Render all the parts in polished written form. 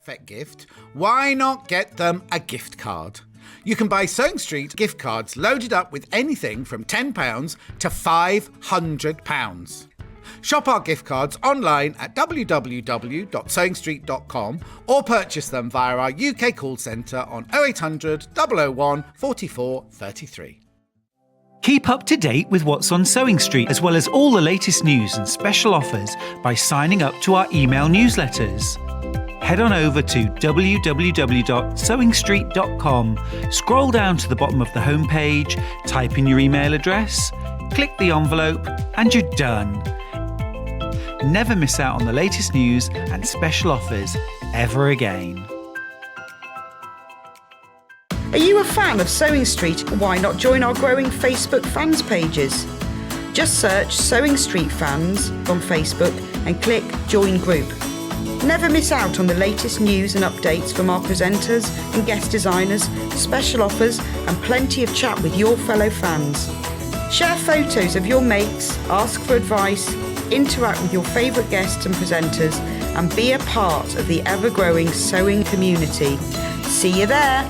perfect gift, why not get them a gift card? You can buy Sewing Street gift cards loaded up with anything from £10 to £500. Shop our gift cards online at www.sewingstreet.com or purchase them via our UK call centre on 0800 001 44 33. Keep up to date with what's on Sewing Street, as well as all the latest news and special offers by signing up to our email newsletters. Head on over to www.sewingstreet.com, scroll down to the bottom of the homepage, type in your email address, click the envelope, and you're done. Never miss out on the latest news and special offers ever again. Are you a fan of Sewing Street? Why not join our growing Facebook fans pages? Just search Sewing Street Fans on Facebook and click Join Group. Never miss out on the latest news and updates from our presenters and guest designers, special offers and plenty of chat with your fellow fans. Share photos of your makes, ask for advice, interact with your favourite guests and presenters and be a part of the ever-growing sewing community. See you there!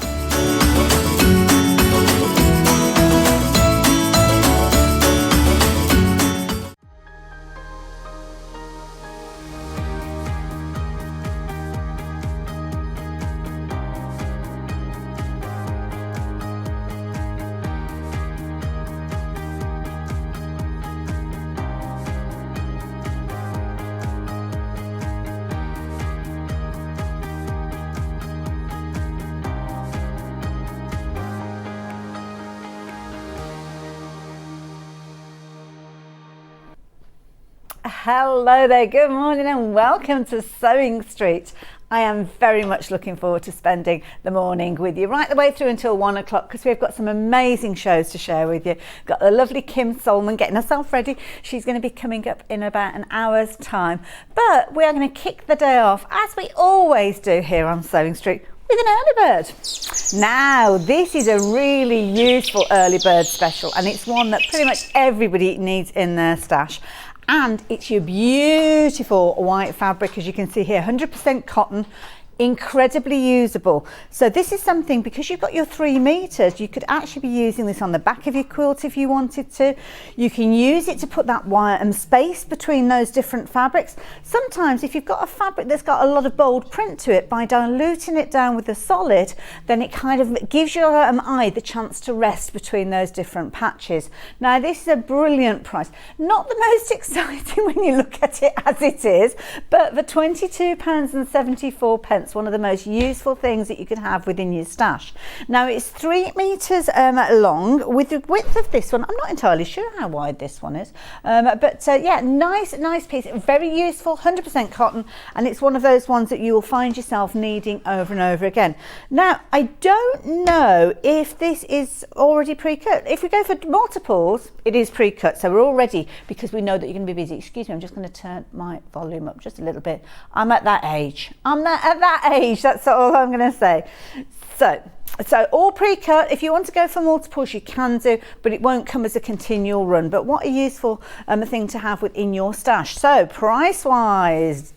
Hello there, good morning and welcome to Sewing Street. I am very much looking forward to spending the morning with you right the way through until 1 o'clock because we've got some amazing shows to share with you. Got the lovely Kim Suleman getting herself ready. She's going to be coming up in about an hour's time. But we are going to kick the day off, as we always do here on Sewing Street, with an early bird. Now, this is a really useful early bird special and it's one that pretty much everybody needs in their stash. And it's your beautiful white fabric, as you can see here, 100% cotton, incredibly usable. So this is something, because you've got your 3 meters, you could actually be using this on the back of your quilt if you wanted to. You can use it to put that wire and space between those different fabrics. Sometimes if you've got a fabric that's got a lot of bold print to it, by diluting it down with the solid, then it kind of gives your eye the chance to rest between those different patches. Now this is a brilliant price. Not the most exciting when you look at it as it is, but for £22.74, one of the most useful things that you could have within your stash. Now it's 3 meters long. With the width of this one, I'm not entirely sure how wide this one is, but yeah, nice piece, very useful, 100% cotton, and it's one of those ones that you will find yourself needing over and over again. Now I don't know if this is already pre-cut. If we go for multiples, it is pre-cut, so we're all ready because we know that you're going to be busy. Excuse me, I'm just going to turn my volume up just a little bit. I'm at that age. That's all I'm going to say. So all pre-cut. If you want to go for multiples, you can do, but it won't come as a continual run. But what a useful thing to have within your stash. So price-wise,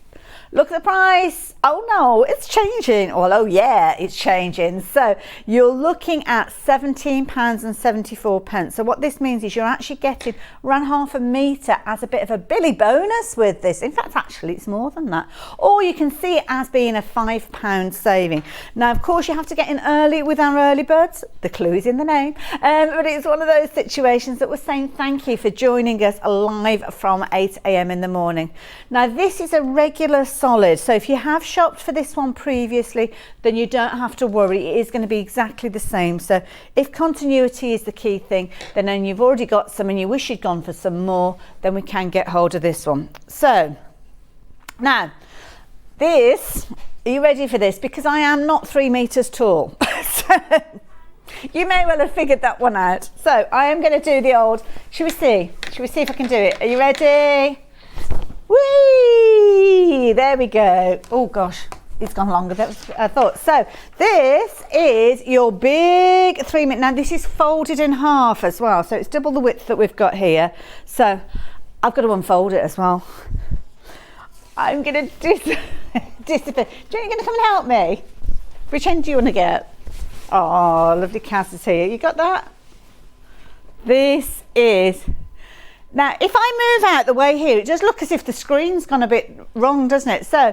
look at the price. Oh no, it's changing. Well, oh yeah, it's changing. So you're looking at £17.74. So what this means is you're actually getting around half a metre as a bit of a Billy bonus with this. In fact, actually it's more than that. Or you can see it as being a £5 saving. Now, of course, you have to get in early with our early birds. The clue is in the name. But it's one of those situations that we're saying thank you for joining us live from 8 a.m. in the morning. Now, this is a regular solid. So if you have shopped for this one previously, then you don't have to worry. It is going to be exactly the same. So if continuity is the key thing, then you've already got some and you wish you'd gone for some more, then we can get hold of this one. So now this, are you ready for this? Because I am not 3 meters tall. So you may well have figured that one out. So I am going to do the old, shall we see if I can do it? Are you ready? Whee! There we go. Oh gosh, it's gone longer than I thought. So this is your big 3 meter. Now this is folded in half as well, so it's double the width that we've got here. So I've got to unfold it as well. I'm going to disappear. Do you going to come and help me? Which end do you want to get? Oh, lovely Cass is here. You got that? This is... Now, if I move out the way here, it does look as if the screen's gone a bit wrong, doesn't it? So,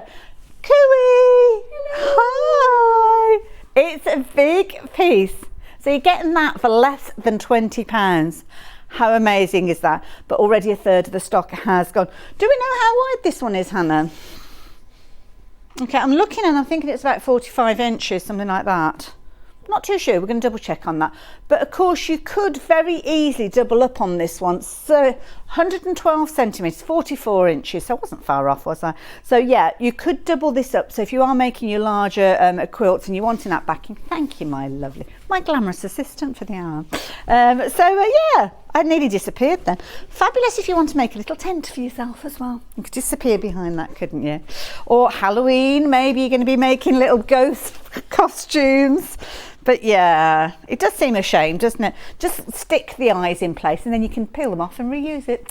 Cooey! Hi! It's a big piece. So you're getting that for less than £20. How amazing is that? But already a third of the stock has gone. Do we know how wide this one is, Hannah? Okay, I'm looking and I'm thinking it's about 45 inches, something like that. Not too sure, we're going to double check on that. But of course you could very easily double up on this one. So 112 centimetres, 44 inches, so I wasn't far off, was I? So yeah, you could double this up. So if you are making your larger quilts and you're wanting that backing, thank you, my lovely, my glamorous assistant for the hour. Yeah, I nearly disappeared then. Fabulous if you want to make a little tent for yourself as well. You could disappear behind that, couldn't you? Or Halloween, maybe you're going to be making little ghost costumes. But yeah, it does seem a shame, doesn't it? Just stick the eyes in place and then you can peel them off and reuse it.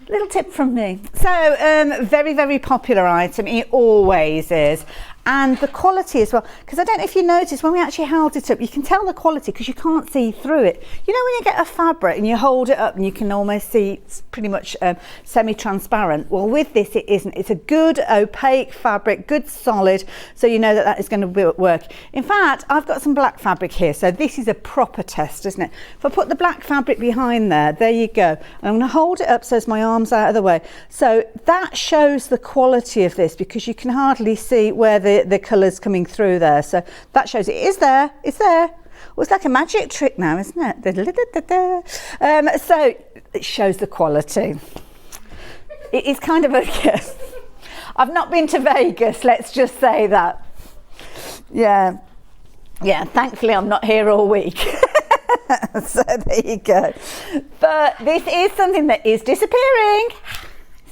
Little tip from me. So, very, very popular item. It always is. And the quality as well, because I don't know if you noticed when we actually held it up, you can tell the quality because you can't see through it. You know when you get a fabric and you hold it up and you can almost see it's pretty much semi-transparent. Well, with this it isn't. It's a good opaque fabric, good solid, so you know that that is going to work. In fact, I've got some black fabric here, so this is a proper test, isn't it? If I put the black fabric behind there you go. And I'm going to hold it up so as my arm's out of the way. So that shows the quality of this because you can hardly see where the colours coming through there. So that shows it is there. It's there. Well, it's like a magic trick now, isn't it? So it shows the quality. It is kind of a guess. I've not been to Vegas, let's just say that. Yeah, thankfully I'm not here all week. So there you go. But this is something that is disappearing.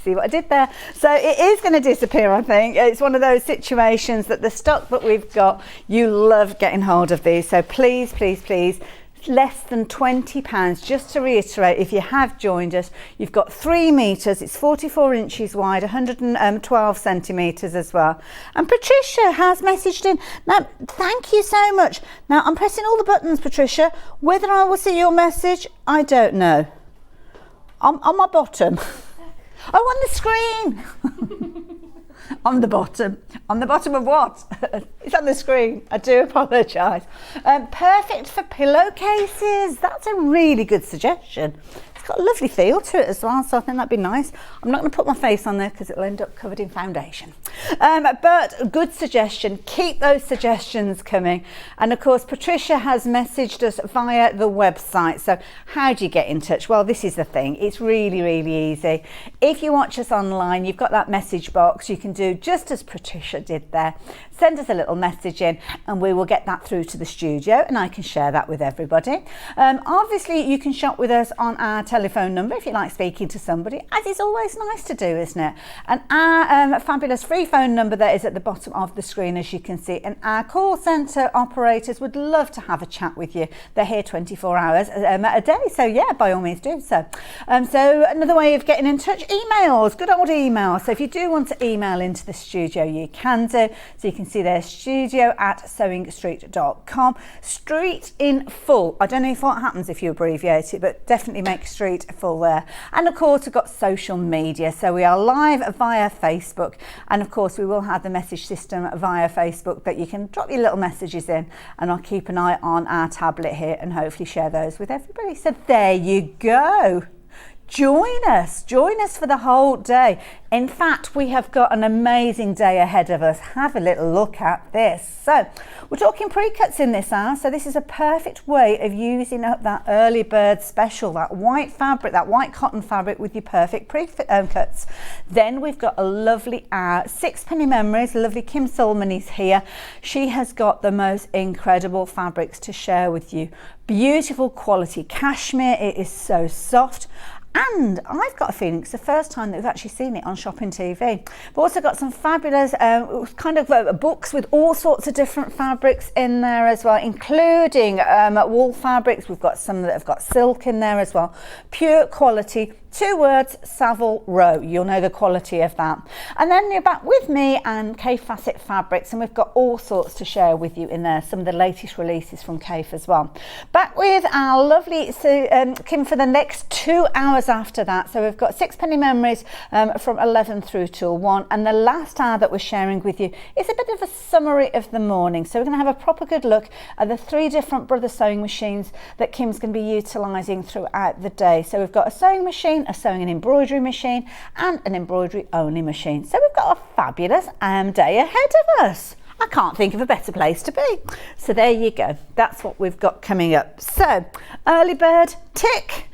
See what I did there? So it is going to disappear, I think. It's one of those situations that the stock that we've got, you love getting hold of these. So please, please, please, less than £20. Just to reiterate, if you have joined us, you've got 3 metres, it's 44 inches wide, 112 centimetres as well. And Patricia has messaged in. Now, thank you so much. Now, I'm pressing all the buttons, Patricia. Whether I will see your message, I don't know. On my bottom. Oh, on the screen. On the bottom. On the bottom of what? It's on the screen. I do apologise. Perfect for pillowcases. That's a really good suggestion. It's got a lovely feel to it as well, so I think that'd be nice. I'm not going to put my face on there because it'll end up covered in foundation. But good suggestion. Keep those suggestions coming. And of course, Patricia has messaged us via the website. So how do you get in touch? Well, this is the thing. It's really, really easy. If you watch us online, you've got that message box. You can do just as Patricia did there. Send us a little message in and we will get that through to the studio and I can share that with everybody. Obviously, you can shop with us on our telephone number if you like speaking to somebody, as it's always nice to do, isn't it? And our fabulous free phone number there is at the bottom of the screen, as you can see, and our call centre operators would love to have a chat with you. They're here 24 hours a day, so yeah, by all means do so. So another way of getting in touch, emails, good old emails. So if you do want to email into the studio, you can do. So you can see there, studio@sewingstreet.com. Street in full. I don't know if what happens if you abbreviate it, but definitely make street full there. And of course, we've got social media. So we are live via Facebook. And of course, we will have the message system via Facebook that you can drop your little messages in. And I'll keep an eye on our tablet here and hopefully share those with everybody. So there you go. Join us for the whole day. In fact, we have got an amazing day ahead of us. Have a little look at this. So we're talking pre-cuts in this hour. So this is a perfect way of using up that early bird special, that white fabric, that white cotton fabric with your perfect pre-cuts. Then we've got a lovely 6penny Memories. Lovely Kim Suleman is here. She has got the most incredible fabrics to share with you. Beautiful quality cashmere. It is so soft. And I've got a feeling it's the first time that we've actually seen it on Shopping TV. We've also got some fabulous books with all sorts of different fabrics in there as well, including wool fabrics. We've got some that have got silk in there as well. Pure quality. 2 words, Savile Row. You'll know the quality of that. And then you're back with me and Kaffe Fassett Fabrics, and we've got all sorts to share with you in there. Some of the latest releases from Kaffe as well. Back with our lovely Kim for the next 2 hours after that. So we've got Sixpenny Memories from 11 through till 1. And the last hour that we're sharing with you is a bit of a summary of the morning. So we're going to have a proper good look at the 3 different Brother sewing machines that Kim's going to be utilising throughout the day. So we've got a sewing machine, a sewing and embroidery machine, and an embroidery only machine. So we've got a fabulous day ahead of us. I can't think of a better place to be. So there you go. That's what we've got coming up. So early bird, tick.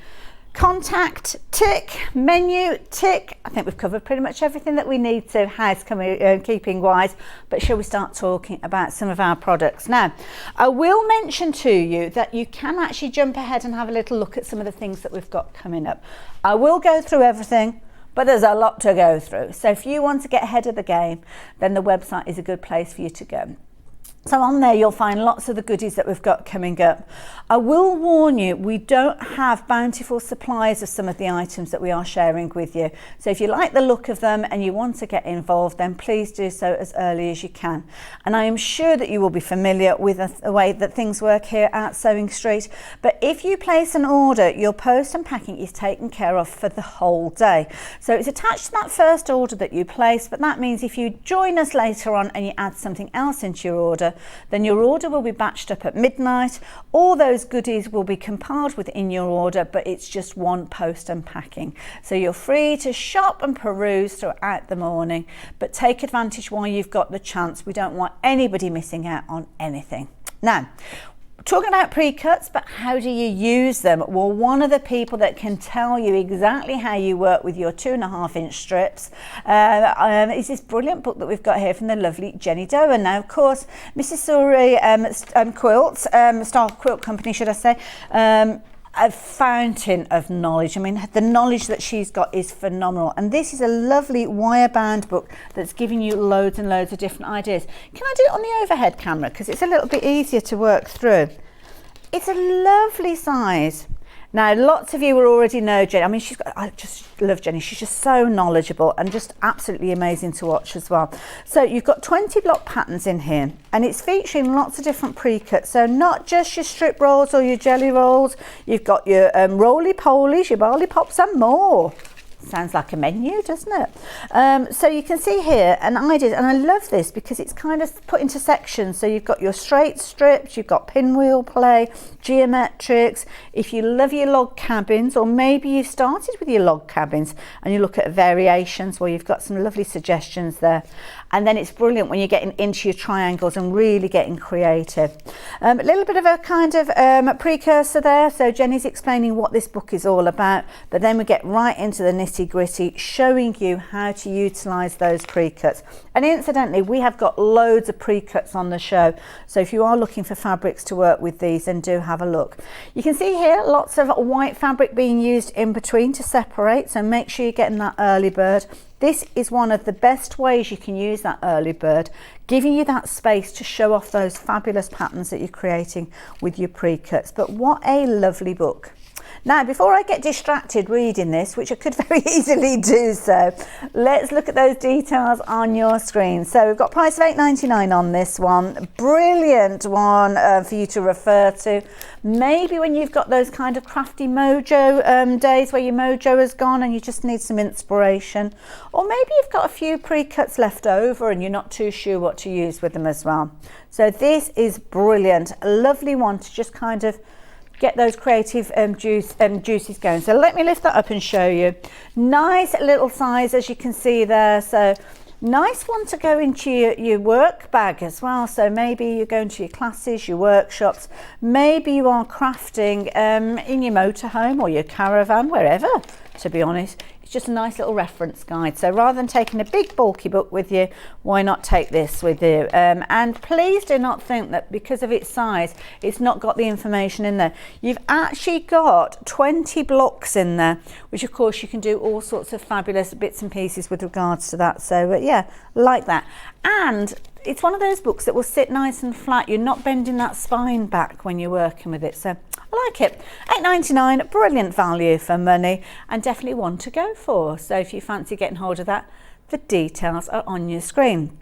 Contact, tick. Menu, tick. I think we've covered pretty much everything that we need to housekeeping wise, but shall we start talking about some of our products now? I will mention to you that you can actually jump ahead and have a little look at some of the things that we've got coming up. I will go through everything, but there's a lot to go through. So if you want to get ahead of the game, then the website is a good place for you to go. So on there you'll find lots of the goodies that we've got coming up. I will warn you, we don't have bountiful supplies of some of the items that we are sharing with you. So if you like the look of them and you want to get involved, then please do so as early as you can. And I am sure that you will be familiar with the way that things work here at Sewing Street. But if you place an order, your post and packing is taken care of for the whole day. So it's attached to that first order that you place, but that means if you join us later on and you add something else into your order, then your order will be batched up at midnight. All those goodies will be compiled within your order, but it's just one post and packing. So you're free to shop and peruse throughout the morning, but take advantage while you've got the chance. We don't want anybody missing out on anything. Now, talking about pre-cuts, but how do you use them? Well, one of the people that can tell you exactly how you work with your 2.5-inch strips is this brilliant book that we've got here from the lovely Jenny Doan. Now, of course, Mrs. Surrey Quilts, Star Quilt Company, should I say, a fountain of knowledge. I mean, the knowledge that she's got is phenomenal. And this is a lovely wire-bound book that's giving you loads and loads of different ideas. Can I do it on the overhead camera? Because it's a little bit easier to work through. It's a lovely size. Now, lots of you will already know Jenny. I mean, I just love Jenny. She's just so knowledgeable and just absolutely amazing to watch as well. So you've got 20 block patterns in here, and it's featuring lots of different pre-cuts. So not just your strip rolls or your jelly rolls. You've got your roly-polies, your barley pops and more. Sounds like a menu, doesn't it? So you can see here an idea, and I love this because it's kind of put into sections. So you've got your straight strips, you've got pinwheel play, geometrics. If you love your log cabins, or maybe you started with your log cabins and you look at variations, well, you've got some lovely suggestions there. And then it's brilliant when you're getting into your triangles and really getting creative. A little bit of a kind of precursor there. So Jenny's explaining what this book is all about, but then we get right into the nitty-gritty, showing you how to utilise those pre-cuts. And incidentally, we have got loads of pre-cuts on the show. So if you are looking for fabrics to work with these, then do have a look. You can see here lots of white fabric being used in between to separate. So make sure you're getting that early bird. This is one of the best ways you can use that early bird, giving you that space to show off those fabulous patterns that you're creating with your pre-cuts. But what a lovely book. Now, before I get distracted reading this, which I could very easily do so, let's look at those details on your screen. So we've got price of $8.99 on this one. Brilliant one for you to refer to. Maybe when you've got those kind of crafty mojo days where your mojo has gone and you just need some inspiration. Or maybe you've got a few pre-cuts left over and you're not too sure what to use with them as well. So this is brilliant. A lovely one to just kind of get those creative juices going. So let me lift that up and show you. Nice little size, as you can see there. So nice one to go into your work bag as well. So maybe you're going to your classes, your workshops. Maybe you are crafting in your motorhome or your caravan, wherever. to be honest. It's just a nice little reference guide. So rather than taking a big bulky book with you, why not take this with you? And please do not think that because of its size, it's not got the information in there. You've actually got 20 blocks in there, which of course you can do all sorts of fabulous bits and pieces with regards to that. So yeah, like that. And it's one of those books that will sit nice and flat. You're not bending that spine back when you're working with it. So I like it. £8.99, brilliant value for money, and definitely one to go for. So if you fancy getting hold of that, the details are on your screen.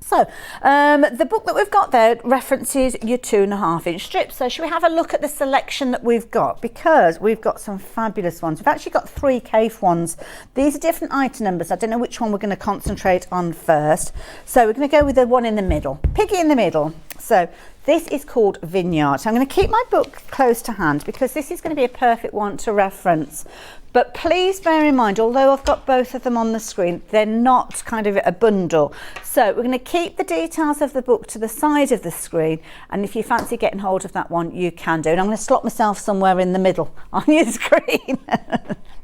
So the book that we've got there references your 2.5-inch strips. So should we have a look at the selection that we've got? Because we've got some fabulous ones. We've actually got 3 Kaffe ones. These are different item numbers. I don't know which one we're going to concentrate on first. So we're going to go with the one in the middle, Piggy in the middle. So this is called Vineyard. So I'm going to keep my book close to hand because this is going to be a perfect one to reference. But please bear in mind, although I've got both of them on the screen, they're not kind of a bundle. So we're going to keep the details of the book to the side of the screen. And if you fancy getting hold of that one, you can do. And I'm going to slot myself somewhere in the middle on your screen.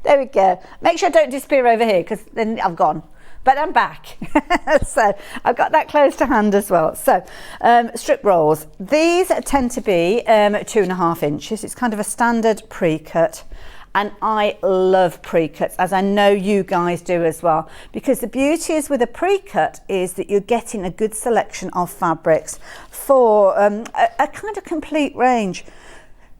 There we go. Make sure I don't disappear over here because then I've gone. But I'm back. So I've got that close to hand as well. So strip rolls. These tend to be 2.5 inches. It's kind of a standard pre-cut. And I love pre-cuts, as I know you guys do as well, because the beauty is with a pre-cut is that you're getting a good selection of fabrics for a kind of complete range.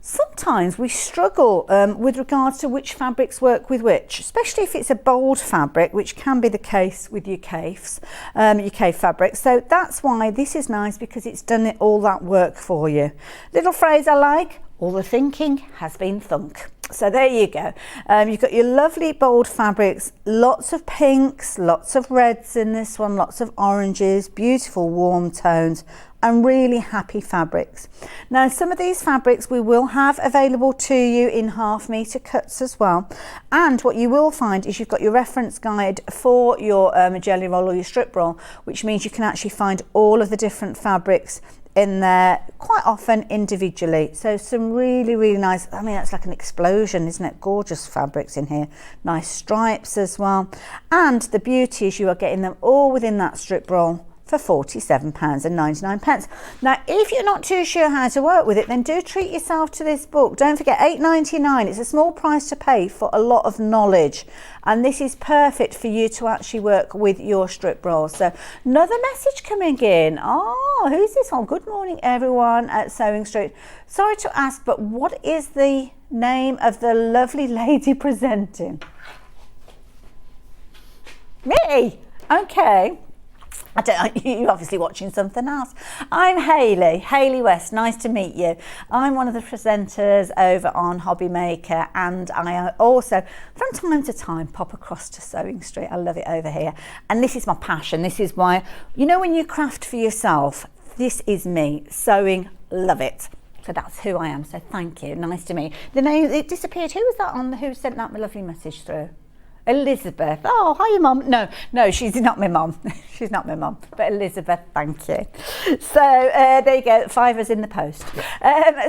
Sometimes we struggle with regards to which fabrics work with which, especially if it's a bold fabric, which can be the case with your Kaffes, your Kaffe fabrics. So that's why this is nice, because it's done all that work for you. Little phrase I like, all the thinking has been thunk. So there you go. You've got your lovely bold fabrics, lots of pinks, lots of reds in this one, lots of oranges, beautiful warm tones, and really happy fabrics. Now, some of these fabrics we will have available to you in 1/2 metre cuts as well. And what you will find is you've got your reference guide for your jelly roll or your strip roll, which means you can actually find all of the different fabrics in there, quite often individually. So some really, really nice, I mean, that's like an explosion, isn't it? Gorgeous fabrics in here. Nice stripes as well. And the beauty is you are getting them all within that strip roll for £47.99. Now, if you're not too sure how to work with it, then do treat yourself to this book. Don't forget, £8.99. It's a small price to pay for a lot of knowledge. And this is perfect for you to actually work with your strip rolls. So another message coming in. Oh, who's this one? Good morning, everyone at Sewing Street. Sorry to ask, but what is the name of the lovely lady presenting? Me? Okay. You're obviously watching something else. I'm Hayley West. Nice to meet you. I'm one of the presenters over on Hobby Maker, and I also, from time to time, pop across to Sewing Street. I love it over here. And this is my passion. This is why, you know, when you craft for yourself, this is me. Sewing, love it. So that's who I am. So thank you. Nice to meet you. The name, it disappeared. Who was that on? Who sent that lovely message through? Elizabeth. Oh, hiya, Mum. No, she's not my mum. She's not my mum. But Elizabeth, thank you. So there you go. £5 in the post.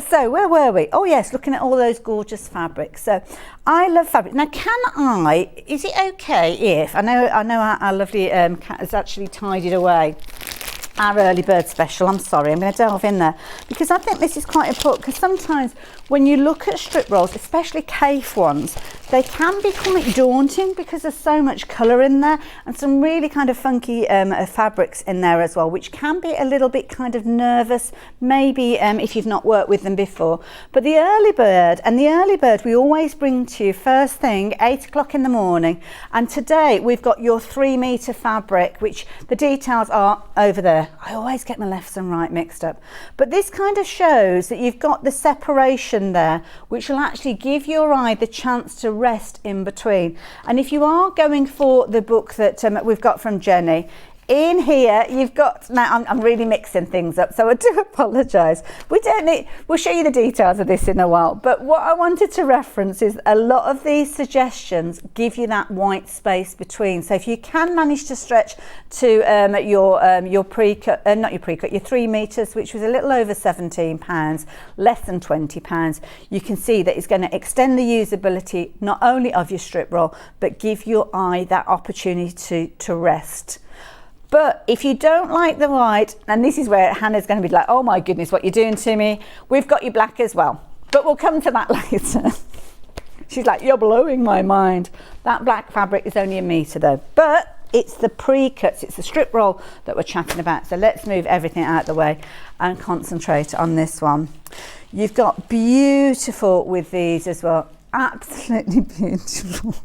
So where were we? Oh yes, looking at all those gorgeous fabrics. So I love fabric. Now, is it okay if I know our lovely Kat has actually tidied away our early bird special. I'm sorry, I'm going to delve in there because I think this is quite important, because sometimes when you look at strip rolls, especially Kaffe ones, they can be quite daunting because there's so much colour in there and some really kind of funky fabrics in there as well, which can be a little bit kind of nervous, maybe if you've not worked with them before. But the early bird we always bring to you first thing, 8 o'clock in the morning. And today we've got your 3 metre fabric, which the details are over there. I always get my left and right mixed up. But this kind of shows that you've got the separation there, which will actually give your eye the chance to rest in between. And if you are going for the book that we've got from Jenny, In here, you've got, now I'm really mixing things up, so I do apologise. We'll show you the details of this in a while, but what I wanted to reference is a lot of these suggestions give you that white space between. So if you can manage to stretch to your pre-cut, not your pre-cut, your 3 metres, which was a little over £17, less than £20, you can see that it's going to extend the usability not only of your strip roll, but give your eye that opportunity to rest. But if you don't like the white, and this is where Hannah's going to be like, oh my goodness, what you're doing to me, we've got your black as well. But we'll come to that later. She's like, you're blowing my mind. That black fabric is only 1 metre though. But it's the pre-cuts, it's the strip roll that we're chatting about. So let's move everything out of the way and concentrate on this one. You've got beautiful with these as well. Absolutely beautiful.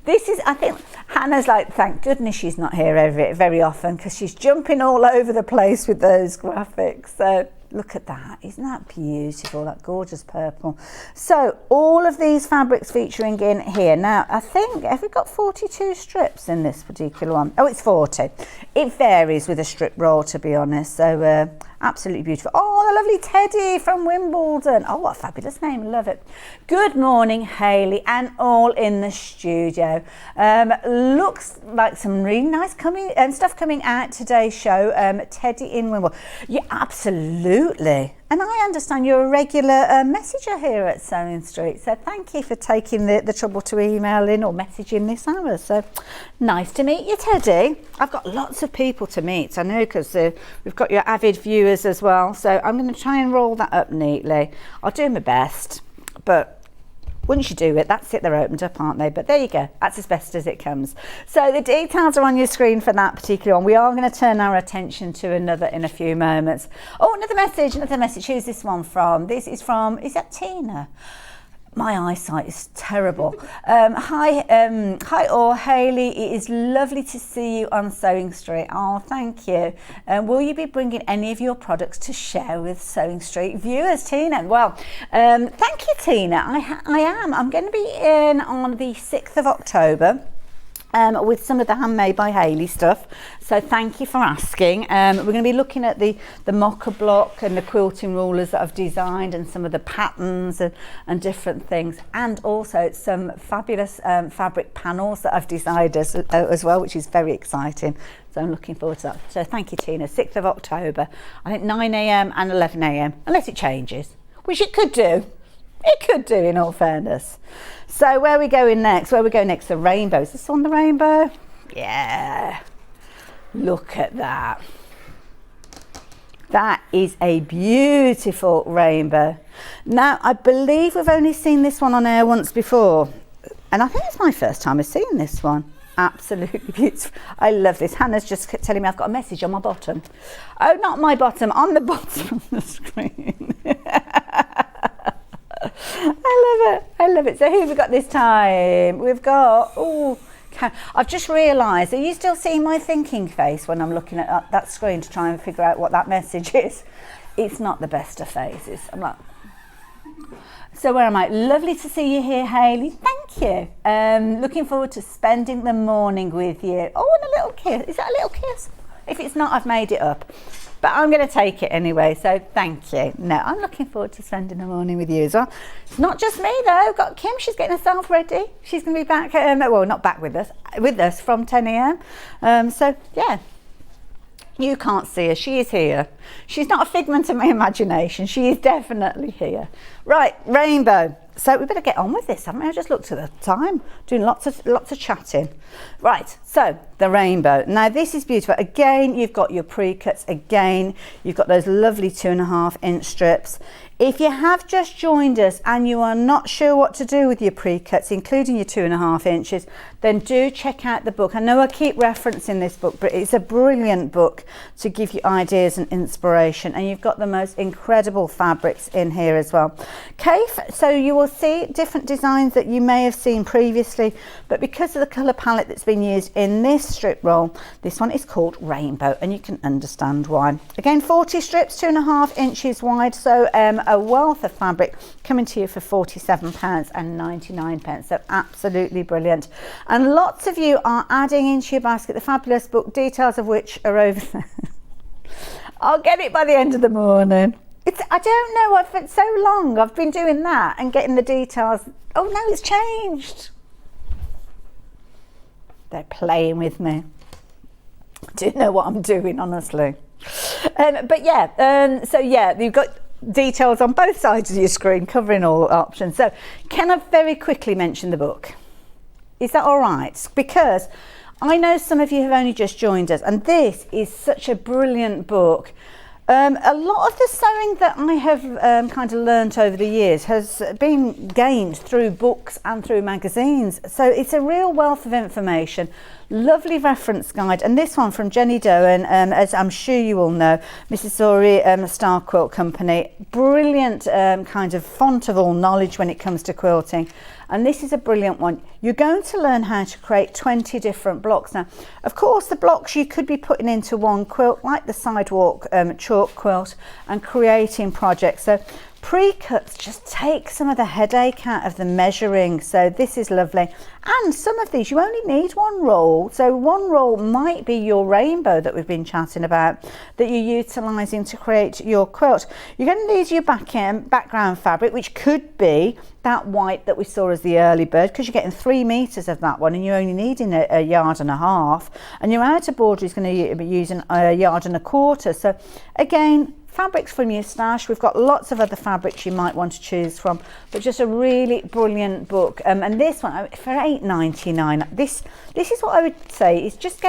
This is, I think, Hannah's like, thank goodness she's not here very often, because she's jumping all over the place with those graphics. So look at that, isn't that beautiful, that gorgeous purple. So all of these fabrics featuring in here. Now, I think, have we got 42 strips in this particular one? Oh, it's 40. It varies with a strip roll, to be honest. So absolutely beautiful. Oh, the lovely Teddy from Wimbledon. Oh, what a fabulous name, love it. Good morning, Hayley, and all in the studio. Looks like some really nice stuff coming out today's show. Teddy in Wimbledon. Yeah, absolutely. And I understand you're a regular messenger here at Sewing Street, so thank you for taking the trouble to email in or message in this hour. So nice to meet you, Teddy. I've got lots of people to meet, I know, because we've got your avid viewers as well, so I'm going to try and roll that up neatly. I'll do my best, but once you do it, that's it, they're opened up, aren't they? But there you go, that's as best as it comes. So the details are on your screen for that particular one. We are going to turn our attention to another in a few moments. Oh, another message. Who's this one from? This is from, is that Tina? My eyesight is terrible. Hi all, Hayley. It is lovely to see you on Sewing Street. Oh, thank you. Will you be bringing any of your products to share with Sewing Street viewers, Tina? Well, thank you, Tina. I am. I'm going to be in on the 6th of October. With some of the Handmade by Hayley stuff, so thank you for asking. We're going to be looking at the mocha block and the quilting rulers that I've designed, and some of the patterns and different things, and also some fabulous fabric panels that I've designed as well, which is very exciting. So I'm looking forward to that. So thank you, Tina. 6th of October, I think 9 a.m. and 11 a.m, unless it changes, which it could do. It could do, in all fairness. So where are we going next? Where are we going next? The rainbow. Is this on the rainbow? Yeah. Look at that. That is a beautiful rainbow. Now, I believe we've only seen this one on air once before, and I think it's my first time of seeing this one. Absolutely beautiful. I love this. Hannah's just telling me I've got a message on my bottom. Oh, not my bottom, on the bottom of the screen. I love it. So who have we got this time? We've got, I've just realised, are you still seeing my thinking face when I'm looking at that screen to try and figure out what that message is? It's not the best of faces. I'm like, so where am I? Lovely to see you here, Hayley. Thank you. Looking forward to spending the morning with you. Oh, and a little kiss. Is that a little kiss? If it's not, I've made it up. But I'm going to take it anyway, so thank you. No, I'm looking forward to spending the morning with you as well. It's not just me though, I've got Kim, she's getting herself ready. She's going to be back, well, not back with us from 10 a.m. So yeah, you can't see her, she is here. She's not a figment of my imagination, she is definitely here. Right, rainbow. So we better get on with this, haven't we? I just looked at the time, doing lots of chatting. Right, so the rainbow. Now this is beautiful. Again, you've got your pre-cuts. Again, you've got those lovely 2.5-inch strips. If you have just joined us and you are not sure what to do with your pre-cuts, including your 2.5 inches, then do check out the book. I know I keep referencing this book, but it's a brilliant book to give you ideas and inspiration. And you've got the most incredible fabrics in here as well. Kaffe, so you will see different designs that you may have seen previously, but because of the colour palette that's been used in this strip roll, this one is called Rainbow, and you can understand why. Again, 40 strips, 2.5 inches wide, so a wealth of fabric coming to you for £47.99, so absolutely brilliant. And lots of you are adding into your basket the fabulous book, details of which are over there. I'll get it by the end of the morning. I don't know, it's so long I've been doing that and getting the details. Oh no, it's changed. They're playing with me. I don't know what I'm doing, honestly. But yeah, so yeah, you've got details on both sides of your screen covering all options. So can I very quickly mention the book? Is that all right? Because I know some of you have only just joined us, and this is such a brilliant book. A lot of the sewing that I have kind of learnt over the years has been gained through books and through magazines. So it's a real wealth of information. Lovely reference guide, and this one from Jenny Doan, as I'm sure you all know, Mrs. Zori Star Quilt Company. Brilliant kind of font of all knowledge when it comes to quilting. And this is a brilliant one. You're going to learn how to create 20 different blocks. Now, of course, the blocks you could be putting into one quilt, like the sidewalk chalk quilt, and creating projects. So pre-cuts just take some of the headache out of the measuring. So this is lovely. And some of these, you only need one roll. So one roll might be your rainbow that we've been chatting about, that you're utilising to create your quilt. You're going to need your background fabric, which could be that white that we saw as the early bird, because you're getting 3 meters of that one and you're only needing a yard and a half. And your outer border is going to be using a yard and a quarter. So again, fabrics from your stash. We've got lots of other fabrics you might want to choose from, but just a really brilliant book. And this one for £8.99. This is what I would say is just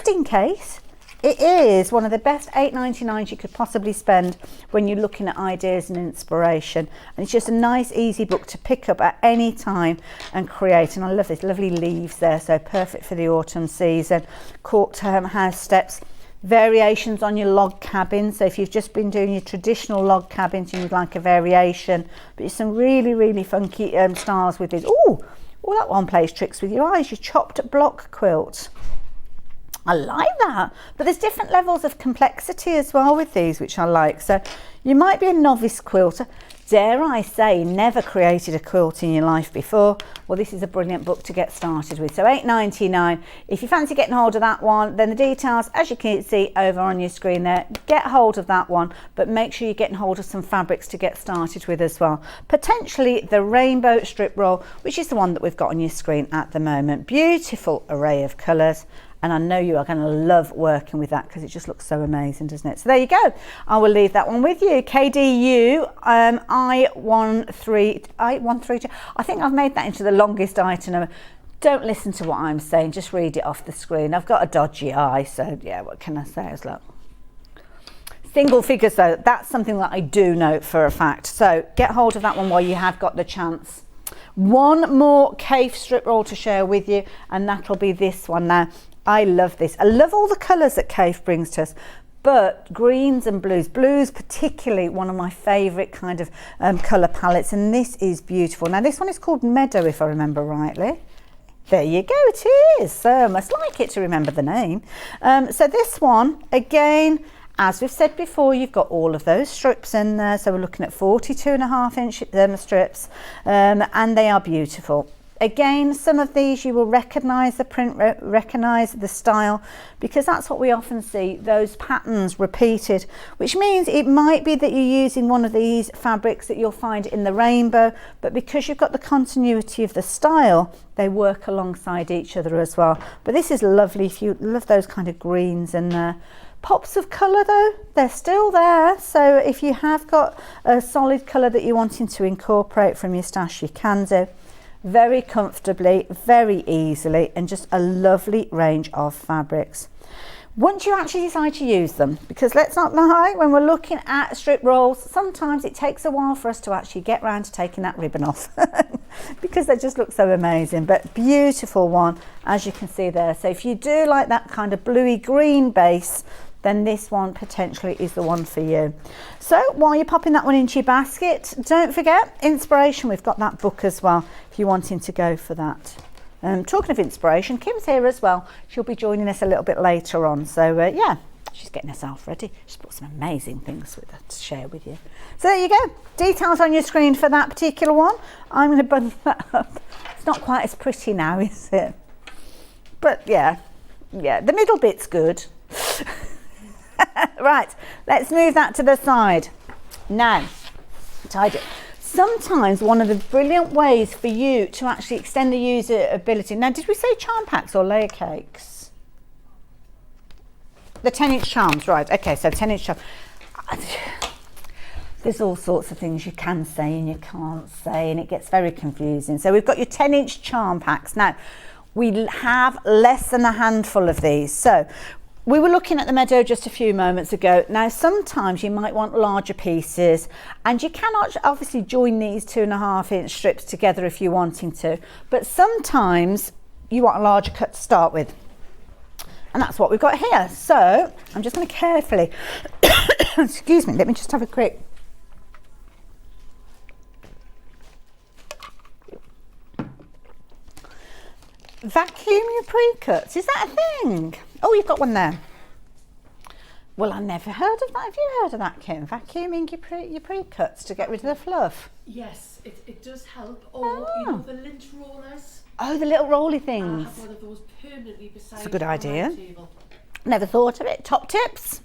in case. It is one of the best £8.99 you could possibly spend when you're looking at ideas and inspiration. And it's just a nice, easy book to pick up at any time and create. And I love this lovely leaves there, so perfect for the autumn season. Corked house steps. Variations on your log cabin. So if you've just been doing your traditional log cabins and you'd like a variation, but it's some really, really funky styles with this. Oh, that one plays tricks with your eyes. Your chopped block quilt. I like that, but there's different levels of complexity as well with these, which I like. So you might be a novice quilter, dare I say, never created a quilt in your life before. Well, this is a brilliant book to get started with. So £8.99. If you fancy getting hold of that one, then the details, as you can see over on your screen there, get hold of that one, but make sure you're getting hold of some fabrics to get started with as well. Potentially the rainbow strip roll, which is the one that we've got on your screen at the moment. Beautiful array of colours. And I know you are going to love working with that because it just looks so amazing, doesn't it? So there you go. I will leave that one with you. KDU I132. I think I've made that into the longest item number. Don't listen to what I'm saying. Just read it off the screen. I've got a dodgy eye. So yeah, what can I say? Look. Single figures though, that's something that I do know for a fact. So get hold of that one while you have got the chance. One more Kaffe strip roll to share with you, and that'll be this one now. I love this. I love all the colours that Kaffe brings to us, but greens and blues particularly one of my favourite kind of colour palettes, and this is beautiful. Now this one is called Meadow, if I remember rightly. There you go, it is. So I must like it to remember the name. So this one, again, as we've said before, you've got all of those strips in there. So we're looking at 42.5 inch strips, and they are beautiful. Again, some of these you will recognise the print, recognise the style, because that's what we often see, those patterns repeated, which means it might be that you're using one of these fabrics that you'll find in the rainbow, but because you've got the continuity of the style, they work alongside each other as well. But this is lovely if you love those kind of greens in there. Pops of colour though, they're still there, so if you have got a solid colour that you're wanting to incorporate from your stash, you can do. Very comfortably, very easily, and just a lovely range of fabrics. Once you actually decide to use them, because let's not lie, when we're looking at strip rolls, sometimes it takes a while for us to actually get round to taking that ribbon off because they just look so amazing. But beautiful one, as you can see there. So if you do like that kind of bluey green base, then this one potentially is the one for you. So while you're popping that one into your basket, don't forget inspiration. We've got that book as well if you're wanting to go for that. Talking of inspiration, Kim's here as well. She'll be joining us a little bit later on. So yeah, she's getting herself ready. She's brought some amazing things with her to share with you. So there you go. Details on your screen for that particular one. I'm going to bundle that up. It's not quite as pretty now, is it? But yeah, the middle bit's good. Right, let's move that to the side. Now, tidy. Sometimes one of the brilliant ways for you to actually extend the usability. Now, did we say charm packs or layer cakes? The 10-inch charms, right. Okay, so 10-inch charms. There's all sorts of things you can say and you can't say, and it gets very confusing. So we've got your 10-inch charm packs. Now, we have less than a handful of these. So we were looking at the meadow just a few moments ago. Now, sometimes you might want larger pieces, and you cannot obviously join these 2.5-inch strips together if you're wanting to, but sometimes you want a larger cut to start with. And that's what we've got here. So I'm just going to carefully, excuse me, let me just have a quick. Vacuum your pre-cuts, is that a thing? Oh, you've got one there. Well, I never heard of that. Have you heard of that, Kim? Vacuuming your pre-cuts to get rid of the fluff? Yes, it does help. Or, you know, the lint rollers. Oh, the little roly things. I have one of those permanently beside That's a good my idea. table. Never thought of it. Top tips.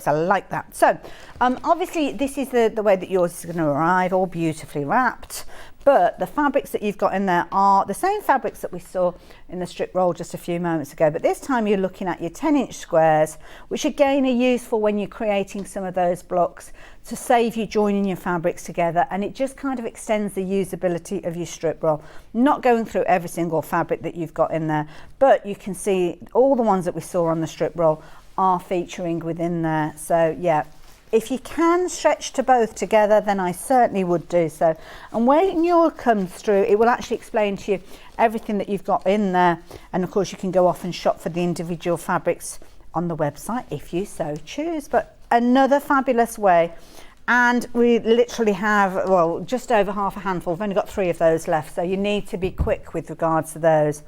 I like that. So, obviously, this is the way that yours is going to arrive, all beautifully wrapped. But the fabrics that you've got in there are the same fabrics that we saw in the strip roll just a few moments ago. But this time you're looking at your 10-inch squares, which again are useful when you're creating some of those blocks to save you joining your fabrics together. And it just kind of extends the usability of your strip roll. Not going through every single fabric that you've got in there, but you can see all the ones that we saw on the strip roll are featuring within there. So yeah, if you can stretch to both together, then I certainly would do so. And when yours comes through, it will actually explain to you everything that you've got in there. And of course you can go off and shop for the individual fabrics on the website if you so choose. But another fabulous way, and we literally have, well, just over half a handful. We've only got 3 of those left, so you need to be quick with regards to those.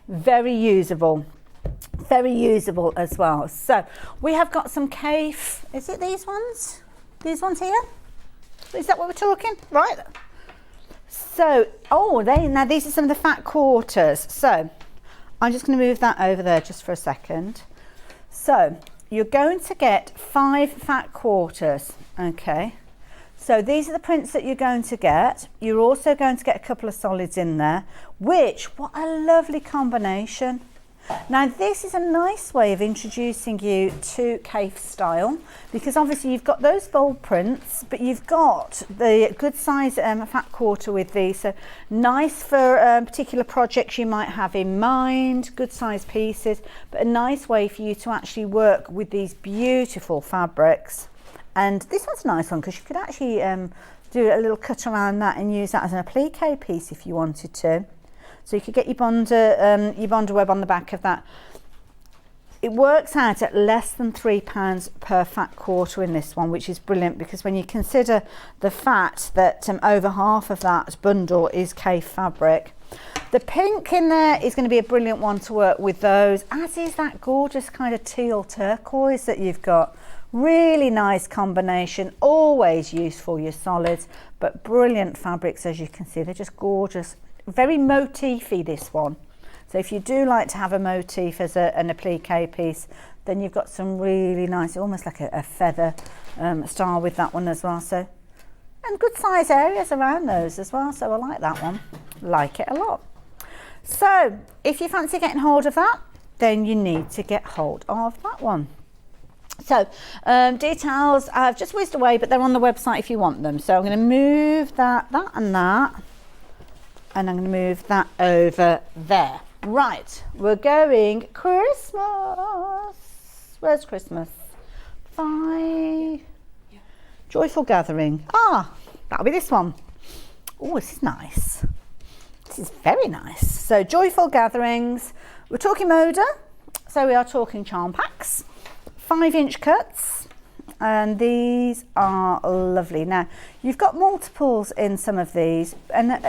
Very usable as well. So we have got some Kaffe. Is it these ones? These ones here? Is that what we're talking? Right. So, now these are some of the fat quarters. So I'm just going to move that over there just for a second. So you're going to get 5 fat quarters. Okay. So these are the prints that you're going to get. You're also going to get a couple of solids in there, which, what a lovely combination. Now this is a nice way of introducing you to Kaffe style, because obviously you've got those bold prints, but you've got the good size fat quarter with these, so nice for particular projects you might have in mind, good size pieces, but a nice way for you to actually work with these beautiful fabrics. And this one's a nice one because you could actually do a little cut around that and use that as an applique piece if you wanted to. So you could get your bonder web on the back of that. It works out at less than £3 per fat quarter in this one, which is brilliant because when you consider the fact that over half of that bundle is Kaffe fabric. The pink in there is going to be a brilliant one to work with those, as is that gorgeous kind of teal turquoise that you've got. Really nice combination, always useful, your solids, but brilliant fabrics as you can see. They're just gorgeous. Very motify, this one. So if you do like to have a motif as an applique piece, then you've got some really nice, almost like a feather style with that one as well. So, and good size areas around those as well. So I like that one, like it a lot. So if you fancy getting hold of that, then you need to get hold of that one. So details I've just whizzed away, but they're on the website if you want them. So I'm going to move that and that. And I'm going to move that over there. Right, we're going Christmas. Where's Christmas? 5. Yeah. Joyful Gathering. That'll be this one. Oh, this is nice. This is very nice. So Joyful Gatherings. We're talking Moda. So we are talking charm packs, 5-inch cuts, and these are lovely. Now, you've got multiples in some of these, and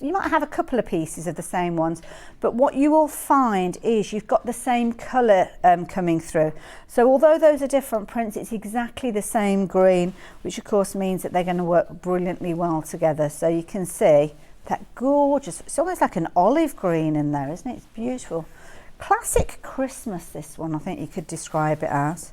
you might have a couple of pieces of the same ones, but what you will find is you've got the same colour coming through. So although those are different prints, it's exactly the same green, which of course means that they're going to work brilliantly well together. So you can see that gorgeous, it's almost like an olive green in there, isn't it? It's beautiful. Classic Christmas, this one, I think you could describe it as.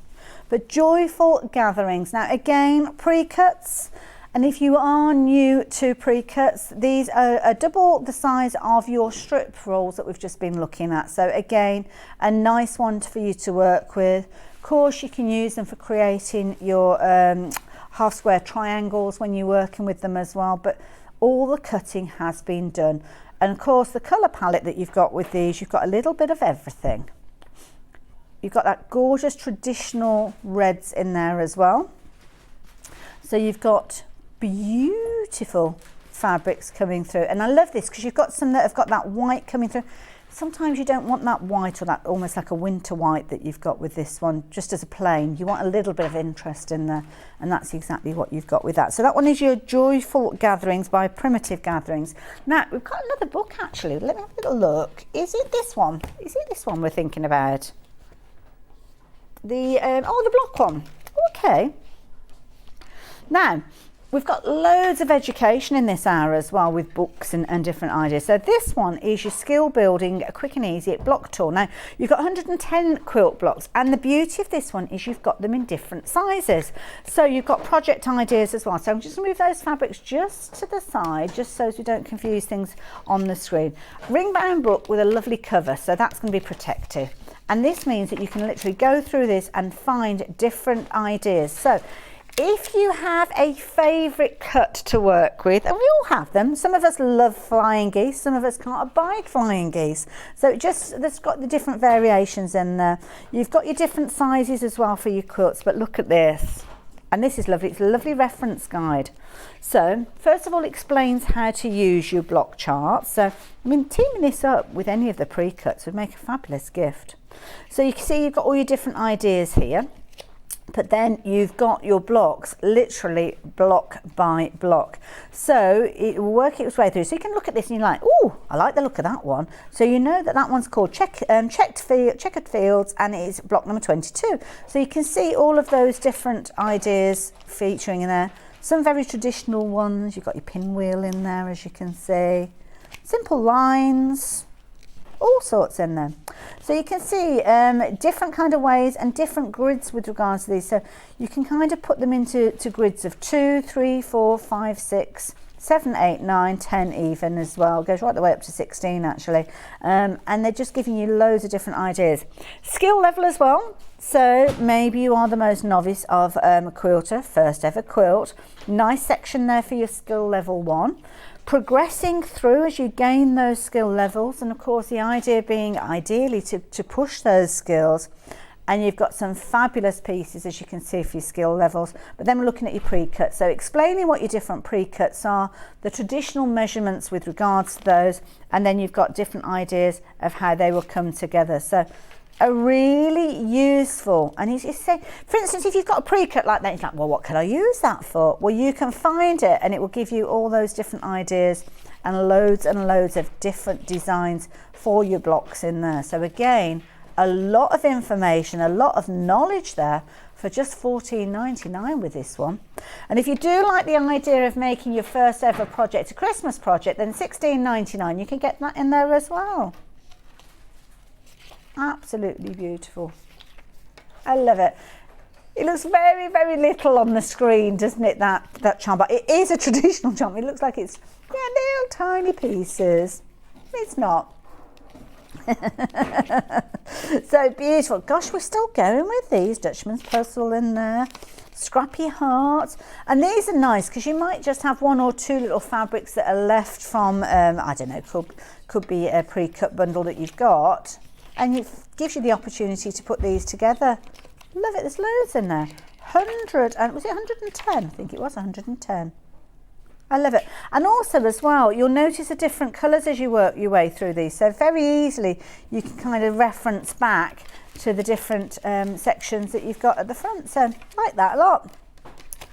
But joyful gatherings. Now again, pre-cuts, and if you are new to pre-cuts, these are double the size of your strip rolls that we've just been looking at. So again, a nice one for you to work with. Of course, you can use them for creating your half square triangles when you're working with them as well, but all the cutting has been done. And of course, the colour palette that you've got with these, you've got a little bit of everything. You've got that gorgeous traditional reds in there as well. So you've got beautiful fabrics coming through. And I love this because you've got some that have got that white coming through. Sometimes you don't want that white or that almost like a winter white that you've got with this one, just as a plain. You want a little bit of interest in there, and that's exactly what you've got with that. So that one is your Joyful Gatherings by Primitive Gatherings. Now, we've got another book actually. Let me have a little look. Is it this one? Is it this one we're thinking about? The block one. Okay. Now, we've got loads of education in this hour as well with books and different ideas. So this one is your skill building quick and easy block tool. Now you've got 110 quilt blocks, and the beauty of this one is you've got them in different sizes. So you've got project ideas as well. So I'm just going to move those fabrics just to the side, just so as we don't confuse things on the screen. Ring bound book with a lovely cover, so that's going to be protective. And this means that you can literally go through this and find different ideas. So if you have a favourite cut to work with, and we all have them, some of us love flying geese, some of us can't abide flying geese. So there's got the different variations in there. You've got your different sizes as well for your quilts, but look at this. And this is lovely, it's a lovely reference guide. So first of all, it explains how to use your block chart. So, I mean, teaming this up with any of the pre-cuts would make a fabulous gift. So you can see you've got all your different ideas here. But then you've got your blocks literally block by block, so it will work its way through. So you can look at this and you're like, oh, I like the look of that one. So you know that that one's called checkered fields, and it is block number 22. So you can see all of those different ideas featuring in there. Some very traditional ones. You've got your pinwheel in there, as you can see. Simple lines. All sorts in there. So you can see different kind of ways and different grids with regards to these. So you can kind of put them into grids of 2, 3, 4, 5, 6, 7, 8, 9, 10 even as well. Goes right the way up to 16 actually. And they're just giving you loads of different ideas. Skill level as well. So maybe you are the most novice of a quilter, first ever quilt. Nice section there for your skill level 1. Progressing through as you gain those skill levels, and of course the idea being ideally to push those skills. And you've got some fabulous pieces, as you can see, for your skill levels. But then we're looking at your pre-cuts. So explaining what your different pre-cuts are, the traditional measurements with regards to those, and then you've got different ideas of how they will come together. So a really useful, and you say, for instance, if you've got a pre-cut like that, it's like, well, what can I use that for? Well, you can find it, and it will give you all those different ideas and loads of different designs for your blocks in there. So again, a lot of information, a lot of knowledge there for just $14.99 with this one. And if you do like the idea of making your first ever project a Christmas project, then $16.99, you can get that in there as well. Absolutely beautiful. I love it. It looks very, very little on the screen, doesn't it, that charm? But it is a traditional charm. It looks like it's little tiny pieces. It's not. So beautiful. Gosh, we're still going with these. Dutchman's Puzzle in there. Scrappy Hearts. And these are nice because you might just have 1 or 2 little fabrics that are left from, I don't know, could be a pre-cut bundle that you've got. And it gives you the opportunity to put these together. Love it, there's loads in there. 100, and was it 110? I think it was 110. I love it. And also as well, you'll notice the different colours as you work your way through these. So very easily you can kind of reference back to the different sections that you've got at the front. So like that a lot.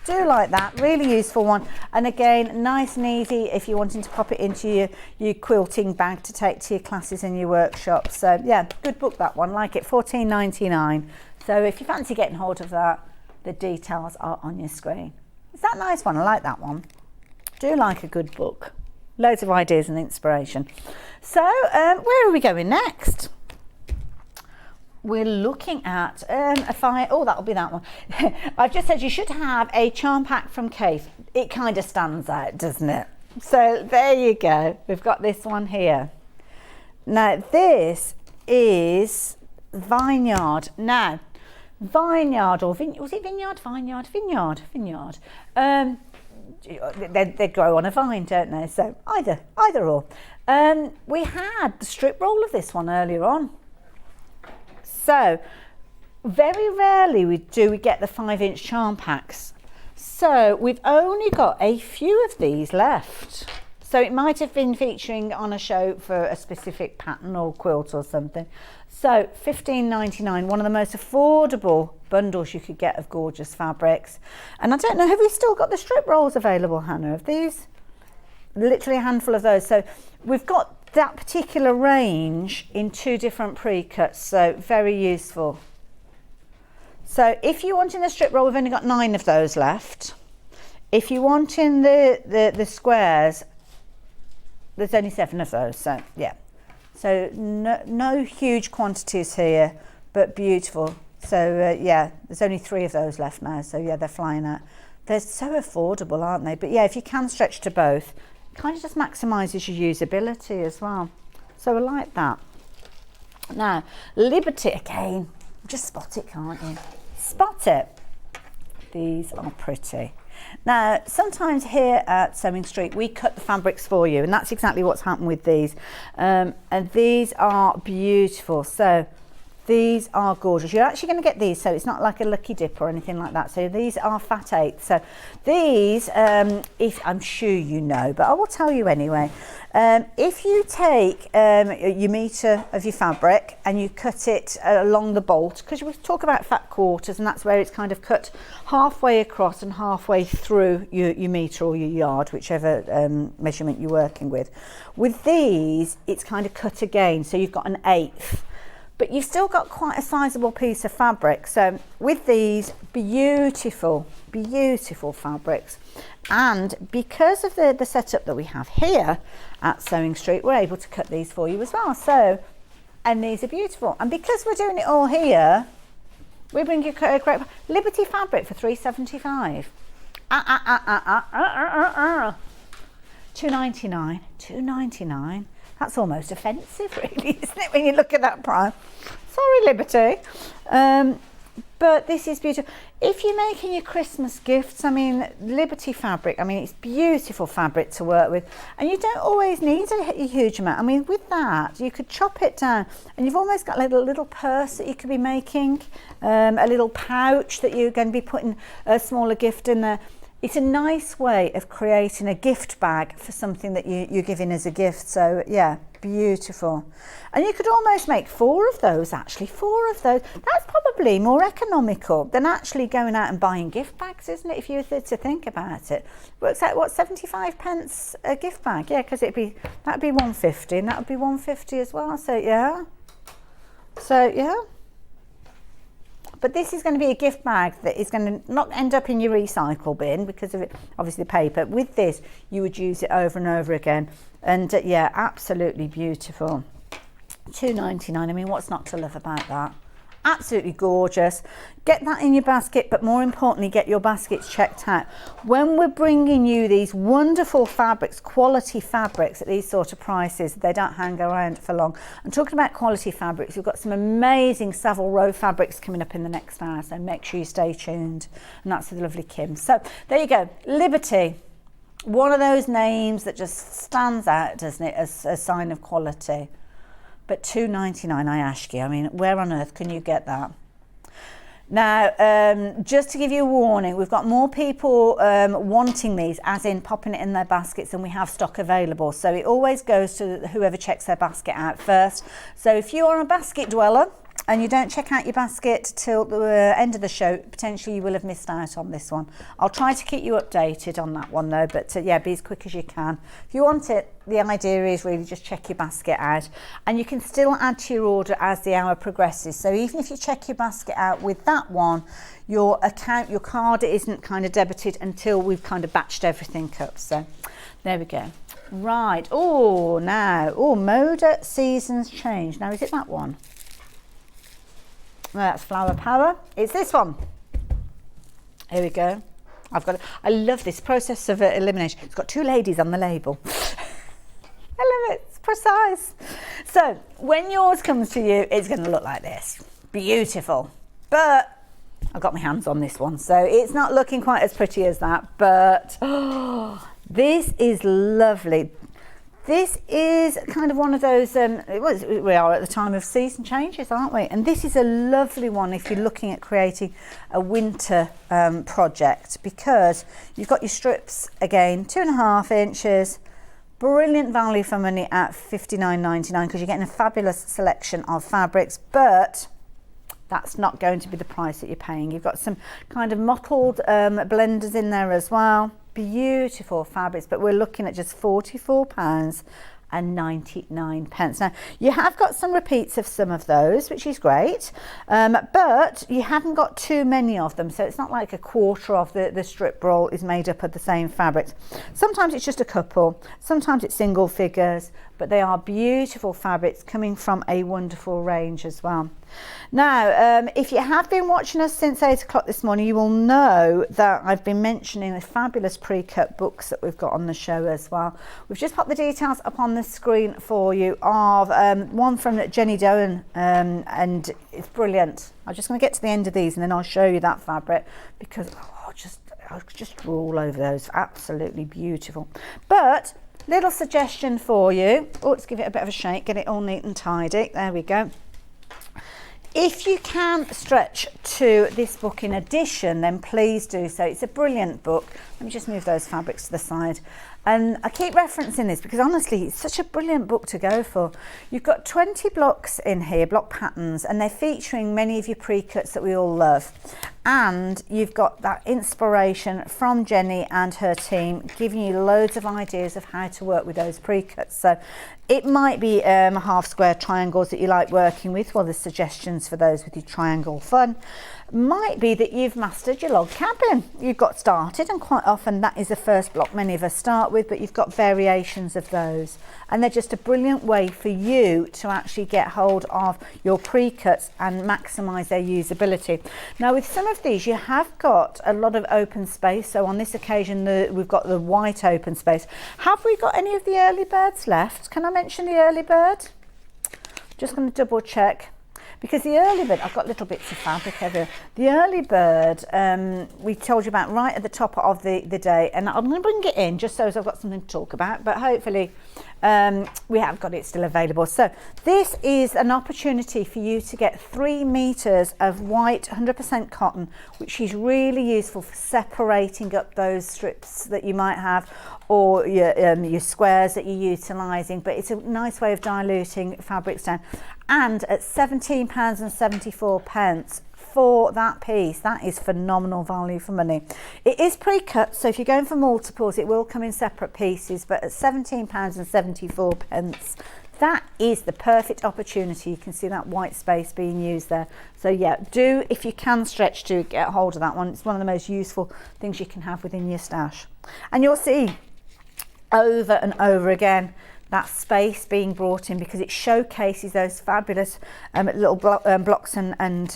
Do like that, really useful one. And again, nice and easy if you're wanting to pop it into your quilting bag to take to your classes and your workshops. So yeah, good book that one, like it, $14.99. So if you fancy getting hold of that, the details are on your screen. Is that a nice one? I like that one. Do like a good book. Loads of ideas and inspiration. So where are we going next? We're looking at that'll be that one. I've just said you should have a charm pack from Kaffe. It kind of stands out, doesn't it? So there you go. We've got this one here. Now this is Vineyard. Now Vineyard or was it Vineyard? Vineyard. They grow on a vine, don't they? So either or. We had the strip roll of this one earlier on. So very rarely we get the 5-inch charm packs. So we've only got a few of these left. So it might have been featuring on a show for a specific pattern or quilt or something. So $15.99, one of the most affordable bundles you could get of gorgeous fabrics. And I don't know, have we still got the strip rolls available, Hannah, of these? Literally a handful of those. So we've got that particular range in 2 different pre-cuts, so very useful. So if you want in the strip roll, we've only got 9 of those left. If you want in the squares, there's only 7 of those, so yeah. So no huge quantities here, but beautiful. So yeah, there's only 3 of those left now, so yeah, they're flying out. They're so affordable, aren't they? But yeah, if you can stretch to both, kind of just maximises your usability as well. So I like that. Now, Liberty again, just spot it, can't you? Spot it. These are pretty. Now, sometimes here at Sewing Street, we cut the fabrics for you, and that's exactly what's happened with these. And these are beautiful. So these are gorgeous. You're actually going to get these, so it's not like a lucky dip or anything like that. So these are fat 8. So these, if I'm sure you know, but I will tell you anyway. If you take your metre of your fabric and you cut it along the bolt, because we talk about fat quarters, and that's where it's kind of cut halfway across and halfway through your metre or your yard, whichever measurement you're working with. With these, it's kind of cut again, so you've got an 1/8. But you've still got quite a sizable piece of fabric. So with these, beautiful, beautiful fabrics. And because of the setup that we have here at Sewing Street, we're able to cut these for you as well. So, and these are beautiful. And because we're doing it all here, we bring you a great Liberty fabric for $3.75. $2.99. $2.99. That's almost offensive, really, isn't it, when you look at that price? Sorry, Liberty. But this is beautiful. If you're making your Christmas gifts, I mean, Liberty fabric, I mean, it's beautiful fabric to work with. And you don't always need a huge amount. I mean, with that, you could chop it down and you've almost got like a little purse that you could be making, a little pouch that you're going to be putting a smaller gift in there. It's a nice way of creating a gift bag for something that you're giving as a gift. So yeah, beautiful. And you could almost make 4 of those, actually, 4 of those. That's probably more economical than actually going out and buying gift bags, isn't it? If you were to think about it. Works out, what, 75 pence a gift bag? Yeah, because that'd be 150 and that would be 150 as well. So yeah. So yeah. But this is going to be a gift bag that is going to not end up in your recycle bin because of it, obviously the paper. With this, you would use it over and over again. And yeah, absolutely beautiful. $2.99. I mean, what's not to love about that? Absolutely gorgeous. Get that in your basket, but more importantly, get your baskets checked out. When we're bringing you these wonderful fabrics, quality fabrics at these sort of prices, they don't hang around for long. I'm talking about quality fabrics. We've got some amazing Savile Row fabrics coming up in the next hour, so make sure you stay tuned. And that's the lovely Kim. So there you go, Liberty. One of those names that just stands out, doesn't it, as a sign of quality. But $2.99, I ask you, I mean, where on earth can you get that? Now, just to give you a warning, we've got more people wanting these, as in popping it in their baskets, than we have stock available. So it always goes to whoever checks their basket out first. So if you are a basket dweller and you don't check out your basket till the end of the show, potentially you will have missed out on this one. I'll try to keep you updated on that one though, but yeah, be as quick as you can. If you want it, the idea is really just check your basket out, and you can still add to your order as the hour progresses. So even if you check your basket out with that one, your card isn't kind of debited until we've kind of batched everything up. So there we go. Right, Moda Seasons Change. Now, is it that one? No, that's Flower Power. It's this one. Here we go. I love this process of elimination. It's got 2 ladies on the label. I love it. It's precise. So when yours comes to you, it's going to look like this. Beautiful. But I've got my hands on this one, so it's not looking quite as pretty as that. But this is lovely. This is kind of one of those, we are at the time of season changes, aren't we? And this is a lovely one if you're looking at creating a winter project, because you've got your strips, again, 2.5 inches, brilliant value for money at $59.99, because you're getting a fabulous selection of fabrics, but that's not going to be the price that you're paying. You've got some kind of mottled blenders in there as well. Beautiful fabrics, but we're looking at just £44.99. Now, you have got some repeats of some of those, which is great, but you haven't got too many of them, so it's not like a quarter of the strip roll is made up of the same fabrics. Sometimes it's just a couple, sometimes it's single figures, but they are beautiful fabrics coming from a wonderful range as well. Now, if you have been watching us since 8 o'clock this morning, you will know that I've been mentioning the fabulous pre-cut books that we've got on the show as well. We've just popped the details up on the screen for you of one from Jenny Doan, and it's brilliant. I'm just going to get to the end of these and then I'll show you that fabric, because I'll just drool over those. Absolutely beautiful. But little suggestion for you. Oh, let's give it a bit of a shake, get it all neat and tidy. There we go. If you can stretch to this book in addition, then please do so. It's a brilliant book. Let me just move those fabrics to the side. And I keep referencing this because honestly, it's such a brilliant book to go for. You've got 20 blocks in here, block patterns, and they're featuring many of your pre-cuts that we all love. And you've got that inspiration from Jenny and her team, giving you loads of ideas of how to work with those pre-cuts. So it might be half square triangles that you like working with. Well, there's suggestions for those with your triangle fun. Might be that you've mastered your log cabin. You've got started, and quite often that is the first block many of us start with, but you've got variations of those. And they're just a brilliant way for you to actually get hold of your pre-cuts and maximise their usability. Now, with some of these, you have got a lot of open space. So on this occasion, we've got the white open space. Have we got any of the early birds left? Can I mention the early bird? Just going to double check. Because the early bird, I've got little bits of fabric everywhere. The early bird, we told you about right at the top of the day, and I'm going to bring it in just so as I've got something to talk about, but hopefully we have got it still available. So this is an opportunity for you to get 3 meters of white 100% cotton, which is really useful for separating up those strips that you might have, or your squares that you're utilising, but it's a nice way of diluting fabrics down. And at £17.74 for that piece, that is phenomenal value for money. It is pre-cut, so if you're going for multiples, it will come in separate pieces, but at £17.74, that is the perfect opportunity. You can see that white space being used there. So yeah, do, if you can stretch to, get hold of that one. It's one of the most useful things you can have within your stash. And you'll see over and over again that space being brought in, because it showcases those fabulous little blocks and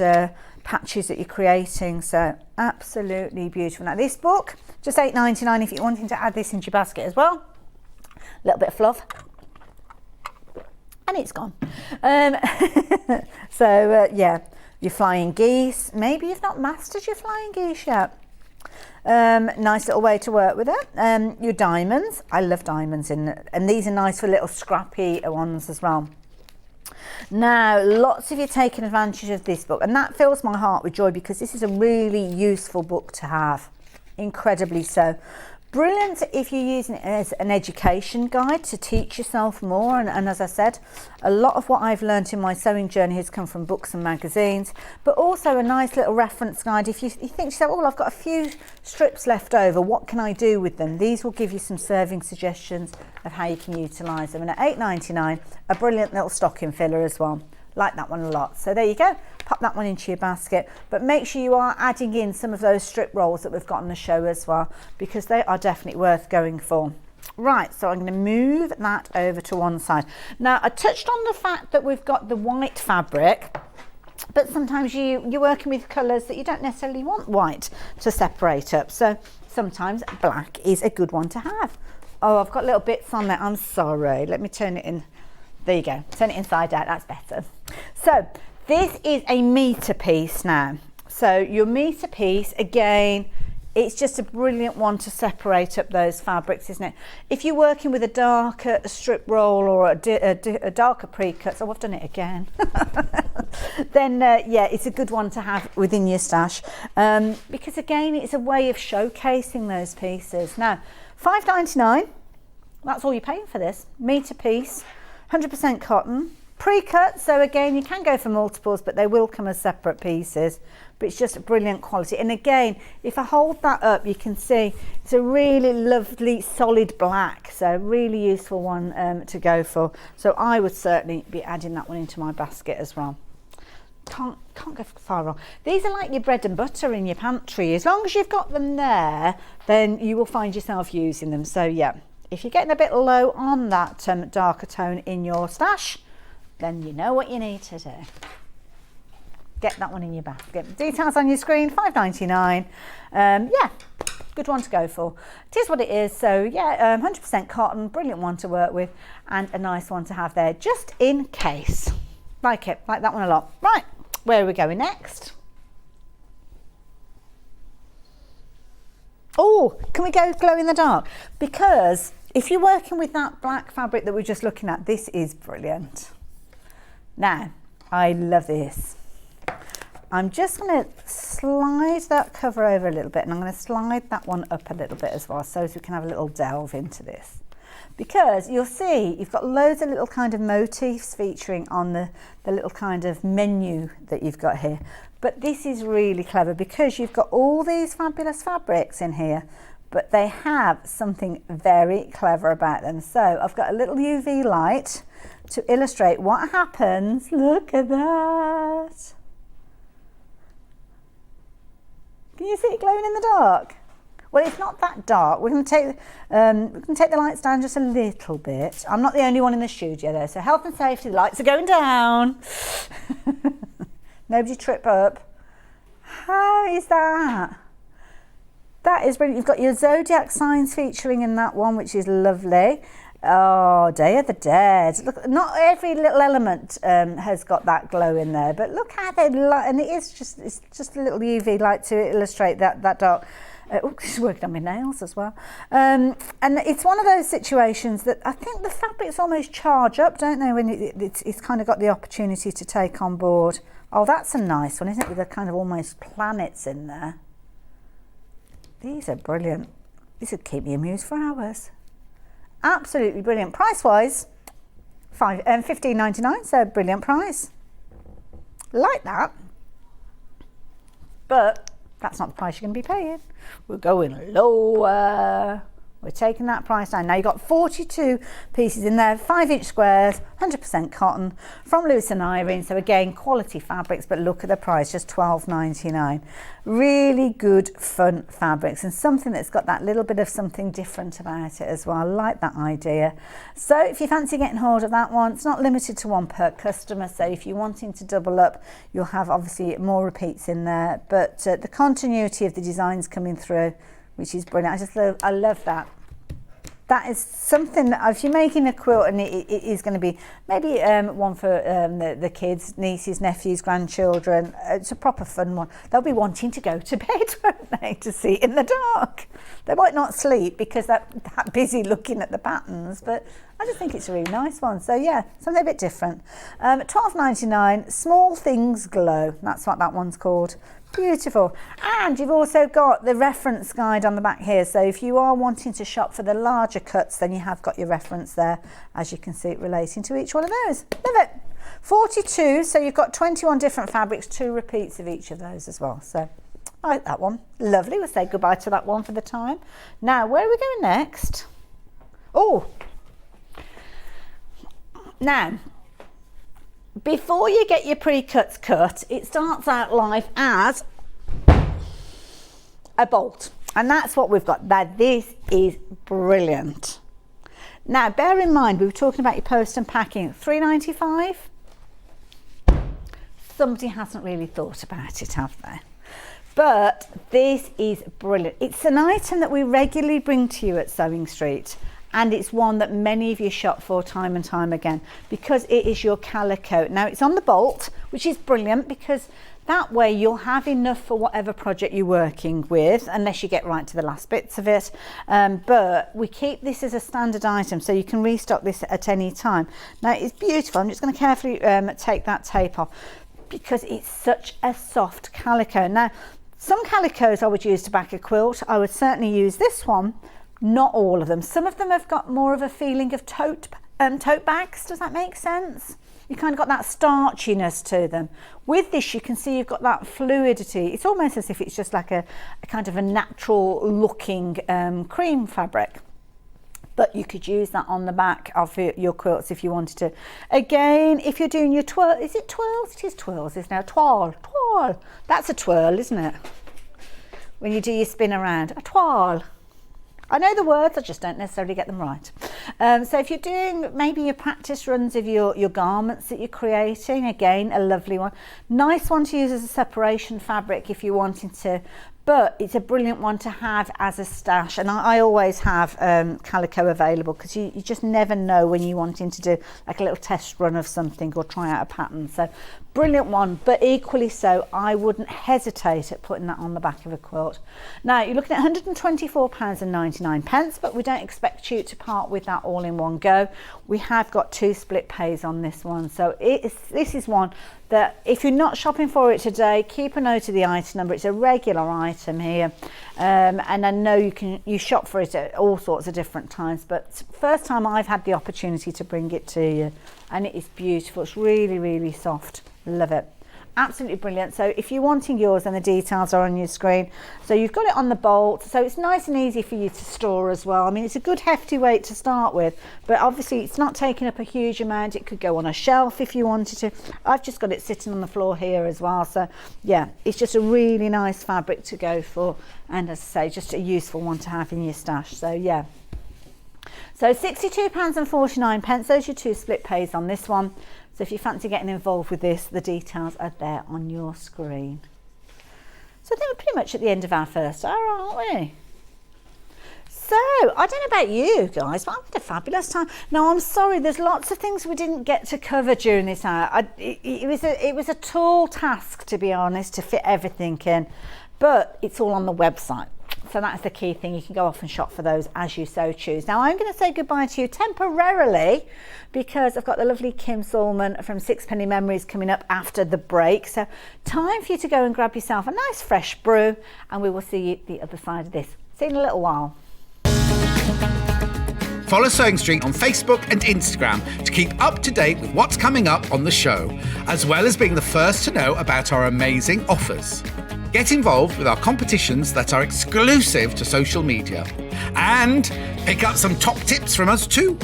patches that you're creating. So absolutely beautiful. Now this book, just $8.99 if you're wanting to add this into your basket as well. A little bit of fluff. And it's gone. Yeah, your flying geese. Maybe you've not mastered your flying geese yet. Nice little way to work with it. Your diamonds. I love diamonds, and these are nice for little scrappy ones as well. Now, lots of you taking advantage of this book, and that fills my heart with joy because this is a really useful book to have, incredibly so. Brilliant if you're using it as an education guide to teach yourself more, and as I said, a lot of what I've learned in my sewing journey has come from books and magazines, but also a nice little reference guide. If you think to yourself, oh, I've got a few strips left over, what can I do with them? These will give you some serving suggestions of how you can utilise them. And at $8.99, a brilliant little stocking filler as well. Like that one a lot. So there you go, pop that one into your basket, but make sure you are adding in some of those strip rolls that we've got on the show as well, because they are definitely worth going for. Right, so I'm going to move that over to one side. Now, I touched on the fact that we've got the white fabric, but sometimes you're working with colours that you don't necessarily want white to separate up, so sometimes black is a good one to have. Oh, I've got little bits on there, I'm sorry, let me turn it in. There you go, turn it inside out, that's better. So this is a metre piece now. So your metre piece, again, it's just a brilliant one to separate up those fabrics, isn't it? If you're working with a darker strip roll or a darker pre-cut, oh, I've done it again, then yeah, it's a good one to have within your stash, because again, it's a way of showcasing those pieces. Now, $5.99, that's all you're paying for this, metre piece. 100% cotton, pre-cut, so again you can go for multiples, but they will come as separate pieces, but it's just brilliant quality. And again, if I hold that up, you can see it's a really lovely solid black, so really useful one to go for. So I would certainly be adding that one into my basket as well. Can't go far wrong. These are like your bread and butter in your pantry. As long as you've got them there, then you will find yourself using them. So yeah, if you're getting a bit low on that darker tone in your stash, then you know what you need to do. Get that one in your basket. Details on your screen, $5.99. Yeah, good one to go for. It is what it is. So yeah, 100% cotton, brilliant one to work with, and a nice one to have there, just in case. Like that one a lot. Right, where are we going next? Oh, can we go glow in the dark? Because if you're working with that black fabric that we're just looking at, this is brilliant. Now, I love this. I'm just going to slide that cover over a little bit, and I'm going to slide that one up a little bit as well, so as we can have a little delve into this. Because you'll see you've got loads of little kind of motifs featuring on the little kind of menu that you've got here. But this is really clever because you've got all these fabulous fabrics in here, but they have something very clever about them. So I've got a little UV light to illustrate what happens. Look at that. Can you see it glowing in the dark? Well, it's not that dark. We're going to take the lights down just a little bit. I'm not the only one in the studio though, so health and safety, the lights are going down. Nobody trip up. How is that? That is brilliant. You've got your zodiac signs featuring in that one, which is lovely. Oh, Day of the Dead. Look, not every little element has got that glow in there, but look how they light, and it's just a little UV light to illustrate that dark. She's working on my nails as well. And it's one of those situations that I think the fabrics almost charge up, don't they, when it's kind of got the opportunity to take on board. Oh, that's a nice one, isn't it, with the kind of almost planets in there. These are brilliant. These would keep me amused for hours. Absolutely brilliant. Price-wise, $15.99, so brilliant price. Like that. But that's not the price you're going to be paying. We're going lower. We're taking that price down. Now you've got 42 pieces in there, 5-inch squares, 100% cotton from Lewis and Irene. So again, quality fabrics, but look at the price, just $12.99. Really good, fun fabrics, and something that's got that little bit of something different about it as well. I like that idea. So if you fancy getting hold of that one, it's not limited to one per customer. So if you're wanting to double up, you'll have obviously more repeats in there, but the continuity of the designs coming through, which is brilliant. I love that. That is something that if you're making a quilt, and it is going to be maybe one for the kids, nieces, nephews, grandchildren, it's a proper fun one. They'll be wanting to go to bed, won't they, to see it in the dark. They might not sleep because they're that busy looking at the patterns, but I just think it's a really nice one. So yeah, something a bit different. $12.99, Small Things Glow. That's what that one's called. Beautiful. And you've also got the reference guide on the back here. So if you are wanting to shop for the larger cuts, then you have got your reference there, as you can see it relating to each one of those. Love it. 42, so you've got 21 different fabrics, 2 repeats of each of those as well. So I like that one. Lovely. We'll say goodbye to that one for the time. Now, where are we going next? Oh, now, before you get your pre-cuts cut, it starts out life as a bolt. And that's what we've got. Now, this is brilliant. Now, bear in mind, we were talking about your post and packing, $3.95. Somebody hasn't really thought about it, have they? But this is brilliant. It's an item that we regularly bring to you at Sewing Street, and it's one that many of you shop for time and time again because it is your calico. Now, it's on the bolt, which is brilliant because that way you'll have enough for whatever project you're working with, unless you get right to the last bits of it. But we keep this as a standard item, so you can restock this at any time. Now, it's beautiful. I'm just going to carefully take that tape off because it's such a soft calico. Now, some calicos I would use to back a quilt. I would certainly use this one. Not all of them. Some of them have got more of a feeling of tote bags. Does that make sense? You kind of got that starchiness to them. With this, you can see you've got that fluidity. It's almost as if it's just like a kind of a natural looking cream fabric. But you could use that on the back of your quilts if you wanted to. Again, if you're doing your twirl, is it twirls? It is twirls, isn't it? Twirl. That's a twirl, isn't it? When you do your spin around, a twirl. I know the words, I just don't necessarily get them right. So if you're doing maybe your practice runs of your garments that you're creating, again, a lovely one. Nice one to use as a separation fabric if you're wanting to, but it's a brilliant one to have as a stash. And I always have calico available because you just never know when you're wanting to do like a little test run of something or try out a pattern. So brilliant one, but equally so, I wouldn't hesitate at putting that on the back of a quilt. Now, you're looking at £124.99, but we don't expect you to part with that all in one go. We have got 2 split pays on this one. So this is one that if you're not shopping for it today, keep a note of the item number. It's a regular item here, and I know you shop for it at all sorts of different times, but first time I've had the opportunity to bring it to you, and it is beautiful. It's really, really soft. Love it. Absolutely brilliant. So if you're wanting yours, then the details are on your screen. So you've got it on the bolt, so it's nice and easy for you to store as well. I mean, it's a good hefty weight to start with, but obviously it's not taking up a huge amount. It could go on a shelf if you wanted to. I've just got it sitting on the floor here as well. So yeah, it's just a really nice fabric to go for, and as I say, just a useful one to have in your stash. So yeah. So £62.49, those are your 2 split pays on this one. So if you fancy getting involved with this, the details are there on your screen. So I think we're pretty much at the end of our first hour, aren't we? So, I don't know about you guys, but I've had a fabulous time. Now, I'm sorry, there's lots of things we didn't get to cover during this hour. It was a tall task, to be honest, to fit everything in, but it's all on the website. So that's the key thing. You can go off and shop for those as you so choose. Now, I'm going to say goodbye to you temporarily because I've got the lovely Kim Suleman from Sixpenny Memories coming up after the break. So time for you to go and grab yourself a nice fresh brew, and we will see you at the other side of this. See you in a little while. Follow Sewing Street on Facebook and Instagram to keep up to date with what's coming up on the show, as well as being the first to know about our amazing offers. Get involved with our competitions that are exclusive to social media, and pick up some top tips from us too.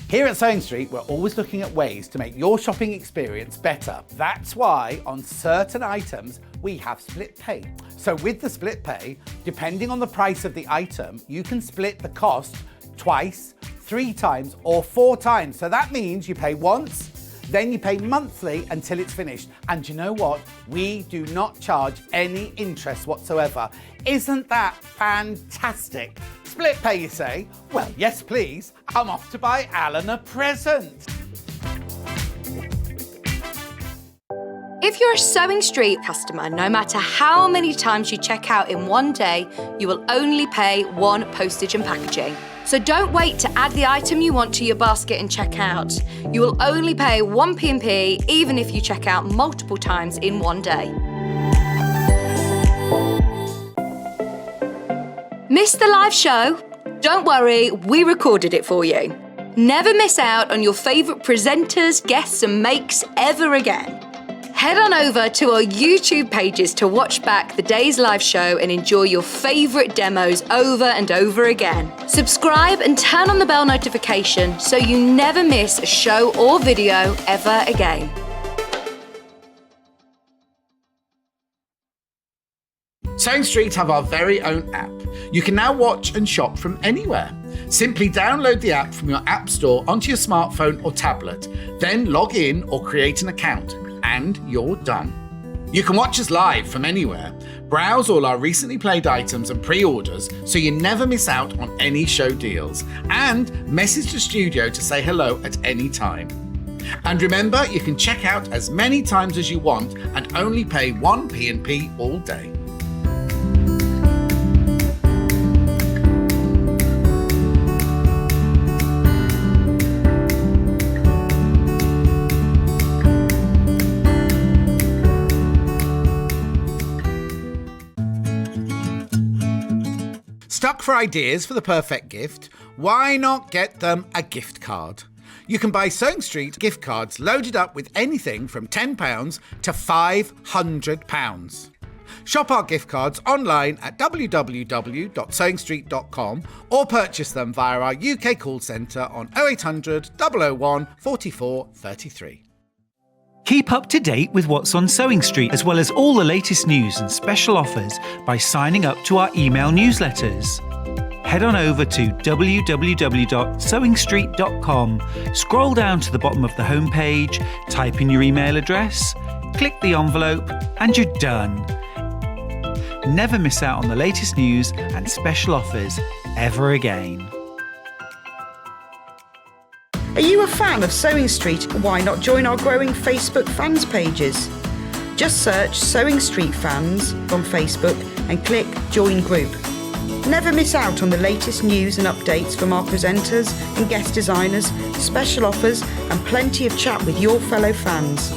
Here at Sewing Street, we're always looking at ways to make your shopping experience better. That's why on certain items, we have split pay. So with the split pay, depending on the price of the item, you can split the cost twice, 3 times or 4 times. So that means you pay once, then you pay monthly until it's finished. And you know what? We do not charge any interest whatsoever. Isn't that fantastic? Split pay, you say? Well, yes, please. I'm off to buy Alan a present. If you're a Sewing Street customer, no matter how many times you check out in one day, you will only pay one postage and packaging. So don't wait to add the item you want to your basket and check out. You will only pay one P&P even if you check out multiple times in one day. Missed the live show? Don't worry, we recorded it for you. Never miss out on your favourite presenters, guests and makes ever again. Head on over to our YouTube pages to watch back the day's live show and enjoy your favourite demos over and over again. Subscribe and turn on the bell notification so you never miss a show or video ever again. Sewing Street have our very own app. You can now watch and shop from anywhere. Simply download the app from your app store onto your smartphone or tablet, then log in or create an account, and you're done. You can watch us live from anywhere, browse all our recently played items and pre-orders so you never miss out on any show deals, and message the studio to say hello at any time. And remember, you can check out as many times as you want and only pay one P&P all day. Stuck for ideas for the perfect gift? Why not get them a gift card? You can buy Sewing Street gift cards loaded up with anything from £10 to £500. Shop our gift cards online at www.sewingstreet.com or purchase them via our UK call centre on 0800 001 44 33. Keep up to date with what's on Sewing Street, as well as all the latest news and special offers by signing up to our email newsletters. Head on over to www.sewingstreet.com, scroll down to the bottom of the homepage, type in your email address, click the envelope, and you're done. Never miss out on the latest news and special offers ever again. Are you a fan of Sewing Street? Why not join our growing Facebook fans pages? Just search Sewing Street Fans on Facebook and click Join Group. Never miss out on the latest news and updates from our presenters and guest designers, special offers and plenty of chat with your fellow fans.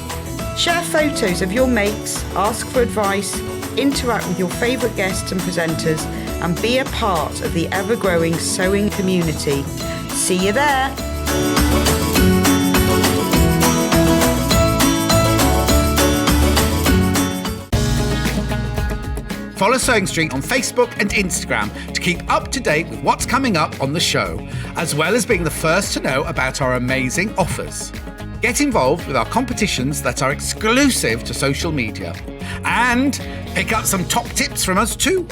Share photos of your makes, ask for advice, interact with your favourite guests and presenters and be a part of the ever-growing sewing community. See you there! Follow Sewing Street on Facebook and Instagram to keep up to date with what's coming up on the show, as well as being the first to know about our amazing offers. Get involved with our competitions that are exclusive to social media, and pick up some top tips from us too.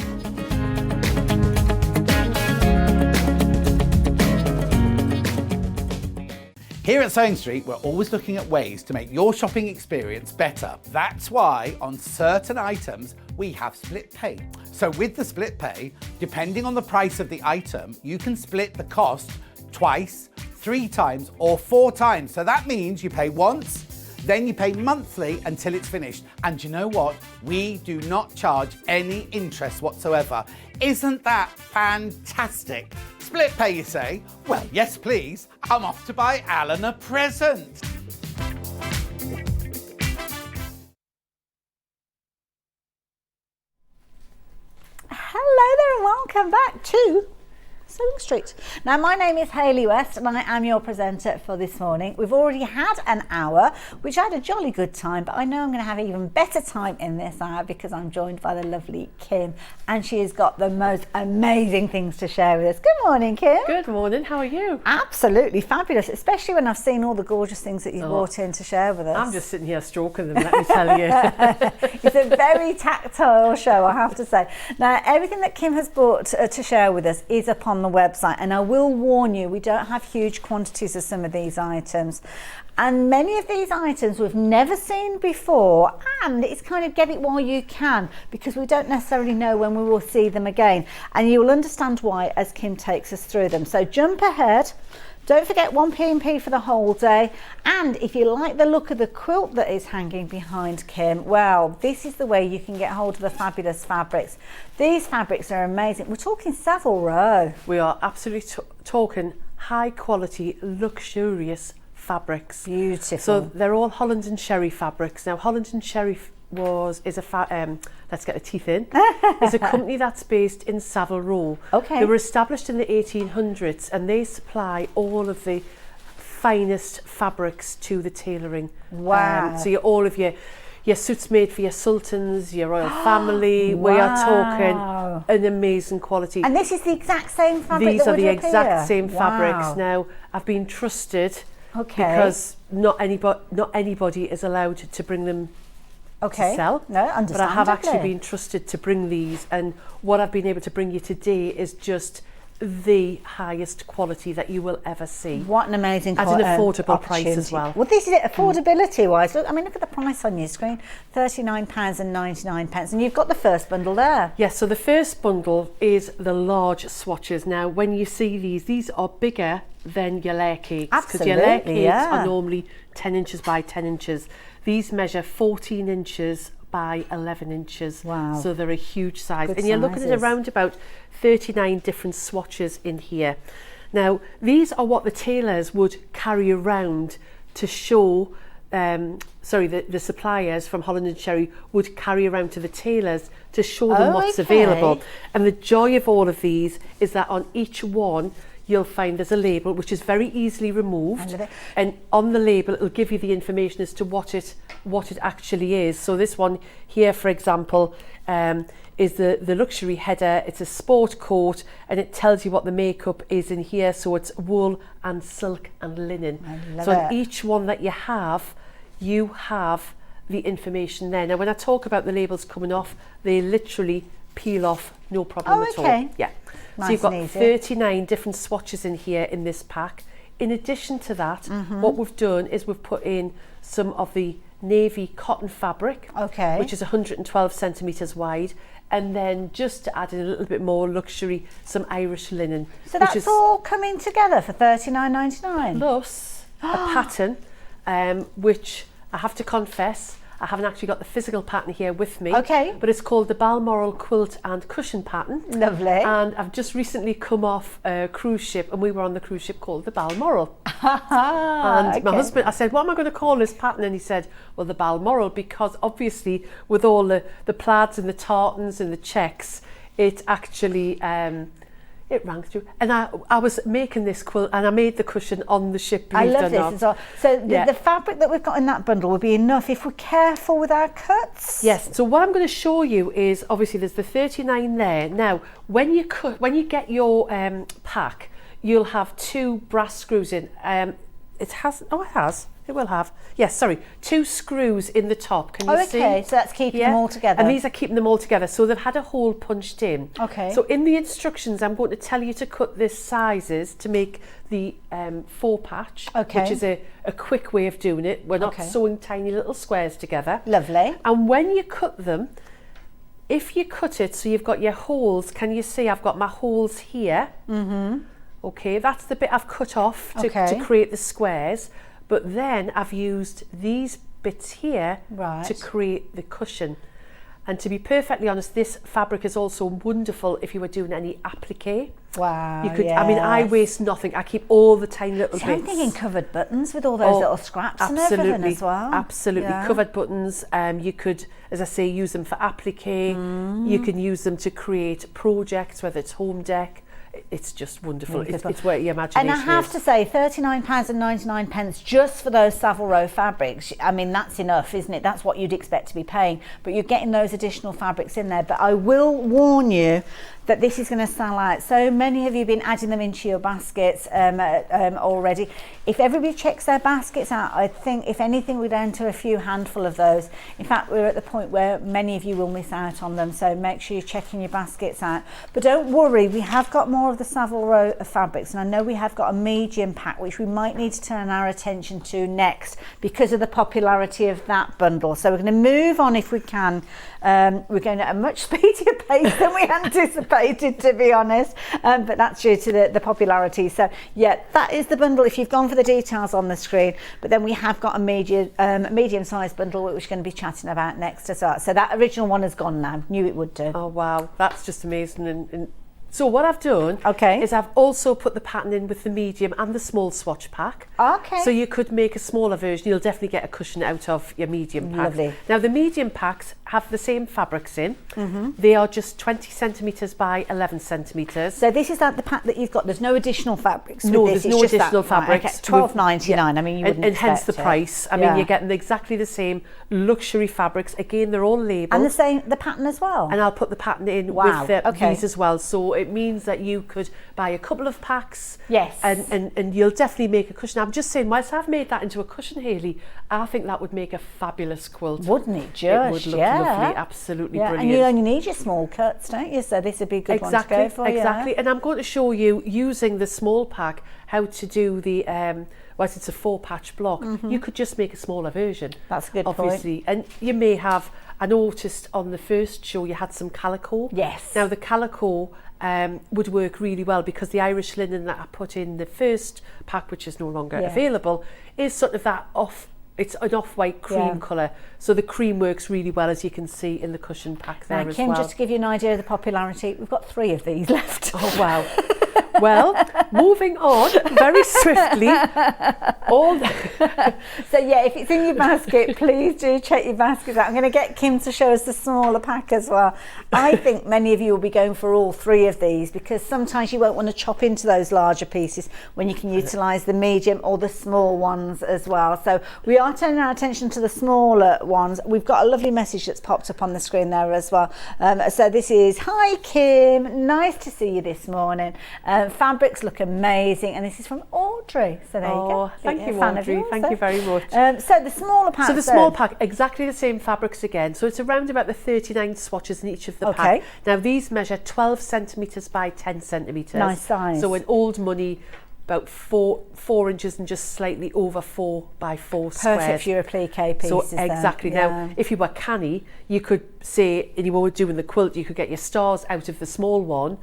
Here at Sewing Street, we're always looking at ways to make your shopping experience better. That's why on certain items, we have split pay. So with the split pay, depending on the price of the item, you can split the cost twice, 3 times, or 4 times. So that means you pay once, then you pay monthly until it's finished. And you know what? We do not charge any interest whatsoever. Isn't that fantastic? Split pay, you say? Well, yes, please. I'm off to buy Alan a present. Hello there and welcome back to Sewing Street. Now, my name is Hayley West and I am your presenter for this morning. We've already had an hour, which I had a jolly good time, but I know I'm going to have an even better time in this hour because I'm joined by the lovely Kim, and she has got the most amazing things to share with us. Good morning, Kim. Good morning, how are you? Absolutely fabulous, especially when I've seen all the gorgeous things that you've brought in to share with us. I'm just sitting here stroking them, let me tell you. It's a very tactile show, I have to say. Now, everything that Kim has brought to share with us is upon the website, and I will warn you, we don't have huge quantities of some of these items. And many of these items we've never seen before, and it's kind of get it while you can, because we don't necessarily know when we will see them again. And you will understand why as Kim takes us through them. So jump ahead. Don't forget 1P&P for the whole day. And if you like the look of the quilt that is hanging behind Kim, well, this is the way you can get hold of the fabulous fabrics. These fabrics are amazing. We're talking Savile Row. We are absolutely talking high quality, luxurious fabrics. Beautiful. So they're all Holland and Sherry fabrics. Now Holland and Sherry is a let's get the teeth in. Is a company that's based in Savile Row. Okay. They were established in the 1800s, and they supply all of the finest fabrics to the tailoring. Wow. So all of your suits made for your sultans, your royal family. We are talking an amazing quality. And this is the exact same fabric. These that are the would appear. exact same Wow. fabrics. Now I've been trusted because not anybody is allowed to bring them to sell. No, understandably. But I have actually been trusted to bring these, and what I've been able to bring you today is just the highest quality that you will ever see. What an amazing at an affordable price as well. Well, this is it, affordability wise. Look, I mean, look at the price on your screen, £39.99, and you've got the first bundle there. Yes, so the first bundle is the large swatches. Now, when you see these are bigger than your layer cakes, because your layer cakes are normally 10 inches by 10 inches. These measure 14 inches by 11 inches. Wow. So they're a huge size. Good and you're looking at around about 39 different swatches in here. Now, these are what the tailors would carry around to show, the suppliers from Holland and Sherry would carry around to the tailors to show them what's available. And the joy of all of these is that on each one, you'll find there's a label which is very easily removed, and on the label it'll give you the information as to what it actually is. So this one here, for example, is the luxury header. It's a sport coat, and it tells you what the makeup is in here. So it's wool and silk and linen. So on each one that you have the information there. Now when I talk about the labels coming off, they literally peel off, no problem at all. Yeah. Nice. So you've got 39 different swatches in here in this pack. In addition to that, what we've done is we've put in some of the navy cotton fabric, which is 112 centimetres wide, and then just to add in a little bit more luxury, some Irish linen. So that's all coming together for £39.99. Plus a pattern, which I have to confess, I haven't actually got the physical pattern here with me. But it's called the Balmoral Quilt and Cushion Pattern. Lovely. And I've just recently come off a cruise ship, and we were on the cruise ship called the Balmoral. And my husband, I said, what am I going to call this pattern? And he said, well, the Balmoral, because obviously with all the plaids and the tartans and the checks, it actually it rang through. And I was making this quilt, and I made the cushion on the ship. I love this as well. So the fabric that we've got in that bundle will be enough if we're careful with our cuts. Yes. So what I'm going to show you is, obviously there's the 39 there. Now, when you get your pack, you'll have 2 brass screws in. It will have. Yes, sorry. 2 screws in the top. Can you see? So that's keeping them all together. And these are keeping them all together. So they've had a hole punched in. So in the instructions, I'm going to tell you to cut this sizes to make the 4 patch, which is a quick way of doing it. We're not sewing tiny little squares together. Lovely. And when you cut them, if you cut it so you've got your holes, can you see I've got my holes here? Okay, that's the bit I've cut off to create the squares. But then I've used these bits here to create the cushion. And to be perfectly honest, this fabric is also wonderful if you were doing any applique. Wow. You could. I mean, I waste nothing. I keep all the tiny little bits. I'm thinking covered buttons with all those little scraps and everything as well. Absolutely. Covered buttons. You could, as I say, use them for applique. You can use them to create projects, whether it's home deck. It's just wonderful. It's where your imagination is. And I have to say, £39.99 just for those Savile Row fabrics. I mean, that's enough, isn't it? That's what you'd expect to be paying. But you're getting those additional fabrics in there. But I will warn you that this is going to sell out. So many of you have been adding them into your baskets already. If everybody checks their baskets out, I think, if anything, we're down to a few handful of those. In fact, we're at the point where many of you will miss out on them. So make sure you're checking your baskets out. But don't worry, we have got more more of the Savile Row of fabrics, and I know we have got a medium pack which we might need to turn our attention to next because of the popularity of that bundle. So we're going to move on if we can. We're going at a much speedier pace than we anticipated, to be honest, but that's due to the popularity. So yeah, that is the bundle if you've gone for the details on the screen, but then we have got a medium-sized bundle which we're going to be chatting about next as well. So that original one has gone now. Knew it would do. Oh wow, that's just amazing. And so what I've done is I've also put the pattern in with the medium and the small swatch pack. Okay. So you could make a smaller version. You'll definitely get a cushion out of your medium pack. Lovely. Now the medium packs have the same fabrics in. They are just 20 centimetres by 11 centimetres. So this is the pack that you've got. There's no additional fabrics. No, with this. there's no additional fabrics. Right, okay. $12.99. I mean, you wouldn't and hence the expect it. price. I mean, you're getting exactly the same luxury fabrics. Again, they're all labelled. And the pattern as well. And I'll put the pattern in Wow. with these as well. So it means that you could buy a couple of packs. Yes. And you'll definitely make a cushion. I'm just saying, whilst I've made that into a cushion, Hayley, I think that would make a fabulous quilt. Wouldn't it just? It would look lovely, absolutely brilliant. And you only need your small cuts, don't you? So this would be a good one to go for. Exactly. And I'm going to show you, using the small pack, how to do the, whilst it's a 4-patch block, you could just make a smaller version. That's a good obviously. And you may have, I noticed on the first show you had some calico. Yes. Now the calico would work really well because the Irish linen that I put in the first pack, which is no longer available, is sort of that it's an off-white cream colour. So the cream works really well, as you can see in the cushion pack there as Kim, well. just to give you an idea of the popularity, we've got 3 of these left. Oh, wow. Well, moving on very swiftly. So yeah, if it's in your basket, please do check your baskets out. I'm going to get Kim to show us the smaller pack as well. I think many of you will be going for all 3 of these because sometimes you won't want to chop into those larger pieces when you can utilise the medium or the small ones as well. So we are turning our attention to the smaller ones. We've got a lovely message that's popped up on the screen there as well. So this is, hi Kim, nice to see you this morning. Fabrics look amazing, and this is from Audrey. So there you go. Thank you, Audrey. Thank you very much. So the smaller pack. So the small pack, exactly the same fabrics again. So it's around about the 39 swatches in each of the pack. Now these measure 12 centimetres by 10 centimetres. Nice size. So in old money, about 4 inches and just slightly over 4 by 4 squares. Perfect for your applique pieces. So exactly. Now, if you were canny, you could say, and you were doing the quilt, you could get your stars out of the small one.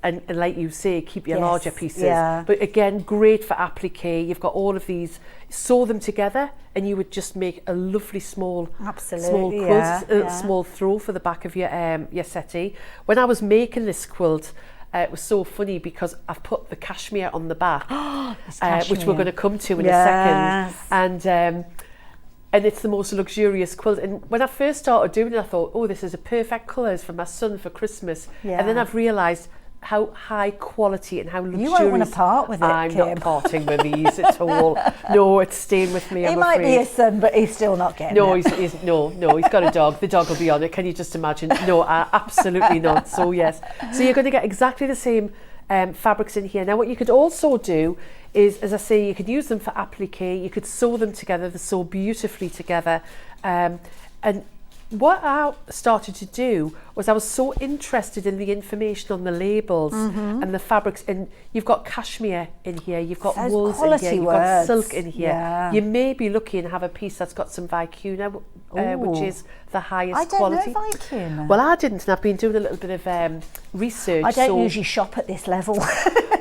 And like you say, keep your larger pieces. But again, great for applique. You've got all of these, sew them together, and you would just make a lovely small quilt, small throw for the back of your settee. When I was making this quilt, it was so funny because I've put the cashmere on the back, which we're going to come to in a second. And it's the most luxurious quilt. And when I first started doing it, I thought, oh, this is a perfect colours for my son for Christmas. And then I've realised how high quality and how luxurious. You won't want to part with it, I'm Kim. not parting with these at all. No, it's staying with me. He might be his son, but he's still not getting it. He's got a dog. The dog will be on it. Can you just imagine? No, absolutely not. So yes. So you're going to get exactly the same fabrics in here. Now what you could also do is, as I say, you could use them for applique. You could sew them together. They sew beautifully together. And what I started to do was I was so interested in the information on the labels and the fabrics. And you've got cashmere in here, you've got wools in here, you've got silk in here. You may be lucky and have a piece that's got some vicuna, which is the highest quality. I don't know vicuna. Well, I didn't, and I've been doing a little bit of research. I don't usually shop at this level.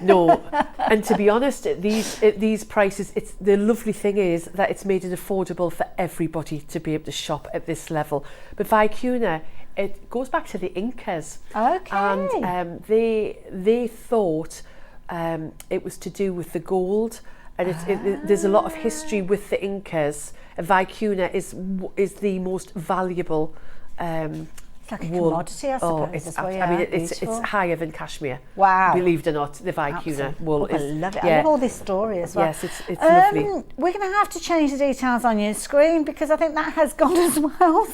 No, and to be honest, at these prices, the lovely thing is that it's made it affordable for everybody to be able to shop at this level. But vicuna, it goes back to the Incas. And they thought it was to do with the gold, and there's a lot of history with the Incas. Vicuna is the most valuable it's like a wool. commodity, I suppose. It's higher than cashmere. Wow. Believe it or not, the vicuna wool is. I love it. I love all this story as well. Yes, it's lovely. We're going to have to change the details on your screen because I think that has gone as well.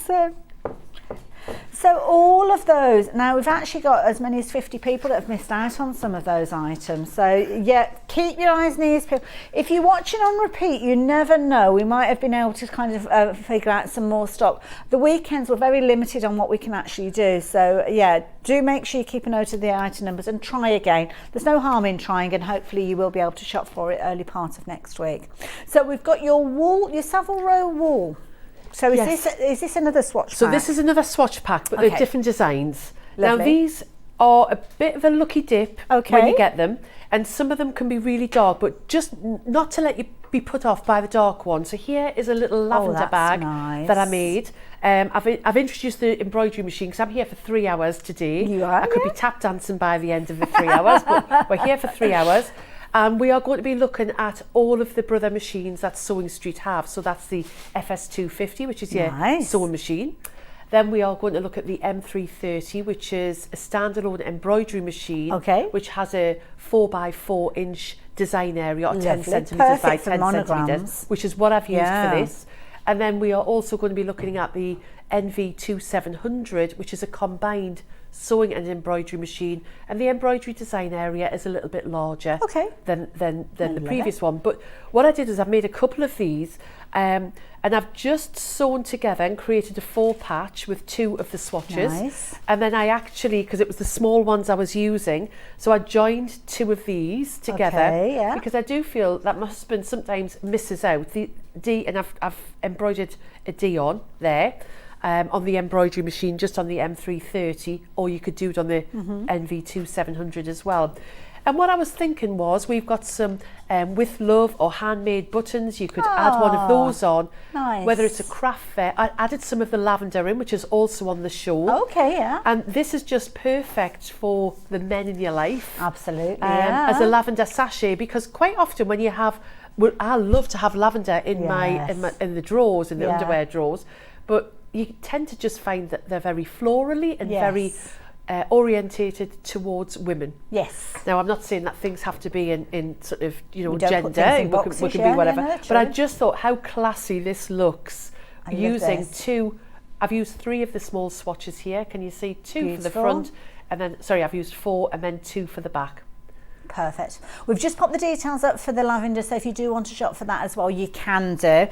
So all of those, now we've actually got as many as 50 people that have missed out on some of those items. So yeah, keep your eyes and ears peeled. If you're watching on repeat, you never know. We might have been able to kind of figure out some more stock. The weekends were very limited on what we can actually do. So yeah, do make sure you keep a note of the item numbers and try again. There's no harm in trying, and hopefully you will be able to shop for it early part of next week. So we've got your wool, your Savile Row wool. So is this another swatch pack? So this is another swatch pack, but they're different designs. Lovely. Now these are a bit of a lucky dip Okay. when you get them, and some of them can be really dark, but just not to let you be put off by the dark one. So here is a little lavender that's bag nice. that I made. I've introduced the embroidery machine because I'm here for 3 hours today. You are, I could be tap dancing by the end of the 3 hours, but we're here for 3 hours. And we are going to be looking at all of the brother machines that Sewing Street have. So that's the FS250, which is your sewing machine. Then we are going to look at the M330, which is a standalone embroidery machine, which has a 4x4 inch design area, or 10 centimetres by 10 centimetres, which is what I've used for this. And then we are also going to be looking at the NV2700, which is a combined sewing and embroidery machine, and the embroidery design area is a little bit larger than the previous one. But what I did is I've made a couple of these, and I've just sewn together and created a 4 patch with 2 of the swatches. And then I actually, because it was the small ones I was using, so I joined 2 of these together, because I do feel that my husband sometimes misses out the D, and I've embroidered a D on there. On the embroidery machine, just on the M330, or you could do it on the NV2700 as well. And what I was thinking was, we've got some With Love or handmade buttons. You could add one of those on, whether it's a craft fair. I added some of the lavender in, which is also on the show. And this is just perfect for the men in your life. Absolutely, as a lavender sachet, because quite often when you have, well, I love to have lavender in in the drawers, in the underwear drawers, but you tend to just find that they're very florally and very orientated towards women. Now, I'm not saying that things have to be in sort of, gender. We can be whatever. But I just thought how classy this looks using 2. I've used 3 of the small swatches here. Can you see 2 for the front? And then, sorry, I've used 4 and then 2 for the back. Perfect. We've just popped the details up for the lavender, so if you do want to shop for that as well, you can do.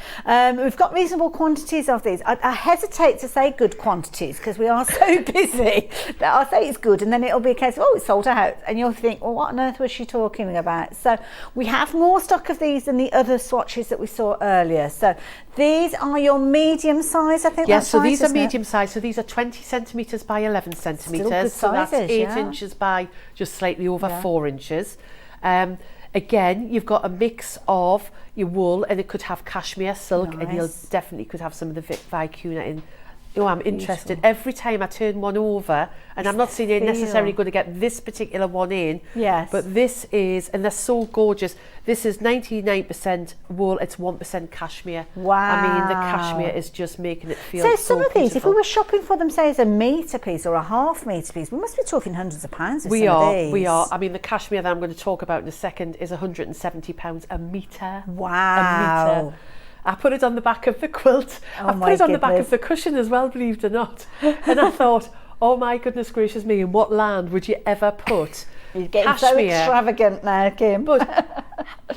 We've got reasonable quantities of these. I hesitate to say good quantities because we are so busy that I'll say it's good, and then it'll be a case of, oh, it's sold out, and you'll think, well, what on earth was she talking about? So we have more stock of these than the other swatches that we saw earlier. So these are your medium size, I think. Yes, so these are medium size. So these are 20 centimetres by 11 centimetres. So that's 8 inches by just slightly over 4 inches. Again, you've got a mix of your wool, and it could have cashmere, silk, and you'll definitely could have some of the vicuna in. Oh, I'm interested. Every time I turn one over, and I'm not saying you're necessarily going to get this particular one in, but this is, and they're so gorgeous. This is 99% wool, it's 1% cashmere. Wow. I mean, the cashmere is just making it feel so some of these, beautiful. if we were shopping for them, say, as a metre piece or a half metre piece, we must be talking hundreds of pounds with we some are, of these. We are. I mean, the cashmere that I'm going to talk about in a second is £170 a metre. Wow. A metre. I put it on the back of the quilt. I put it on the back of the cushion as well, believe it or not. And I thought, oh my goodness gracious me, in what land would you ever put You're getting so extravagant now, Kim. But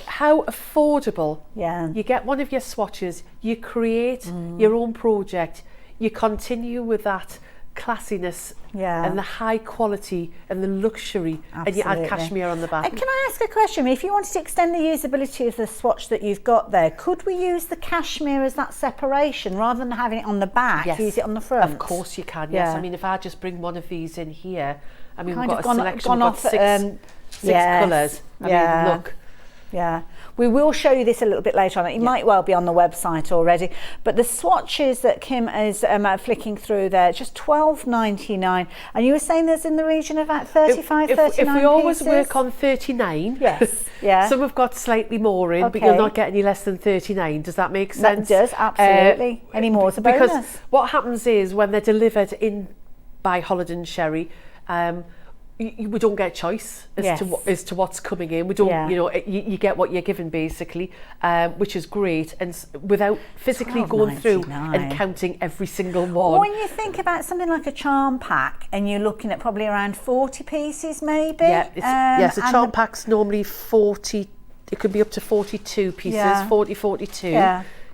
how affordable. Yeah. You get one of your swatches, you create your own project, you continue with that classiness and the high quality and the luxury, and you add cashmere on the back. And can I ask a question? If you wanted to extend the usability of the swatch that you've got there, could we use the cashmere as that separation rather than having it on the back? Yes. Use it on the front? Of course you can, yes. I mean, if I just bring one of these in here, I mean, we've got a selection, we've got six colours. I mean, look. Yeah, we will show you this a little bit later on. It might well be on the website already. But the swatches that Kim is flicking through there, just $12.99. And you were saying there's in the region of about 35, 39 If we always pieces? work on 39, yeah. Some have got slightly more in, but you'll not get any less than 39. Does that make sense? That does, absolutely. Any more is a bonus. Because what happens is when they're delivered in by Holland & Sherry, we don't get a choice as to what's coming in. We don't, you know, you get what you're given basically, which is great, and without physically going through and counting every single one. When you think about something like a charm pack, and you're looking at probably around 40 pieces, maybe. Yeah, yes, a charm pack's normally 40. It could be up to 42 pieces, 40, 42.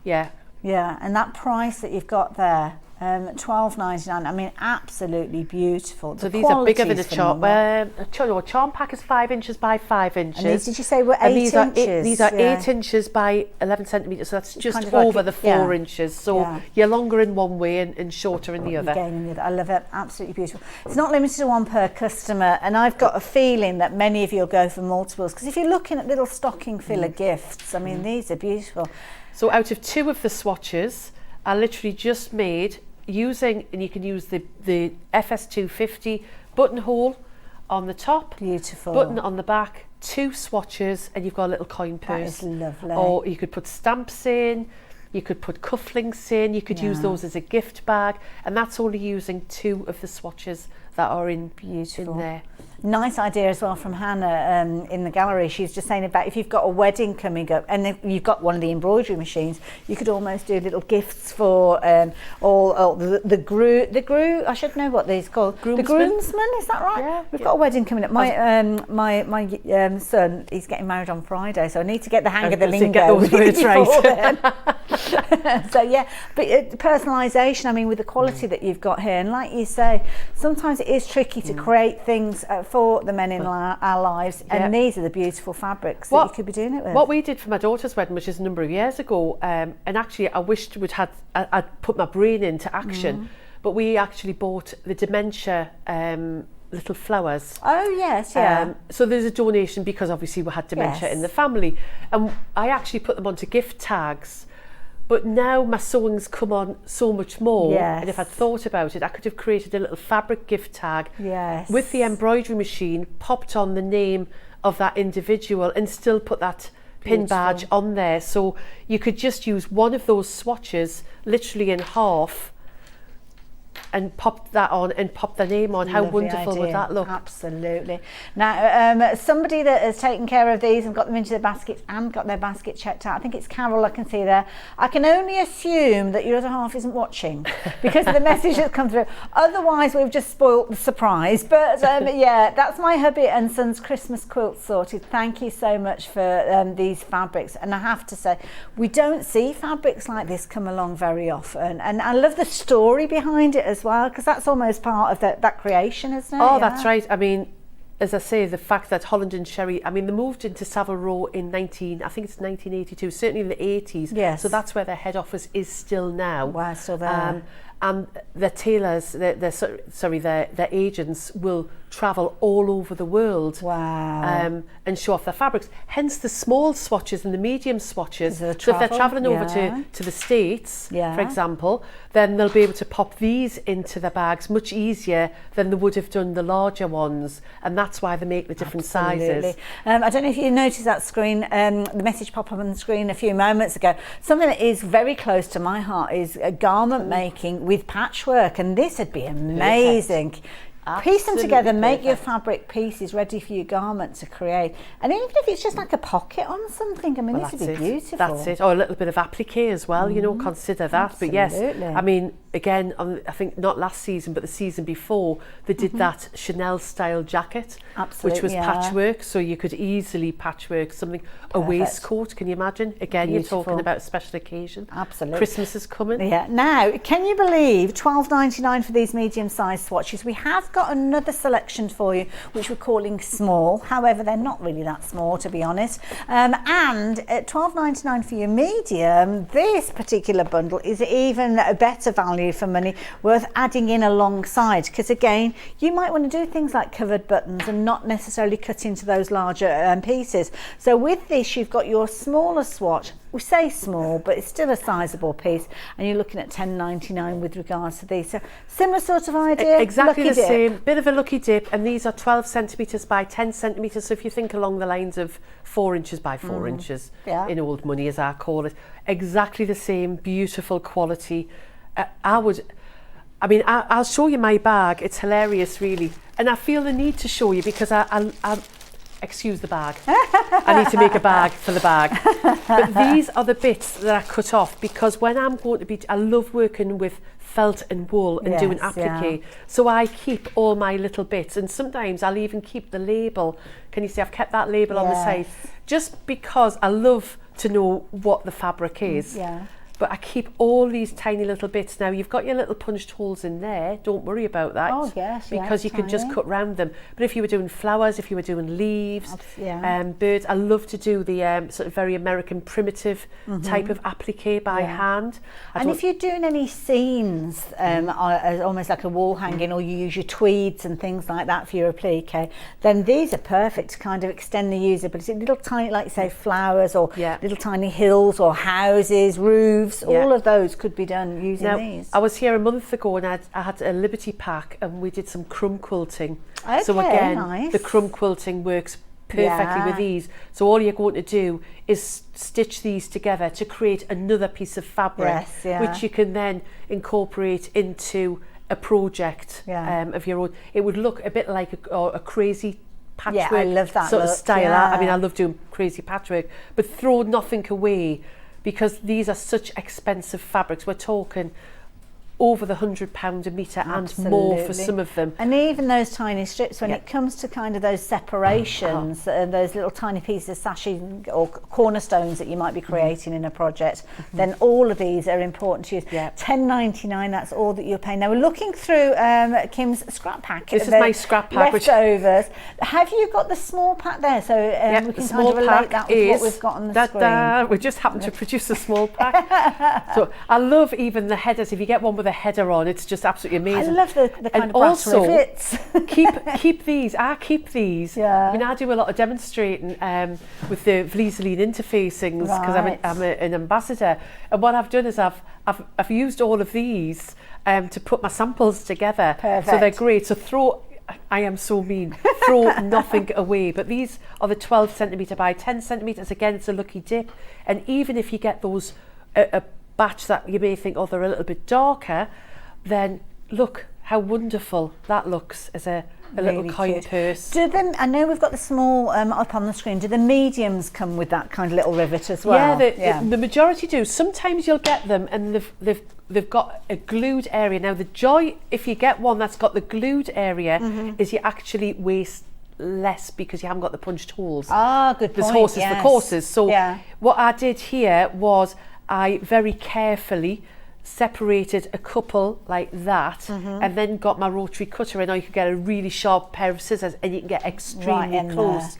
Yeah, and that price that you've got there. $12.99. I mean, absolutely beautiful. So these are bigger than a charm. A charm pack is 5 inches by 5 inches. And these, did you say, were 8 inches? These are 8 inches by 11 centimetres. So that's just kind of over the 4 inches. So you're longer in one way and shorter in the other. I love it. Absolutely beautiful. It's not limited to one per customer, and I've got a feeling that many of you will go for multiples, because if you're looking at little stocking filler gifts, I mean, these are beautiful. So out of 2 of the swatches, I literally just made using, and you can use the FS250 buttonhole on the top, beautiful button on the back, 2 swatches, and you've got a little coin purse. That is lovely. Or you could put stamps in, you could put cufflinks in, you could use those as a gift bag, and that's only using 2 of the swatches that are in there. Nice idea as well from Hannah in the gallery. She's just saying about if you've got a wedding coming up and if you've got one of the embroidery machines, you could almost do little gifts for all the groom. I should know what these called. The groomsman, is that right? Yeah. We've got a wedding coming up. My son, he's getting married on Friday, so I need to get the hang of the lingo. Get those words right. So but personalisation. I mean, with the quality that you've got here, and like you say, sometimes it is tricky to create things for the men in our lives, and these are the beautiful fabrics that you could be doing it with. What we did for my daughter's wedding, which is a number of years ago, and actually I wished I'd put my brain into action, but we actually bought the dementia little flowers. Oh yes, so there's a donation because obviously we had dementia in the family, and I actually put them onto gift tags. But now my sewing's come on so much more, and if I'd thought about it, I could have created a little fabric gift tag with the embroidery machine, popped on the name of that individual, and still put that pin badge on there. So you could just use one of those swatches, literally in half, and pop that on and pop the name on. How wonderful would that look? Absolutely. Now, somebody that has taken care of these and got them into the baskets and got their basket checked out, I think it's Carol, I can see there. I can only assume that your other half isn't watching because of the message that's come through. Otherwise, we've just spoilt the surprise. But that's my hubby and son's Christmas quilt sorted. Thank you so much for these fabrics. And I have to say, we don't see fabrics like this come along very often. And I love the story behind it as well, because that's almost part of that creation, isn't it? Oh, that's right. I mean, as I say, the fact that Holland and Sherry, I mean, they moved into Savile Row in 1982, certainly in the 80s. Yes. So that's where their head office is still now. Wow, still there. And their tailors, their agents will travel all over the world. Wow. And show off their fabrics. Hence the small swatches and the medium swatches. So if they're travelling over to the States, for example, then they'll be able to pop these into their bags much easier than they would have done the larger ones. And that's why they make the different sizes. I don't know if you noticed that screen, the message pop up on the screen a few moments ago. Something that is very close to my heart is garment making with patchwork, and this would be amazing. Piece them together, make your fabric pieces ready for your garment to create. And even if it's just like a pocket on something, I mean, this would be beautiful. That's it. Or a little bit of applique as well, you know, consider that. Absolutely. But yes, I mean, again, I think not last season, but the season before, they did that Chanel style jacket, which was patchwork. So you could easily patchwork something, a waistcoat, can you imagine? Again, you're talking about a special occasion. Absolutely. Christmas is coming. Yeah. Now, can you believe $12.99 for these medium-sized swatches? We have got another selection for you, which we're calling small. However, they're not really that small, to be honest. And at $12.99 for your medium, this particular bundle is even a better value for money, worth adding in alongside, because again, you might want to do things like covered buttons and not necessarily cut into those larger pieces. So with this, you've got your smaller swatch. We say small, but it's still a sizable piece, and you're looking at $10.99 with regards to these. So similar sort of idea. Exactly lucky the dip. same. Bit of a lucky dip, and these are 12 centimetres by 10 centimetres. So if you think along the lines of 4 inches by 4 inches, in old money, as I call it, exactly the same, beautiful quality. I mean, I'll show you my bag. It's hilarious, really. And I feel the need to show you because I excuse the bag. I need to make a bag for the bag. But these are the bits that I cut off because when I'm going to be, I love working with felt and wool and doing applique. So I keep all my little bits, and sometimes I'll even keep the label. Can you see I've kept that label on the side? Just because I love to know what the fabric is. Yeah. But I keep all these tiny little bits. Now you've got your little punched holes in there, don't worry about that. Oh yes, because you can just cut round them. But if you were doing flowers, if you were doing leaves, birds, I love to do the sort of very American primitive type of applique by hand. And if you're doing any scenes, almost like a wall hanging, or you use your tweeds and things like that for your applique, then these are perfect to kind of extend the usability. Little tiny, like you say, flowers or little tiny hills or houses, roofs. All of those could be done using these. I was here a month ago and I had a Liberty pack and we did some crumb quilting. Okay, so again, the crumb quilting works perfectly with these. So all you're going to do is stitch these together to create another piece of fabric, which you can then incorporate into a project of your own. It would look a bit like a crazy patchwork I love that sort of look, style. I mean, I love doing crazy patchwork, but throw nothing away. Because these are such expensive fabrics. We're talking over the £100 a metre and more for some of them. And even those tiny strips, when it comes to kind of those separations and those little tiny pieces of sashing or cornerstones that you might be creating in a project, then all of these are important to use. £10.99, that's all that you're paying. Now we're looking through Kim's scrap pack. This is my scrap pack. Leftovers. Have you got the small pack there? So we can kind of relate that with what we've got on the screen. We just happened to produce a small pack. So I love even the headers. If you get one with a header on, it's just absolutely amazing. I love the kind of brass rivets. keep these. I keep these. I mean, I do a lot of demonstrating with the Vliseline interfacings because I'm an ambassador. And what I've done is I've used all of these to put my samples together. Perfect. So they're great. So I am so mean. Throw nothing away. But these are the 12 centimetre by 10 centimetres. Again, it's a lucky dip. And even if you get those a batch that you may think, oh, they're a little bit darker, then look how wonderful that looks as a really little coin purse. I know we've got the small up on the screen. Do the mediums come with that kind of little rivet as well? The majority do. Sometimes you'll get them and they've got a glued area. Now the joy, if you get one that's got the glued area, is you actually waste less because you haven't got the punched holes. Ah, good point. There's horses for courses. So what I did here was I very carefully separated a couple like that and then got my rotary cutter in, or you could get a really sharp pair of scissors and you can get extremely close.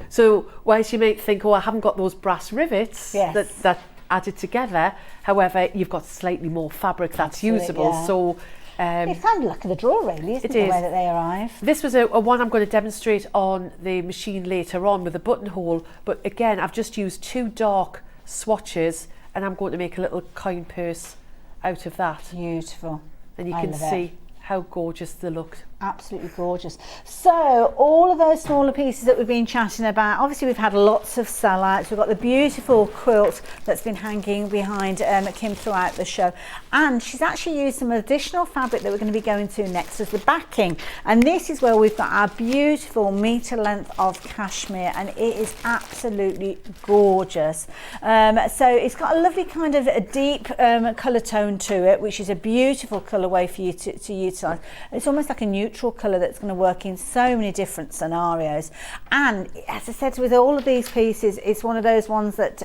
So whilst you might think, oh, I haven't got those brass rivets that added together, however, you've got slightly more fabric that's usable. So it's kind of luck of the draw, really, isn't it, the way that they arrive? This was a one I'm going to demonstrate on the machine later on with a buttonhole, but again, I've just used 2 dark swatches and I'm going to make a little coin purse out of that. Beautiful. And you can see how gorgeous they look. Absolutely gorgeous. So all of those smaller pieces that we've been chatting about, obviously we've had lots of sellouts. We've got the beautiful quilt that's been hanging behind Kim throughout the show, and she's actually used some additional fabric that we're going to be going to next as the backing, and this is where we've got our beautiful metre length of cashmere, and it is absolutely gorgeous. So it's got a lovely kind of a deep colour tone to it, which is a beautiful colourway for you to utilise. It's almost like a neutral colour that's going to work in so many different scenarios. And as I said, with all of these pieces, it's one of those ones that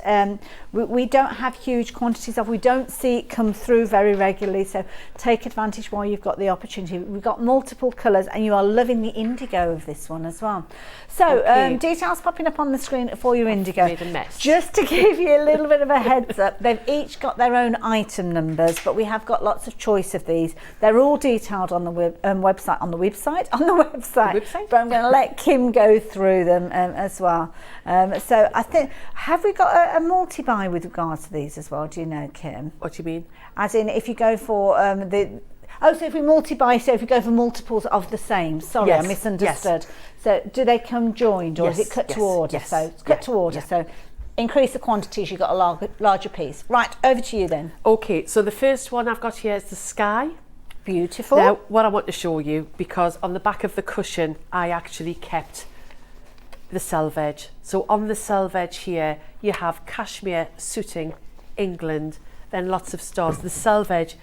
we don't have huge quantities of. We don't see it come through very regularly, so take advantage while you've got the opportunity. We've got multiple colours, and you are loving the indigo of this one as well. So details popping up on the screen for your indigo. Made a mess. Just to give you a little bit of a heads up, they've each got their own item numbers, but we have got lots of choice of these. They're all detailed on the website. But I'm going to let Kim go through them as well. So I think, have we got a multi-buy with regards to these as well? Do you know, Kim? What do you mean? As in, if you go for so if we multi-buy, so if you go for multiples of the same, sorry, I misunderstood. Yes. So do they come joined, or is it cut to order? Yes. So it's cut to order. So increase the quantities, you've got a larger piece. Right, over to you then. Okay, so the first one I've got here is the sky. Beautiful. Now, what I want to show you, because on the back of the cushion, I actually kept the selvage. So on the selvage here, you have cashmere suiting England, then lots of stars. The selvage,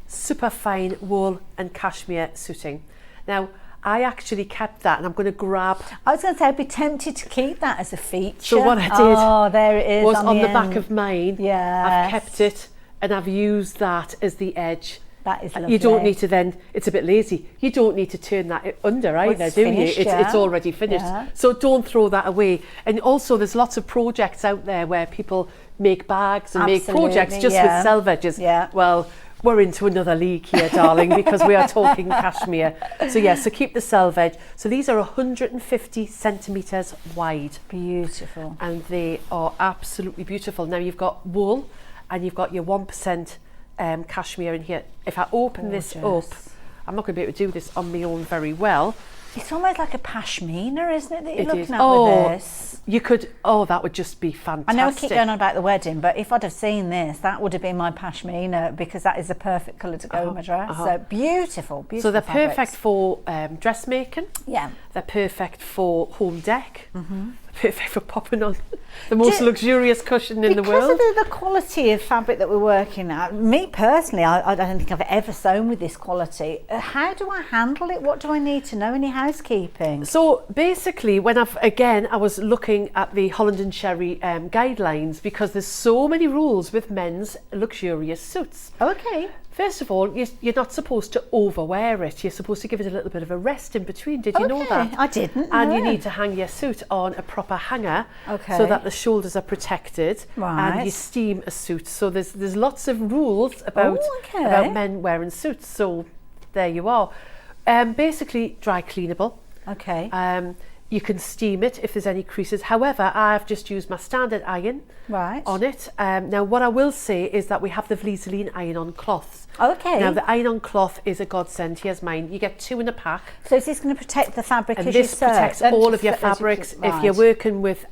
super fine wool and cashmere suiting. Now, I actually kept that, and I'm going to grab. I was going to say I'd be tempted to keep that as a feature. So what I did oh, there it is was on on the end. back of mine. Yes. I've kept it, and I've used that as the edge. That is lovely. You don't need to then, it's a bit lazy, you don't need to turn that under either, it's do finished, you? yeah. It's already finished. Yeah. So don't throw that away. And also there's lots of projects out there where people make bags and make projects just with selvages. Yeah. Well, we're into another league here, darling, because we are talking cashmere. So yeah, so keep the selvage. So these are 150 centimetres wide. Beautiful. And they are absolutely beautiful. Now you've got wool and you've got your 1% cashmere in here. If I open this up, I'm not going to be able to do this on my own very well. It's almost like a pashmina, isn't it, that you're It looking is. at Oh, with this? you could, that would just be fantastic. I know I keep going on about the wedding, but if I'd have seen this, that would have been my pashmina, because that is the perfect colour to go with my dress. So beautiful, beautiful. So they're fabrics. perfect for dressmaking. Yeah. They're perfect for home deck. Perfect for popping on the most luxurious cushion in the world. Because of the quality of fabric that we're working at, me personally, I don't think I've ever sewn with this quality. How do I handle it? What do I need to know? Any housekeeping? So basically, when I was looking at the Holland and Sherry guidelines, because there's so many rules with men's luxurious suits. Okay. First of all, you're not supposed to overwear it. You're supposed to give it a little bit of a rest in between. Did you know that? I didn't. And you no. need to hang your suit on a proper hanger, Okay. so that the shoulders are protected. Right. And you steam a suit. So there's lots of rules about men wearing suits. So there you are. Basically dry cleanable. Okay. You can steam it if there's any creases. However, I've just used my standard iron on it. Now, what I will say is that we have the Vliseline iron-on cloths. Okay. Now, the iron-on cloth is a godsend. Here's mine. You get 2 in a pack. So is this going to protect the fabric And as you this sew? protects all of your fabrics. If you're working with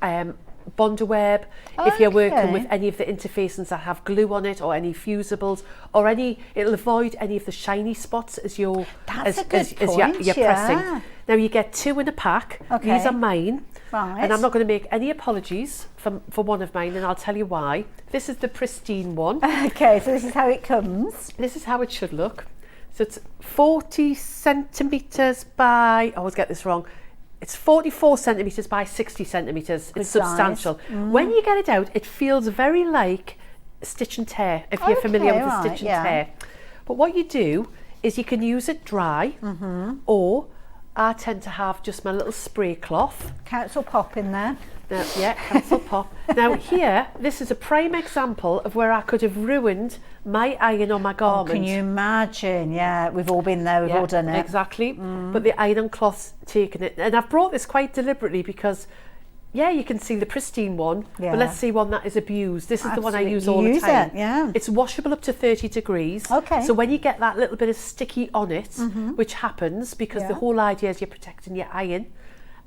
Bondaweb, if you're working with any of the interfacings that have glue on it, or any fusibles, or it'll avoid any of the shiny spots as you're pressing. Now you get 2 in a pack. Okay. These are mine. Right. And I'm not going to make any apologies for one of mine, and I'll tell you why. This is the pristine one. Okay, so this is how it comes. This is how it should look. So it's 40 centimetres by, I always get this wrong, it's 44 centimetres by 60 centimetres. It's substantial. When you get it out, it feels very like stitch and tear, if you're familiar with the stitch and tear. But what you do is you can use it dry, or I tend to have just my little spray cloth. Council pop in there. Now, council pop. Now here, this is a prime example of where I could have ruined my iron on my garment. Oh, can you imagine? Yeah, we've all been there, we've all done it. Exactly. But the iron cloth's taken it. And I've brought this quite deliberately because, you can see the pristine one, but let's see one that is abused. This is the one I use all the time. It's washable up to 30 degrees. Okay. So when you get that little bit of sticky on it, which happens because the whole idea is you're protecting your iron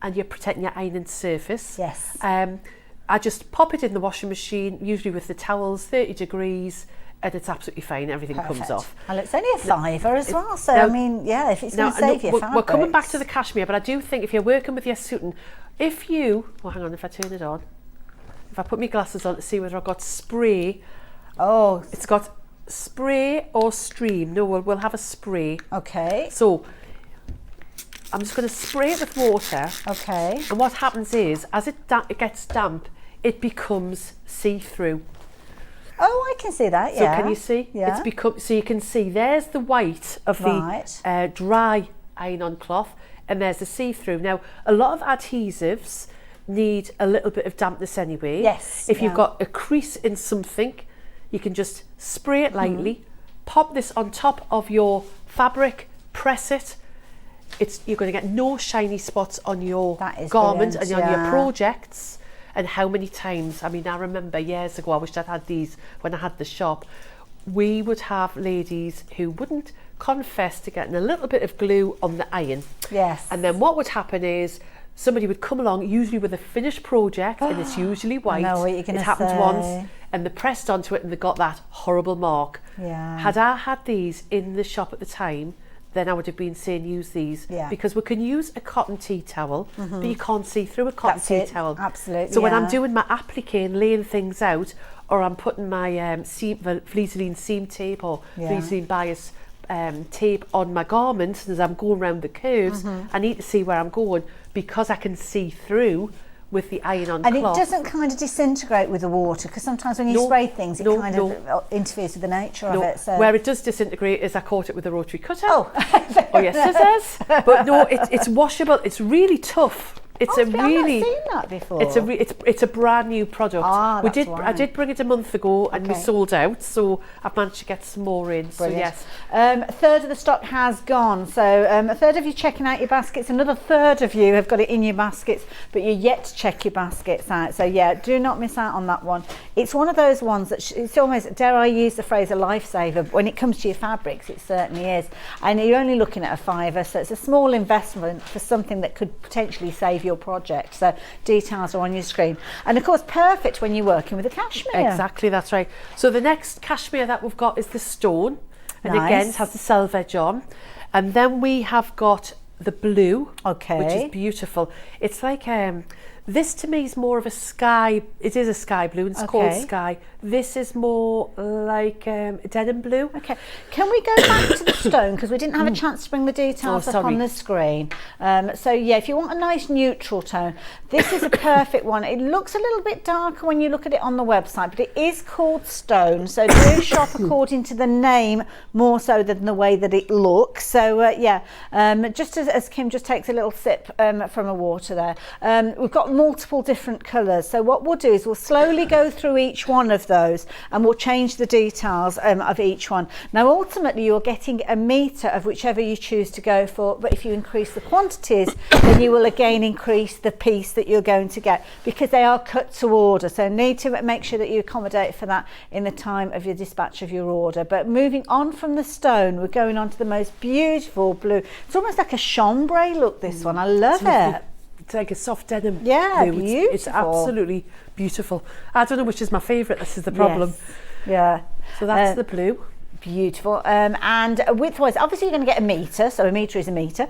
and you're protecting your ironing surface. Yes. I just pop it in the washing machine, usually with the towels, 30 degrees, and it's absolutely fine. Everything comes off. And it's only a £5 as well. So, I mean, if it's going to save you fabrics. We're coming back to the cashmere, but I do think if you're working with your suiting, hang on, if I turn it on, if I put my glasses on to see whether I've got spray. Oh. It's got spray or stream. No, we'll have a spray. Okay. So I'm just going to spray it with water. Okay. And what happens is, as it gets damp, it becomes see-through. Oh, I can see that, So can you see? Yeah. So you can see there's the white of the dry iron-on cloth, and there's the see-through. Now, a lot of adhesives need a little bit of dampness anyway. Yes. If you've got a crease in something, you can just spray it lightly, pop this on top of your fabric, press it. You're going to get no shiny spots on your garment and on your projects. And how many times, I mean, I remember years ago, I wished I'd had these when I had the shop, we would have ladies who wouldn't confess to getting a little bit of glue on the iron. Yes. And then what would happen is somebody would come along, usually with a finished project, and it's usually white. I know what you're going to It happens say. once, and they pressed onto it and they got that horrible mark. Yeah. Had I had these in the shop at the time, then I would have been saying use these, because we can use a cotton tea towel, but you can't see through a cotton tea towel. Absolutely. So when I'm doing my applique and laying things out, or I'm putting my Fleeseline seam tape or Fleeseline bias tape on my garments as I'm going around the curves, I need to see where I'm going, because I can see through with the iron-on cloth. And it doesn't kind of disintegrate with the water, because sometimes when you spray things, it kind of interferes with the nature of it. So. Where it does disintegrate is I caught it with a rotary cutter. Oh, yes, scissors. But no, it's washable. It's really tough. It's I've not seen that before. It's a brand new product. I did bring it a month ago and we sold out, so I've managed to get some more in. Brilliant. So A yes, third of the stock has gone. So a third of you checking out your baskets, another third of you have got it in your baskets, but you're yet to check your baskets out. So yeah, do not miss out on that one. It's one of those ones that it's almost, dare I use the phrase, a lifesaver. But when it comes to your fabrics, it certainly is. And you're only looking at a £5, so it's a small investment for something that could potentially save your project. So details are on your screen, and of course perfect when you're working with a cashmere. Exactly, that's right. So the next cashmere that we've got is the stone, and again it has the selvage on, and then we have got the blue, which is beautiful. It's like this to me is more of a sky. It is a sky blue, and it's called sky. This is more like denim blue. Okay, can we go back to the stone, because we didn't have a chance to bring the details up on the screen. So yeah, if you want a nice neutral tone, this is a perfect one. It looks a little bit darker when you look at it on the website, but it is called stone, so do shop according to the name more so than the way that it looks. So just as Kim just takes a little sip from a water there, we've got multiple different colours. So what we'll do is we'll slowly go through each one of those, and we'll change the details of each one. Now ultimately you're getting a metre of whichever you choose to go for, but if you increase the quantities, then you will again increase the piece that you're going to get, because they are cut to order, so need to make sure that you accommodate for that in the time of your dispatch of your order. But moving on from the stone, we're going on to the most beautiful blue. It's almost like a chambray look, this one. I love it. It's like a soft denim. Yeah, blue. beautiful. It's absolutely beautiful. I don't know which is my favourite. This is the problem. Yes. Yeah. So that's the blue. Beautiful. And width-wise, obviously you're going to get a metre, so a metre is a metre.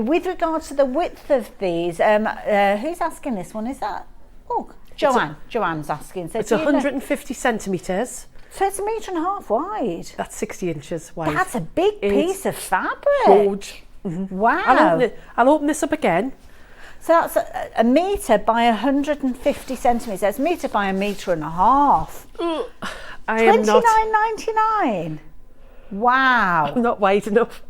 With regards to the width of these, who's asking this one? Is that? Oh, Joanne. Joanne's asking. So it's 150 centimetres. So it's 1.5 metres wide. That's 60 inches wide. That's a big piece of fabric. Huge. Wow. I'll open this up again. So that's a metre by 150 centimetres. That's a metre by 1.5 metres. I am not. $29.99. Wow. I'm not wide enough.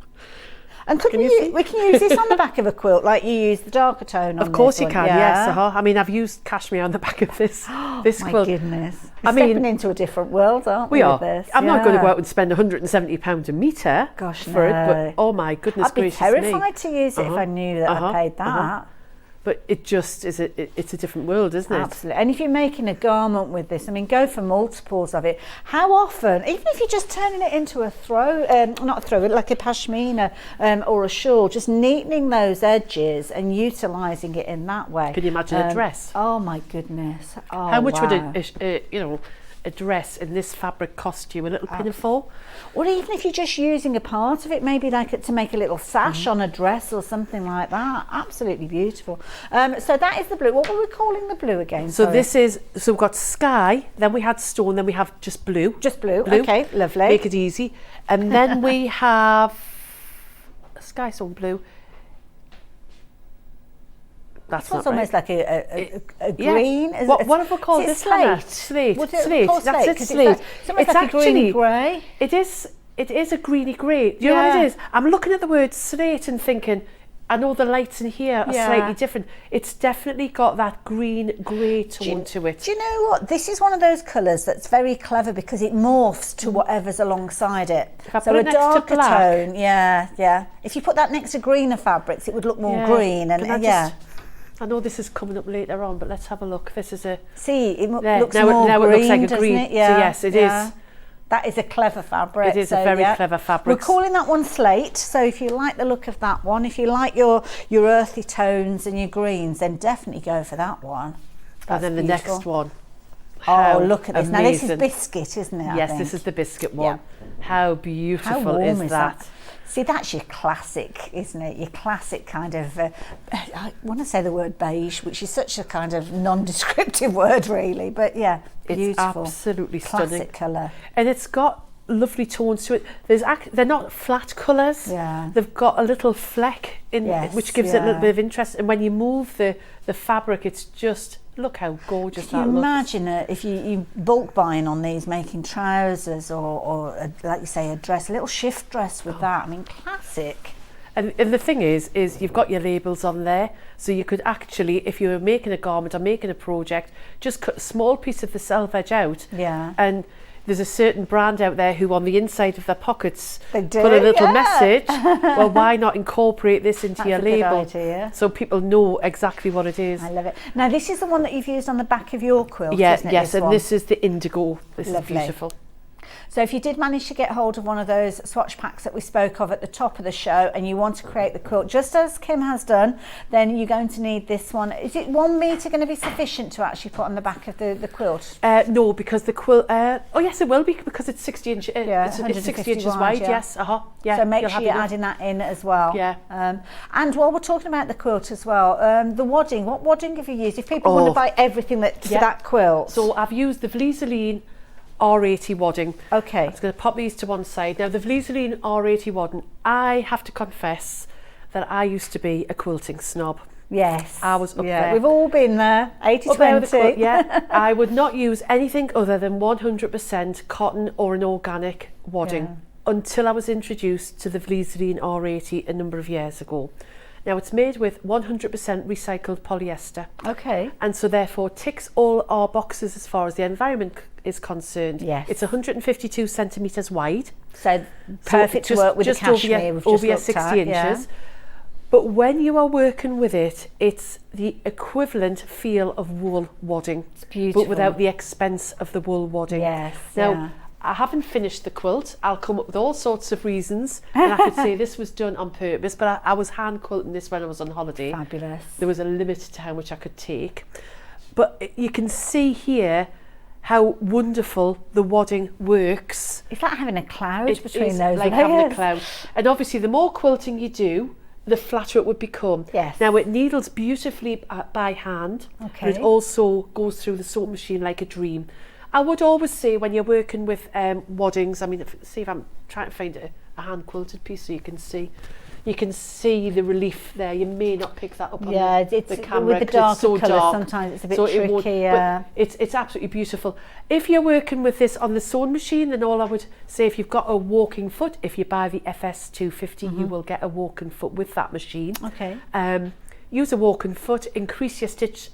And we can use this on the back of a quilt, like you use the darker tone on Of course this you can, one. yes. I mean, I've used cashmere on the back of this quilt. My goodness. We're stepping into a different world, aren't we? We are. With this? I'm not going to go out and spend £170 a metre for it, but oh my goodness gracious me. I'd be terrified to use it if I knew that I paid that. But it just is it's a different world, isn't it? Absolutely. And if you're making a garment with this, I mean, go for multiples of it. How often, even if you're just turning it into a like a pashmina or a shawl, just neatening those edges and utilising it in that way. Can you imagine a dress? Oh my goodness. Oh, how much would a dress in this fabric cost you? A little pinafore? Or even if you're just using a part of it, maybe like to make a little sash on a dress or something like that. Absolutely beautiful. So that is the blue. What were we calling the blue again? So we've got sky, then we had stone, then we have just blue. Just blue. Okay, lovely. Make it easy. And then we have sky, stone, blue. That's not almost like a green. Yeah. What have we called this? Slate. Slate. That's it. Slate. It's like a greeny grey. It is a greeny grey. Do you know what it is? I'm looking at the word slate and thinking, I know the lights in here are slightly different. It's definitely got that green grey tone to it. Do you know what? This is one of those colours that's very clever because it morphs to whatever's alongside it. So a darker tone, If you put that next to greener fabrics, it would look more green. And I know this is coming up later on, but let's have a look. This is a... See, it looks more now green, it looks like a green. It? Yeah. So yes, it is. That is a clever fabric. It is a very clever fabric. We're calling that one slate. So if you like the look of that one, if you like your earthy tones and your greens, then definitely go for that one. And then the next one. How Oh, look at this. Now, this is amazing. biscuit, isn't it? I Yes, think? this is the biscuit one. How beautiful How warm is that? See, that's your classic, isn't it? Your classic kind of, I want to say the word beige, which is such a kind of non-descriptive word, really. But yeah, beautiful. It's absolutely stunning. Classic colour. And it's got lovely tones to it. They're not flat colours. Yeah. They've got a little fleck in, Yes, which gives it a little yeah. bit of interest. And when you move the fabric, it's just, look how gorgeous Can that you looks. imagine if you bulk buying on these, making trousers or like you say, a dress, a little shift dress with that? I mean, classic. And the thing is you've got your labels on there, so you could actually, if you were making a garment or making a project, just cut a small piece of the self edge out. Yeah. And there's a certain brand out there who on the inside of their pockets They do, put a little yeah. message. Well, why not incorporate this into That's your a good label idea. so people know exactly what it is? I love it. Now, this is the one that you've used on the back of your quilt, Yes, isn't it? yes, and one? this is the indigo. This Lovely. is beautiful. So if you did manage to get hold of one of those swatch packs that we spoke of at the top of the show and you want to create the quilt just as Kim has done, then you're going to need this one. Is it 1 metre going to be sufficient to actually put on the back of the quilt? No, because the quilt, oh yes, it will be, because it's 60 inches. Yeah, It's 60 150 inches wide, wide. yeah. Yes, yeah. So make you'll sure have you're enough. adding that in as well. Yeah. And while we're talking about the quilt as well, the wadding, what wadding have you used? If people want to buy everything for that quilt. So I've used the Vliseline R80 wadding. Okay. I'm just going to pop these to one side. Now the Vliseline R80 wadding, I have to confess that I used to be a quilting snob. Yes. I was up there. We've all been there, Up there with the quilt, 80-20. yeah. I would not use anything other than 100% cotton or an organic wadding until I was introduced to the Vliseline R80 a number of years ago. Now it's made with 100% recycled polyester. Okay. And so therefore ticks all our boxes as far as the environment is concerned. Yes. It's 152 centimetres wide. So perfect to work with the cashmere over, we've just your looked 60 at, inches. But when you are working with it, it's the equivalent feel of wool wadding. It's beautiful. But without the expense of the wool wadding. Yes, Now, yeah. I haven't finished the quilt. I'll come up with all sorts of reasons. And I could say this was done on purpose, but I was hand quilting this when I was on holiday. Fabulous. There was a limit to how much I could take. But you can see here how wonderful the wadding works. It's like having a cloud It between is those like layers. having a cloud. And obviously the more quilting you do, the flatter it would become. Yes. Now it needles beautifully by hand, Okay. but it also goes through the sewing machine like a dream. I would always say when you're working with waddings, I mean, see if I'm trying to find a hand quilted piece so you can see the relief there. You may not pick that up on the camera with the 'cause darker it's so colours, dark, sometimes it's a bit so it won't- tricky. but it's absolutely beautiful. If you're working with this on the sewing machine, then all I would say, if you've got a walking foot, if you buy the FS250, you will get a walking foot with that machine. Okay. Use a walking foot, increase your stitch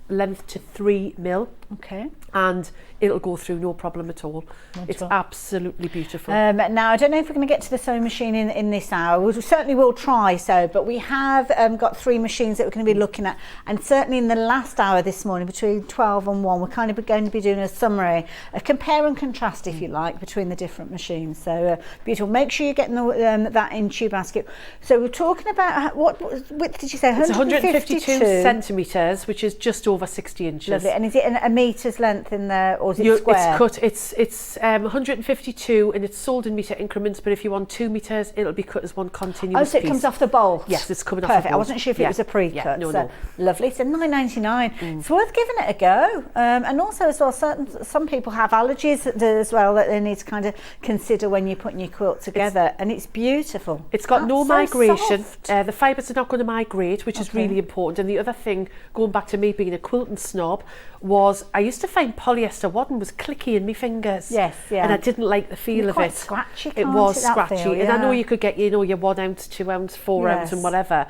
length to 3mm. Okay. And it'll go through no problem at all. It's absolutely beautiful. Now, I don't know if we're going to get to the sewing machine in this hour. We certainly will try so, but we have got 3 machines that we're going to be looking at. And certainly in the last hour this morning, between 12 and 1, we're kind of going to be doing a summary, a compare and contrast, if you like, between the different machines. So beautiful. Make sure you're getting that into your basket. So we're talking about, what width did you say? It's 152 centimetres, which is just over 60 inches. Lovely. And is it a metre's length in there, or is it square? It's cut. It's 152, and it's sold in metre increments. But if you want 2 metres, it'll be cut as one continuous piece. Oh, so it comes off the bolt. Yes, it's coming off Perfect. the bolt. I wasn't sure if it was a pre-cut. Yeah, no. Lovely. So $9.99. It's worth giving it a go. And also as well, some people have allergies as well that they need to kind of consider when you're putting your quilt together. And it's beautiful. It's got no so migration. soft. The fibres are not going to migrate, which is really important. And the other thing, going back to me being a quilting snob, was I used to find polyester wadding was clicky in my fingers. Yes, yeah. And I didn't like the feel of quite it. scratchy, It can't was it, that scratchy. feel? And I know Yeah. you could get, your 1 ounce, 2 ounce, 4 ounce and whatever.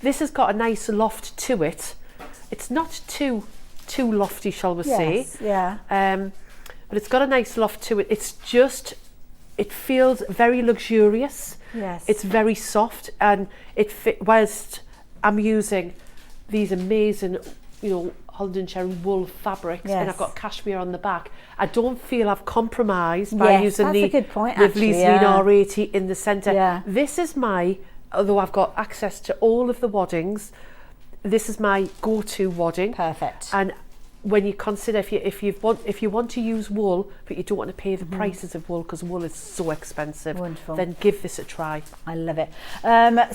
This has got a nice loft to it. It's not too lofty, shall we say. Yeah. But it's got a nice loft to it. It feels very luxurious. Yes. It's very soft, and whilst I'm using these amazing, Holland and Cherry wool fabrics, and I've got cashmere on the back, I don't feel I've compromised by using that's the a good point, Vliseline actually, R80 in the centre. Yeah. This is although I've got access to all of the waddings, this is my go-to wadding. Perfect. And when you consider if you want to use wool but you don't want to pay the prices of wool because wool is so expensive, Wonderful. then give this a try. I love it.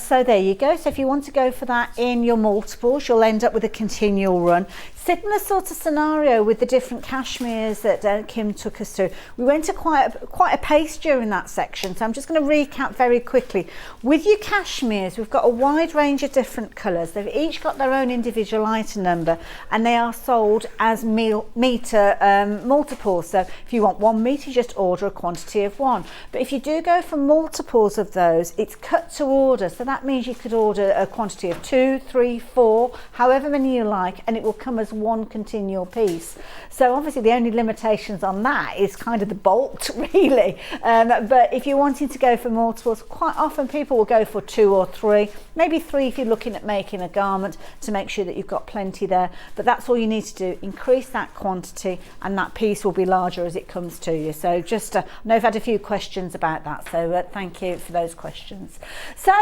So there you go. So if you want to go for that in your multiples, you'll end up with a continual run. Similar sort of scenario with the different cashmeres that Kim took us through. We went to quite a pace during that section, so I'm just going to recap very quickly. With your cashmeres, we've got a wide range of different colours. They've each got their own individual item number, and they are sold as metre multiples. So if you want 1 metre, you just order a quantity of 1. But if you do go for multiples of those, it's cut to order. So that means you could order a quantity of 2, 3, 4, however many you like, and it will come as one continual piece. So obviously the only limitations on that is kind of the bulk, really. But if you're wanting to go for multiples, quite often people will go for 2 or 3, maybe 3 if you're looking at making a garment, to make sure that you've got plenty there. But that's all you need to do, increase that quantity, and that piece will be larger as it comes to you. So just I know I've had a few questions about that, so thank you for those questions. So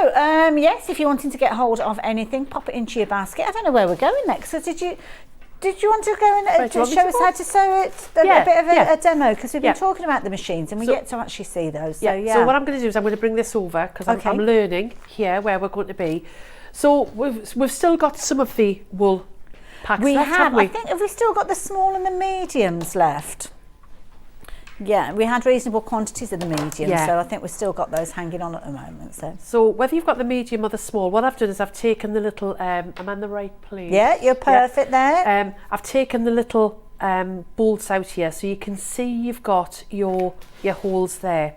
yes, if you're wanting to get hold of anything, pop it into your basket. I don't know where we're going next. So did you want to go and show us how to sew it? A bit of a demo, because we've been talking about the machines and we get to actually see those. So So what I'm going to do is I'm going to bring this over because I'm learning here where we're going to be. So we've still got some of the wool packs left, haven't we? I think, have we still got the small and the mediums left? Yeah, we had reasonable quantities of the mediums, so I think we've still got those hanging on at the moment. So whether you've got the medium or the small, what I've done is I've taken the little, am I in the right place? Yeah, you're perfect there. I've taken the little bolts out here so you can see you've got your holes there.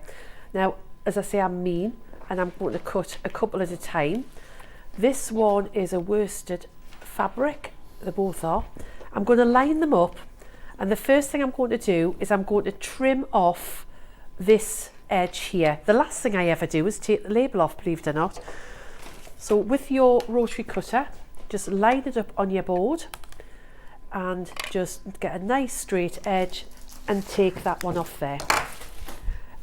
Now, as I say, I'm mean and I'm going to cut a couple at a time. This one is a worsted fabric, they both are. I'm going to line them up. And the first thing I'm going to do is I'm going to trim off this edge here. The last thing I ever do is take the label off, believe it or not. So with your rotary cutter, just line it up on your board and just get a nice straight edge and take that one off there.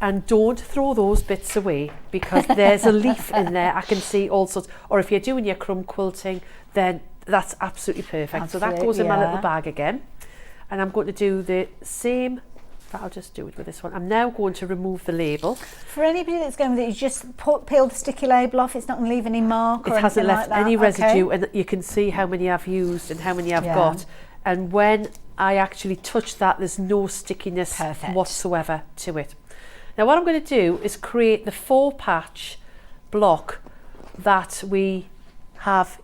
And don't throw those bits away because there's a leaf in there. I can see all sorts. Or if you're doing your crumb quilting, then that's absolutely perfect. So that goes in my little bag again. And I'm going to do the same, I'll just do it with this one. I'm now going to remove the label. For anybody that's going with it, you just peel the sticky label off, it's not going to leave any mark or anything like that? It hasn't left any residue, and you can see how many I've used and how many I've got. And when I actually touch that, there's no stickiness whatsoever to it. Now what I'm going to do is create the 4-patch block that we have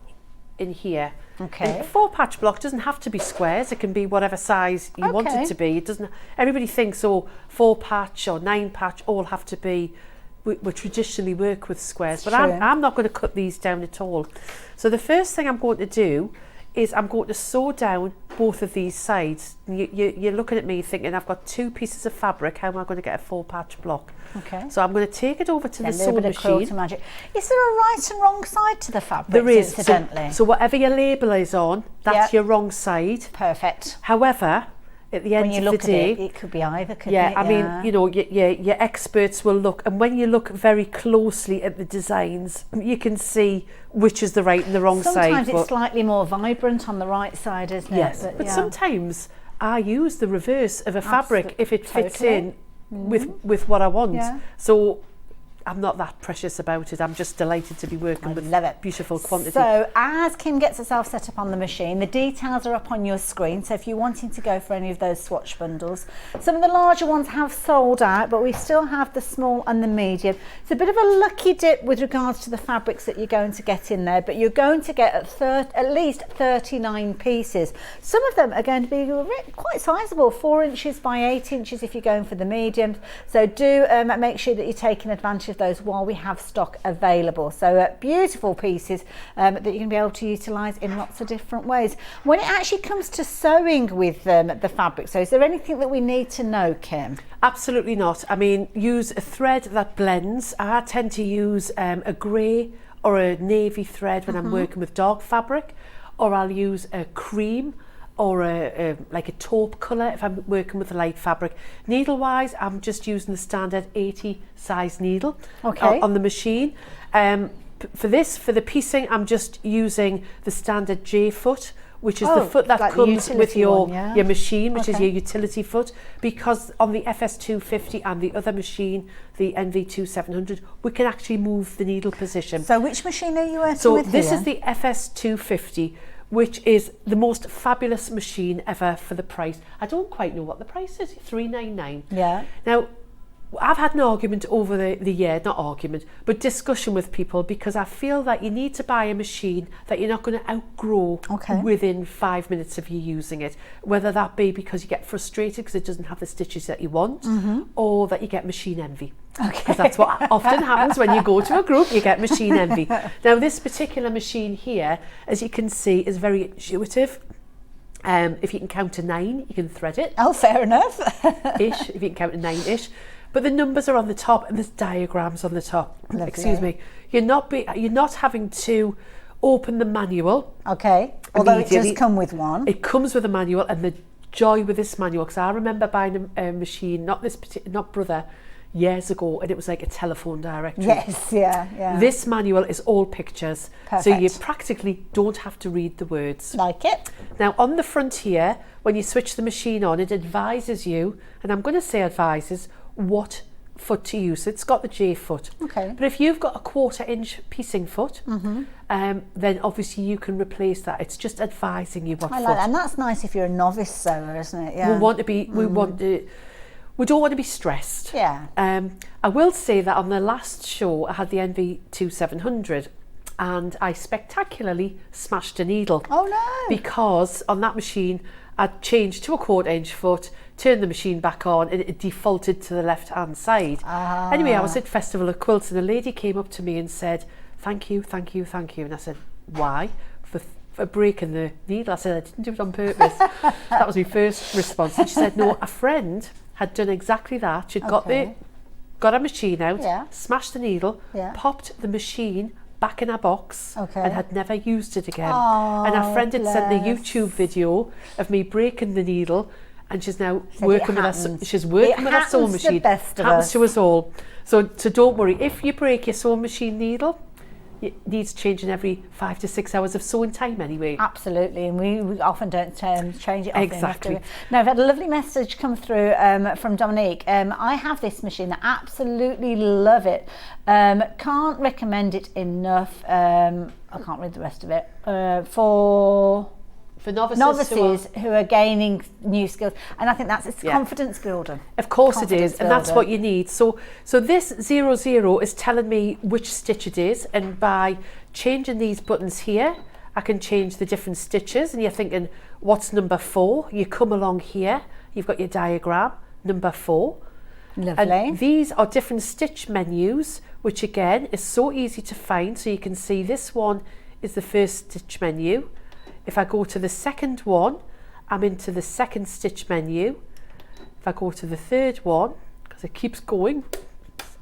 in here. Okay. And a 4-patch block doesn't have to be squares. It can be whatever size you want it to be. It doesn't. Everybody thinks 4-patch or 9-patch all have to be. We traditionally work with squares, but I'm not going to cut these down at all. So the first thing I'm going to do is I'm going to sew down both of these sides. You're looking at me thinking I've got 2 pieces of fabric. How am I going to get a 4-patch block? Okay. So I'm going to take it over to the sewing machine. Magic. Is there a right and wrong side to the fabric? There is. Incidentally. So whatever your label is on, that's your wrong side. Perfect. However, at the end of the day, it could be either, couldn't it? I mean, you know, your experts will look, and when you look very closely at the designs, you can see which is the right and the wrong side. Sometimes it's slightly more vibrant on the right side, isn't it? Yes, but sometimes I use the reverse of a fabric if it fits in with what I want. Yeah. So I'm not that precious about it. I'm just delighted to be working with beautiful quantity. So as Kim gets herself set up on the machine, the details are up on your screen. So if you're wanting to go for any of those swatch bundles, some of the larger ones have sold out, but we still have the small and the medium. It's a bit of a lucky dip with regards to the fabrics that you're going to get in there, but you're going to get at least 39 pieces. Some of them are going to be quite sizable, 4 inches by 8 inches if you're going for the mediums. So do make sure that you're taking advantage of those while we have stock available. So beautiful pieces that you're going to be able to utilise in lots of different ways. When it actually comes to sewing with the fabric, so is there anything that we need to know, Kim? Absolutely not. I mean, use a thread that blends. I tend to use a grey or a navy thread when I'm working with dark fabric, or I'll use a cream or like a taupe colour if I'm working with a light fabric. Needle wise, I'm just using the standard 80 size needle on the machine. For the piecing, I'm just using the standard J foot which is the foot that like the comes with utility your one, yeah? your machine, which is Okay. your utility foot, because on the FS250 and the other machine, the NV2700, we can actually move the needle position. So which machine are you working So with this here? is the FS250, which is the most fabulous machine ever for the price. I don't quite know what the price is, $399. Yeah. Now, I've had an argument over the year, not argument, but discussion with people, because I feel that you need to buy a machine that you're not going to outgrow within 5 minutes of you using it. Whether that be because you get frustrated because it doesn't have the stitches that you want, or that you get machine envy. Because that's what often happens when you go to a group, you get machine envy. Now, this particular machine here, as you can see, is very intuitive. If you can count to 9, you can thread it. Oh, fair enough. Ish, if you can count to 9-ish. But the numbers are on the top and there's diagrams on the top. Lovely. Excuse me. You're not having to open the manual. Okay. Although it immediately. does come with one. It comes with a manual, and the joy with this manual, because I remember buying a machine, not Brother, years ago, and it was like a telephone directory. Yes, yeah. This manual is all pictures, so you Perfect. practically don't have to read the words. Like it. Now, on the front here, when you switch the machine on, it advises you, and I'm going to say advises, what foot to use. It's got the J foot. Okay. But if you've got a 1/4 inch piecing foot, then obviously you can replace that. It's just advising you what I foot. like that. And that's nice if you're a novice sewer, isn't it? Yeah. We want to be, we don't want to be stressed. Yeah. I will say that on the last show, I had the NV2700, and I spectacularly smashed a needle. Oh no. Because on that machine, I'd changed to a 1/4 inch foot, turned the machine back on, and it defaulted to the left-hand side. Anyway, I was at Festival of Quilts, and a lady came up to me and said, thank you, thank you, thank you. And I said, why? For breaking the needle. I said, I didn't do it on purpose. That was my first response. And she said, no, a friend had done exactly that. She'd got a machine out, smashed the needle, popped the machine back in her box, and had never used it again. And her friend had sent the YouTube video of me breaking the needle, and she's now working with us. She's working with her sewing machine. It happens to the best of Happens us. to us all. So don't worry. If you break your sewing machine needle, it needs changing every 5 to 6 hours of sewing time anyway. Absolutely, and we often don't change it often enough, Exactly. do we? Now, I've had a lovely message come through from Dominique. I have this machine, I absolutely love it. Can't recommend it enough. I can't read the rest of it. For novices who are gaining new skills, and I think that's a confidence builder. Of course it is, Confidence and that's builder. what you need. So this 00 is telling me which stitch it is, and by changing these buttons here, I can change the different stitches. And you're thinking, what's number 4? You come along here, you've got your diagram, number 4. Lovely. And these are different stitch menus, which again is so easy to find. So you can see this one is the first stitch menu. If I go to the second one, I'm into the second stitch menu. If I go to the third one, because it keeps going,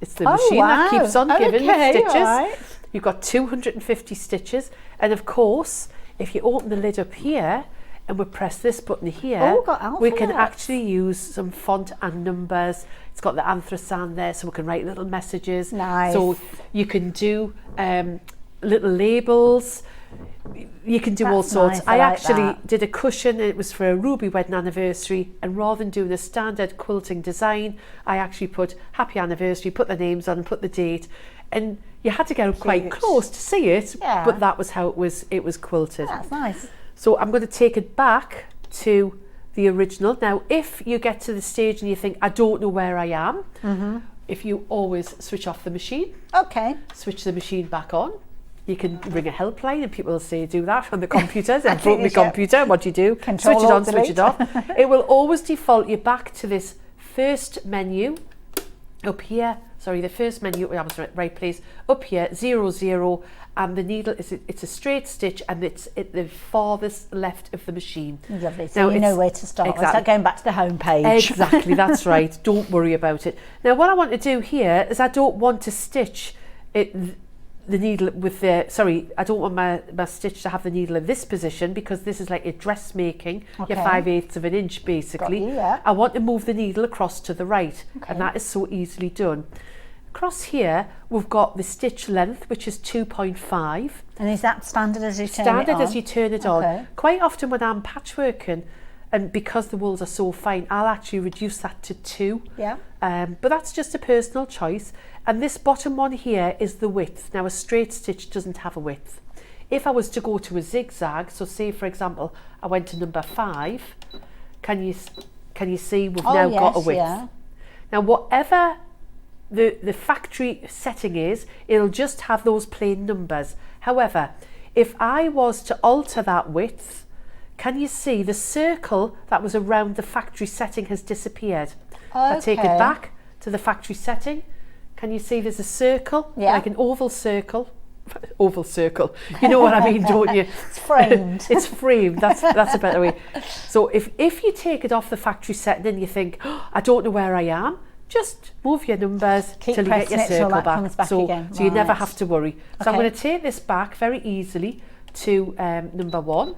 it's the machine that keeps on giving me stitches. Right. You've got 250 stitches. And of course, if you open the lid up here and we press this button here, we can actually use some font and numbers. It's got the anthracene there, so we can write little messages. Nice. So you can do little labels. You can do all sorts. Nice. I like actually that. did a cushion. It was for a Ruby wedding anniversary, and rather than doing a standard quilting design, I actually put happy anniversary, put the names on, and put the date. And you had to get quite close to see it, but that was how it was quilted. That's nice. So I'm going to take it back to the original. Now, if you get to the stage and you think, I don't know where I am, if you always switch off the machine, switch the machine back on, you can ring a helpline and people will say, do that on the computer. They broke my computer. What do you do? Control Switch it on, Alt switch it off. It will always default you back to this first menu up here. Sorry, the first menu, I was right place. Up here, 00, and the needle it's a straight stitch, and it's at the farthest left of the machine. Lovely. So you know where to start. Exactly. It's like going back to the home page. Exactly, that's right. Don't worry about it. Now, what I want to do here is I don't want to stitch the needle with the, I don't want my stitch to have the needle in this position, because this is like a dressmaking, your 5/8 of an inch basically. Got you, yeah. I want to move the needle across to the right, and that is so easily done. Across here, we've got the stitch length, which is 2.5. And is that standard as you turn it on? Standard as you turn it Okay. on. Quite often when I'm patchworking, and because the wools are so fine, I'll actually reduce that to 2. Yeah. But that's just a personal choice. And this bottom one here is the width. Now a straight stitch doesn't have a width. If I was to go to a zigzag, so say for example, I went to number 5, can you see we've now got a width? Yeah. Now whatever the factory setting is, it'll just have those plain numbers. However, if I was to alter that width, can you see the circle that was around the factory setting has disappeared? I take it back to the factory setting. Can you see there's a circle, like an oval circle? Oval circle. You know what I mean, don't you? It's framed. It's framed. That's a better way. So if you take it off the factory setting and you think, oh, I don't know where I am, just move your numbers till you get your circle back. So you never have to worry. So I'm going to take this back very easily to number 1,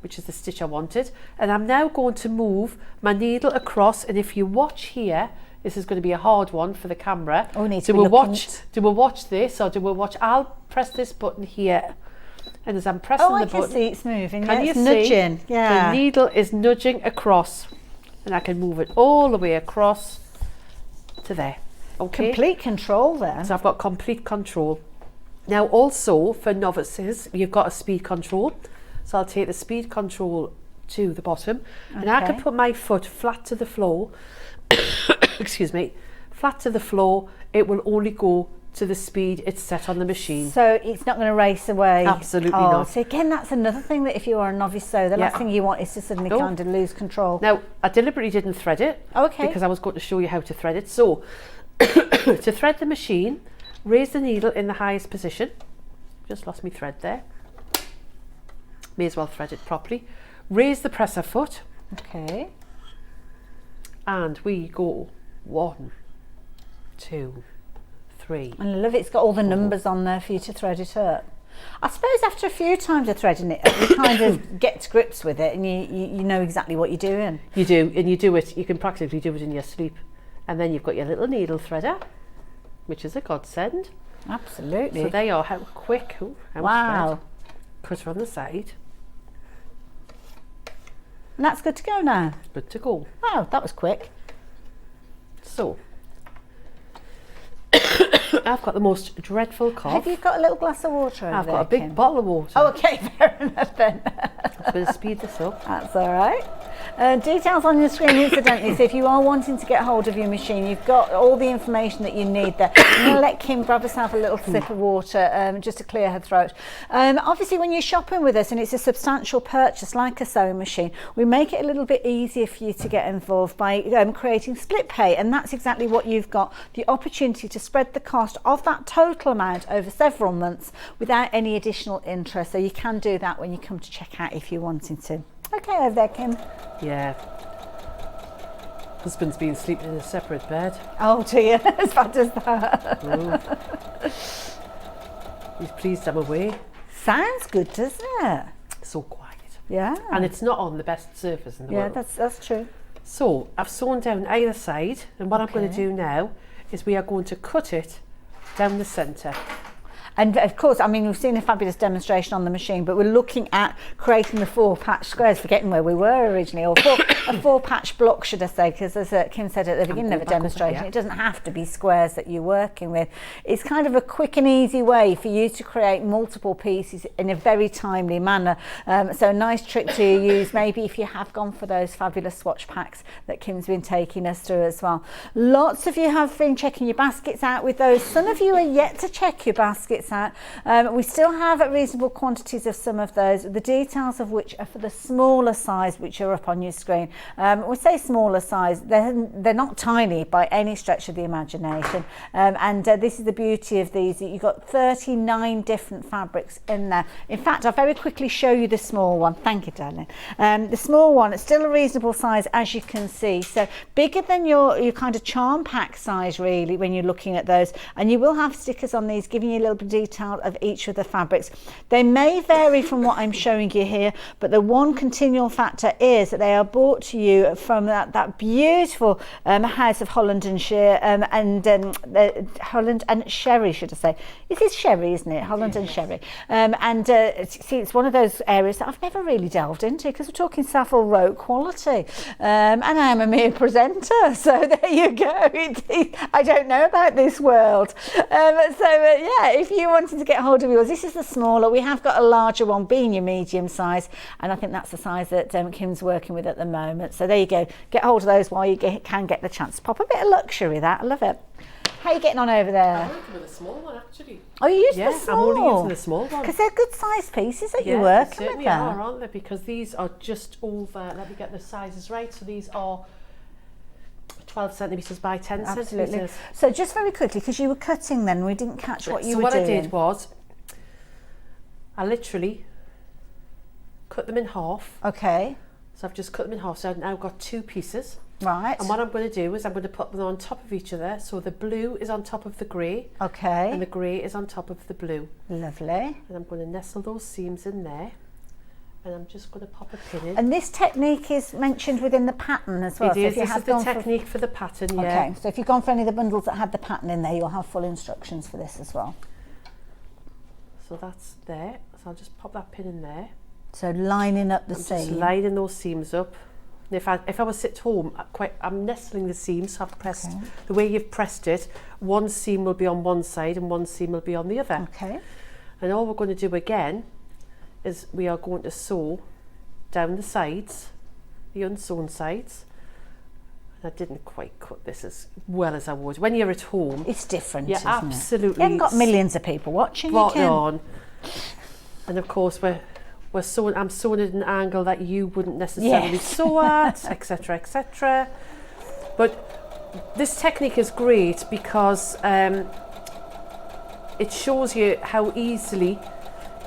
which is the stitch I wanted, and I'm now going to move my needle across. And if you watch here, this is going to be a hard one for the camera. Oh, we need do we watch this, or do we watch? I'll press this button here, and as I'm pressing the button, I can see it's moving. Can you it's nudging? see? Yeah. The needle is nudging across, and I can move it all the way across to there. Okay. Complete control there. So I've got complete control. Now also for novices, you've got a speed control. So I'll take the speed control to the bottom, and I can put my foot flat to the floor. Excuse me, flat to the floor. It will only go to the speed it's set on the machine. So it's not going to race away? Absolutely not. So again, that's another thing that if you are a novice sewer, the last thing you want is to suddenly kind of lose control. Now, I deliberately didn't thread it because I was going to show you how to thread it. So, to thread the machine, raise the needle in the highest position. Just lost my thread there. May as well thread it properly. Raise the presser foot. Okay. And we go 1, 2, 3. And I love it. It's got all the numbers on there for you to thread it up. I suppose after a few times of threading it up, you kind of get to grips with it, and you know exactly what you're doing. You do, and you do it. You can practically do it in your sleep. And then you've got your little needle threader, which is a godsend. Absolutely. So there you are. How quick. Ooh, how wow. Cutter on the side. And that's good to go now. Good to go. Wow, that was quick. So, I've got the most dreadful cough. Have you got a little glass of water over I've there, got a big Kim? bottle of water. Oh, okay, fair enough then. I'm going to speed this up. That's all right. Details on your screen, incidentally, so if you are wanting to get hold of your machine, you've got all the information that you need there. I'm going to let Kim grab herself a little sip of water just to clear her throat. Obviously, when you're shopping with us and it's a substantial purchase like a sewing machine, we make it a little bit easier for you to get involved by creating split pay, and that's exactly what you've got, the opportunity to spread the cost of that total amount over several months without any additional interest. So you can do that when you come to check out if you're wanting to. Okay, over there, Kim. Yeah. Husband's been sleeping in a separate bed. Oh dear, as bad as that. Oh. He's pleased I'm away. Sounds good, doesn't it? So quiet. Yeah. And it's not on the best surface in the world. Yeah, that's true. So I've sewn down either side, and what I'm going to do now is we are going to cut it down the centre. And of course, I mean, we've seen a fabulous demonstration on the machine, but we're looking at creating the 4 patch squares, forgetting where we were originally, or a 4 patch block, should I say, because as Kim said at the beginning of the demonstration, it doesn't have to be squares that you're working with. It's kind of a quick and easy way for you to create multiple pieces in a very timely manner. So a nice trick to use, maybe if you have gone for those fabulous swatch packs that Kim's been taking us through as well. Lots of you have been checking your baskets out with those. Some of you are yet to check your baskets out. We still have reasonable quantities of some of those, the details of which are for the smaller size, which are up on your screen. We say smaller size, they're not tiny by any stretch of the imagination, and this is the beauty of these. You've got 39 different fabrics in there. In fact, I'll very quickly show you the small one. Thank you, darling. The small one, it's still a reasonable size, as you can see, so bigger than your kind of charm pack size really when you're looking at those, and you will have stickers on these giving you a little bit detail of each of the fabrics. They may vary from what I'm showing you here, but the one continual factor is that they are brought to you from that beautiful house of Holland and Shear Holland and Sherry, should I say. It is Sherry, isn't it? Holland and Sherry. See, it's one of those areas that I've never really delved into, because we're talking Savile Row quality, and I am a mere presenter, so there you go. I don't know about this world. Yeah, if you wanted to get hold of yours, this is the smaller. We have got a larger one, being your medium size, and I think that's the size that Kim's working with at the moment. So there you go. Get hold of those while you can get the chance to pop a bit of luxury. That I love it. How are you getting on over there? I'm working with a small one, actually. Oh, you use the small? I'm only using the small one. Because they're good sized pieces that you work with. They certainly are, aren't they? Because these are just over, let me get the sizes right, so these are 12 centimetres by 10 centimetres. So just very quickly, because you were cutting then, we didn't catch what you were doing. So what I did was, I literally cut them in half. Okay. So I've just cut them in half, so I've now got 2 pieces. Right. And what I'm going to do is I'm going to put them on top of each other, so the blue is on top of the grey. Okay. And the grey is on top of the blue. Lovely. And I'm going to nestle those seams in there. And I'm just going to pop a pin in. And this technique is mentioned within the pattern as well. It is. This is the technique for the pattern, yeah. Okay, so if you've gone for any of the bundles that had the pattern in there, you'll have full instructions for this as well. So that's there. So I'll just pop that pin in there. So lining up the seam. Just lining those seams up. And if I was at home, I'm nestling the seams, so I've pressed, the way you've pressed it, one seam will be on one side and one seam will be on the other. Okay. And all we're going to do again is we are going to sew down the sides, the unsewn sides. And I didn't quite cut this as well as I would. When you're at home, it's different, yeah, isn't absolutely. It? You haven't got millions of people watching. Spot on. And of course I'm sewing at an angle that you wouldn't necessarily sew at, etc, etc. But this technique is great because it shows you how easily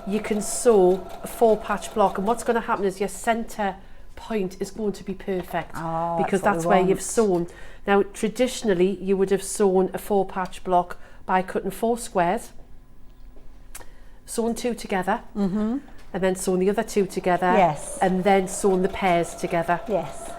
you can sew a 4-patch block, and what's going to happen is your centre point is going to be perfect because that's where you've sewn. Now traditionally you would have sewn a 4-patch block by cutting 4 squares, sewn 2 together, and then sewn the other 2 together, and then sewn the pairs together. Yes.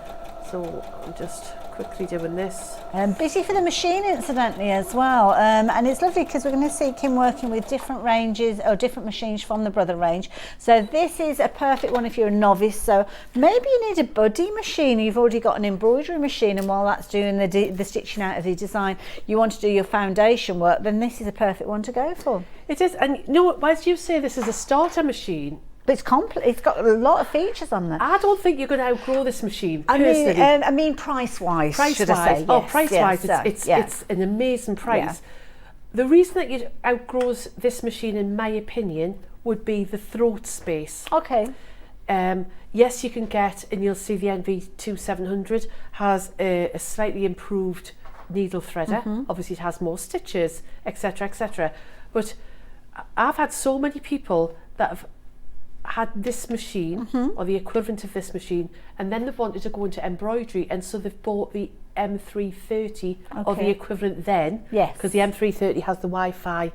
So I'm just quickly doing this. Busy for the machine, incidentally, as well. And it's lovely because we're going to see Kim working with different ranges or different machines from the Brother range. So this is a perfect one if you're a novice. So maybe you need a buddy machine. You've already got an embroidery machine, and while that's doing the stitching out of the design, you want to do your foundation work, then this is a perfect one to go for. It is, and you know what, as you say, this is a starter machine. But it's complete. It's got a lot of features on there. I don't think you're going to outgrow this machine, personally. I mean price-wise, should I say? Oh, price-wise, it's an amazing price. Yeah. The reason that you'd outgrow this machine, in my opinion, would be the throat space. Okay. Yes, you can get, and you'll see the NV2700 has a slightly improved needle threader. Obviously, it has more stitches, etc., etc. But I've had so many people that have had this machine or the equivalent of this machine, and then they've wanted to go into embroidery, and so they've bought the M330 or the equivalent then, because the M330 has the Wi-Fi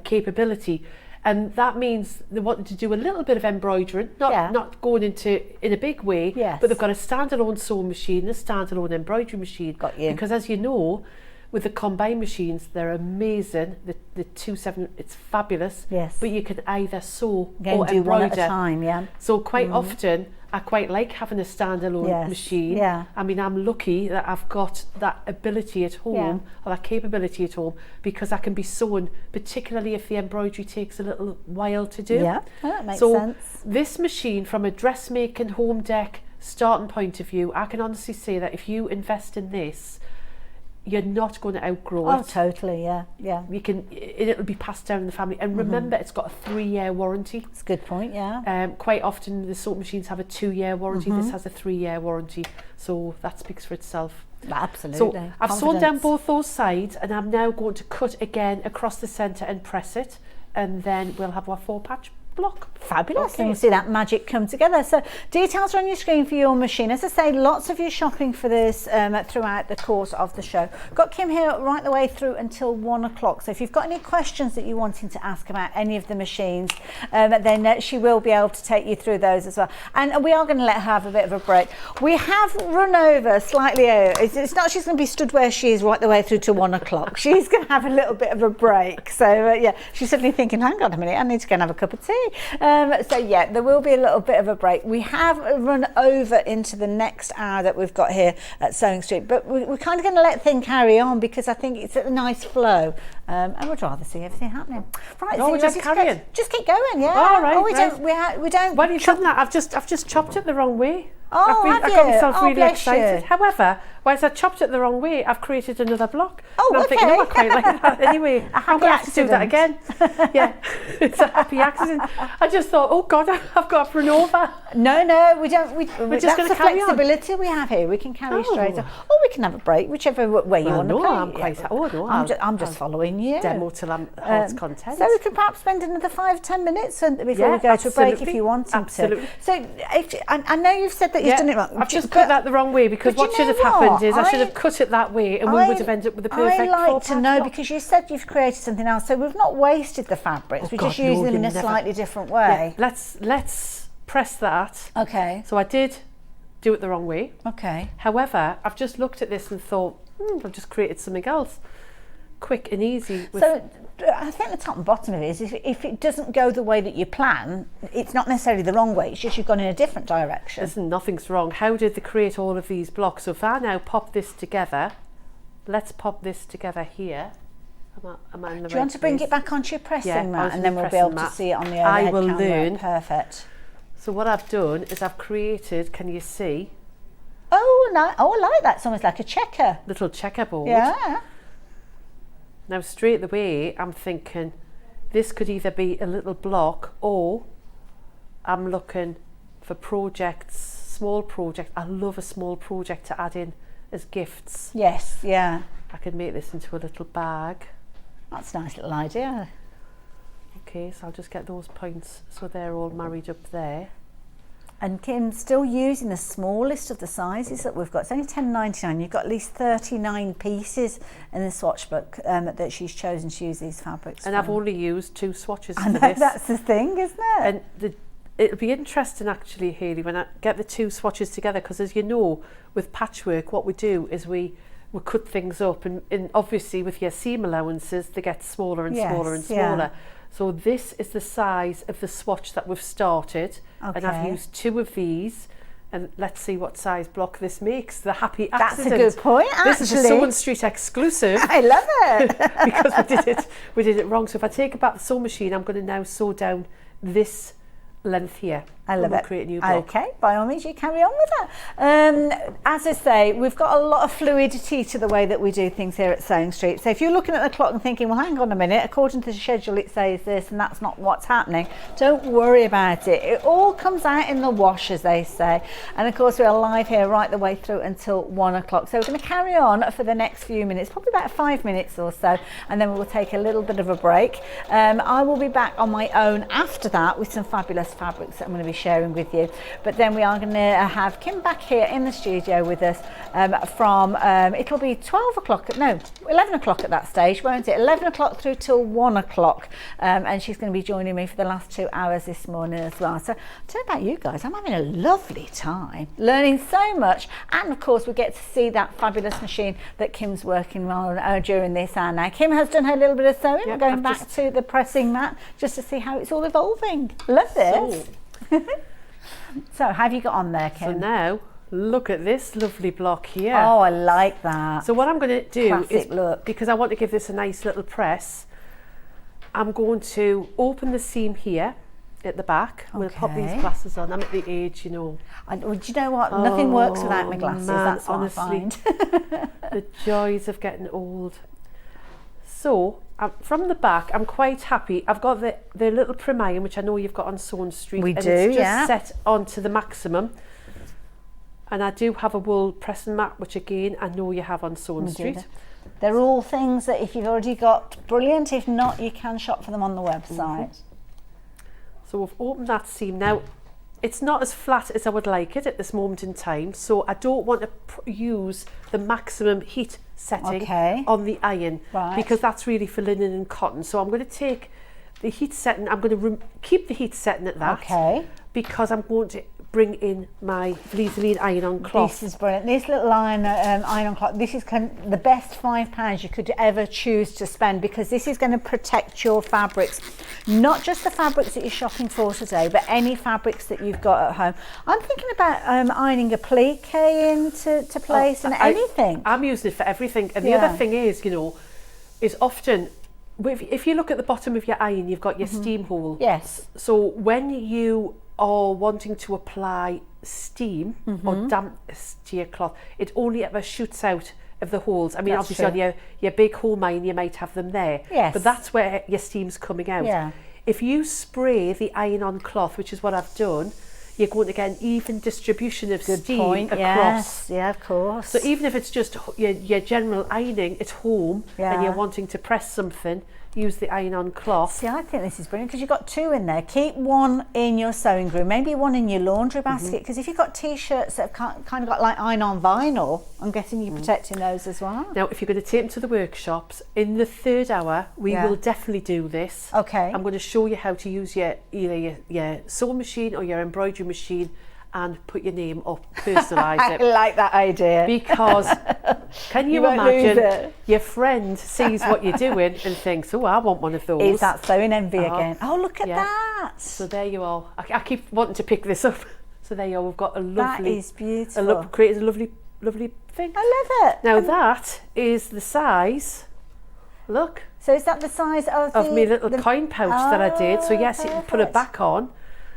capability, and that means they wanted to do a little bit of embroidering, not going into in a big way, but they've got a standalone sewing machine, a standalone embroidery machine. Got you. Because as you know, with the combined machines, they're amazing. The 27, it's fabulous. Yes. But you can either sew Again, or do embroider. one at a time, yeah. So quite often, I quite like having a standalone machine. Yeah. I mean, I'm lucky that I've got that ability at home, or that capability at home, because I can be sewing, particularly if the embroidery takes a little while to do. Yeah, that makes So sense. this machine, from a dressmaking home deck starting point of view, I can honestly say that if you invest in this, you're not going to outgrow it. Oh, totally, yeah. You can, it'll be passed down in the family. And remember, it's got a 3-year warranty. It's a good point, yeah. Quite often the sewing machines have a 2-year warranty. This has a 3-year warranty. So that speaks for itself. Absolutely. So I've sewn down both those sides, and I'm now going to cut again across the centre and press it. And then we'll have our 4-patch block. Fabulous. Okay. And you'll see that magic come together. So details are on your screen for your machine. As I say, lots of you shopping for this throughout the course of the show. Got Kim here right the way through until 1 o'clock. So if you've got any questions that you're wanting to ask about any of the machines, then she will be able to take you through those as well. And we are going to let her have a bit of a break. We have run over slightly. It's not she's going to be stood where she is right the way through to 1 o'clock. She's going to have a little bit of a break. So yeah, she's suddenly thinking, hang on a minute, I need to go and have a cup of tea. So yeah, there will be a little bit of a break. We have run over into the next hour that we've got here at Sewing Street, but we're kind of going to let things carry on because I think it's a nice flow, and we'd rather see everything happening. Right, No, so we're you just ready to carrying. go? Just keep going, yeah. All right, Oh, we right. don't. When you've done that, I've just chopped it the wrong way. Oh, I have got you? myself Oh, really bless excited. you. However, whilst I chopped it the wrong way, I've created another block. Oh, and I'm thinking, okay. no, I quite like that anyway. I'm going to have to do that again. Yeah, it's a happy accident. I just thought, oh God, I've got to run over. No, we don't. We're just That's going the to carry on. flexibility we have here. We can carry Oh. straight on, or we can have a break, whichever way you Well, want to no, play. I'm quite. Oh no, I'm just following you. demo till I'm heart's content. So we could perhaps spend another 5-10 minutes before Yeah, we go to a break if absolutely. you want to. Absolutely. So I know you've said that you've done it wrong. I've just cut that the wrong way because but what you should know have happened what? is I should have cut it that way and we would have ended up with a perfect I like to four-part know block. because you said you've created something else, so we've not wasted the fabrics. Oh, We're God, just using no, them in you a never- slightly different Yeah, way. let's press that. Okay. So I did do it the wrong way. Okay. However, I've just looked at this and thought, I've just created something else, quick and easy. With So I think the top and bottom of it is if it doesn't go the way that you plan, it's not necessarily the wrong way, it's just you've gone in a different direction. listen, nothing's wrong. How did they create all of these blocks? So if I now pop this together, let's pop this together here. Am I in the Do you want to bring it back onto your pressing Yeah, mat onto and the then we'll be pressing able to mat. see it on the I overhead will camera. learn. Perfect. So what I've done is I've created, can you see, Oh, no. Oh, I like that. It's almost like a checker. little checkerboard. Yeah. Now straight away I'm thinking this could either be a little block or I'm looking for projects, small projects. I love a small project to add in as gifts. Yes, yeah. I could make this into a little bag. That's a nice little idea. Okay, so I'll just get those points so they're all married up there. And Kim's still using the smallest of the sizes that we've got. It's only $10.99. You've got at least 39 pieces in the swatch book that she's chosen to use these fabrics And from. I've only used 2 swatches I for know, this. that's the thing, isn't it? And it'll be interesting actually, Hayley, when I get the 2 swatches together, because as you know, with patchwork, what we do is we cut things up, and obviously with your seam allowances, they get smaller and smaller and Yes, yeah. smaller. So this is the size of the swatch that we've started, and I've Okay. used 2 of these. And let's see what size block this makes. The happy That's a accident. good point, This is a actually. Sewing Street exclusive. I love it. Because we did it wrong. So if I take about the sewing machine, I'm going to now sew down this length here. I love and we'll it. create a new block. Okay, by all means, you carry on with that. As I say, we've got a lot of fluidity to the way that we do things here at Sewing Street. So if you're looking at the clock and thinking, well, hang on a minute, according to the schedule, it says this and that's not what's happening, don't worry about it. It all comes out in the wash, as they say. And of course, we are live here right the way through until 1 o'clock. So we're going to carry on for the next few minutes, probably about 5 minutes or so, and then we will take a little bit of a break. I will be back on my own after that with some fabulous fabrics that I'm going to be sharing with you. But then we are going to have Kim back here in the studio with us from, it'll be 11 o'clock at that stage, won't it? 11 o'clock through till 1 o'clock. And she's going to be joining me for the last 2 hours this morning as well. So I don't know about you guys, I'm having a lovely time, learning so much. And of course, we get to see that fabulous machine that Kim's working on during this hour now. Kim has done her little bit of sewing. Yep, We're going I've back just- to the pressing mat just to see how it's all evolving. Love this. So, how have you got on there, So Kim? now, look at this lovely block here. Oh, I like that. So what I'm going to do Classic is, look. because I want to give this a nice little press, I'm going to open the seam here at the back. I'm going to pop these Okay. glasses on. I'm at the age, you know. Well, do you know what? Nothing works without my glasses. Man, That's what honestly, I find. the joys of getting old. So from the back, I'm quite happy. I've got the little prim iron, which I know you've got on Sewing Street. We and do, it's just yeah. set onto the maximum. And I do have a wool pressing mat, which again, I know you have on Sewing We do Street. that. They're all things that if you've already got, brilliant. If not, you can shop for them on the website. So we've opened that seam. Now, it's not as flat as I would like it at this moment in time, so I don't want to use the maximum heat setting on the iron, because that's really for linen and cotton. So I'm going to take the heat setting, I'm going to keep the heat setting at that, because I'm going to bring in my Vaseline iron-on cloth. This is brilliant. This little iron-on cloth, this is the best £5 you could ever choose to spend, because this is going to protect your fabrics, not just the fabrics that you're shopping for today, but any fabrics that you've got at home. I'm thinking about ironing a plique into place and anything. I'm using it for everything. And the other thing is, you know, is often, if you look at the bottom of your iron, you've got your steam hole. Yes. So when you are wanting to apply steam or dampness to your cloth, it only ever shoots out of the holes. I mean, obviously on your big home iron, you might have them there. Yes. But that's where your steam's coming out. Yeah. If you spray the iron-on cloth, which is what I've done, you're going to get an even distribution of steam across. Yes, yeah, of course. So even if it's just your general ironing at home and you're wanting to press something, use the iron-on cloth. See, I think this is brilliant, because you've got two in there. Keep one in your sewing room, maybe one in your laundry basket, because if you've got t-shirts that have kind of got like iron-on vinyl, I'm guessing you're protecting those as well. Now, if you're going to take them to the workshops, in the third hour, we will definitely do this. Okay. I'm going to show you how to use either your sewing machine or your embroidery machine and put your name up, personalise it. I like that idea. Because can you won't lose imagine it. your friend sees what you're doing and thinks, oh, I want one of those. Is that sewing envy again? Oh, look at that. So there you are. I keep wanting to pick this up. So there you are. We've got a lovely... That is beautiful. Created a lovely, lovely thing. I love it. Now that is the size. Look. So is that the size of my little coin pouch that I did. So yes, you can put it back on,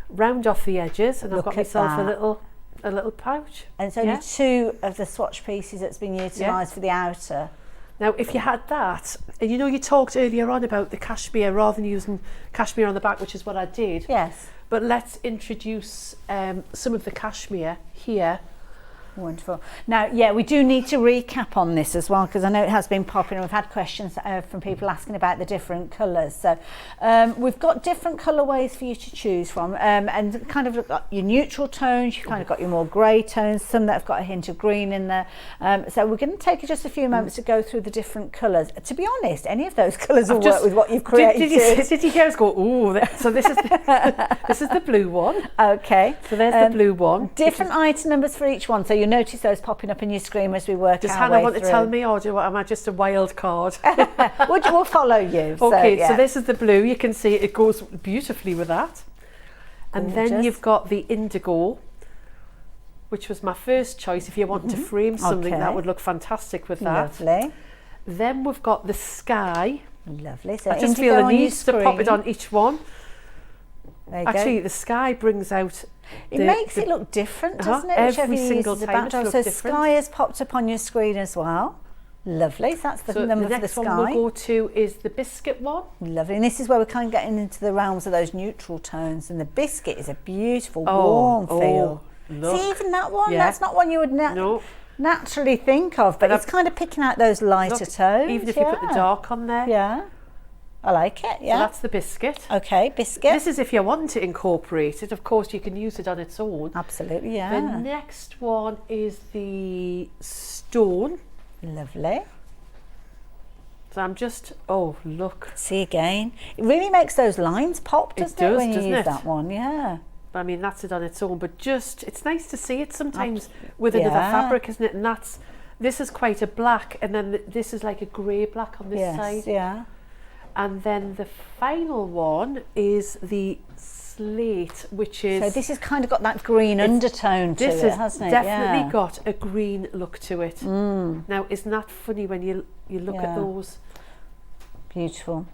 round off the edges, and I've got myself a little pouch. And it's only two of the swatch pieces that's been utilised for the outer. Now, if you had that, and you know you talked earlier on about the cashmere rather than using cashmere on the back, which is what I did. Yes. But let's introduce some of the cashmere here. Wonderful. Now, yeah, we do need to recap on this as well, because I know it has been popular. We've had questions from people asking about the different colours. So we've got different colourways for you to choose from, and kind of got your neutral tones, you've kind of got your more grey tones, some that have got a hint of green in there. So we're going to take just a few moments to go through the different colours. To be honest, any of those colours will work with what you've created. Did you hear us go, ooh, so this is this is the blue one. Okay. So there's the blue one. Different item numbers for each one. So you'll notice those popping up in your screen as we work our way through. Does Hannah want to tell me, or am I just a wild card? We'll follow you. Okay, so this is the blue. You can see it goes beautifully with that. And then you've got the indigo, which was my first choice. If you want to frame something, that would look fantastic with that. Lovely. Then we've got the sky. Lovely. So I just feel the need to pop it on each one. Actually, the sky brings out... It makes it look different, doesn't it? Every single time it looks so different. sky has popped up on your screen as well. Lovely. So that's the number for the sky. The next one we'll go to is the biscuit one. Lovely. And this is where we're kind of getting into the realms of those neutral tones. And the biscuit is a beautiful, warm feel. Look. See, even that one, that's not one you would naturally think of, but it's kind of picking out those lighter tones. Even if you put the dark on there. Yeah. I like it, yeah. So that's the biscuit. Okay, biscuit. This is if you want to incorporate it. Of course, you can use it on its own. Absolutely, yeah. The next one is the stone. Lovely. So I'm just, oh, look. See again. It really makes those lines pop, doesn't it, when you use that one, yeah. But I mean, that's it on its own. But just, it's nice to see it sometimes with another fabric, isn't it? And this is quite a black, and then this is like a grey black on this side. Yeah. And then the final one is the slate, which is... So this has kind of got that green undertone to it, hasn't it? This has definitely got a green look to it. Now, isn't that funny when you look at those? Beautiful.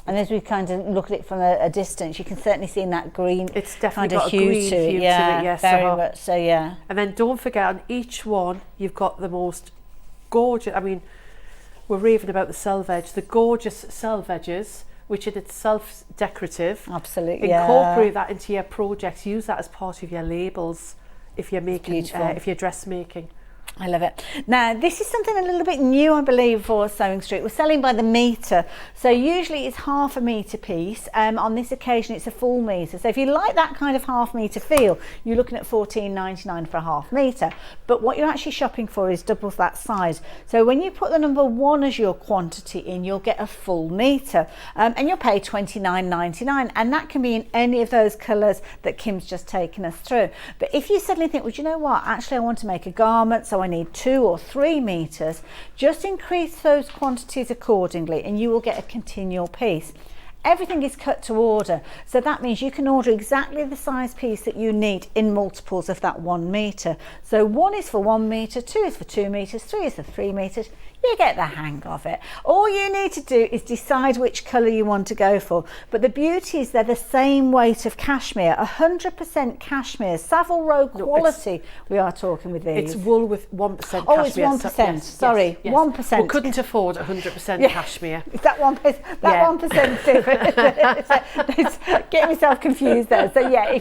And as we kind of look at it from a distance, you can certainly see in that green it's definitely kind of got a green to it. hue Yeah, to it, yes. very much so, yeah. And then don't forget, on each one, you've got the most gorgeous... I mean, we're raving about the selvage, the gorgeous selvages, which in itself decorative. Absolutely, Incorporate that into your projects. Use that as part of your labels if you're making, if you're dressmaking. I love it. Now, this is something a little bit new, I believe, for Sewing Street. We're selling by the metre. So usually it's half a metre piece. On this occasion, it's a full metre. So if you like that kind of half metre feel, you're looking at $14.99 for a half metre. But what you're actually shopping for is double that size. So when you put the number 1 as your quantity in, you'll get a full metre. And you'll pay $29.99. And that can be in any of those colours that Kim's just taken us through. But if you suddenly think, well, do you know what? Actually, I want to make a garment, so I need 2 or 3 meters, just increase those quantities accordingly and you will get a continual piece. Everything is cut to order, so that means you can order exactly the size piece that you need in multiples of that 1 meter. So 1 is for 1 meter, 2 is for 2 meters, 3 is for 3 meters. You get the hang of it. All you need to do is decide which colour you want to go for. But the beauty is they're the same weight of cashmere, 100% cashmere, Savile Row quality. We are talking with these. It's wool with 1% cashmere. Oh, it's 1%. Yes, Sorry, yes. 1%. We couldn't afford 100% cashmere. Is that 1%? That 1% different. Getting myself confused there. So yeah,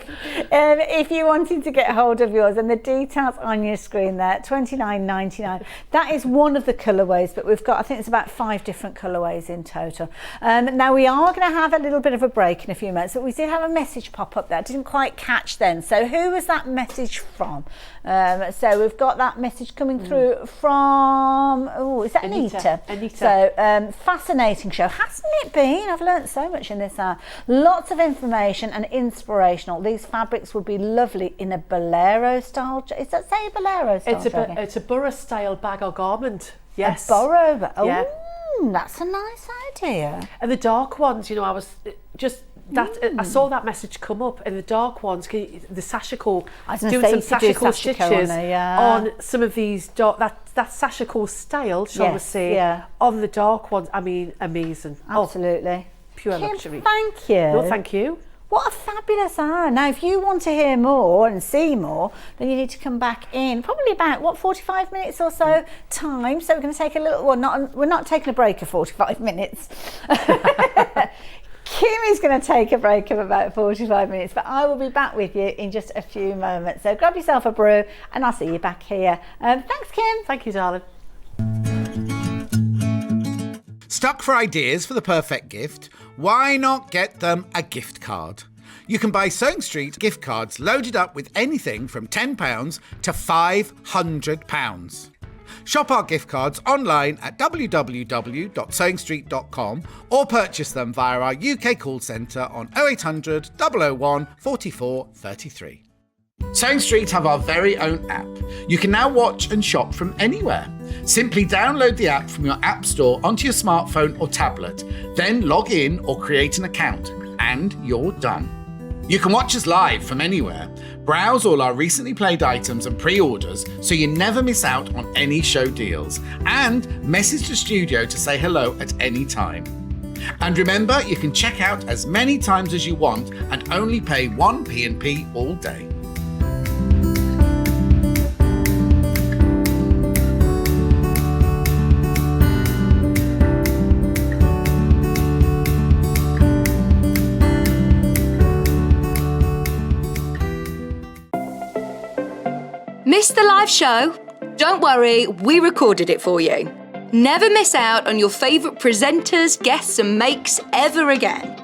if you wanted to get hold of yours, and the details on your screen there, $29.99. That is one of the colourways, but we've got, I think it's about 5 different colourways in total. Now we are going to have a little bit of a break in a few minutes, but we did have a message pop up there. I didn't quite catch then. So who was that message from? So we've got that message coming through from, is that Anita? Anita. So fascinating show, hasn't it been? I've learnt so much in this hour. Lots of information and inspirational. These fabrics would be lovely in a bolero style. Is that say a bolero style? It's a borough style bag or garment. Yes. A borough. Oh, yeah. That's a nice idea. And the dark ones, I was just that I saw that message come up, and the dark ones, the sashiko, doing some sashiko stitches on some of these dark, that sashiko style, shall we say, on the dark ones. I mean, amazing. Absolutely. Pure Kim, luxury. Thank you. No, thank you. What a fabulous hour. Now, if you want to hear more and see more, then you need to come back in probably about, 45 minutes or so time. So we're going to take a little, we're not taking a break of 45 minutes. Kim is going to take a break of about 45 minutes, but I will be back with you in just a few moments. So grab yourself a brew and I'll see you back here. Thanks, Kim. Thank you, darling. Stuck for ideas for the perfect gift? Why not get them a gift card? You can buy Sewing Street gift cards loaded up with anything from £10 to £500. Shop our gift cards online at www.sewingstreet.com or purchase them via our UK call centre on 0800 001 44 33. Sewing Street have our very own app. You can now watch and shop from anywhere. Simply download the app from your app store onto your smartphone or tablet, then log in or create an account, and you're done. You can watch us live from anywhere, browse all our recently played items and pre-orders so you never miss out on any show deals, and message the studio to say hello at any time. And remember, you can check out as many times as you want and only pay 1 P&P all day. Missed the live show? Don't worry, we recorded it for you. Never miss out on your favourite presenters, guests and makes ever again.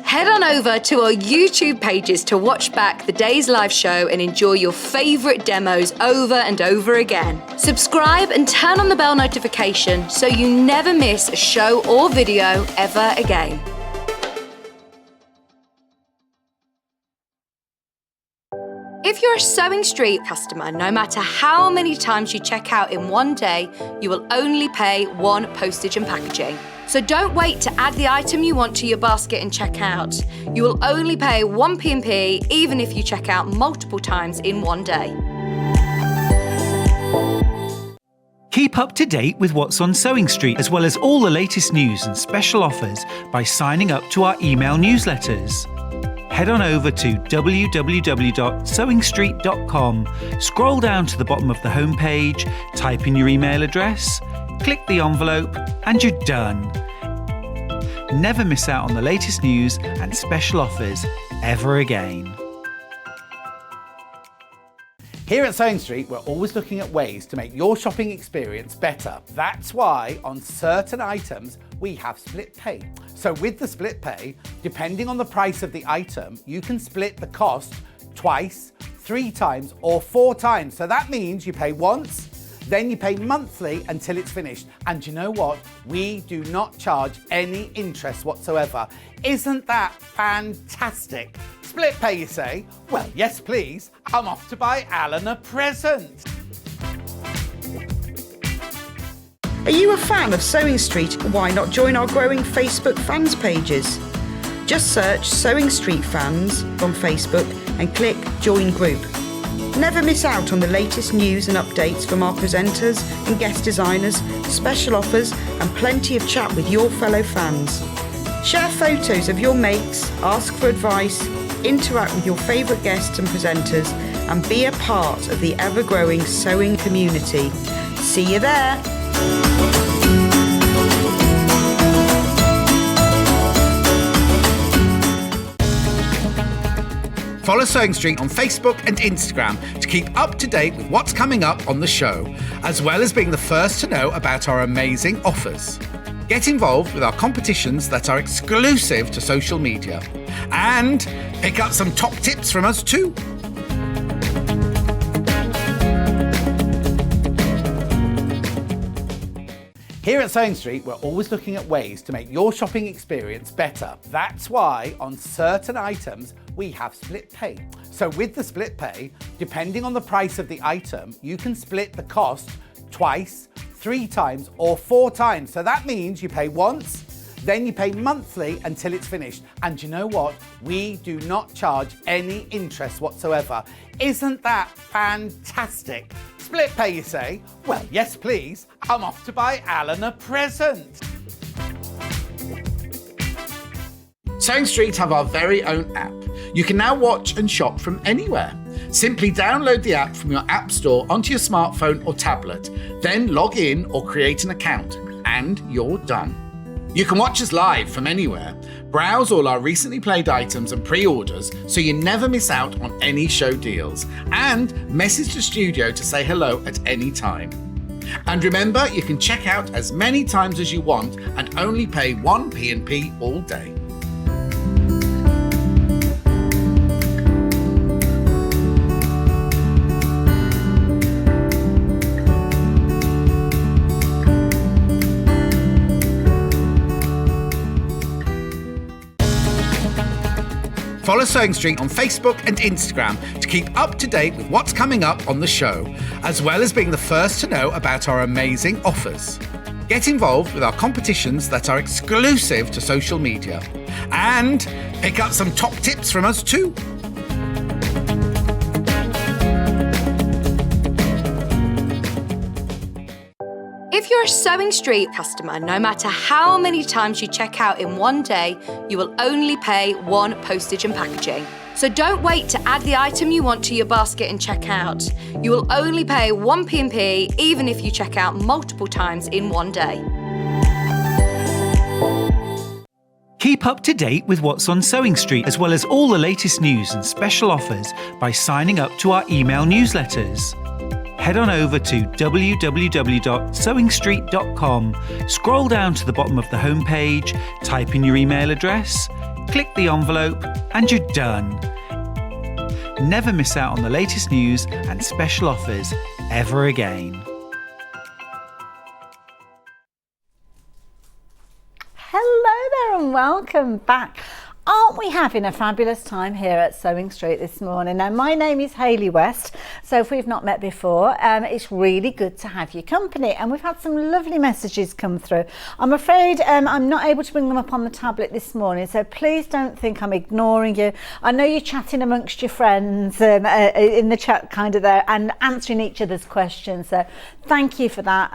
Head on over to our YouTube pages to watch back the day's live show and enjoy your favourite demos over and over again. Subscribe and turn on the bell notification so you never miss a show or video ever again. If you're a Sewing Street customer, no matter how many times you check out in one day, you will only pay 1 postage and packaging. So don't wait to add the item you want to your basket and check out. You will only pay 1 P&P even if you check out multiple times in one day. Keep up to date with what's on Sewing Street, as well as all the latest news and special offers by signing up to our email newsletters. Head on over to www.sewingstreet.com, scroll down to the bottom of the homepage, type in your email address, click the envelope, and you're done. Never miss out on the latest news and special offers ever again. Here at Sewing Street, we're always looking at ways to make your shopping experience better. That's why on certain items, we have split pay. So with the split pay, depending on the price of the item, you can split the cost twice, 3 times, or 4 times. So that means you pay once, then you pay monthly until it's finished. And you know what? We do not charge any interest whatsoever. Isn't that fantastic? Split pay, you say? Well, yes, please. I'm off to buy Alan a present. Are you a fan of Sewing Street? Why not join our growing Facebook fans pages? Just search Sewing Street Fans on Facebook and click Join Group. Never miss out on the latest news and updates from our presenters and guest designers, special offers and plenty of chat with your fellow fans. Share photos of your makes, ask for advice, interact with your favourite guests and presenters and be a part of the ever-growing sewing community. See you there! Follow Sewing Street on Facebook and Instagram to keep up to date with what's coming up on the show, as well as being the first to know about our amazing offers. Get involved with our competitions that are exclusive to social media. And pick up some top tips from us too. Here at Sewing Street, we're always looking at ways to make your shopping experience better. That's why on certain items, we have split pay. So with the split pay, depending on the price of the item, you can split the cost twice, 3 times, or 4 times. So that means you pay once, then you pay monthly until it's finished. And you know what? We do not charge any interest whatsoever. Isn't that fantastic? Split pay, you say? Well, yes, please. I'm off to buy Alan a present. Sewing Street have our very own app. You can now watch and shop from anywhere. Simply download the app from your app store onto your smartphone or tablet, then log in or create an account, and you're done. You can watch us live from anywhere, browse all our recently played items and pre-orders so you never miss out on any show deals, and message the studio to say hello at any time. And remember, you can check out as many times as you want and only pay 1 P&P all day. Follow Sewing Street on Facebook and Instagram to keep up to date with what's coming up on the show, as well as being the first to know about our amazing offers. Get involved with our competitions that are exclusive to social media. And pick up some top tips from us too. If you're a Sewing Street customer, no matter how many times you check out in one day, you will only pay 1 postage and packaging. So don't wait to add the item you want to your basket and check out. You will only pay 1 P&P even if you check out multiple times in one day. Keep up to date with what's on Sewing Street, as well as all the latest news and special offers by signing up to our email newsletters. Head on over to www.sewingstreet.com, scroll down to the bottom of the homepage, type in your email address, click the envelope, and you're done. Never miss out on the latest news and special offers ever again. Hello there and welcome back. Aren't we having a fabulous time here at Sewing Street this morning? Now, my name is Hayley West, so if we've not met before, it's really good to have your company, and we've had some lovely messages come through. I'm afraid I'm not able to bring them up on the tablet this morning, so please don't think I'm ignoring you. I know you're chatting amongst your friends in the chat kind of there and answering each other's questions, so thank you for that.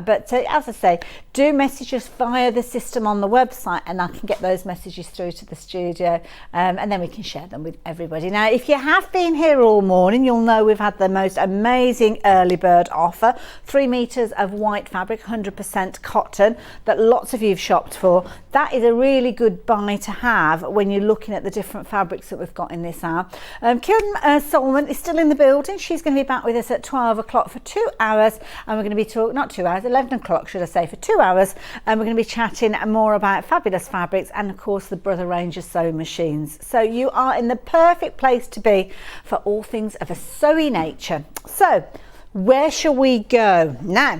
But as I say, do message us via the system on the website and I can get those messages through to the studio. studio, and then we can share them with everybody. Now, if you have been here all morning, you'll know we've had the most amazing early bird offer, 3 meters of white fabric, 100% cotton, that lots of you have shopped for. That is a really good buy to have when you're looking at the different fabrics that we've got in this hour. Suleman is still in the building. She's going to be back with us at 12 o'clock for 2 hours, and we're going to be talking, not 2 hours, 11 o'clock should I say, for 2 hours, and we're going to be chatting more about fabulous fabrics and of course the Brother range of sewing machines. So you are in the perfect place to be for all things of a sewy nature. So where shall we go now?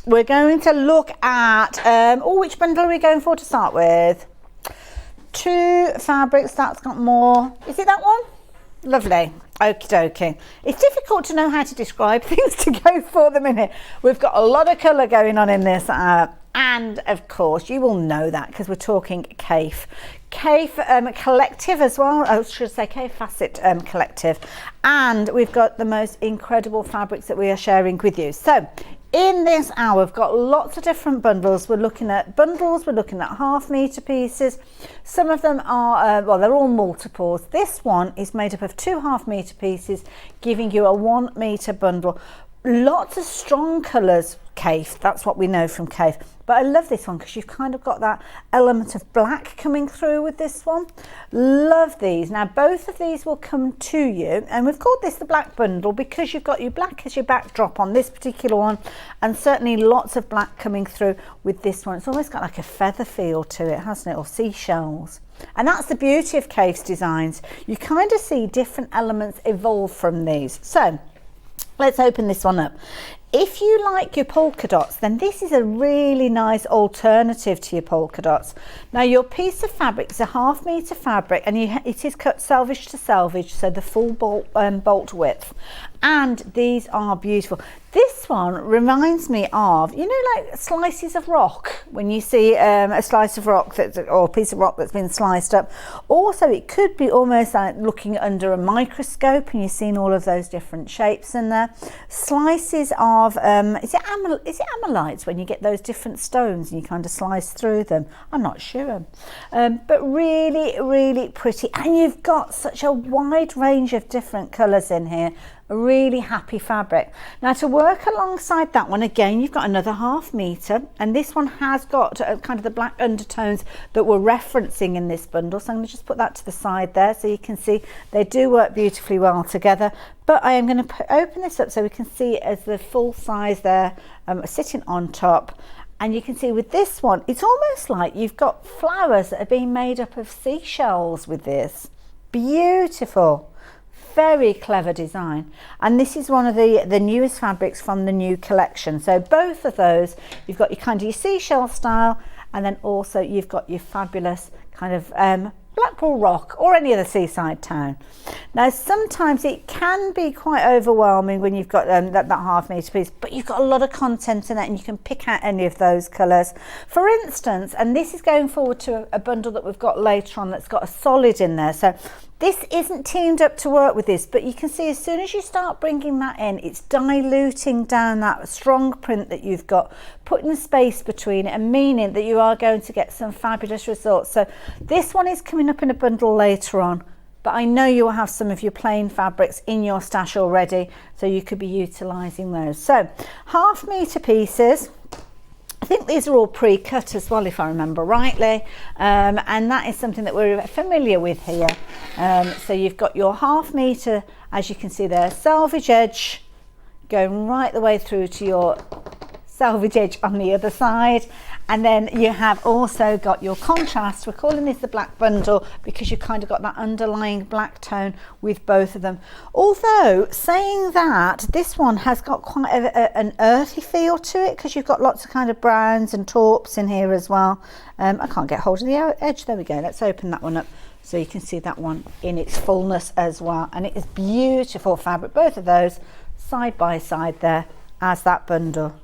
We're going to look at which bundle are we going for to start with? 2 fabrics. That's got more. Is it that one? Lovely. Okie dokie. It's difficult to know how to describe things to go for the minute. We've got a lot of colour going on in this and of course you will know that because we're talking Kaffe collective as well. I should say Kaffe Fassett collective, and we've got the most incredible fabrics that we are sharing with you. So in this hour we've got lots of different bundles. We're looking at half metre pieces. Some of them are they're all multiples. This one is made up of 2 half-metre pieces, giving you a 1 metre bundle. Lots of strong colours, Kaffe, that's what we know from Kaffe. But I love this one because you've kind of got that element of black coming through with this one. Love these. Now both of these will come to you, and we've called this the black bundle because you've got your black as your backdrop on this particular one, and certainly lots of black coming through with this one. It's almost got like a feather feel to it, hasn't it, or seashells. And that's the beauty of Kaffe's designs. You kind of see different elements evolve from these. So let's open this one up. If you like your polka dots, then this is a really nice alternative to your polka dots. Now your piece of fabric is a half metre fabric, and it is cut selvage to selvage, so the full bolt width. And these are beautiful. This one reminds me of, you know, like slices of rock, when you see a slice of rock or a piece of rock that's been sliced up. Also, it could be almost like looking under a microscope and you're seeing all of those different shapes in there. Slices of, is it amylites when you get those different stones and you kind of slice through them? I'm not sure. But really, really pretty. And you've got such a wide range of different colours in here. A really happy fabric. Now to work alongside that one, again, you've got another half metre, and this one has got kind of the black undertones that we're referencing in this bundle. So I'm going to just put that to the side there so you can see they do work beautifully well together. But I am going to open this up so we can see it as the full size there sitting on top. And you can see with this one, it's almost like you've got flowers that are being made up of seashells with this. Beautiful. Very clever design, and this is one of the newest fabrics from the new collection. So both of those, you've got your kind of your seashell style, and then also you've got your fabulous kind of Blackpool Rock or any other seaside town. Now sometimes it can be quite overwhelming when you've got that half metre piece, but you've got a lot of content in it and you can pick out any of those colours. For instance, and this is going forward to a bundle that we've got later on that's got a solid in there. So this isn't teamed up to work with this, but you can see as soon as you start bringing that in, it's diluting down that strong print that you've got, putting space between it and meaning that you are going to get some fabulous results. So this one is coming up in a bundle later on, but I know you will have some of your plain fabrics in your stash already, so you could be utilising those. So half metre pieces. I think these are all pre-cut as well, if I remember rightly, and that is something that we're familiar with here. So you've got your half metre, as you can see there, selvage edge going right the way through to your selvage edge on the other side, and then you have also got your contrast. We're calling this the black bundle because you've kind of got that underlying black tone with both of them. Although saying that, this one has got quite an earthy feel to it because you've got lots of kind of browns and taupes in here as well. I can't get hold of the edge. There we go. Let's open that one up so you can see that one in its fullness as well. And it is beautiful fabric, both of those side by side there as that bundle.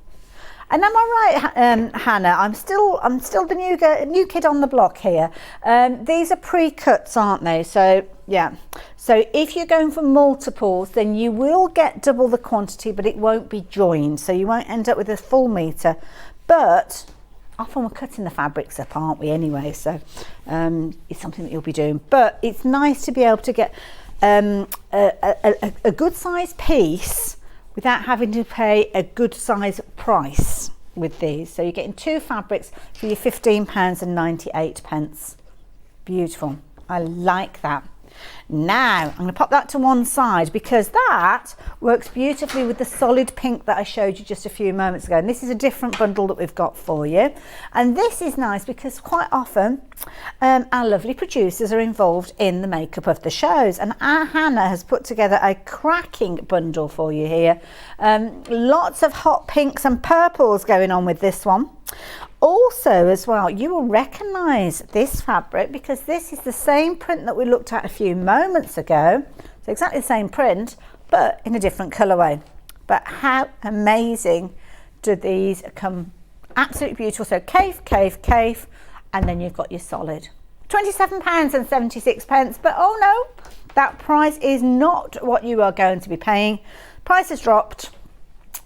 And am I right, Hannah? I'm still the new kid on the block here. These are pre-cuts, aren't they? So yeah. So if you're going for multiples, then you will get double the quantity, but it won't be joined. So you won't end up with a full metre. But often we're cutting the fabrics up, aren't we, anyway? So it's something that you'll be doing. But it's nice to be able to get a good size piece without having to pay a good size price with these. So you're getting 2 fabrics for your £15.98. Beautiful. I like that. Now I'm going to pop that to one side because that works beautifully with the solid pink that I showed you just a few moments ago, and this is a different bundle that we've got for you. And this is nice because quite often our lovely producers are involved in the makeup of the shows, and our Hannah has put together a cracking bundle for you here. Lots of hot pinks and purples going on with this one. Also as well, you will recognise this fabric because this is the same print that we looked at a few moments ago. So exactly the same print, but in a different colourway. But how amazing do these come? Absolutely beautiful. So Kaffe, Kaffe, Kaffe, and then you've got your solid. £27.76, but oh no, that price is not what you are going to be paying. Price has dropped,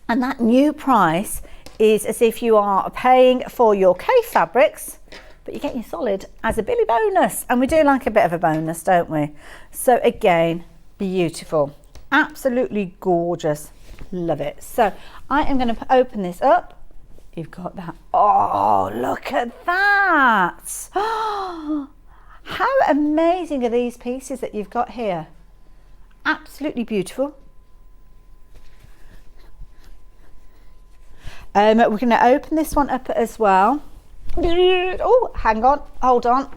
and that new price is as if you are paying for your Kaffe fabrics, but you're getting your solid as a Billy bonus, and we do like a bit of a bonus, don't we? So again, beautiful, absolutely gorgeous, love it. So I am going to open this up. You've got that. Oh, look at that. Oh, how amazing are these pieces that you've got here? Absolutely beautiful. We're going to open this one up as well. Oh, hang on, hold on.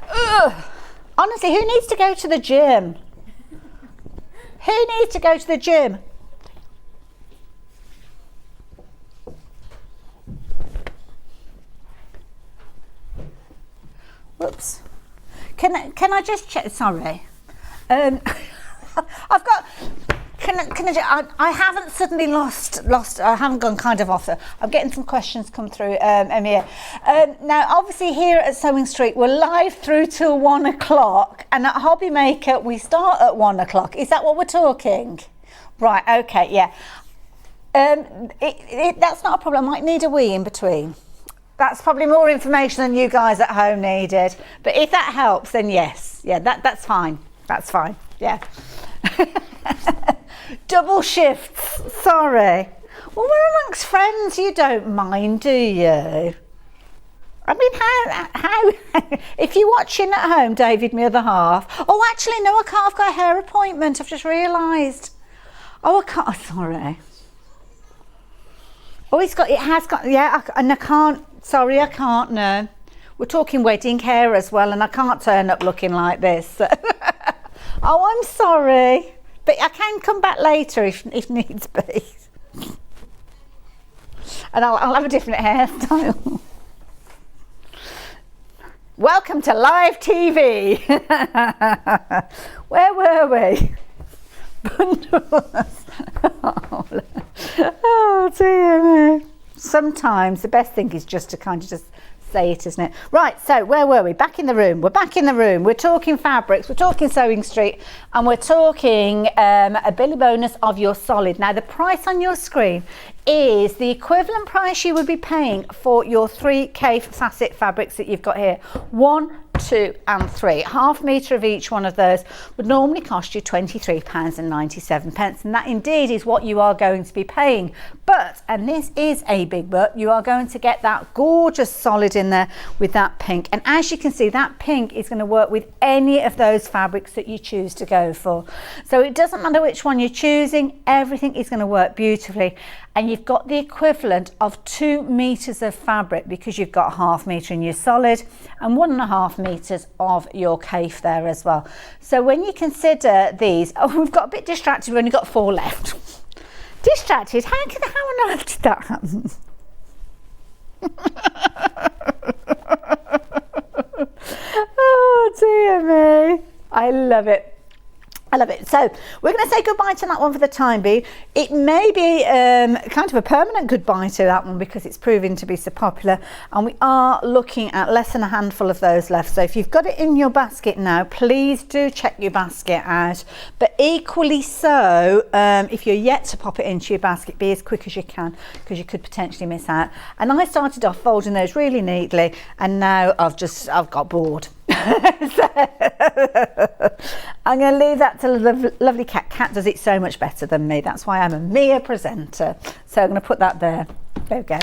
Ugh. Honestly, who needs to go to the gym? Who needs to go to the gym? Whoops. Can I just check? Sorry. I've got. I haven't suddenly lost. I haven't gone kind of off. I'm getting some questions come through, Emir. Now, obviously, here at Sewing Street, we're live through till 1 o'clock, and at Hobby Maker, we start at 1 o'clock. Is that what we're talking? Right. Okay. Yeah. That's not a problem. I might need a wee in between. That's probably more information than you guys at home needed. But if that helps, then yes. Yeah. That's fine. That's fine. Yeah. Double shifts, sorry. Well, we're amongst friends, you don't mind, do you? I mean, how if you're watching at home, David, my other half. Oh, actually, no, I can't. I've got a hair appointment. I've just realised. Oh, I can't. Oh, sorry. Oh, it has got, yeah, and I can't. Sorry, I can't, no. We're talking wedding hair as well, and I can't turn up looking like this. So. Oh, I'm sorry. But I can come back later if needs be. And I'll have a different hairstyle. Welcome to live TV. Where were we? Bundles. Oh dear me. Sometimes the best thing is just to kind of just say it, isn't it? Right, so where were we? Back in the room. We're back in the room. We're talking fabrics, we're talking Sewing Street, and we're talking a Billy bonus of your solid. Now, the price on your screen is the equivalent price you would be paying for your 3 Kaffe Fassett fabrics that you've got here. 1, 2 and 3. Half metre of each one of those would normally cost you £23.97, and that indeed is what you are going to be paying. But, and this is a big but, you are going to get that gorgeous solid in there with that pink, and as you can see, that pink is going to work with any of those fabrics that you choose to go for. So it doesn't matter which one you're choosing, everything is going to work beautifully. And you've got the equivalent of 2 metres of fabric because you've got ½ metre in your solid and 1.5 metres of your Kaffe there as well. So when you consider these, oh, we've got a bit distracted, we've only got 4 left. Distracted? How on earth did that happen? Oh dear me. I love it. I love it. So we're going to say goodbye to that one for the time being. It may be kind of a permanent goodbye to that one because it's proving to be so popular, and we are looking at less than a handful of those left. So if you've got it in your basket now, please do check your basket out. But equally so, if you're yet to pop it into your basket, be as quick as you can because you could potentially miss out. And I started off folding those really neatly, and now I've got bored. So I'm going to leave that to the lovely Cat. Cat does it so much better than me. That's why I'm a mere presenter. So I'm going to put that there. There we go.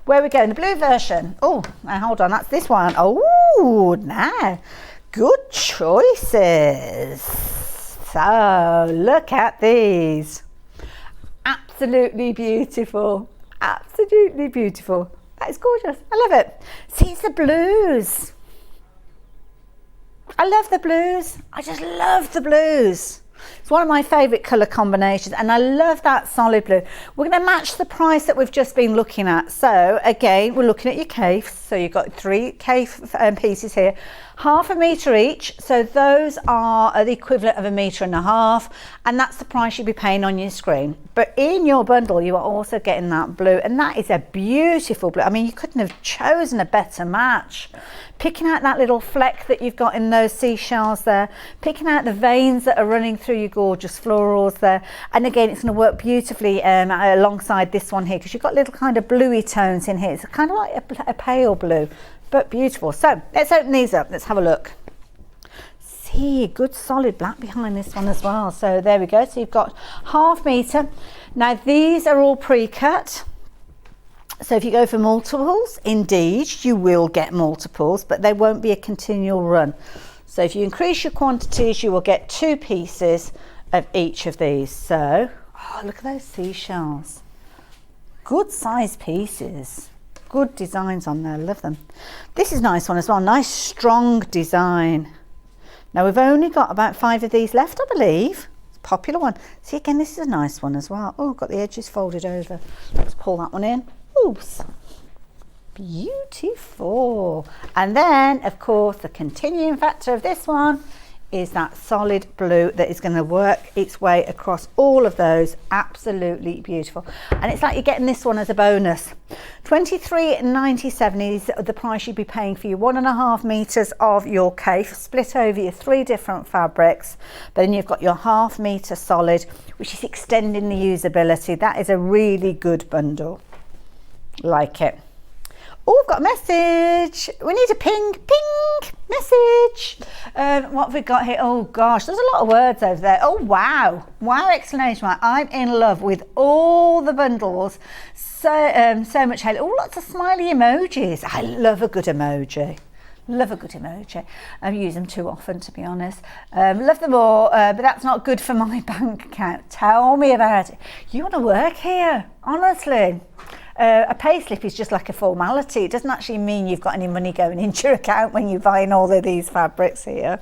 Where we go? In the blue version. Oh, now hold on. That's this one. Oh, now. Good choices. So look at these. Absolutely beautiful. Absolutely beautiful. That is gorgeous. I love it. See, it's the blues. I love the blues. I just love the blues. It's one of my favourite colour combinations, and I love that solid blue. We're going to match the price that we've just been looking at. So again, we're looking at your Kaffe. So you've got 3 Kaffe pieces here, 1/2 metre each. So those are the equivalent of 1.5 meters, and that's the price you'll be paying on your screen. But in your bundle, you are also getting that blue, and that is a beautiful blue. I mean, you couldn't have chosen a better match. Picking out that little fleck that you've got in those seashells there, picking out the veins that are running through your gorgeous florals there, and again it's going to work beautifully alongside this one here because you've got little kind of bluey tones in here. It's kind of like a pale blue, but beautiful. So let's open these up. Let's have a look. See, good solid black behind this one as well. So there we go. So you've got 1/2 metre. Now these are all pre-cut. So if you go for multiples, indeed, you will get multiples, but they won't be a continual run. So if you increase your quantities, you will get 2 pieces of each of these. So, oh, look at those seashells. Good size pieces. Good designs on there, love them. This is a nice one as well, nice strong design. Now we've only got about 5 of these left, I believe. It's a popular one. See, again, this is a nice one as well. Oh, got the edges folded over. Let's pull that one in. Oops, beautiful. And then of course the continuing factor of this one is that solid blue that is going to work its way across all of those. Absolutely beautiful. And it's like you're getting this one as a bonus. $23.97 is the price you'd be paying for your 1.5 meters of your Kaffe, split over your 3 different fabrics. But then you've got your 1/2 meter solid, which is extending the usability. That is a really good bundle. Like it. Oh, we've got a message. We need a ping message. What have we got here? Oh gosh, there's a lot of words over there. Oh wow, exclamation mark. I'm in love with all the bundles. So much halo. Oh, lots of smiley emojis. I love a good emoji. Love a good emoji. I use them too often, to be honest. Love them all, but that's not good for my bank account. Tell me about it. You want to work here, honestly. A pay slip is just like a formality. It doesn't actually mean you've got any money going into your account when you're buying all of these fabrics here.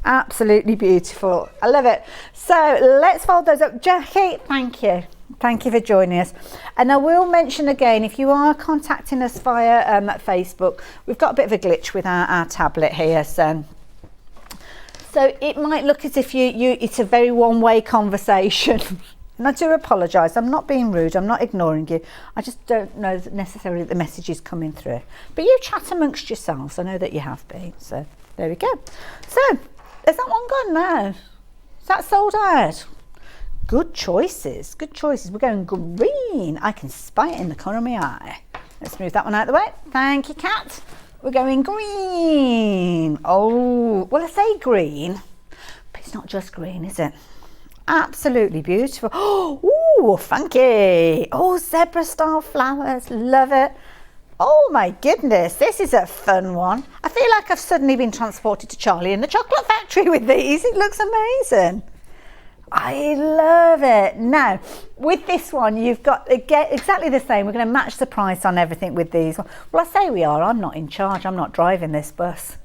Absolutely beautiful. I love it. So let's fold those up. Jackie, thank you. Thank you for joining us. And I will mention again, if you are contacting us via Facebook, we've got a bit of a glitch with our tablet here. So it might look as if it's a very one-way conversation. And I do apologise. I'm not being rude. I'm not ignoring you. I just don't know necessarily that the message is coming through. But you chat amongst yourselves. I know that you have been. So there we go. So is that one gone now? Is that sold out? Good choices. Good choices. We're going green. I can spy it in the corner of my eye. Let's move that one out of the way. Thank you, Kat. We're going green. Oh, well, I say green, but it's not just green, is it? Absolutely beautiful. Oh, funky. Oh, zebra style flowers. Love it. Oh my goodness, this is a fun one. I feel like I've suddenly been transported to Charlie and the Chocolate Factory with these. It looks amazing. I love it. Now, with this one, you've got exactly the same. We're going to match the price on everything with these. Well, I say we are. I'm not in charge. I'm not driving this bus.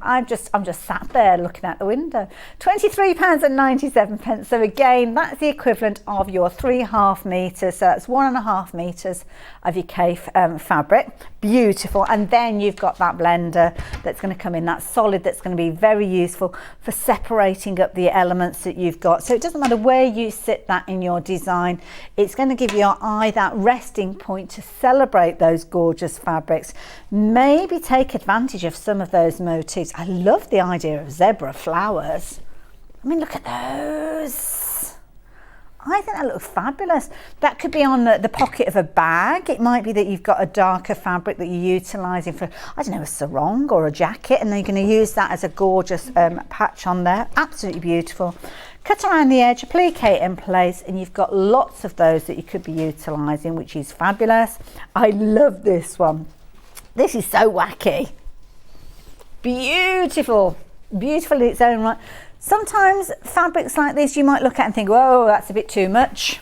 I'm just sat there looking out the window. £23.97. So again, that's the equivalent of your 3.5 metres. So that's 1.5 metres of your Kaffe fabric. Beautiful. And then you've got that blender that's going to come in, that solid, that's going to be very useful for separating up the elements that you've got. So it doesn't matter where you sit that in your design, it's going to give your eye that resting point to celebrate those gorgeous fabrics. Maybe take advantage of some of those motifs. I love the idea of zebra flowers. I mean, look at those. I think that looks fabulous. That could be on the pocket of a bag. It might be that you've got a darker fabric that you're utilising for, I don't know, a sarong or a jacket, and then you're going to use that as a gorgeous patch on there. Absolutely beautiful. Cut around the edge, applique in place, and you've got lots of those that you could be utilising, which is fabulous. I love this one. This is so wacky. Beautiful. Beautiful in its own right. Sometimes fabrics like this you might look at and think, whoa, that's a bit too much.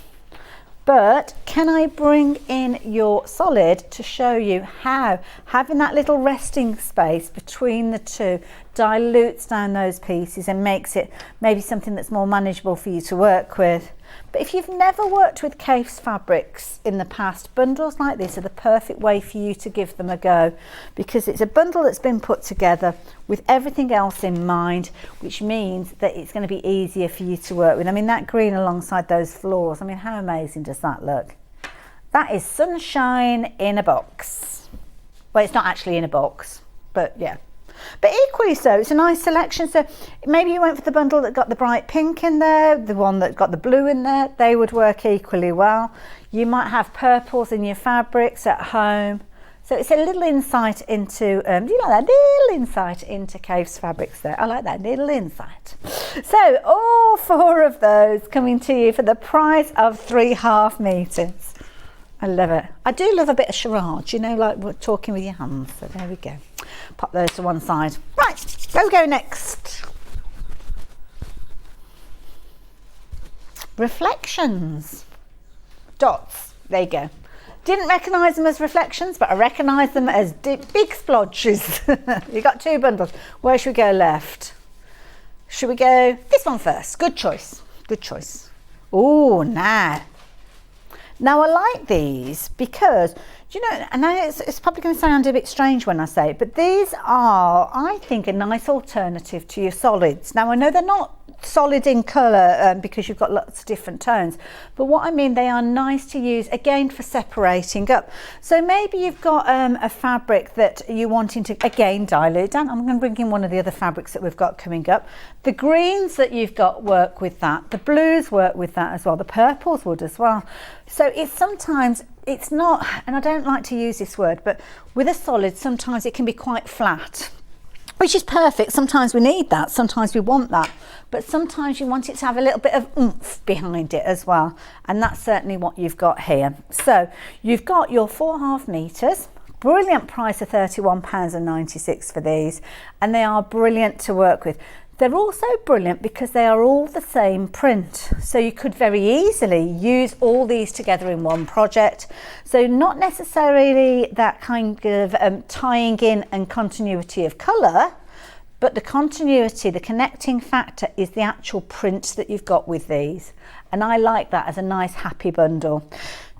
But can I bring in your solid to show you how having that little resting space between the two dilutes down those pieces and makes it maybe something that's more manageable for you to work with. But if you've never worked with Kaffe's fabrics in the past, bundles like this are the perfect way for you to give them a go, because it's a bundle that's been put together with everything else in mind, which means that it's going to be easier for you to work with. I mean, that green alongside those florals, I mean, how amazing does that look? That is sunshine in a box. Well, it's not actually in a box, but yeah. But equally so, it's a nice selection. So maybe you went for the bundle that got the bright pink in there, the one that got the blue in there. They would work equally well. You might have purples in your fabrics at home. So it's a little insight into, do you like that? Little insight into Kaffe's fabrics there. I like that little insight. So all 4 of those coming to you for the price of 3.5 metres. I love it. I do love a bit of charade, you know, like we're talking with your hands. So there we go. Pop those to one side. Right, where we go next? Reflections. Dots. There you go. Didn't recognise them as reflections, but I recognise them as big splodges. You've got 2 bundles. Where should we go left? Should we go this one first? Good choice. Good choice. Oh, now I like these because, you know, and it's probably going to sound a bit strange when I say it, but these are, I think, a nice alternative to your solids. Now, I know they're not solid in colour because you've got lots of different tones, but what I mean, they are nice to use, again, for separating up. So maybe you've got a fabric that you're wanting to, again, dilute down. I'm going to bring in one of the other fabrics that we've got coming up. The greens that you've got work with that. The blues work with that as well. The purples would as well. So it's sometimes, it's not, and I don't like to use this word, but with a solid, sometimes it can be quite flat, which is perfect. Sometimes we need that, sometimes we want that, but sometimes you want it to have a little bit of oomph behind it as well, and that's certainly what you've got here. So you've got your 4.5 metres, brilliant price of £31.96 for these, and they are brilliant to work with. They're also brilliant because they are all the same print, so you could very easily use all these together in one project. So not necessarily that kind of tying in and continuity of colour, but the continuity, the connecting factor is the actual print that you've got with these, and I like that as a nice happy bundle.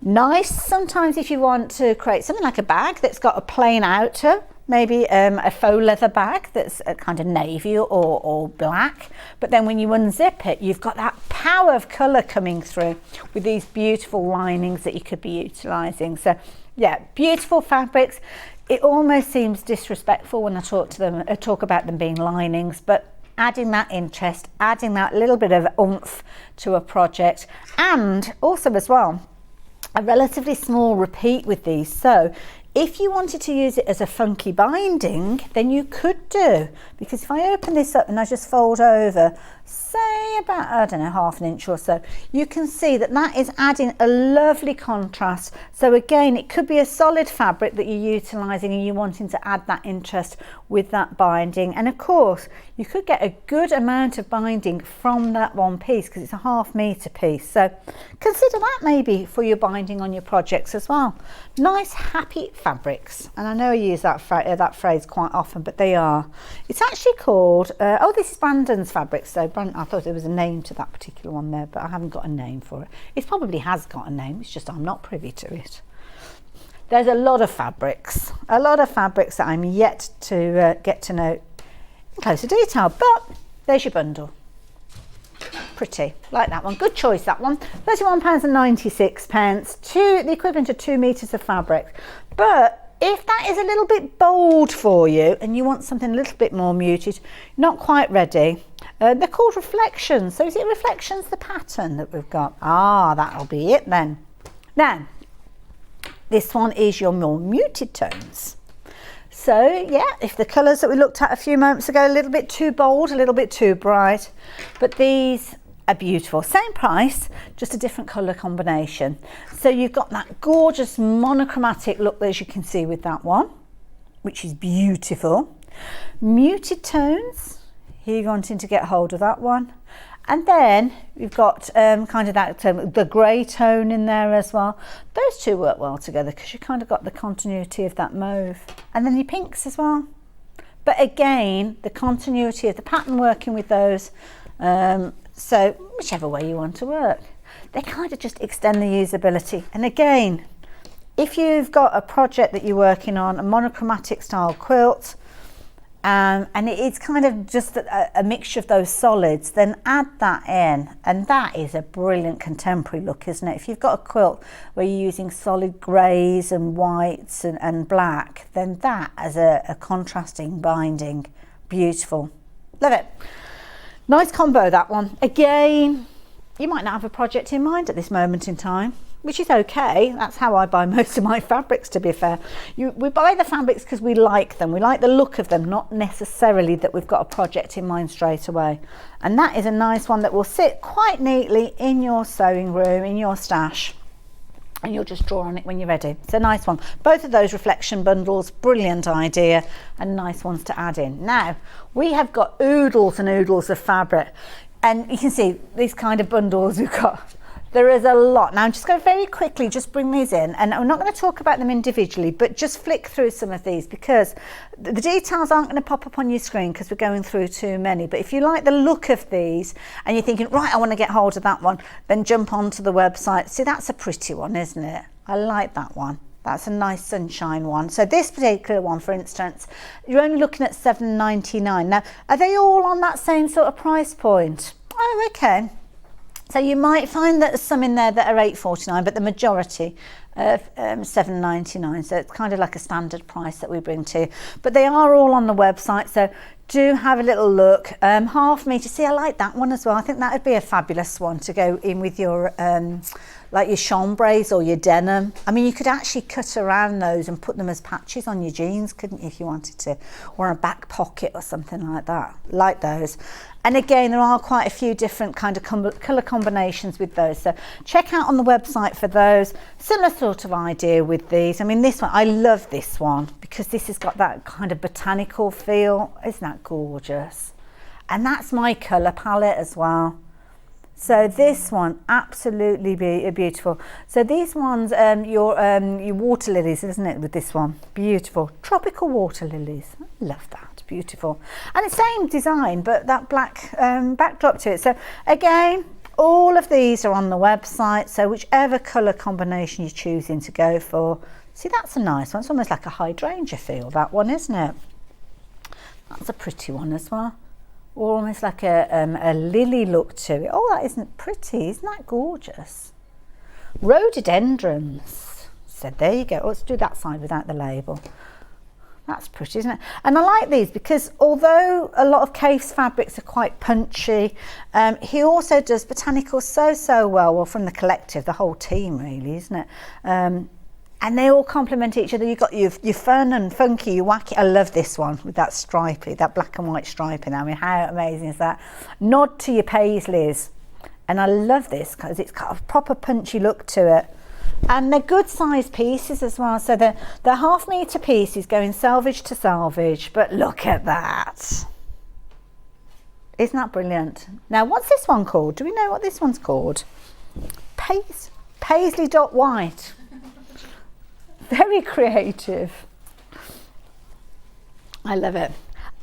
Nice sometimes if you want to create something like a bag that's got a plain outer, maybe a faux leather bag that's a kind of navy or black, but then when you unzip it, you've got that power of colour coming through with these beautiful linings that you could be utilising. So yeah, beautiful fabrics. It almost seems disrespectful when I talk about them being linings, but adding that interest, adding that little bit of oomph to a project, and also as well, a relatively small repeat with these. So if you wanted to use it as a funky binding, then you could do, because if I open this up and I just fold over say about, I don't know, half an inch or so, you can see that that is adding a lovely contrast. So again, it could be a solid fabric that you're utilising and you're wanting to add that interest with that binding. And of course, you could get a good amount of binding from that one piece because it's a ½ metre piece. So consider that maybe for your binding on your projects as well. Nice, happy fabrics. And I know I use that phrase quite often, but they are. It's actually called, this is Brandon's fabric. So Brandon, I thought there was a name to that particular one there, but I haven't got a name for it. It probably has got a name, it's just I'm not privy to it. There's a lot of fabrics that I'm yet to get to know in closer detail, but there's your bundle. Pretty, like that one. Good choice, that one. £31.96, the equivalent of 2 metres of fabric. But if that is a little bit bold for you and you want something a little bit more muted, not quite ready, they're called Reflections. So is it Reflections, the pattern that we've got? Ah, that'll be it then. Now, this one is your more muted tones. So yeah, if the colours that we looked at a few moments ago, a little bit too bold, a little bit too bright, but these are beautiful. Same price, just a different colour combination. So you've got that gorgeous monochromatic look, as you can see with that one, which is beautiful. Muted tones, here you're wanting to get hold of that one. And then we've got kind of that the grey tone in there as well. Those two work well together because you kind of got the continuity of that mauve. And then your pinks as well. But again, the continuity of the pattern working with those. So whichever way you want to work. They kind of just extend the usability. And again, if you've got a project that you're working on, a monochromatic style quilt, and it's kind of just a mixture of those solids, then add that in, and that is a brilliant contemporary look, isn't it? If you've got a quilt where you're using solid greys and whites and black, then that as a contrasting binding, beautiful. Love it. Nice combo, that one. Again, you might not have a project in mind at this moment in time, which is okay. That's how I buy most of my fabrics, to be fair. We buy the fabrics because we like them. We like the look of them, not necessarily that we've got a project in mind straight away. And that is a nice one that will sit quite neatly in your sewing room, in your stash. And you'll just draw on it when you're ready. It's a nice one. Both of those reflection bundles, brilliant idea, and nice ones to add in. Now, we have got oodles and oodles of fabric. And you can see these kind of bundles we've got. There is a lot. Now I'm just going to very quickly just bring these in, and I'm not going to talk about them individually, but just flick through some of these because the details aren't going to pop up on your screen because we're going through too many. But if you like the look of these and you're thinking, right, I want to get hold of that one, then jump onto the website. See, that's a pretty one, isn't it? I like that one. That's a nice sunshine one. So this particular one, for instance, you're only looking at £7.99. Now, are they all on that same sort of price point? Oh, okay. So you might find that there's some in there that are £8.49, but the majority of £7.99. So it's kind of like a standard price that we bring to you. But they are all on the website, so do have a little look. ½ metre. See, I like that one as well. I think that would be a fabulous one to go in with your like your chambres or your denim. I mean, you could actually cut around those and put them as patches on your jeans, couldn't you, if you wanted to, or a back pocket or something like that. Like those. And again, there are quite a few different kind of colour combinations with those. So check out on the website for those. Similar sort of idea with these. I mean, this one, I love this one because this has got that kind of botanical feel. Isn't that gorgeous? And that's my colour palette as well. So this one, absolutely beautiful. So these ones, your water lilies, isn't it, with this one? Beautiful. Tropical water lilies. I love that. Beautiful. And the same design, but that black backdrop to it. So again, all of these are on the website. So whichever colour combination you're choosing to go for. See, that's a nice one. It's almost like a hydrangea feel, that one, isn't it? That's a pretty one as well. Or almost like a lily look to it. Oh, that isn't pretty. Isn't that gorgeous? Rhododendrons. So there you go. Let's do that side without the label. That's pretty, isn't it? And I like these because although a lot of Kaffe's fabrics are quite punchy, he also does botanicals so well. Well, from the collective, the whole team really, isn't it? and they all complement each other. You've got your fun and funky, your wacky. I love this one with that stripy, that black and white striping. I mean, how amazing is that? Nod to your paisleys. And I love this because it's got a proper punchy look to it. And they're good sized pieces as well. So they're half metre pieces going selvage to selvage. But look at that. Isn't that brilliant? Now, what's this one called? Do we know what this one's called? Paisley dot white. Very creative. I love it.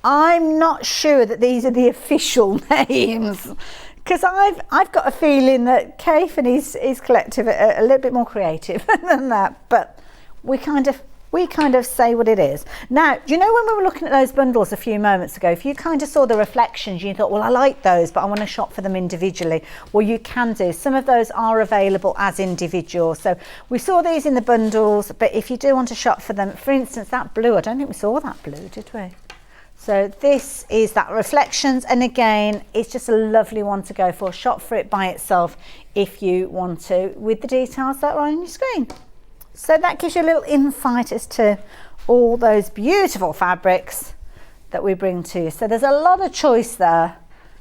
I'm not sure that these are the official names, because I've got a feeling that Kaffe and his collective are a little bit more creative than that, but we kind of say what it is. Now, do you know when we were looking at those bundles a few moments ago, if you kind of saw the reflections, you thought, well, I like those, but I want to shop for them individually. Well, you can do. Some of those are available as individuals. So we saw these in the bundles, but if you do want to shop for them, for instance, that blue, I don't think we saw that blue, did we? So this is that reflections, and again, it's just a lovely one to go for. Shop for it by itself if you want to, with the details that are on your screen. So that gives you a little insight as to all those beautiful fabrics that we bring to you. So there's a lot of choice there,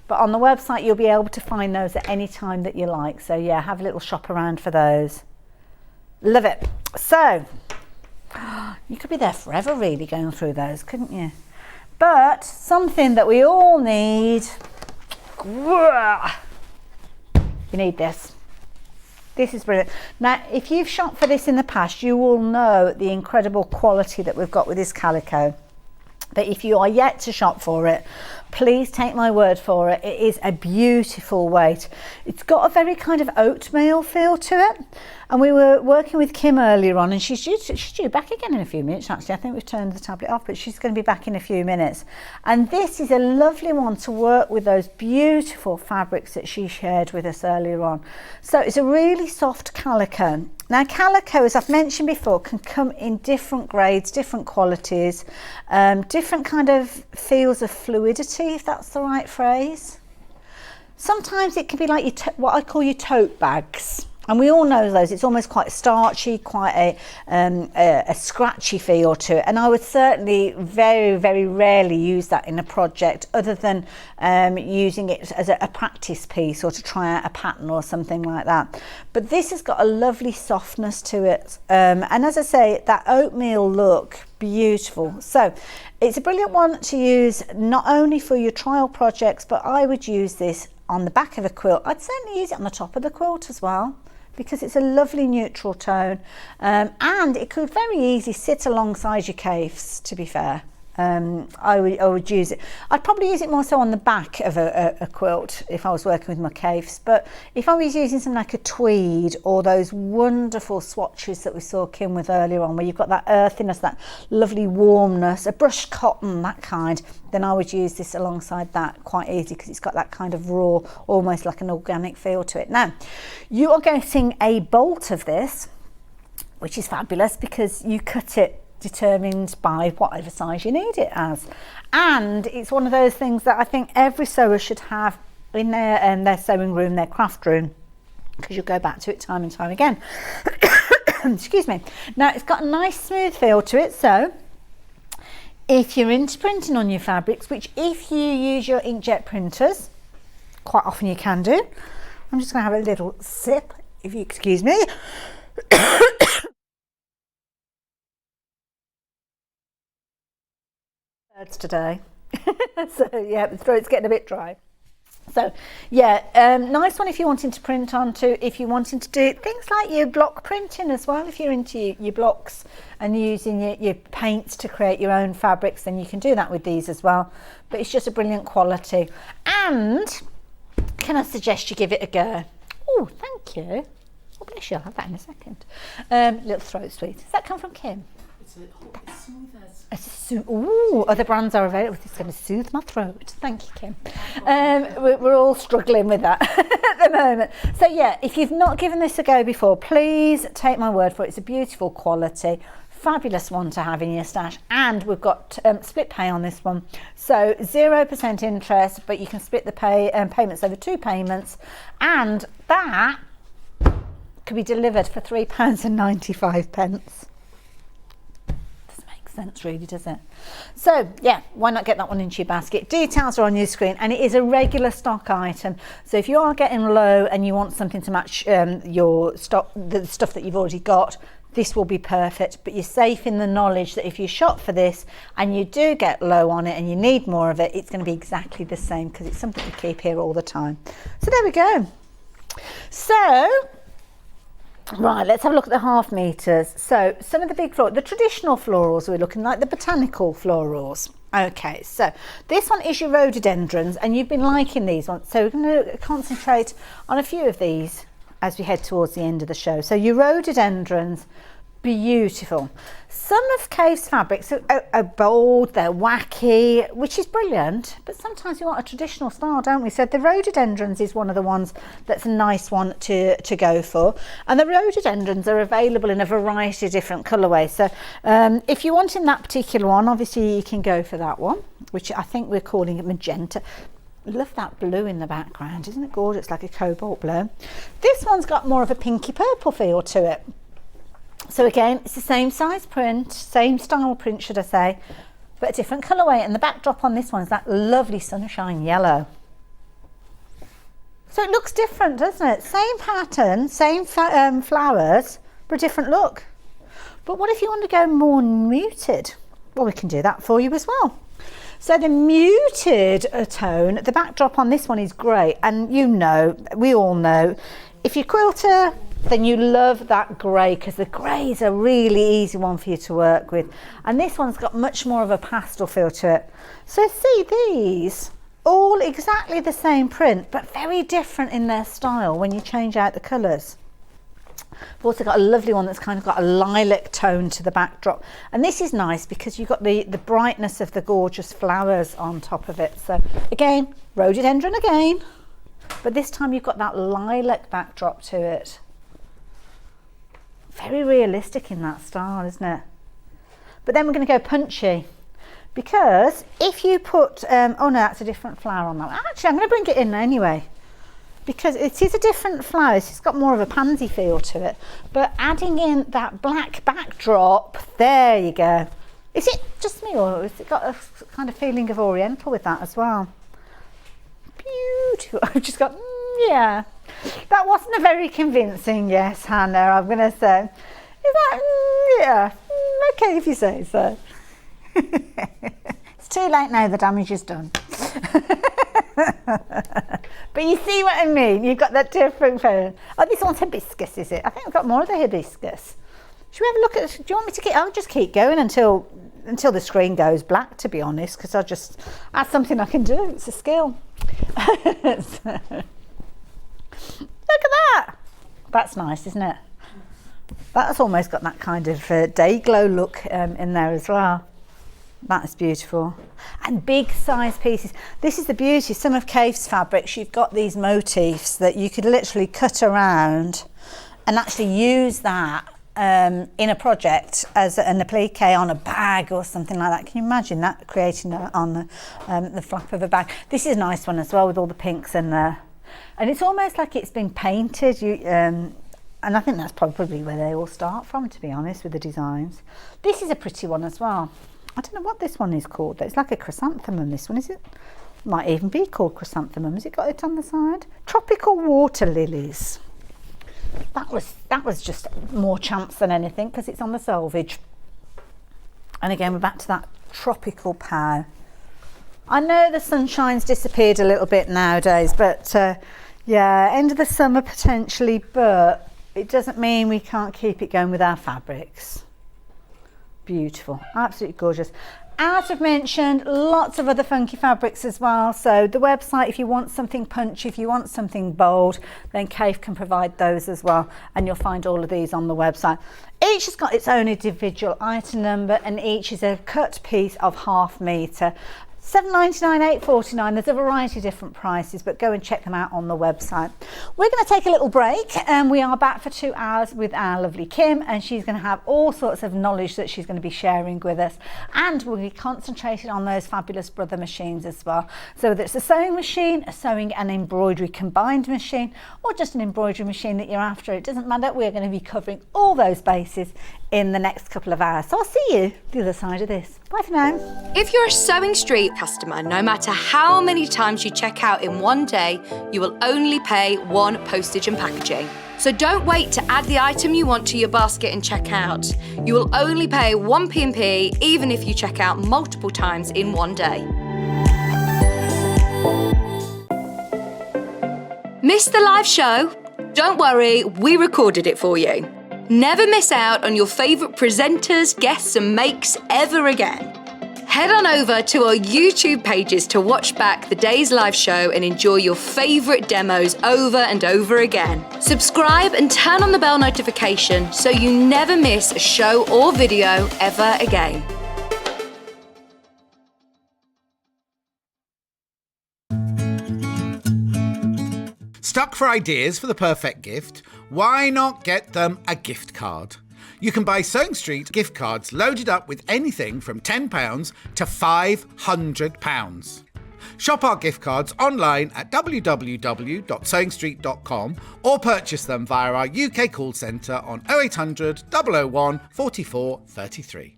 but on the website you'll be able to find those at any time that you like. So yeah, have a little shop around for those. Love it. So you could be there forever really going through those, couldn't you? But something that we all need, you need this. This is brilliant. Now, if you've shopped for this in the past, you will know the incredible quality that we've got with this calico. But if you are yet to shop for it, please take my word for it. It is a beautiful weight. It's got a very kind of oatmeal feel to it. And we were working with Kim earlier on, and she's due back again in a few minutes, actually. I think we've turned the tablet off, but she's going to be back in a few minutes. And this is a lovely one to work with those beautiful fabrics that she shared with us earlier on. So it's a really soft calico. Now, calico, as I've mentioned before, can come in different grades, different qualities, different kind of feels of fluidity, if that's the right phrase. Sometimes it can be like what I call your tote bags. And we all know those. It's almost quite starchy, quite a scratchy feel to it. And I would certainly very, very rarely use that in a project other than using it as a practice piece or to try out a pattern or something like that. But this has got a lovely softness to it. And as I say, that oatmeal look, beautiful. So it's a brilliant one to use not only for your trial projects, but I would use this on the back of a quilt. I'd certainly use it on the top of the quilt as well, because it's a lovely neutral tone, and it could very easily sit alongside your Kaffes, to be fair. I would use it. I'd probably use it more so on the back of a quilt if I was working with my Kaffes, but if I was using something like a tweed or those wonderful swatches that we saw Kim with earlier on, where you've got that earthiness, that lovely warmness, a brushed cotton, that kind, then I would use this alongside that quite easily, because it's got that kind of raw, almost like an organic feel to it. Now, you are getting a bolt of this, which is fabulous because you cut it determined by whatever size you need it as, and it's one of those things that I think every sewer should have in their sewing room, their craft room, because you'll go back to it time and time again. Excuse me. Now, it's got a nice smooth feel to it, so if you're into printing on your fabrics, which if you use your inkjet printers, quite often you can do. I'm just going to have a little sip, if you excuse me. Today. So yeah, the throat's getting a bit dry. So yeah, nice one if you're wanting to print onto, if you're wanting to do things like your block printing as well. If you're into your blocks and using your paints to create your own fabrics, then you can do that with these as well. But it's just a brilliant quality. And can I suggest you give it a go? Oh, thank you. Oh, bless you, I'll have that in a second. Little throat sweet. Does that come from Kim? It's smooth as. Ooh, other brands are available. It's going to soothe my throat. Thank you, Kim. We're all struggling with that at the moment. So yeah, if you've not given this a go before, please take my word for it. It's a beautiful quality, fabulous one to have in your stash. And we've got split pay on this one. So 0% interest, but you can split the payments over 2 payments. And that could be delivered for £3.95. Doesn't make sense really, does it? So yeah, why not get that one into your basket? Details are on your screen, and it is a regular stock item. So if you are getting low and you want something to match your stock, the stuff that you've already got, this will be perfect. But you're safe in the knowledge that if you shop for this and you do get low on it and you need more of it, it's going to be exactly the same, because it's something we keep here all the time. So there we go. So right, let's have a look at the half meters. So some of the big the traditional florals we're looking like, the botanical florals. Okay, so this one is your rhododendrons, and you've been liking these ones. So we're going to concentrate on a few of these as we head towards the end of the show. So your rhododendrons, beautiful. Some of Kaffe's fabrics are bold, they're wacky, which is brilliant, but sometimes we want a traditional style, don't we? So the rhododendrons is one of the ones that's a nice one to go for. And the rhododendrons are available in a variety of different colourways. So if you're wanting that particular one, obviously you can go for that one, which I think we're calling it magenta. Love that blue in the background, isn't it gorgeous? Like a cobalt blue. This one's got more of a pinky purple feel to it. So again, it's the same size print, same style print should I say, but a different colourway. And the backdrop on this one is that lovely sunshine yellow. So it looks different, doesn't it? Same pattern, same flowers, but a different look. But what if you want to go more muted? Well, we can do that for you as well. So the muted tone, the backdrop on this one is great. And you know, we all know, if you're a quilter, then you love that grey, because the grey is a really easy one for you to work with. And this one's got much more of a pastel feel to it. So see, these, all exactly the same print, but very different in their style when you change out the colours. I've also got a lovely one that's kind of got a lilac tone to the backdrop, and this is nice because you've got the brightness of the gorgeous flowers on top of it. So again, rhododendron again, but this time you've got that lilac backdrop to it. Very realistic in that style, isn't it? But then we're going to go punchy, because if you put oh no, that's a different flower on that one. Actually, I'm going to bring it in anyway, because it is a different flower. It's got more of a pansy feel to it, but adding in that black backdrop, there you go. Is it just me, or has it got a kind of feeling of oriental with that as well? Beautiful. I've just got yeah, that wasn't a very convincing yes, Hannah, I'm going to say. Is that yeah, okay if you say so. It's too late now, the damage is done. But you see what I mean? You've got that different phone. Oh, this one's hibiscus, is it? I think we've got more of the hibiscus. Should we have a look at? Do you want me to keep? I'll just keep going until the screen goes black, to be honest, because that's something I can do. It's a skill. Look at that. That's nice, isn't it? That's almost got that kind of day glow look in there as well. That's beautiful. And big size pieces. This is the beauty. Some of Kaffe's fabrics, you've got these motifs that you could literally cut around and actually use that in a project as an applique on a bag or something like that. Can you imagine that, creating that on the flap of a bag? This is a nice one as well, with all the pinks in there. And it's almost like it's been painted. And I think that's probably where they all start from, to be honest, with the designs. This is a pretty one as well. I don't know what this one is called. It's like a chrysanthemum, this one, is it? Might even be called chrysanthemum. Has it got it on the side? Tropical water lilies. That was just more chance than anything, because it's on the selvage. And again, we're back to that tropical pow. I know the sunshine's disappeared a little bit nowadays, but yeah, end of the summer potentially, but it doesn't mean we can't keep it going with our fabrics. Beautiful, absolutely gorgeous. As I've mentioned, lots of other funky fabrics as well. So the website, if you want something punchy, if you want something bold, then Kaffe can provide those as well. And you'll find all of these on the website. Each has got its own individual item number, and each is a cut piece of 1/2 metre. $7.99, $8.49. There's a variety of different prices, but go and check them out on the website. We're going to take a little break, and we are back for 2 hours with our lovely Kim, and she's going to have all sorts of knowledge that she's going to be sharing with us, and we'll be concentrating on those fabulous brother machines as well. So whether it's a sewing machine, a sewing and embroidery combined machine, or just an embroidery machine that you're after, it doesn't matter. We're going to be covering all those bases in the next couple of hours. So I'll see you the other side of this. Bye for now. If you're a Sewing Street customer, no matter how many times you check out in one day, you will only pay one postage and packaging. So don't wait to add the item you want to your basket and check out. You will only pay one P&P even if you check out multiple times in one day. Missed the live show? Don't worry, we recorded it for you. Never miss out on your favourite presenters, guests and makes ever again. Head on over to our YouTube pages to watch back the day's live show and enjoy your favourite demos over and over again. Subscribe and turn on the bell notification so you never miss a show or video ever again. Stuck for ideas for the perfect gift? Why not get them a gift card? You can buy Sewing Street gift cards loaded up with anything from £10 to £500. Shop our gift cards online at www.sewingstreet.com or purchase them via our UK call centre on 0800 001 44 33.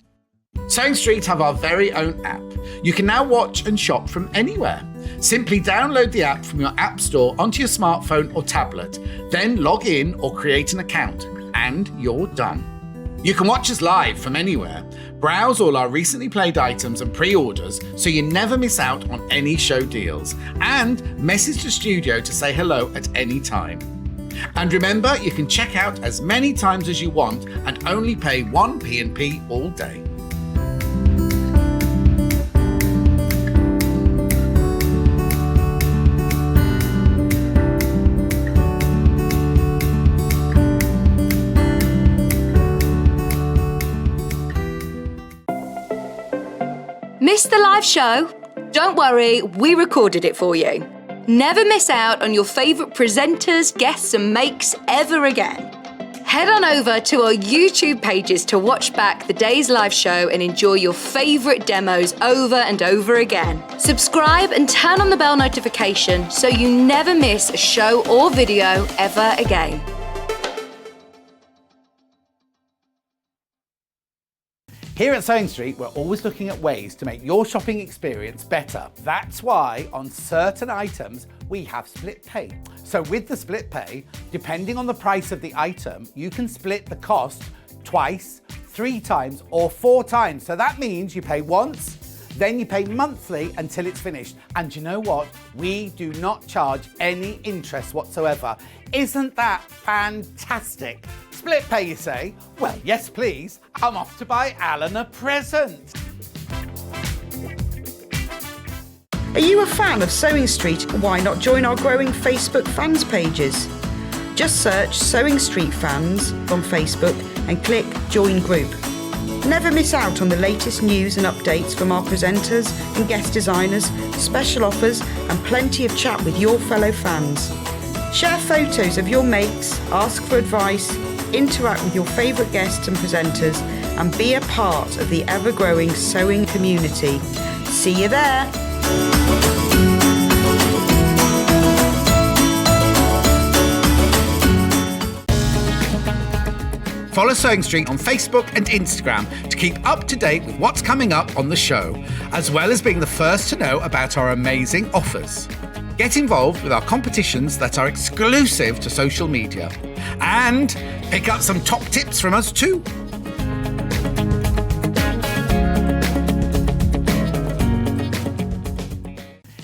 Sewing Street have our very own app. You can now watch and shop from anywhere. Simply download the app from your app store onto your smartphone or tablet, then log in or create an account, and you're done. You can watch us live from anywhere, browse all our recently played items and pre-orders so you never miss out on any show deals, and message the studio to say hello at any time. And remember, you can check out as many times as you want and only pay one P&P all day. Missed the live show? Don't worry, we recorded it for you. Never miss out on your favourite presenters, guests and makes ever again. Head on over to our YouTube pages to watch back the day's live show and enjoy your favourite demos over and over again. Subscribe and turn on the bell notification so you never miss a show or video ever again. Here at Sewing Street, we're always looking at ways to make your shopping experience better. That's why on certain items, we have split pay. So with the split pay, depending on the price of the item, you can split the cost twice, 3 times, or 4 times. So that means you pay once, then you pay monthly until it's finished. And you know what? We do not charge any interest whatsoever. Isn't that fantastic? Split pay, you say? Well, yes, please. I'm off to buy Alan a present. Are you a fan of Sewing Street? Why not join our growing Facebook fans pages? Just search Sewing Street Fans on Facebook and click Join Group. Never miss out on the latest news and updates from our presenters and guest designers, special offers and plenty of chat with your fellow fans. Share photos of your makes, ask for advice, interact with your favourite guests and presenters and be a part of the ever-growing sewing community. See you there! Follow Sewing Street on Facebook and Instagram to keep up to date with what's coming up on the show, as well as being the first to know about our amazing offers. Get involved with our competitions that are exclusive to social media, and pick up some top tips from us too.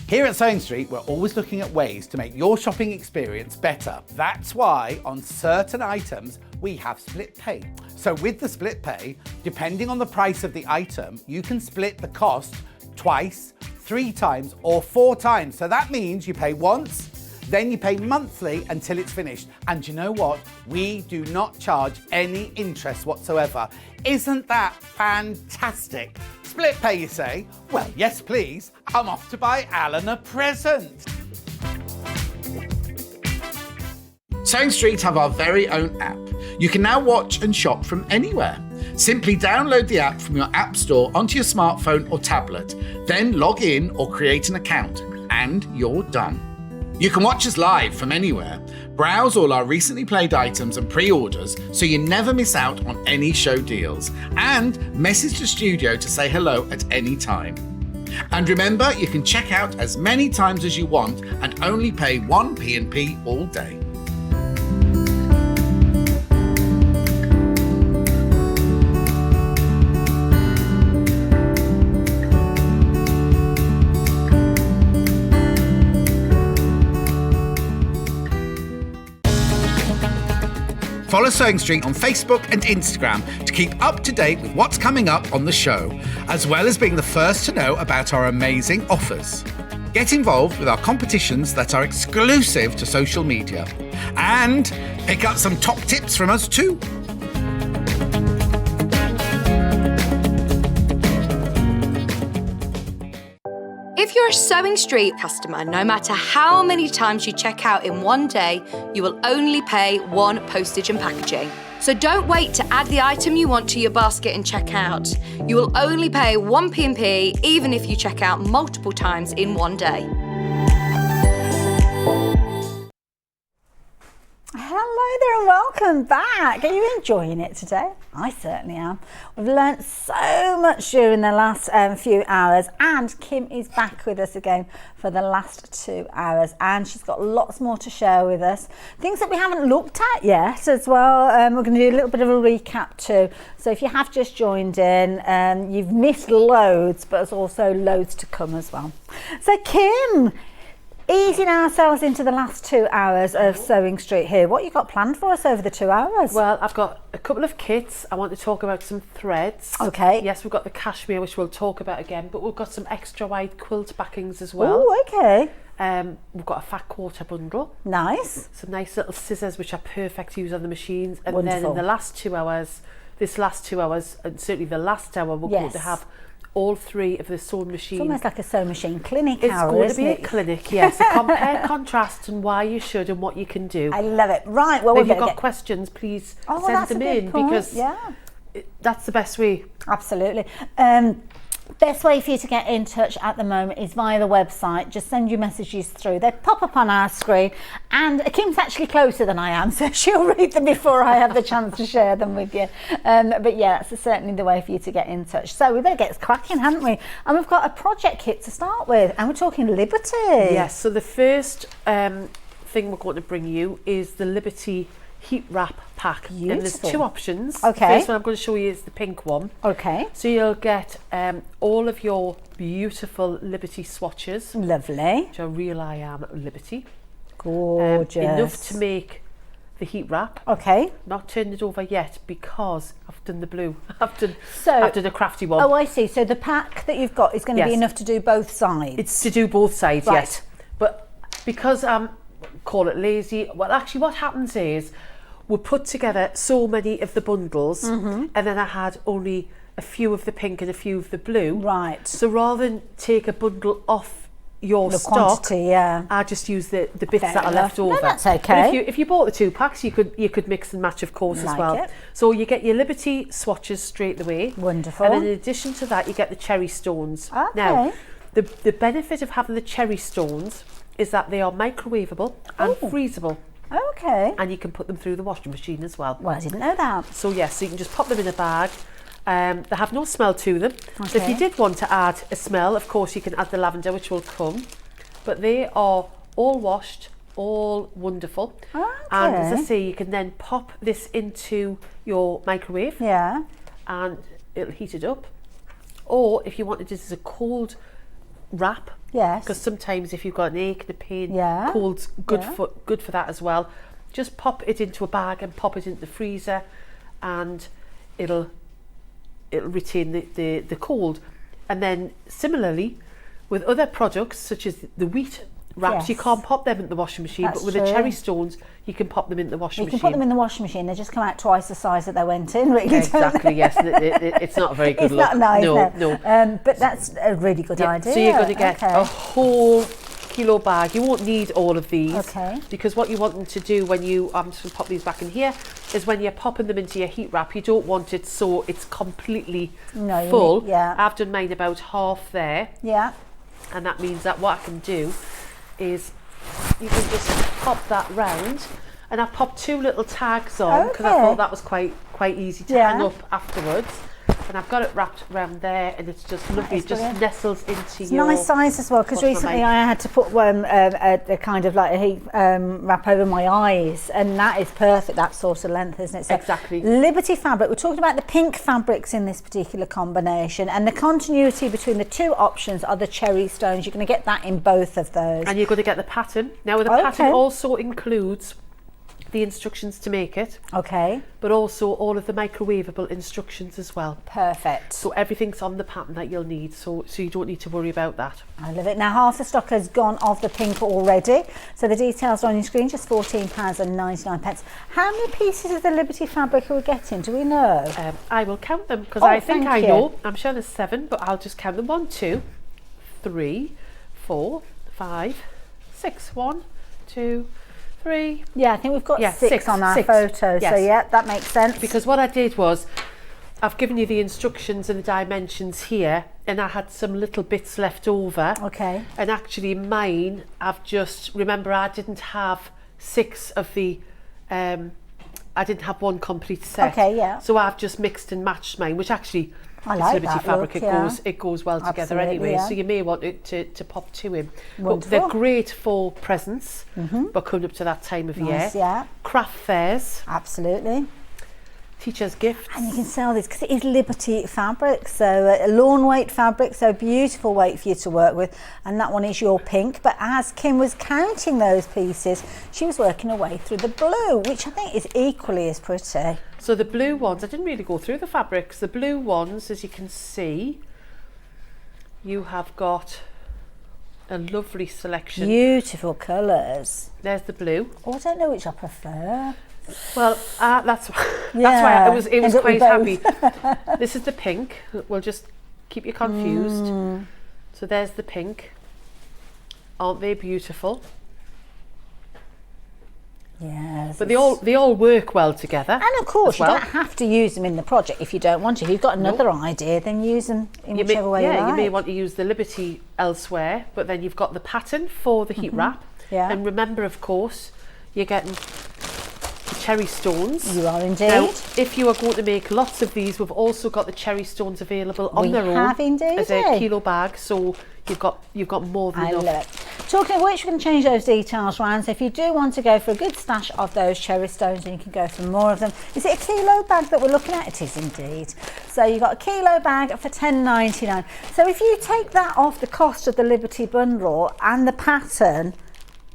Here at Sewing Street, we're always looking at ways to make your shopping experience better. That's why on certain items, we have split pay. So with the split pay, depending on the price of the item, you can split the cost twice, 3 times, or 4 times. So that means you pay once, Then you pay monthly until it's finished. And you know what? We do not charge any interest whatsoever. Isn't that fantastic? Split pay, you say? Well, yes, please. I'm off to buy Alan a present. Sewing Street have our very own app. You can now watch and shop from anywhere. Simply download the app from your app store onto your smartphone or tablet, then log in or create an account, and you're done. You can watch us live from anywhere, browse all our recently played items and pre-orders so you never miss out on any show deals, and message the studio to say hello at any time. And remember, you can check out as many times as you want and only pay 1 P&P all day. Follow Sewing Street on Facebook and Instagram to keep up to date with what's coming up on the show, as well as being the first to know about our amazing offers. Get involved with our competitions that are exclusive to social media, and pick up some top tips from us too. If you're a Sewing Street customer, no matter how many times you check out in one day, you will only pay 1 postage and packaging. So don't wait to add the item you want to your basket and check out. You will only pay 1 P&P even if you check out multiple times in one day. Hello there and welcome back. Are you enjoying it today? I certainly am. We've learnt so much during the last few hours, and Kim is back with us again for the last 2 hours, and she's got lots more to share with us. Things that we haven't looked at yet as well. We're going to do a little bit of a recap too. So if you have just joined in, you've missed loads, but there's also loads to come as well. So Kim, easing ourselves into the last 2 hours of Sewing Street here. What you got planned for us over the 2 hours? Well, I've got a couple of kits. I want to talk about some threads. Okay. Yes, we've got the cashmere, which we'll talk about again, but we've got some extra wide quilt backings as well. Oh, okay. We've got a fat quarter bundle. Nice. Some nice little scissors, which are perfect to use on the machines. And Wonderful. then in the last 2 hours, this last 2 hours, and certainly the last hour, we're going to have all 3 of the sewing machines. It's almost like a sewing machine clinic It's hour, going to isn't be it? a clinic, yes. A compare, contrast, and why you should and what you can do. I love it. Right, well, if you've got questions, please send them in, because that's the best way. Absolutely. Best way for you to get in touch at the moment is via the website. Just send your messages through. They pop up on our screen, and Kim's actually closer than I am, so she'll read them before I have the chance to share them with you. But yeah, that's certainly the way for you to get in touch. So we better get cracking, haven't we? And we've got a project kit to start with, and we're talking Liberty. Yes, so the first thing we're going to bring you is the Liberty heat wrap pack. Beautiful. And there's 2 options. Okay. The first one I'm going to show you is the pink one. Okay. So you'll get all of your beautiful Liberty swatches. Lovely. Which are real I Am Liberty. Gorgeous. Enough to make the heat wrap. Okay. Not turned it over yet because I've done the blue. I've done a crafty one. Oh, I see. So the pack that you've got is going to be enough to do both sides. It's to do both sides, right. Yes. But because I'm call it lazy, well, actually what happens is we put together so many of the bundles, and then I had only a few of the pink and a few of the blue. Right. So rather than take a bundle off your the stock, quantity, I just use the bits Fair that are enough. left over. No, that's okay. But if you bought the 2 packs, you could mix and match, of course, as well. It. So you get your Liberty swatches straight away. Wonderful. And then in addition to that, you get the cherry stones. Okay. Now, the benefit of having the cherry stones is that they are microwavable and freezable. Okay. And you can put them through the washing machine as well. Well, I didn't know that. So yes, so you can just pop them in a bag. They have no smell to them. Okay. So if you did want to add a smell, of course you can add the lavender, which will come. But they are all washed, all wonderful. Okay. And as I say, you can then pop this into your microwave. Yeah. And it'll heat it up. Or if you wanted this as a cold wrap, yes, because sometimes if you've got an ache and a pain, cold's good for that as well. Just pop it into a bag and pop it into the freezer, and it'll retain the cold. And then similarly with other products such as the wheat wraps, you Yes. can't pop them in the washing machine, That's but with true. the cherry stones, you can pop them in the washing You can machine. put them in the washing machine. They just come out twice the size that they went in. Really, don't Exactly, they? yes. It's not a very good It's look. not nice. No. But that's a really good Yeah, idea. so you're going to get Okay. a whole kilo bag. You won't need all of these. Okay. Because what you want them to do when you, I'm just going to pop these back in here, is when you're popping them into your heat wrap, you don't want it so it's completely No, you full. need- yeah. I've done mine about half there. Yeah. And that means that what I can do is you can just pop that round, and I popped 2 little tags on because I Okay. thought that was quite easy to Yeah. hang up afterwards. And I've got it wrapped around there, and it's just lovely. is It just brilliant. nestles into It's your... nice size as well, because what's my recently make? I had to put one a kind of like a heat wrap over my eyes, and that is perfect, that sort of length, isn't it? So Exactly. Liberty fabric, we're talking about the pink fabrics in this particular combination, and the continuity between the two options are the cherry stones. You're going to get that in both of those. And you're going to get the pattern. Now, the Okay. pattern also includes the instructions to make it, Okay, but also all of the microwavable instructions as well. perfect. So everything's on the pattern that you'll need, so you don't need to worry about that. I love it. Now, half the stock has gone of the pink already, so the details are on your screen, just £14.99. How many pieces of the Liberty fabric are we getting? Do we know? I will count them because Oh, I think thank I you. know. I'm sure there's 7, but I'll just count them. 1, 2, 3, 4, 5, 6. 1, 2, 3. Yeah, I think we've got Yeah, 6 on our 6. photo, so Yes. yeah, that makes sense. Because what I did was, I've given you the instructions and the dimensions here, and I had some little bits left over. Okay. And actually mine, I've just, remember I didn't have 6 of the, I didn't have one complete set. Okay, yeah. So I've just mixed and matched mine, which actually, I it's like Liberty that fabric, look, yeah. it goes well together Absolutely, anyway. yeah. So you may want it to pop 2 in. But Wonderful. they're great for presents, but coming up to that time of Nice, year. yeah. Craft fairs, Absolutely. teachers' gifts. And you can sell this because it is Liberty fabric, so a lawn weight fabric, so beautiful weight for you to work with. And that one is your pink. But as Kim was counting those pieces, she was working her way through the blue, which I think is equally as pretty. So the blue ones, I didn't really go through the fabrics. The blue ones, as you can see, you have got a lovely selection. Beautiful colours. There's the blue. Oh, I don't know which I prefer. Well, that's why Yeah, it was end up quite with happy. This is the pink. We'll just keep you confused. So there's the pink. Aren't they beautiful? Yes. But they all work well together. And of course, as well. you don't have to use them in the project if you don't want to. If you've got another idea, then use them in whichever way you like. you may want to use the Liberty elsewhere, but then you've got the pattern for the heat wrap. Yeah. And remember, of course, you're getting the cherry stones. You are indeed. Now, if you are going to make lots of these, we've also got the cherry stones available on We their own have indeed. as a kilo bag. So you've got more than I enough. love it. Talking of which, we can change those details round. So if you do want to go for a good stash of those cherry stones, then you can go for more of them. Is it a kilo bag that we're looking at? It is indeed. So you've got a kilo bag for $10.99. So if you take that off the cost of the Liberty bundle and the pattern,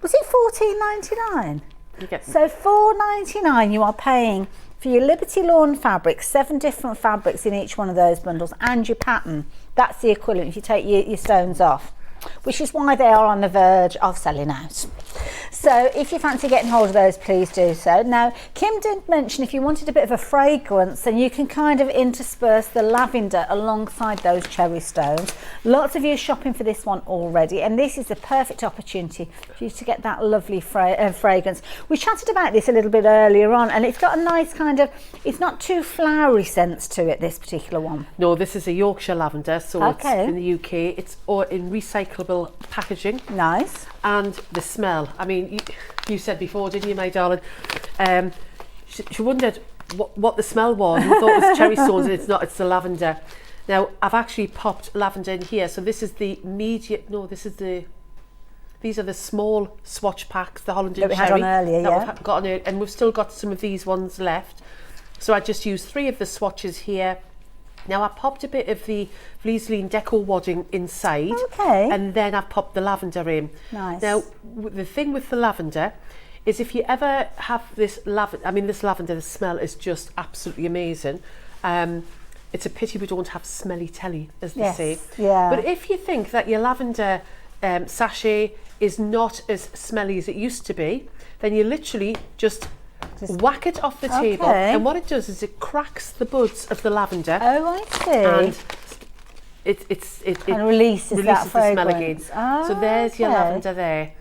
was it $14.99? You get So $4.99 you are paying for your Liberty lawn fabric, 7 different fabrics in each one of those bundles, and your pattern. That's the equivalent if you take your stones off, which is why they are on the verge of selling out. So if you fancy getting hold of those, please do so. Now, Kim did mention if you wanted a bit of a fragrance, then you can kind of intersperse the lavender alongside those cherry stones. Lots of you are shopping for this one already, and this is the perfect opportunity for you to get that lovely fragrance. We chatted about this a little bit earlier on, and it's got a nice kind of, it's not too flowery sense to it, this particular one. No, this is a Yorkshire lavender, so Okay. it's in the UK. It's all in recyclable packaging. Nice. And the smell, I mean, you said before, didn't you, my darling? She wondered what the smell was. We thought it was cherry stones, and it's not, it's the lavender. Now, I've actually popped lavender in here. So this is the medium, no, these are the small swatch packs, the Holland and That we had Cherry. on earlier, that yeah. we've got on earlier, and we've still got some of these ones left. So I just used 3 of the swatches here. Now I popped a bit of the Vliesleen deco wadding inside, Okay. and then I popped the lavender in. Nice. Now the thing with the lavender is if you ever have this lavender, I mean this lavender, the smell is just absolutely amazing. It's a pity we don't have smelly telly, as they Yes, say. yeah. But if you think that your lavender sachet is not as smelly as it used to be, then you literally just whack it off the table, and what it does is it cracks the buds of the lavender. Oh, I see. And it and releases that the smell again. fragrance. Oh, so there's your lavender there.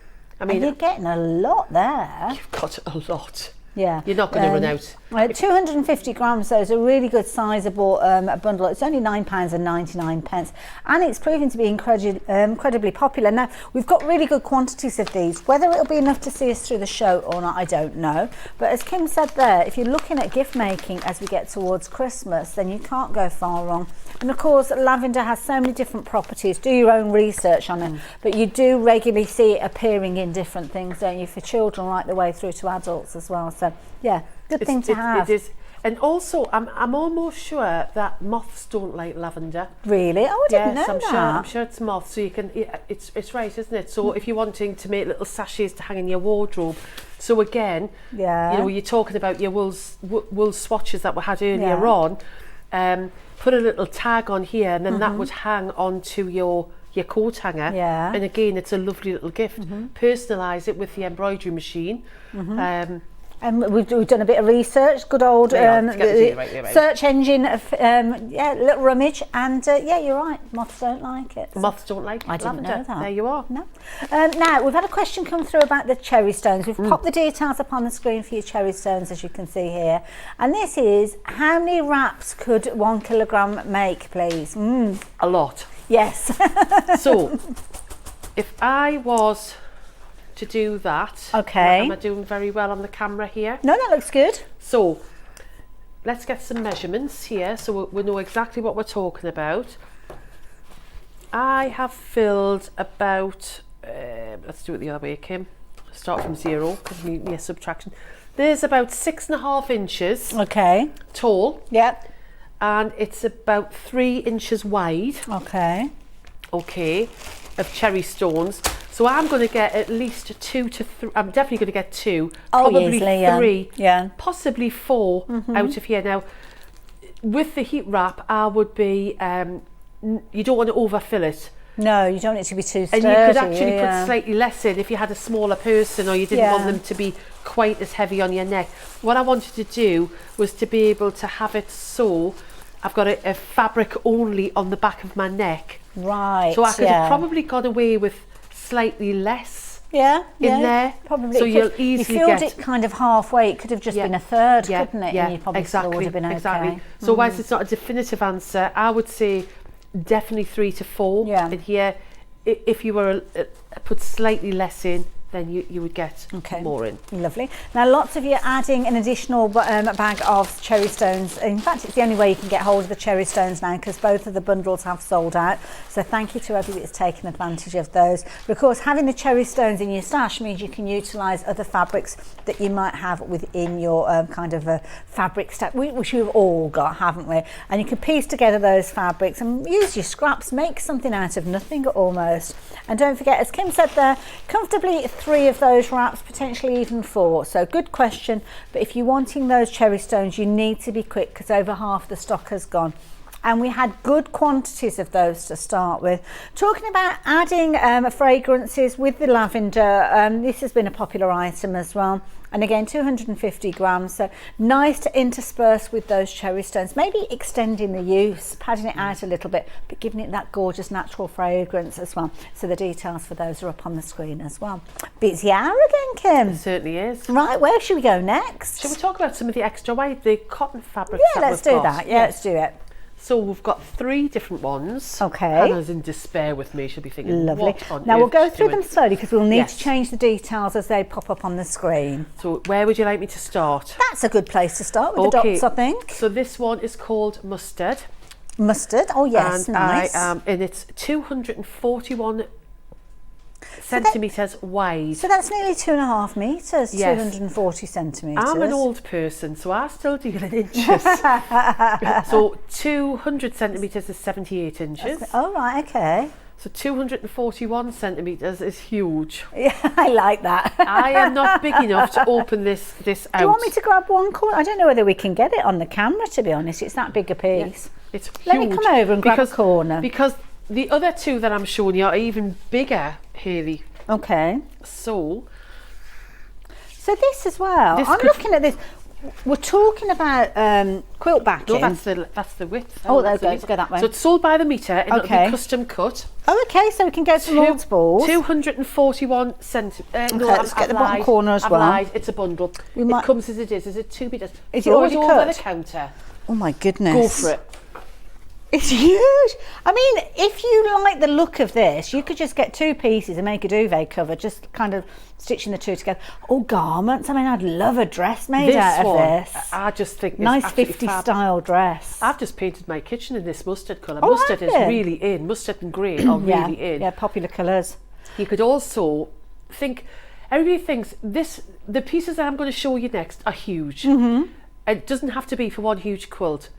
I mean, and you're getting a lot there. You've got a lot. Yeah. You're not going to run out. 250 grams, though, is a really good sizable bundle. It's only £9.99, and it's proven to be incredibly popular. Now, we've got really good quantities of these. Whether it'll be enough to see us through the show or not, I don't know. But as Kim said there, if you're looking at gift making as we get towards Christmas, then you can't go far wrong. And of course, lavender has so many different properties. Do your own research on it. But you do regularly see it appearing in different things, don't you, for children right the way through to adults as well. So, yeah, good thing to have. It is. And also, I'm almost sure that moths don't like lavender. Really? Oh, I didn't know that. I'm sure it's moths. So you can. It's right, isn't it? So if you're wanting to make little sachets to hang in your wardrobe, so again, you're talking about your wool swatches that we had earlier on. Put a little tag on here, and then that would hang onto your coat hanger. Yeah. And again, it's a lovely little gift. Personalise it with the embroidery machine. And we've done a bit of research, good old search engine, little rummage, and you're right, moths don't like it. Moths don't like it. I didn't know that. There you are. No. Now, we've had a question come through about the cherry stones. We've popped the details up on the screen for your cherry stones, as you can see here. And this is, how many wraps could 1 kilogram make, please? A lot. Yes. So, if I was to do that. Okay. Am I doing very well on the camera here? No, that looks good. So let's get some measurements here so we know exactly what we're talking about. I have filled about, let's do it the other way, Kim. Start from 0 because we need a subtraction. There's about 6.5 inches tall. Yep. And it's about 3 inches wide. Okay. Of cherry stones. So I'm going to get at least 2 to 3. I'm definitely going to get 2, probably easily, 3, possibly 4 out of here. Now, with the heat wrap, I would be. You don't want to overfill it. No, you don't want it to be too sturdy. And you could actually put slightly less in if you had a smaller person or you didn't want them to be quite as heavy on your neck. What I wanted to do was to be able to have it so I've got a fabric only on the back of my neck. Right. So I could have probably got away with slightly less in there. Probably. So you'll easily get... You filled it kind of halfway. It could have just been a third, couldn't it? Yeah, and you probably still would have been okay. So whilst it's not a definitive answer, I would say definitely 3 to 4 in here. If you were put slightly less in, then you would get more in. Lovely. Now, lots of you are adding an additional bag of cherry stones. In fact, it's the only way you can get hold of the cherry stones now because both of the bundles have sold out. So thank you to everybody that's taken advantage of those. But of course, having the cherry stones in your stash means you can utilise other fabrics that you might have within your kind of a fabric stack, which we've all got, haven't we? And you can piece together those fabrics and use your scraps, make something out of nothing almost. And don't forget, as Kim said there, comfortably 3 of those wraps, potentially even 4. So good question, but if you're wanting those cherry stones, you need to be quick because over half the stock has gone. And we had good quantities of those to start with. Talking about adding fragrances with the lavender, this has been a popular item as well. And again, 250 grams, so nice to intersperse with those cherry stones. Maybe extending the use, padding it out a little bit, but giving it that gorgeous natural fragrance as well. So the details for those are up on the screen as well. Busy hour again, Kim. It certainly is. Right, where should we go next? Shall we talk about some of the extra weight, the cotton fabrics? Yeah, let's do that. Yeah, let's do it. So we've got 3 different ones. Okay. Hannah's in despair with me. She'll be thinking, lovely. What on now earth we'll go through them slowly because we'll need to change the details as they pop up on the screen. So where would you like me to start? That's a good place to start with the dots, I think. So this one is called Mustard. Mustard, oh yes, and nice. And it's 241 centimetres wide. So that's nearly 2.5 metres, 240 centimetres. I'm an old person, so I still deal in inches. So 200 centimetres is 78 inches. Oh, right, okay. So 241 centimetres is huge. Yeah, I like that. I am not big enough to open this out. Do you want me to grab one corner? I don't know whether we can get it on the camera, to be honest. It's that big a piece. Yeah, it's huge. Let me come over and grab a corner. Because the other 2 that I'm showing you are even bigger, Hayley. Okay. So this as well. I'm looking at this. We're talking about quilt backing. no, that's the width. Oh, there that's we go. the Let's go that way. So it's sold by the metre and it'll Okay. be custom cut. Oh, okay. So we can go for multiples. 241 centimetres. Okay, let's get the bottom corner as well. Lied. It's a bundle. We might- It comes as it is. Is it 2 metres? Is it Throw already over cut? the counter. Oh my goodness. Go for it. It's huge. I mean, if you like the look of this, you could just get 2 pieces and make a duvet cover, just kind of stitching the 2 together. Or garments. I mean, I'd love a dress made out of this. I just think Nice it's 50s style dress. I've just painted my kitchen in this mustard colour. Oh, Mustard have is you? really in. Mustard and grey are Yeah, really in. yeah, popular colours. You could also think, everybody thinks the pieces that I'm going to show you next are huge. It doesn't have to be for one huge quilt.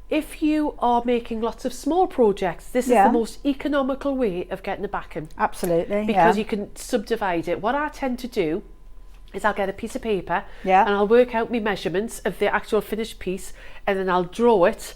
If you are making lots of small projects, this is Yeah. the most economical way of getting a backing. Absolutely. Because yeah. you can subdivide it. What I tend to do is I'll get a piece of paper Yeah. and I'll work out my measurements of the actual finished piece, and then I'll draw it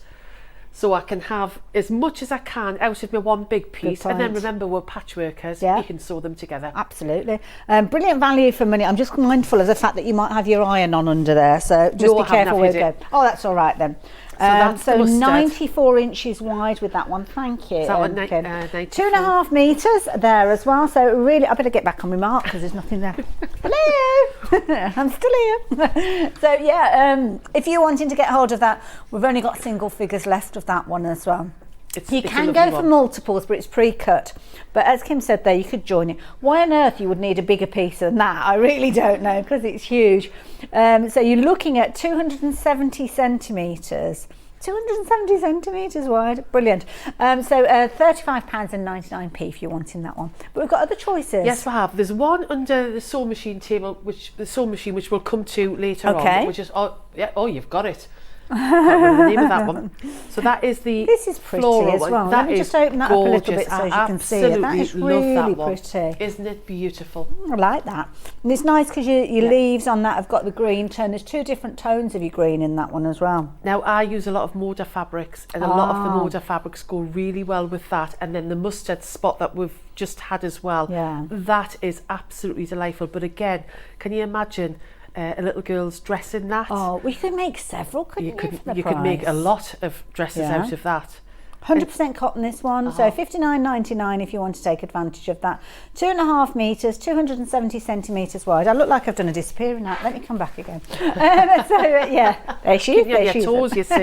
so I can have as much as I can out of my one big piece. And then point. remember, we're patchworkers, Yeah. you can sew them together. Absolutely. Brilliant value for money. I'm just mindful of the fact that you might have your iron on under there, so just No, be I haven't, careful where I've you go. hid Oh, that's all right then. that's the mustard. 94 inches wide with that one. Thank you. Is that what, Kim. 94? 2.5 metres there as well. So really, I better get back on my mark because there's nothing there. Hello, I'm still here. So yeah, if you're wanting to get hold of that, we've only got single figures left of that one as well. You it's a can lovely go for one. multiples, but it's pre-cut. But as Kim said there, you could join it. Why on earth you would need a bigger piece than that? I really don't know, because it's huge. So you're looking at 270 centimetres. 270 centimetres wide. Brilliant. So £35.99 if you're wanting that one. But we've got other choices. Yes, we have. There's one under the sewing machine table, which we'll come to later Okay. on. Which is you've got it. Can't remember the name of that one. So that is the This is pretty floral as one. well. That Let me is just open that up a little gorgeous. bit so I you can see it. That is absolutely love really that one. pretty. Isn't it beautiful? I like that. And it's nice because your leaves on that have got the green tone. There's 2 different tones of your green in that one as well. Now, I use a lot of Moda fabrics, and a lot of the Moda fabrics go really well with that. And then the mustard spot that we've just had as well. Yeah. That is absolutely delightful. But again, can you imagine a little girl's dress in that? Oh, we could make several, couldn't you, for the You could make a price? lot of dresses Yeah. out of that. 100% cotton this one, so $59.99 if you want to take advantage of that. 2.5 metres, 270 centimetres wide. I look like I've done a disappearing act. Let me come back again. Yeah, there she is. Yeah, There your she is. toes, you see.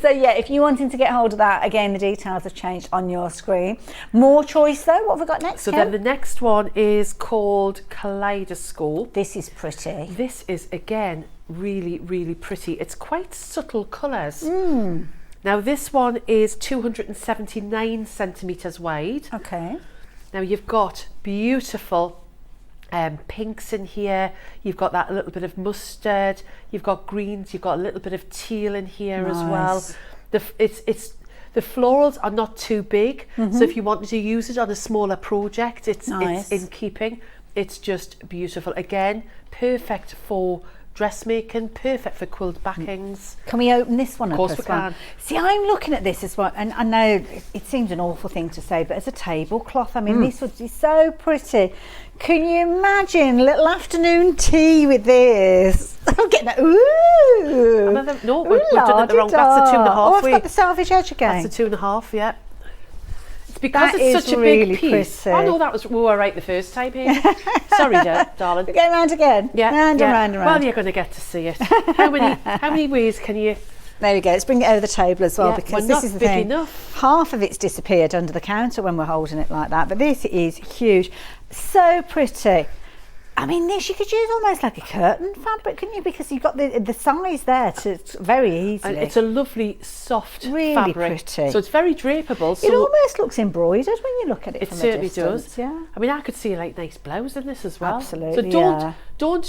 So yeah, if you're wanting to get hold of that, again, the details have changed on your screen. More choice though. What have we got next? So Kim? then the next one is called Kaleidoscope. This is pretty. This is again really, really pretty. It's quite subtle colours. Now this one is 279 centimetres wide. Okay. Now you've got beautiful pinks in here. You've got that little bit of mustard. You've got greens. You've got a little bit of teal in here as well. Nice. The florals are not too big, so if you wanted to use it on a smaller project, it's in keeping. It's just beautiful. Again, perfect for dressmaking, perfect for quilt backings. Can we open this one up? Of course as we well? can. See, I'm looking at this as well, and I know it seems an awful thing to say, but as a tablecloth, I mean, this would be so pretty. Can you imagine a little afternoon tea with this? I'm getting that. Ooh. No, we're doing it the wrong. That's the 2.5. Oh, I've got the salvage edge again. That's the 2.5. Yeah. It's because That it's is such a really big piece. pretty. I know that was we were right the first time here. Sorry, darling. We're going round again. Yeah, Round yeah. and round and round. Well, you're going to get to see it. How many ways can you? There we go. Let's bring it over the table as well, Yeah, because we're this not is the big thing. enough. Half of it's disappeared under the counter when we're holding it like that, but this is huge. So pretty. I mean, this you could use almost like a curtain fabric, couldn't you? Because you've got the size there to very easily. And it's a lovely soft Really fabric. pretty. So it's very drapable. So it almost looks embroidered when you look at it. it from certainly a distance. does. Yeah. I mean, I could see a nice blouse in this as well. Absolutely, So don't. yeah.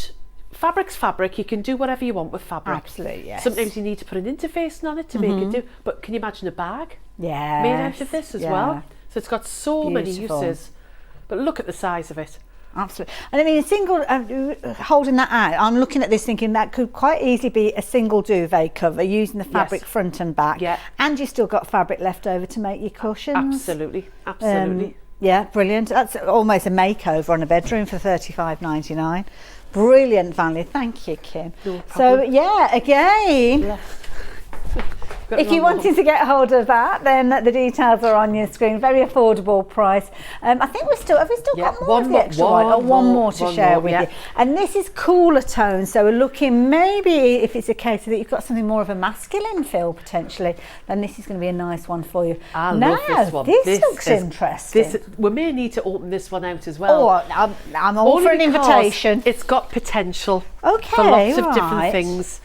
Fabric's fabric. You can do whatever you want with fabric. Absolutely, yes. Sometimes you need to put an interfacing on it to make it do. But can you imagine a bag Yeah. made out of this as well? So it's got so Beautiful. many uses. But look at the size of it. Absolutely. And I mean, a single, holding that out, I'm looking at this thinking that could quite easily be a single duvet cover using the fabric front and back. Yeah. And you've still got fabric left over to make your cushions. Absolutely, absolutely. Yeah, brilliant. That's almost a makeover on a bedroom for $35.99. Brilliant value. Thank you, Kim. No So problem. yeah, again, if you wanted to get hold of that, then the details are on your screen. Very affordable price. I think we still got more of the extra white, or one more to share with you. And this is cooler tones, so we're looking maybe if it's a case that you've got something more of a masculine feel potentially, then this is going to be a nice one for you. I love this one. This looks interesting. We may need to open this one out as well. Oh, I'm all for an invitation. It's got potential Okay, for lots of right. different things.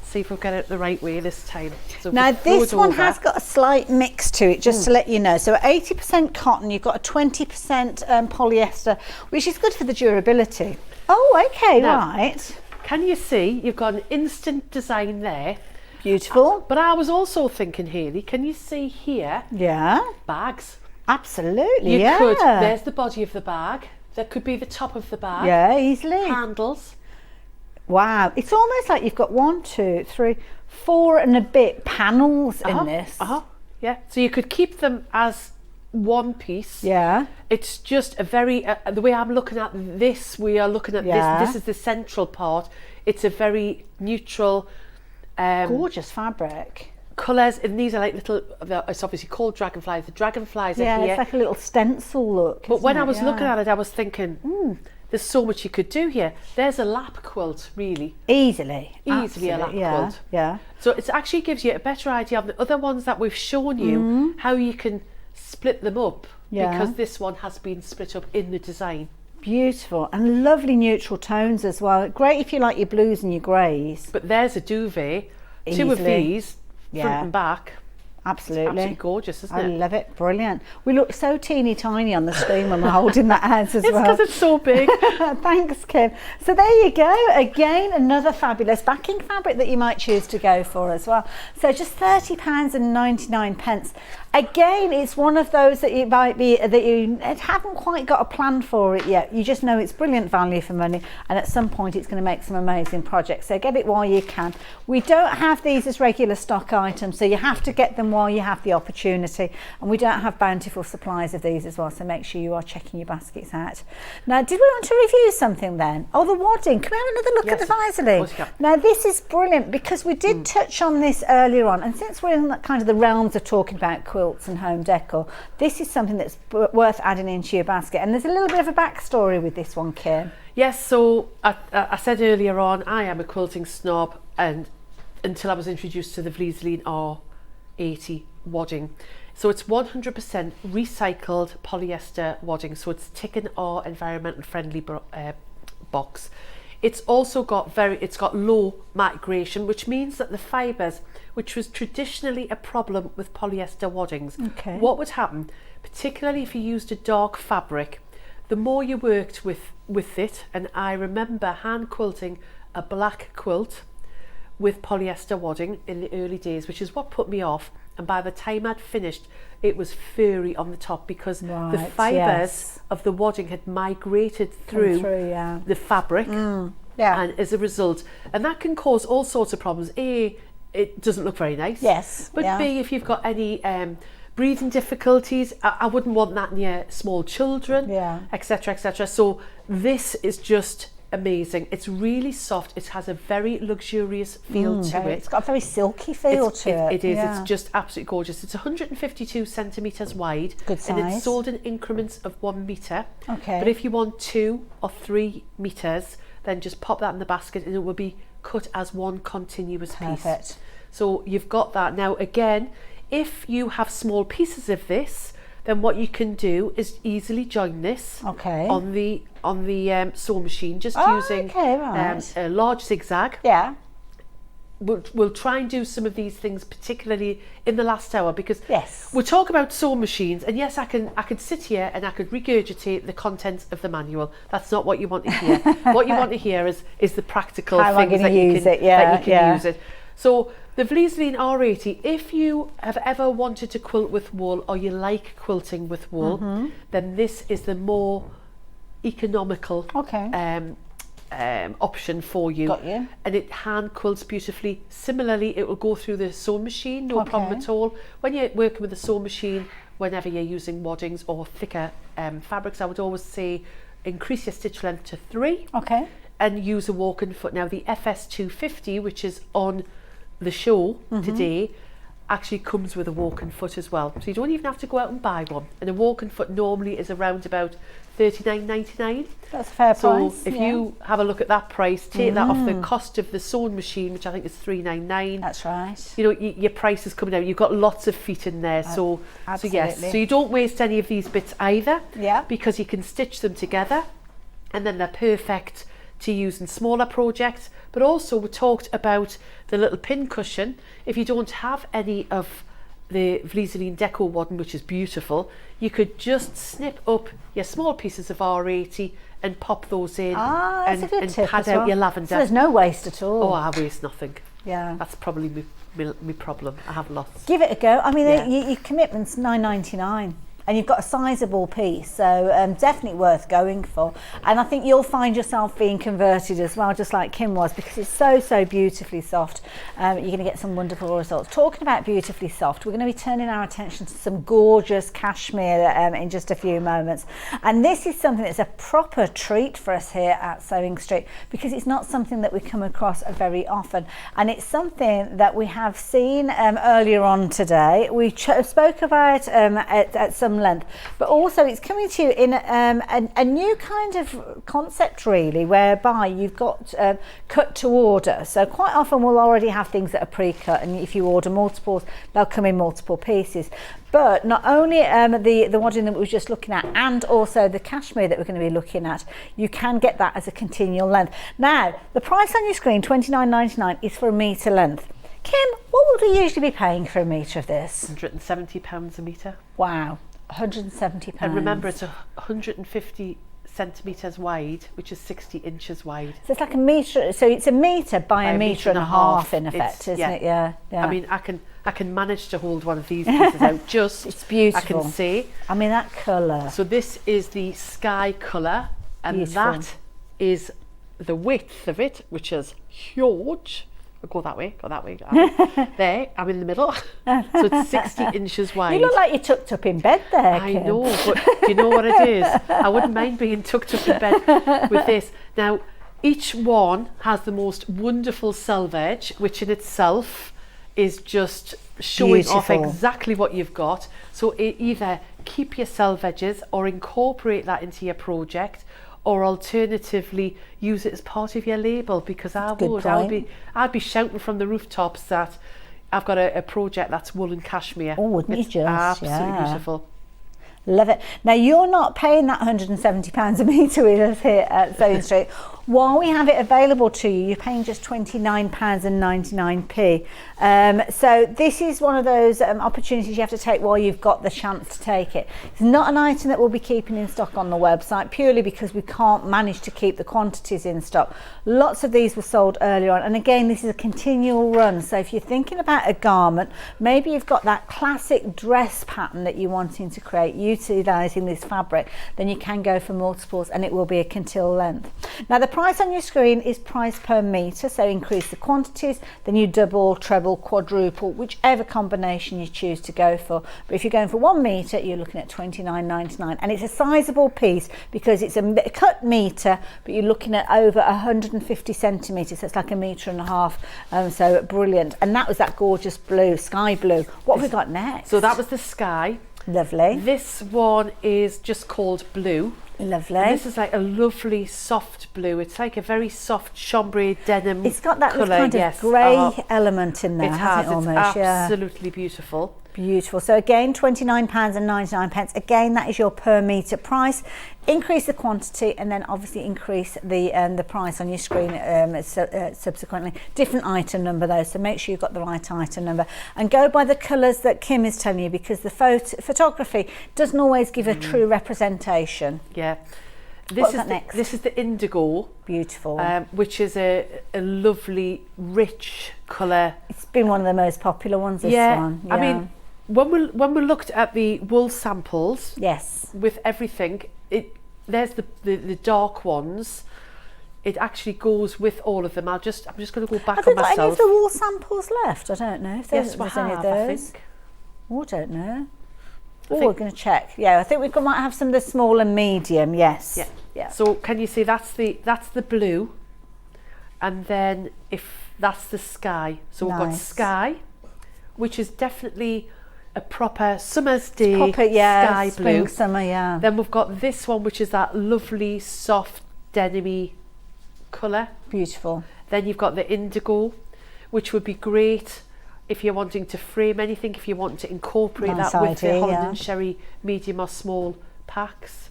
See if we've got it the right way this time. So Now this one has got a slight mix to it, just to let you know. So 80% cotton, you've got a 20% polyester, which is good for the durability. Oh, okay, Now, right. Can you see you've got an instant design there? Beautiful. But I was also thinking, Hayley, can you see here? Yeah, Bags. absolutely. You yeah. could, there's the body of the bag. That could be the top of the bag. Yeah, easily. Handles. Wow, it's almost like you've got 1, 2, 3, 4 and a bit panels in this. Yeah, so you could keep them as one piece. Yeah. It's just a very, the way I'm looking at this, we are looking at this is the central part. It's a very neutral, Gorgeous fabric. colours, and these are like little, it's obviously called dragonflies. The dragonflies are Yeah, here. it's like a little stencil look. But when isn't I it? was looking Yeah. at it, I was thinking, there's so much you could do here. There's a lap quilt, really. Easily A lap absolutely, quilt. Yeah. So it actually gives you a better idea of the other ones that we've shown you, how you can split them up, Yeah. because this one has been split up in the design. Beautiful and lovely neutral tones as well. Great if you like your blues and your greys. But there's a duvet, two of Easily. these, front Yeah. and back. Absolutely. Absolutely gorgeous, isn't I it? love it. Brilliant. We look so teeny tiny on the screen when we're holding that out as It's well. because it's so big. Thanks, Kim. So there you go. Again, another fabulous backing fabric that you might choose to go for as well. So just £30.99. Again, it's one of those that you might be that you haven't quite got a plan for it yet. You just know it's brilliant value for money, and at some point it's going to make some amazing projects. So get it while you can. We don't have these as regular stock items, so you have to get them while you have the opportunity, and we don't have bountiful supplies of these as well, so make sure you are checking your baskets out. Now, did we want to review something then? Oh, the wadding. Can we have another look at the Visaline? course you can. Now, this is brilliant because we did touch on this earlier on, and since we're in kind of the realms of talking about quilts and home decor, this is something that's worth adding into your basket. And there's a little bit of a backstory with this one, Kim. Yes, so I said earlier on, I am a quilting snob, and until I was introduced to the Vliesleen R80 wadding. So it's 100% recycled polyester wadding, so it's Ticken R environmental friendly box. It's also got low migration, which means that the fibres, which was traditionally a problem with polyester waddings, what would happen, particularly if you used a dark fabric, the more you worked with it, and I remember hand quilting a black quilt with polyester wadding in the early days, which is what put me off, and by the time I'd finished, it was furry on the top because the fibres of the wadding had migrated through the fabric, and as a result, and that can cause all sorts of problems. A, it doesn't look very nice. Yes. But B, if you've got any breathing difficulties, I wouldn't want that near small children, etc., etc. So this is just amazing. It's really soft. It has a very luxurious feel to it. It's got a very silky feel to it. It is. It's just absolutely gorgeous. It's 152 centimetres wide. Good size. And it's sold in increments of 1 metre. Okay. But if you want 2 or 3 metres, then just pop that in the basket and it will be cut as one continuous piece. Perfect. So you've got that. Now again, if you have small pieces of this, then what you can do is easily join this on the sew machine, just using a large zigzag. Yeah. We'll try and do some of these things, particularly in the last hour, because we'll talk about sewing machines, and yes, I could sit here and I could regurgitate the contents of the manual. That's not what you want to hear. What you want to hear is the practical things that you can use it. So the Vliesleen R80, if you have ever wanted to quilt with wool, or you like quilting with wool, then this is the more economical option for you. Got you. And it hand quilts beautifully. Similarly, it will go through the sewing machine, no problem at all. When you're working with the sewing machine, whenever you're using waddings or thicker fabrics, I would always say increase your stitch length to 3. Okay. And use a walking foot. Now the FS250, which is on the show today, actually comes with a walking foot as well. So you don't even have to go out and buy one. And a walking foot normally is around about $39.99. That's a fair price. So if you have a look at that price, take that off the cost of the sewing machine, which I think is $3.99. That's right. You know, your price is coming down. You've got lots of feet in there. So yes. So you don't waste any of these bits either. Yeah. Because you can stitch them together, and then they're perfect to use in smaller projects. But also we talked about the little pin cushion. If you don't have any of the Vliseline Deco wadding, which is beautiful, you could just snip up your small pieces of R80 and pop those in that's a good and tip pad as out well. your lavender. So there's no waste at all. Oh, I waste nothing. Yeah. That's probably my problem. I have lots. Give it a go. I mean, Yeah. your commitment's $9.99. And you've got a sizable piece, so definitely worth going for. And I think you'll find yourself being converted as well, just like Kim was, because it's so beautifully soft. You're going to get some wonderful results. Talking about beautifully soft, we're going to be turning our attention to some gorgeous cashmere in just a few moments. And this is something that's a proper treat for us here at Sewing Street, because it's not something that we come across very often. And it's something that we have seen earlier on today. We spoke about at some length, but also it's coming to you in a new kind of concept, really, whereby you've got cut to order. So quite often we'll already have things that are pre-cut, and if you order multiples, they'll come in multiple pieces. But not only the wadding that we were just looking at, and also the cashmere that we're going to be looking at, you can get that as a continual length. Now, the price on your screen, $29.99, is for a metre length. Kim, what would we usually be paying for a metre of this? £170 a metre. Wow. £170. And remember, it's 150 centimetres wide, which is 60 inches wide. So it's like a metre, so it's a metre by a metre and a half in effect, isn't it? Yeah. I mean, I can manage to hold one of these pieces out. Just it's beautiful. I can see. I mean, that colour. So this is the sky colour, and Beautiful. that is the width of it, which is huge. I'll go that way. There, I'm in the middle. So it's 60 inches wide. You look like you're tucked up in bed there, I Kim. know, but do you know what it is? I wouldn't mind being tucked up in bed with this. Now, each one has the most wonderful selvage, which in itself is just showing off Beautiful. exactly what you've got. So either keep your selvages or incorporate that into your project, or alternatively use it as part of your label, because I'd be shouting from the rooftops that I've got a project that's wool and cashmere. Oh, wouldn't you It's just? absolutely beautiful. Love it. Now, you're not paying that £170 a metre with us here at Sewing Street. While we have it available to you, you're paying just £29.99p. So this is one of those opportunities you have to take while you've got the chance to take it. It's not an item that we'll be keeping in stock on the website, purely because we can't manage to keep the quantities in stock. Lots of these were sold earlier on, and again, this is a continual run. So if you're thinking about a garment, maybe you've got that classic dress pattern that you're wanting to create, utilising this fabric, then you can go for multiples, and it will be a quintile length. Now, the price on your screen is price per metre, so increase the quantities, then you double, treble, quadruple, whichever combination you choose to go for. But if you're going for 1 metre, you're looking at $29.99, and it's a sizable piece because it's a cut metre, but you're looking at over 150 centimetres, so it's like a metre and a half. So brilliant. And that was that gorgeous blue, sky blue. What have we got next? So that was the sky. Lovely. This one is just called blue. Lovely. And this is like a lovely soft blue. It's like a very soft chambray denim. It's got that colour, kind of grey element in there, it hasn't has. it, almost? It's absolutely beautiful. Beautiful. So again, £29.99. Again, that is your per metre price. Increase the quantity, and then obviously increase the price on your screen subsequently. Different item number though, so make sure you've got the right item number, and go by the colours that Kim is telling you, because the photography doesn't always give a true representation. Yeah. What's that next? This is the indigo. Beautiful. Which is a lovely, rich colour. It's been one of the most popular ones, this one. Yeah. I mean, when we looked at the wool samples, yes, with everything, there's the dark ones. It actually goes with all of them. I'm just going to go back on myself. Have any of the wool samples left? I don't know if there's any of those. I think. Oh, I don't know. Oh, we're going to check. Yeah, I think we might have some of the small and medium. Yes. Yeah. Yeah. So can you see that's the blue, and then if that's the sky. So we've got Nice. sky, which is definitely a proper summer's day Proper, yeah, sky spring, blue. summer, yeah. Then we've got this one, which is that lovely soft denim-y colour. Beautiful. Then you've got the indigo, which would be great if you're wanting to frame anything, if you want to incorporate Nice that with the idea, Holland yeah. and Sherry medium or small packs.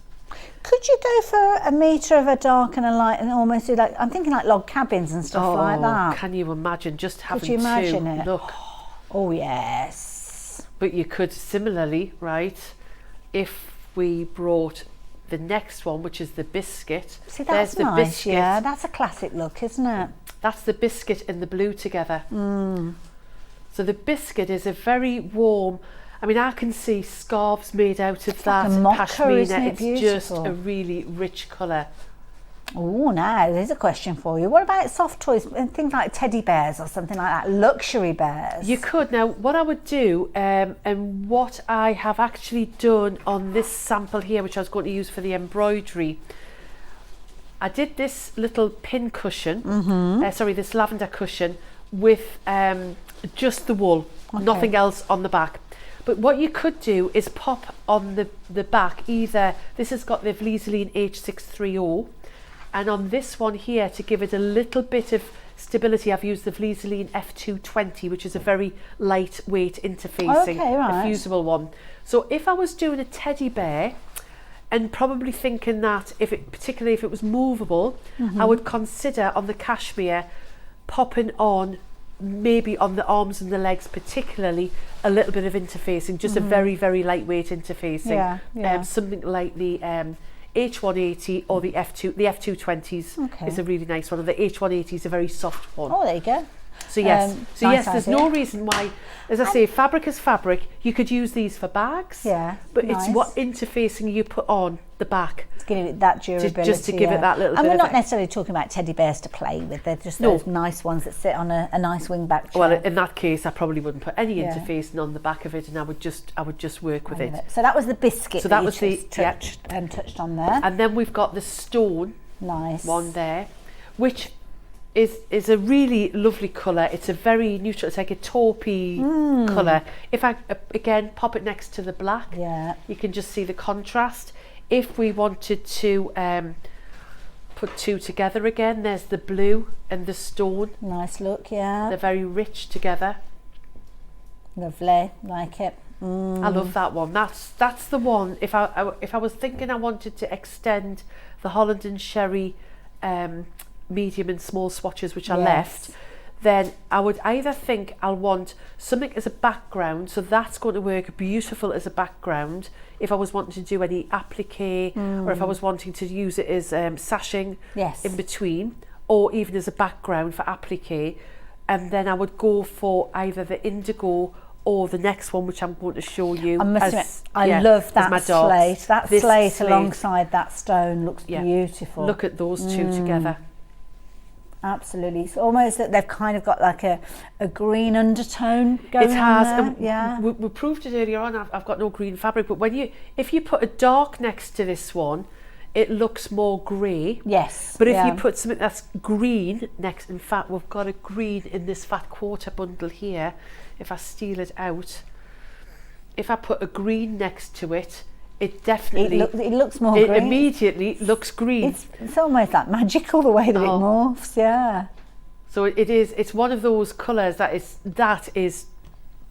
Could you go for a metre of a dark and a light and almost do like, I'm thinking like log cabins and stuff like that. Can you imagine just having you imagine to it? look? Oh, yes. But you could similarly, right, if we brought the next one, which is the biscuit. See, that's there's the nice, biscuit. yeah. That's a classic look, isn't it? That's the biscuit and the blue together. So the biscuit is a very warm, I mean, I can see scarves made out of that like a mocha, pashmina. isn't it? It's just Beautiful. a really rich colour. Oh, now there's a question for you. What about soft toys and things like teddy bears or something like that? Luxury bears. You could. Now, what I would do, and what I have actually done on this sample here, which I was going to use for the embroidery, I did this little pin cushion, this lavender cushion with just the wool, nothing else on the back. But what you could do is pop on the back either, this has got the Vliseline H630, and on this one here, to give it a little bit of stability, I've used the Vliseline F220, which is a very lightweight interfacing, Okay, right. a fusible one. So if I was doing a teddy bear, and probably thinking that particularly if it was movable, I would consider on the cashmere popping on, maybe on the arms and the legs particularly, a little bit of interfacing, just a very, very lightweight interfacing. Yeah. Something like the H180 or the F220s Okay. is a really nice one, and the H180 is a very soft one. Oh, there you go. So yes, nice there's idea. no reason why, as I say, fabric is fabric. You could use these for bags. Yeah, But nice. it's what interfacing you put on the back. To give it that durability. just to give it that little and bit we're of not it. necessarily talking about teddy bears to play with. They're just No. those nice ones that sit on a nice wingback chair. Well, in that case, I probably wouldn't put any Yeah. interfacing on the back of it, and I would just work with it. So that was the biscuit. So that you was the- just yeah. touched on there. And then we've got the stone Nice. one there, which is a really lovely colour. It's a very neutral, it's like a taupey colour. If I, again, pop it next to the black, Yeah. you can just see the contrast. If we wanted to put two together again, there's the blue and the stone. Nice look, yeah. They're very rich together. Lovely, like it. I love that one. That's the one. If I was thinking I wanted to extend the Holland and Sherry medium and small swatches which I Yes. left, then I would either think I'll want something as a background, so that's going to work beautiful as a background if I was wanting to do any applique, or if I was wanting to use it as sashing Yes. in between, or even as a background for applique. And then I would go for either the indigo or the next one, which I'm going to show you. I must as- admit, I yeah, love as that my dogs. slate. That This slate alongside that stone looks Yeah. beautiful. Look at those two together. Absolutely. It's almost that they've kind of got like a green undertone going It has. on there. And Yeah. we proved it earlier on. I've got no green fabric, but if you put a dark next to this one, it looks more grey. Yes. But if yeah. you put something that's green next, in fact, we've got a green in this fat quarter bundle here. If I steal it out, if I put a green next to it, it definitely, it looks more it green. immediately looks green. It's almost like magical the way that it Oh. morphs. Yeah. So it's one of those colours that is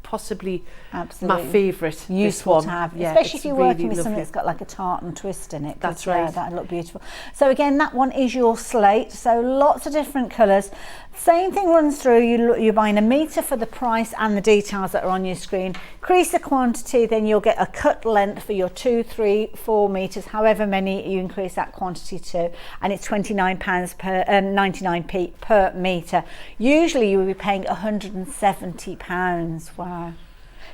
possibly Absolutely. my favourite. Useful this one. to have, Yeah, especially it's if you're working really with something lovely. that's got like a tartan twist in it. 'cause, That's yeah, right. that'd look beautiful. So again, that one is your slate. So lots of different colours. Same thing runs through. You're buying a metre for the price and the details that are on your screen. Increase the quantity, then you'll get a cut length for your 2, 3, 4 metres, however many you increase that quantity to, and it's £29 per 99p per metre. Usually you will be paying £170. Wow.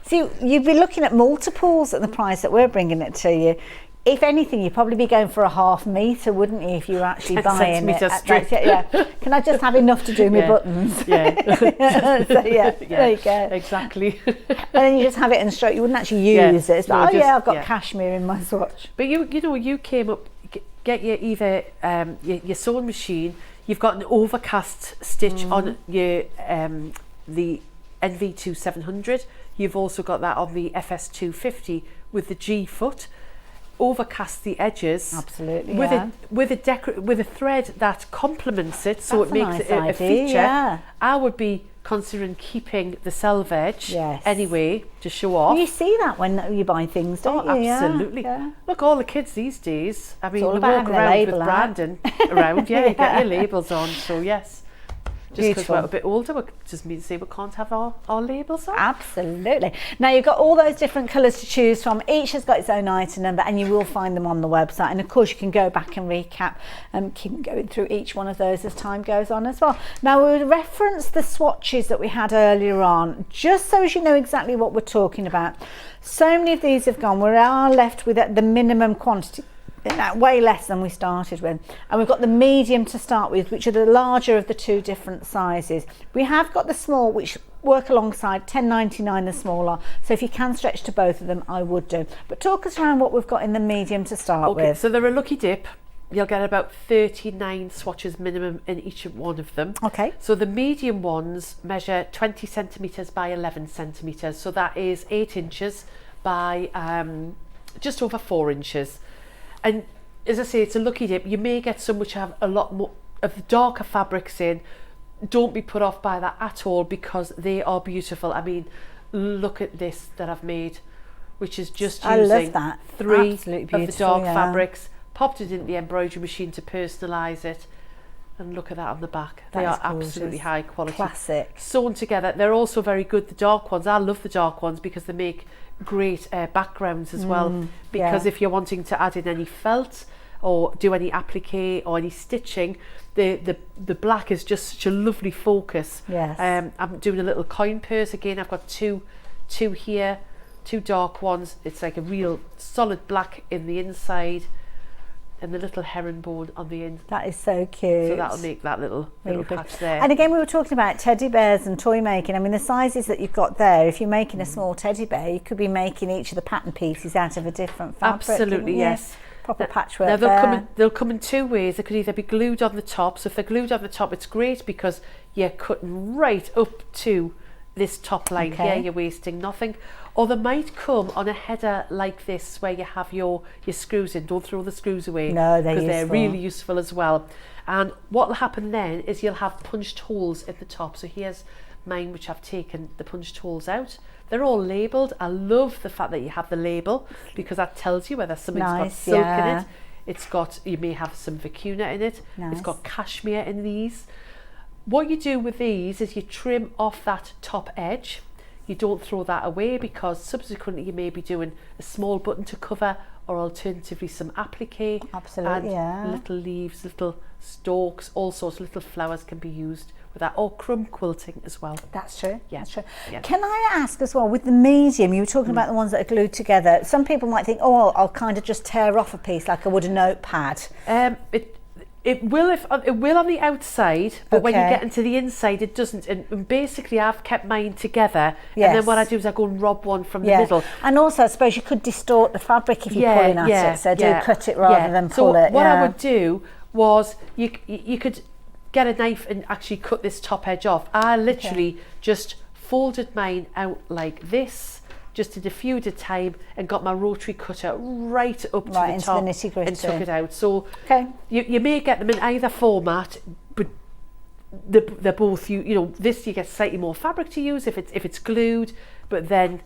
So you'd be looking at multiples at the price that we're bringing it to you. if anything, you'd probably be going for a half metre, wouldn't you, if you were actually 10 buying centimetre it? strip. Yeah. Can I just have enough to do my buttons? Yeah. So, there you go. Exactly. And then you just have it in stroke. You wouldn't actually use it. It's like, I've got cashmere in my swatch. But you came up, get your either your sewing machine. You've got an overcast stitch on your the NV2700. You've also got that on the FS250 with the G foot. Overcast the edges. Absolutely. With a thread that complements it, so That's it makes nice it a idea, feature. yeah. I would be considering keeping the selvage anyway to show off. You see that when you buy things, don't you? Absolutely. Yeah. Look, all the kids these days, I mean, all they about walk having a around with label out. branding around. Yeah, you get your labels on. So yes, just because Beautiful. we're a bit older, it just means to say we can't have our labels on. Absolutely. Now you've got all those different colours to choose from. Each has got its own item number, and you will find them on the website. And of course, you can go back and recap and keep going through each one of those as time goes on as well. Now we'll reference the swatches that we had earlier on, just so as you know exactly what we're talking about. So many of these have gone. We are left with the minimum quantity. Way less than we started with, and we've got the medium to start with, which are the larger of the two different sizes. We have got the small, which work alongside £10.99 the smaller, so if you can stretch to both of them, I would do. But talk us around what we've got in the medium to start with. So they're a lucky dip. You'll get about 39 swatches minimum in each one of them. Okay. So the medium ones measure 20 centimetres by 11 centimetres, so that is 8 inches by just over 4 inches. And as I say, it's a lucky dip. You may get some which have a lot more of the darker fabrics in. Don't be put off by that at all, because they are beautiful. I mean, look at this that I've made, which is just using 3 of the dark fabrics, popped it into the embroidery machine to personalise it, and look at that on the back. They are absolutely high quality. Classic. Sewn together. They're also very good, the dark ones. I love the dark ones because they make great backgrounds as well, because if you're wanting to add in any felt or do any applique or any stitching, the black is just such a lovely focus. Yes. I'm doing a little coin purse again. I've got two here, 2 dark ones. It's like a real solid black in the inside, and the little herringbone on the end. That is so cute. So that'll make that little patch there. And again, we were talking about teddy bears and toy making. I mean, the sizes that you've got there, if you're making a small teddy bear, you could be making each of the pattern pieces out of a different fabric. Absolutely, yes. Proper patchwork. Now they'll come in 2 ways. They could either be glued on the top. So if they're glued on the top, it's great because you're cutting right up to this top line here. You're wasting nothing. Or they might come on a header like this, where you have your screws in. Don't throw the screws away. No, because they're really useful as well. And what will happen then is you'll have punched holes at the top. So here's mine, which I've taken the punched holes out. They're all labelled. I love the fact that you have the label, because that tells you whether something's got silk in it. It's got, you may have some vicuna in it. It's got cashmere in these. What you do with these is you trim off that top edge. You don't throw that away, because subsequently you may be doing a small button to cover, or alternatively some applique. Absolutely, and little leaves, little stalks, all sorts of little flowers can be used with that, or crumb quilting as well. That's true. Yeah. That's true. Yeah. Can I ask as well, with the medium, you were talking about the ones that are glued together. Some people might think, oh, I'll kind of just tear off a piece like I would a notepad. It will on the outside, but when you get into the inside, it doesn't. And basically, I've kept mine together, and then what I do is I go and rob one from the middle. And also, I suppose you could distort the fabric if you're pulling at it. So do cut it rather than pull it. So what I would do was you could get a knife and actually cut this top edge off. I literally just folded mine out like this, just did a few at a time, and got my rotary cutter right up to the top the nitty-gritty. and took it out. So you may get them in either format, but they're both, this you get slightly more fabric to use if it's glued, but then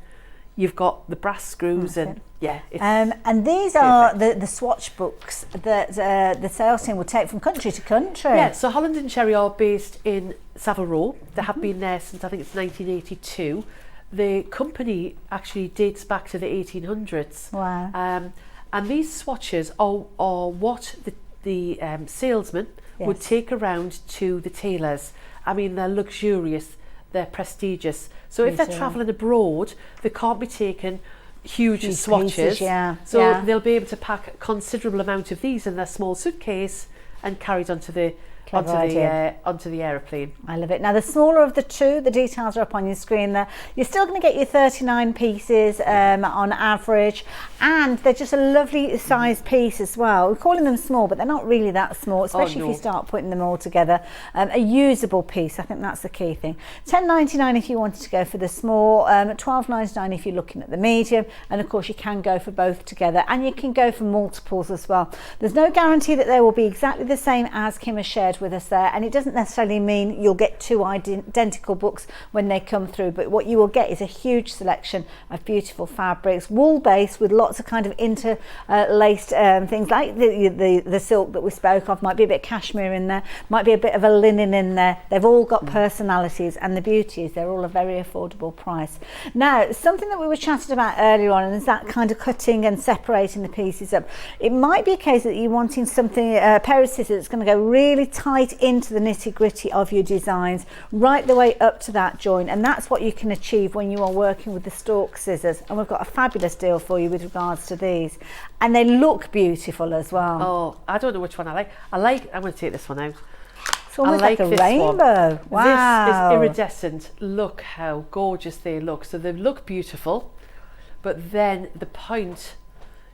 you've got the brass screws and and these are the swatch books that the sales team will take from country to country. Yeah, so Holland and Cherry are based in Savile Row. They have been there since, I think it's 1982. The company actually dates back to the 1800s. Wow. And these swatches are what the salesman would take around to the tailors. I mean, they're luxurious, they're prestigious. So if they're travelling abroad, they can't be taken huge swatches. Pieces, yeah. So yeah. they'll be able to pack a considerable amount of these in their small suitcase and carry it onto the aeroplane. I love it. Now, the smaller of the two, the details are up on your screen there. You're still going to get your 39 pieces on average, and they're just a lovely sized piece as well. We're calling them small, but they're not really that small, especially if you start putting them all together. A usable piece, I think that's the key thing. $10.99 if you wanted to go for the small, $12.99 if you're looking at the medium, and of course you can go for both together, and you can go for multiples as well. There's no guarantee that they will be exactly the same as Kim has shared with us there, and it doesn't necessarily mean you'll get two identical books when they come through, but what you will get is a huge selection of beautiful fabrics, wool based with lots of kind of interlaced things like the silk that we spoke of. Might be a bit of cashmere in there, might be a bit of a linen in there. They've all got personalities, and the beauty is they're all a very affordable price. Now, something that we were chatting about earlier on, and is that kind of cutting and separating the pieces up. It might be a case that you're wanting something, a pair of scissors that's going to go really tight into the nitty-gritty of your designs, right the way up to that join, and that's what you can achieve when you are working with the stalk scissors. And we've got a fabulous deal for you with regards to these, and they look beautiful as well. Oh, I don't know which one I like. I'm going to take this one out. It's almost like a rainbow. Wow. This is iridescent. Look how gorgeous they look. So they look beautiful, but then the point,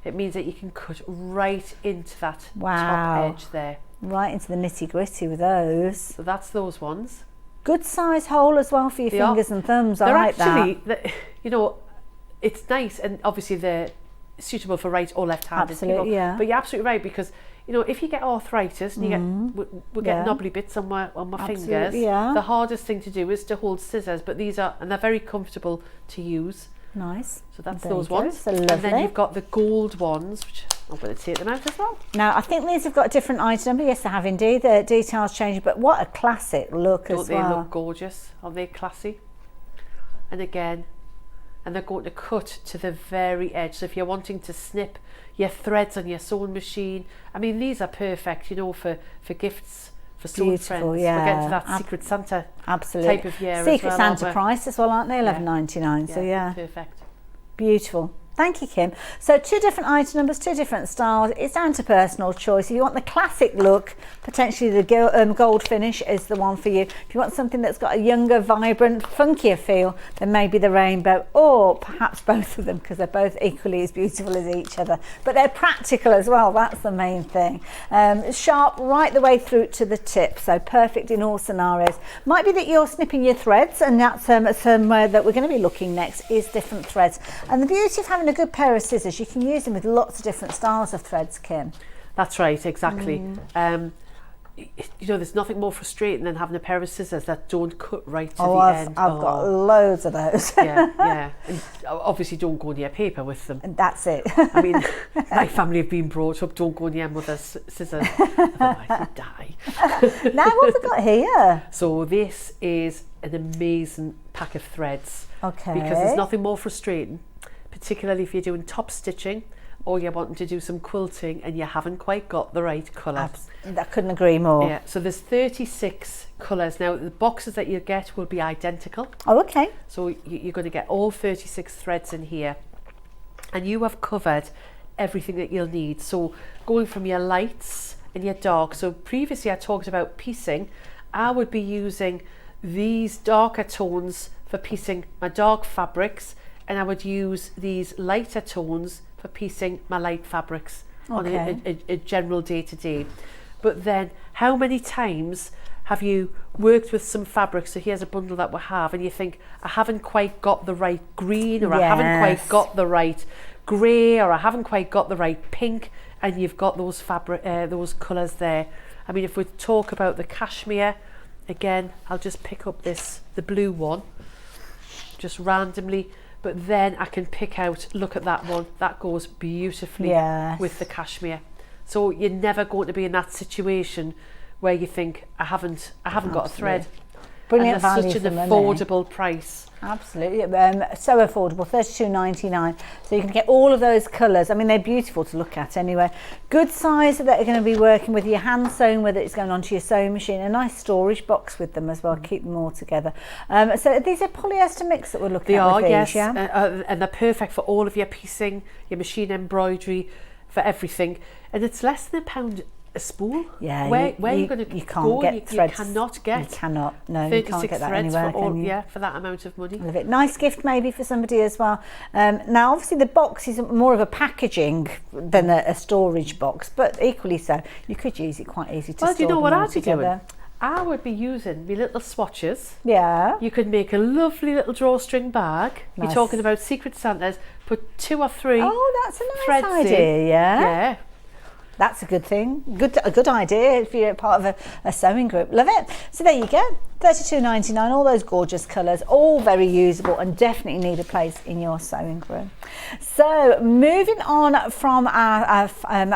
it means that you can cut right into that top edge there. Right into the nitty gritty with those. So that's those ones. Good size hole as well for your fingers and thumbs. I like that. You know, it's nice, and obviously they're suitable for right or left-handed people. Yeah. But you're absolutely right, because you know, if you get arthritis and you get get knobbly bits on my fingers, the hardest thing to do is to hold scissors. But they're very comfortable to use. Nice. So that's those ones. So and then you've got the gold ones, which I'm going to take them out as well. Now, I think these have got a different item number. Yes, they have indeed. The details changed, but what a classic look as well. Don't they look gorgeous? Aren't they classy? And again, and they're going to cut to the very edge. So if you're wanting to snip your threads on your sewing machine, I mean, these are perfect, you know, for gifts. For sewing friends. We're getting to that Secret Santa type of year Secret as well, Santa price as well, aren't they? $11.99. So yeah, perfect. Beautiful. Thank you, Kim. So 2 different item numbers, 2 different styles. It's down to personal choice. If you want the classic look, potentially the gold finish is the one for you. If you want something that's got a younger, vibrant, funkier feel, then maybe the rainbow, or perhaps both of them, because they're both equally as beautiful as each other. But they're practical as well. That's the main thing. Sharp right the way through to the tip, so perfect in all scenarios. Might be that you're snipping your threads, and that's somewhere that we're going to be looking next is different threads. And the beauty of having a good pair of scissors, you can use them with lots of different styles of threads, Kim. That's right, exactly. You know, there's nothing more frustrating than having a pair of scissors that don't cut right to the end. I've got loads of those. yeah. And obviously don't go near paper with them. And that's it. I mean, my family have been brought up, don't go near mother's scissors. Otherwise you die. Now what have we got here? So this is an amazing pack of threads. Okay. Because there's nothing more frustrating, particularly if you're doing top stitching or you're wanting to do some quilting and you haven't quite got the right colour. I couldn't agree more. Yeah, so there's 36 colours. Now the boxes that you get will be identical. Oh, okay. So you're going to get all 36 threads in here, and you have covered everything that you'll need. So going from your lights and your dark. So previously I talked about piecing. I would be using these darker tones for piecing my dark fabrics, and I would use these lighter tones for piecing my light fabrics on a general day-to-day. But then how many times have you worked with some fabric? So here's a bundle that we have, and you think, I haven't quite got the right green, or I haven't quite got the right grey, or I haven't quite got the right pink, and you've got those those colours there. I mean, if we talk about the cashmere, again, I'll just pick up the blue one, just randomly. But then I can pick out, look at that one, that goes beautifully with the cashmere. So you're never going to be in that situation where you think, I haven't got a thread. Brilliant and they're value such for an money. affordable price. Absolutely, so affordable, $32.99. So you can get all of those colours. I mean, they're beautiful to look at anyway. Good size that are going to be working with your hand sewn, whether it's going onto your sewing machine. A nice storage box with them as well, keep them all together. So these are polyester mix that we're looking They at are, with these, yes, yeah? and they're perfect for all of your piecing, your machine embroidery, for everything. And it's less than £1 a spool. Yeah, where are you going to you can't go? get threads. You cannot get. You cannot. No, you 36 can't get that threads anywhere. for all, Can you? yeah, for that amount of money. Love it. Nice gift maybe for somebody as well. Now, obviously, the box is more of a packaging than a storage box, but equally so, you could use it quite easy to Well, store do you know what them all I'd be together. doing? I would be using my little swatches. Yeah. You could make a lovely little drawstring bag. Nice. You're talking about Secret Santas. Put 2 or 3 Oh, that's a nice threads idea. in. Yeah. Yeah. That's a good thing. A good idea if you're part of a sewing group. Love it. So there you go. $32.99. All those gorgeous colours, all very usable, and definitely need a place in your sewing room. So moving on from our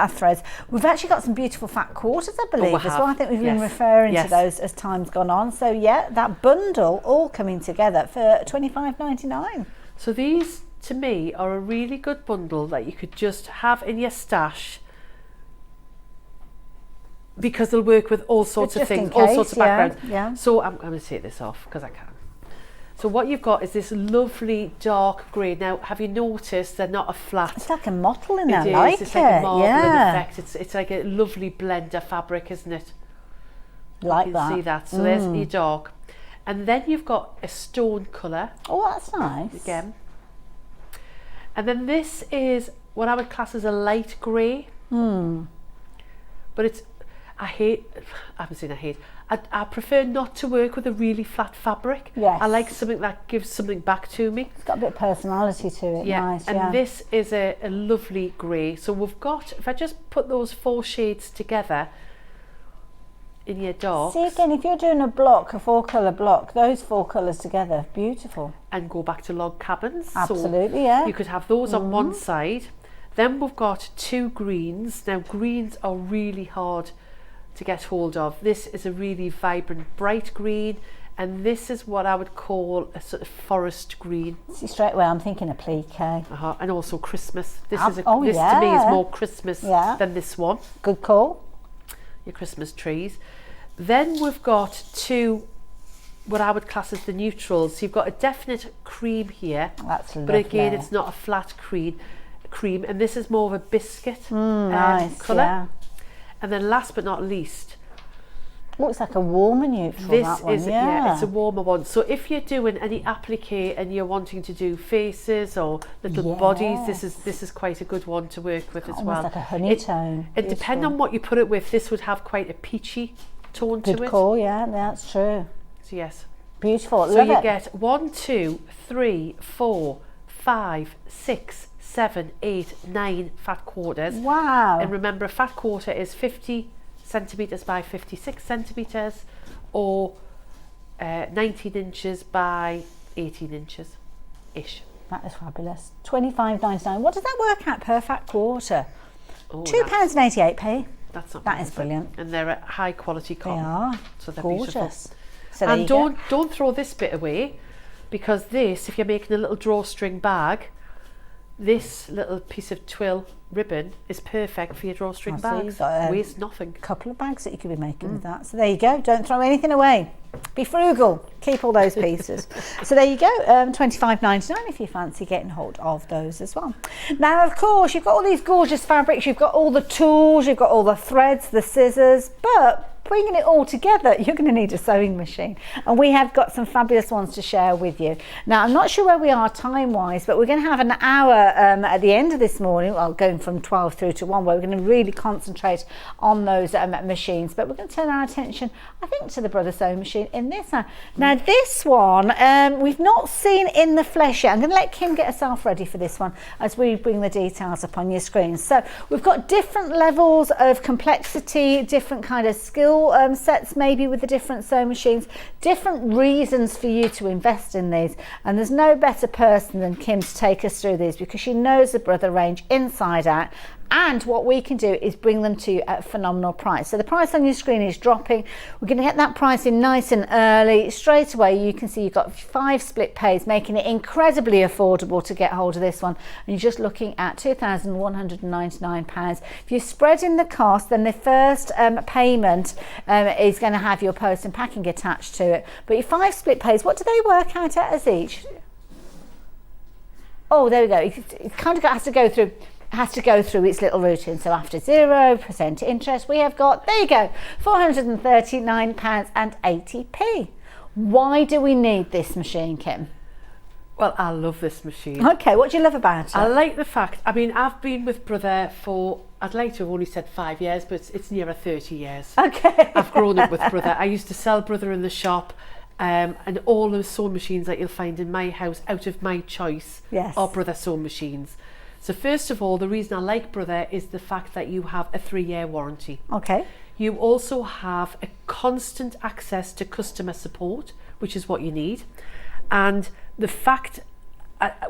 threads, we've actually got some beautiful fat quarters, I believe, as well. I think we've been referring to those as time's gone on. So yeah, that bundle all coming together for $25.99. So these, to me, are a really good bundle that you could just have in your stash, because they'll work with all sorts of things, all sorts of backgrounds. Yeah. So I'm going to take this off because I can. So what you've got is this lovely dark grey. Now, have you noticed they're not a flat? It's like a mottle in there, It's like a marbling yeah. effect. It's like a lovely blender fabric, isn't it? Like you that. can see that. So there's your dark. And then you've got a stone colour. Oh, that's nice. Again. And then this is what I would class as a light grey. But it's, I prefer not to work with a really flat fabric. Yes. I like something that gives something back to me. It's got a bit of personality to it. Yeah, Nice, and yeah. this is a lovely grey. So we've got, if I just put those 4 shades together in your darks. See again, if you're doing a 4-colour block, those 4 colours together, beautiful. And go back to log cabins. Absolutely, so yeah. You could have those on one side. Then we've got 2 greens. Now greens are really hard to get hold of. This is a really vibrant bright green, and this is what I would call a sort of forest green. See, straight away I'm thinking of plique. And also Christmas. This to me is more Christmas than this one. Good call. Your Christmas trees. Then we've got 2 what I would class as the neutrals. So you've got a definite cream here. That's lovely. But again, it's not a flat cream, and this is more of a biscuit nice colour. Yeah. And then last but not least, looks like a warmer neutral. this that one, is it's a warmer one. So if you're doing any applique and you're wanting to do faces or little bodies, this is quite a good one to work with as well. Almost like a honey tone. And depending on what you put it with, this would have quite a peachy tone to it. Good call, yeah, that's true. So yes. Beautiful. So Love you it. get 1, 2, 3, 4, 5, 6, 7, 8, 9 fat quarters. Wow. And remember, a fat quarter is 50 centimetres by 56 centimetres, or 19 inches by 18 inches ish. That is fabulous. $25.99. What does that work out per fat quarter? Oh, £2.88. That's not That bad, is it? brilliant. And they're a high quality They cotton. are. So they're Gorgeous. beautiful. So there And you go. don't throw this bit away, because this, if you're making a little drawstring bag, this little piece of twill ribbon is perfect for your drawstring Oh, so you've bags. got, Weighs nothing. Couple of bags that you could be making with that. So there you go. Don't throw anything away. Be frugal. Keep all those pieces. So there you go. $25.99 if you fancy getting hold of those as well. Now, of course, you've got all these gorgeous fabrics. You've got all the tools. You've got all the threads, the scissors, but bringing it all together, you're going to need a sewing machine, and we have got some fabulous ones to share with you. Now, I'm not sure where we are time wise, but we're going to have an hour at the end of this morning, well, going from 12 through to 1, where we're going to really concentrate on those machines, but we're going to turn our attention, I think, to the Brother Sewing machine in this one. Now this one we've not seen in the flesh yet. I'm going to let Kim get herself ready for this one as we bring the details up on your screen. So we've got different levels of complexity, different kind of skill sets maybe with the different sewing machines, different reasons for you to invest in these, and there's no better person than Kim to take us through these, because she knows the Brother range inside out And what we can do is bring them to you at a phenomenal price. So the price on your screen is dropping. We're going to get that price in nice and early. Straight away, you can see you've got 5 split pays, making it incredibly affordable to get hold of this one. And you're just looking at £2,199. If you spread in the cost, then the first payment is going to have your post and packing attached to it. But your 5 split pays, what do they work out at as each? Oh, there we go. It kind of has to go through its little routine. So after 0% interest, we have got, there you go, £439.80. Why do we need this machine, Kim? Well, I love this machine. Okay, what do you love about it? I like the fact, I mean, I've been with Brother for, I'd like to have only said 5 years, but it's nearer 30 years. Okay. I've grown up with Brother. I used to sell Brother in the shop, and all the sewing machines that you'll find in my house, out of my choice, are Brother sewing machines. So first of all, the reason I like Brother is the fact that you have a 3-year warranty. Okay. You also have a constant access to customer support, which is what you need. And the fact,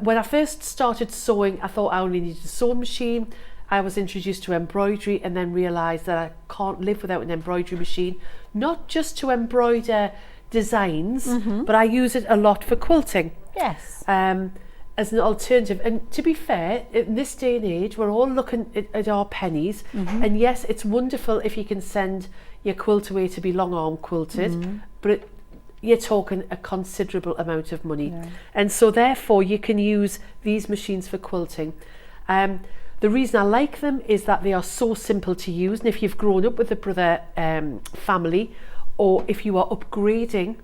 when I first started sewing, I thought I only needed a sewing machine. I was introduced to embroidery and then realised that I can't live without an embroidery machine, not just to embroider designs, but I use it a lot for quilting. Yes. As an alternative. And to be fair, in this day and age, we're all looking at our pennies. And yes, it's wonderful if you can send your quilt away to be long arm quilted, but you're talking a considerable amount of money. And so therefore you can use these machines for quilting. The reason I like them is that they are so simple to use, and if you've grown up with the Brother family, or if you are upgrading,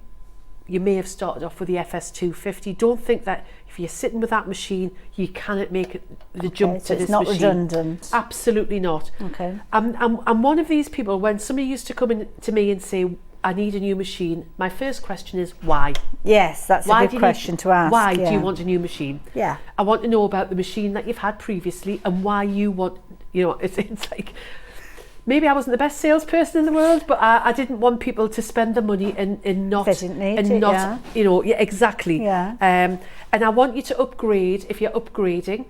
you may have started off with the FS250. Don't think that if you're sitting with that machine, you cannot make the jump to this machine. It's not redundant. Absolutely not. Okay. I'm one of these people, when somebody used to come in to me and say, I need a new machine, my first question is, why? Yes, that's a good question to ask. Why do you want a new machine? Yeah. I want to know about the machine that you've had previously and why you want, it's like, maybe I wasn't the best salesperson in the world, but I didn't want people to spend the money and not, they didn't need it, exactly. Yeah. And I want you to upgrade, if you're upgrading,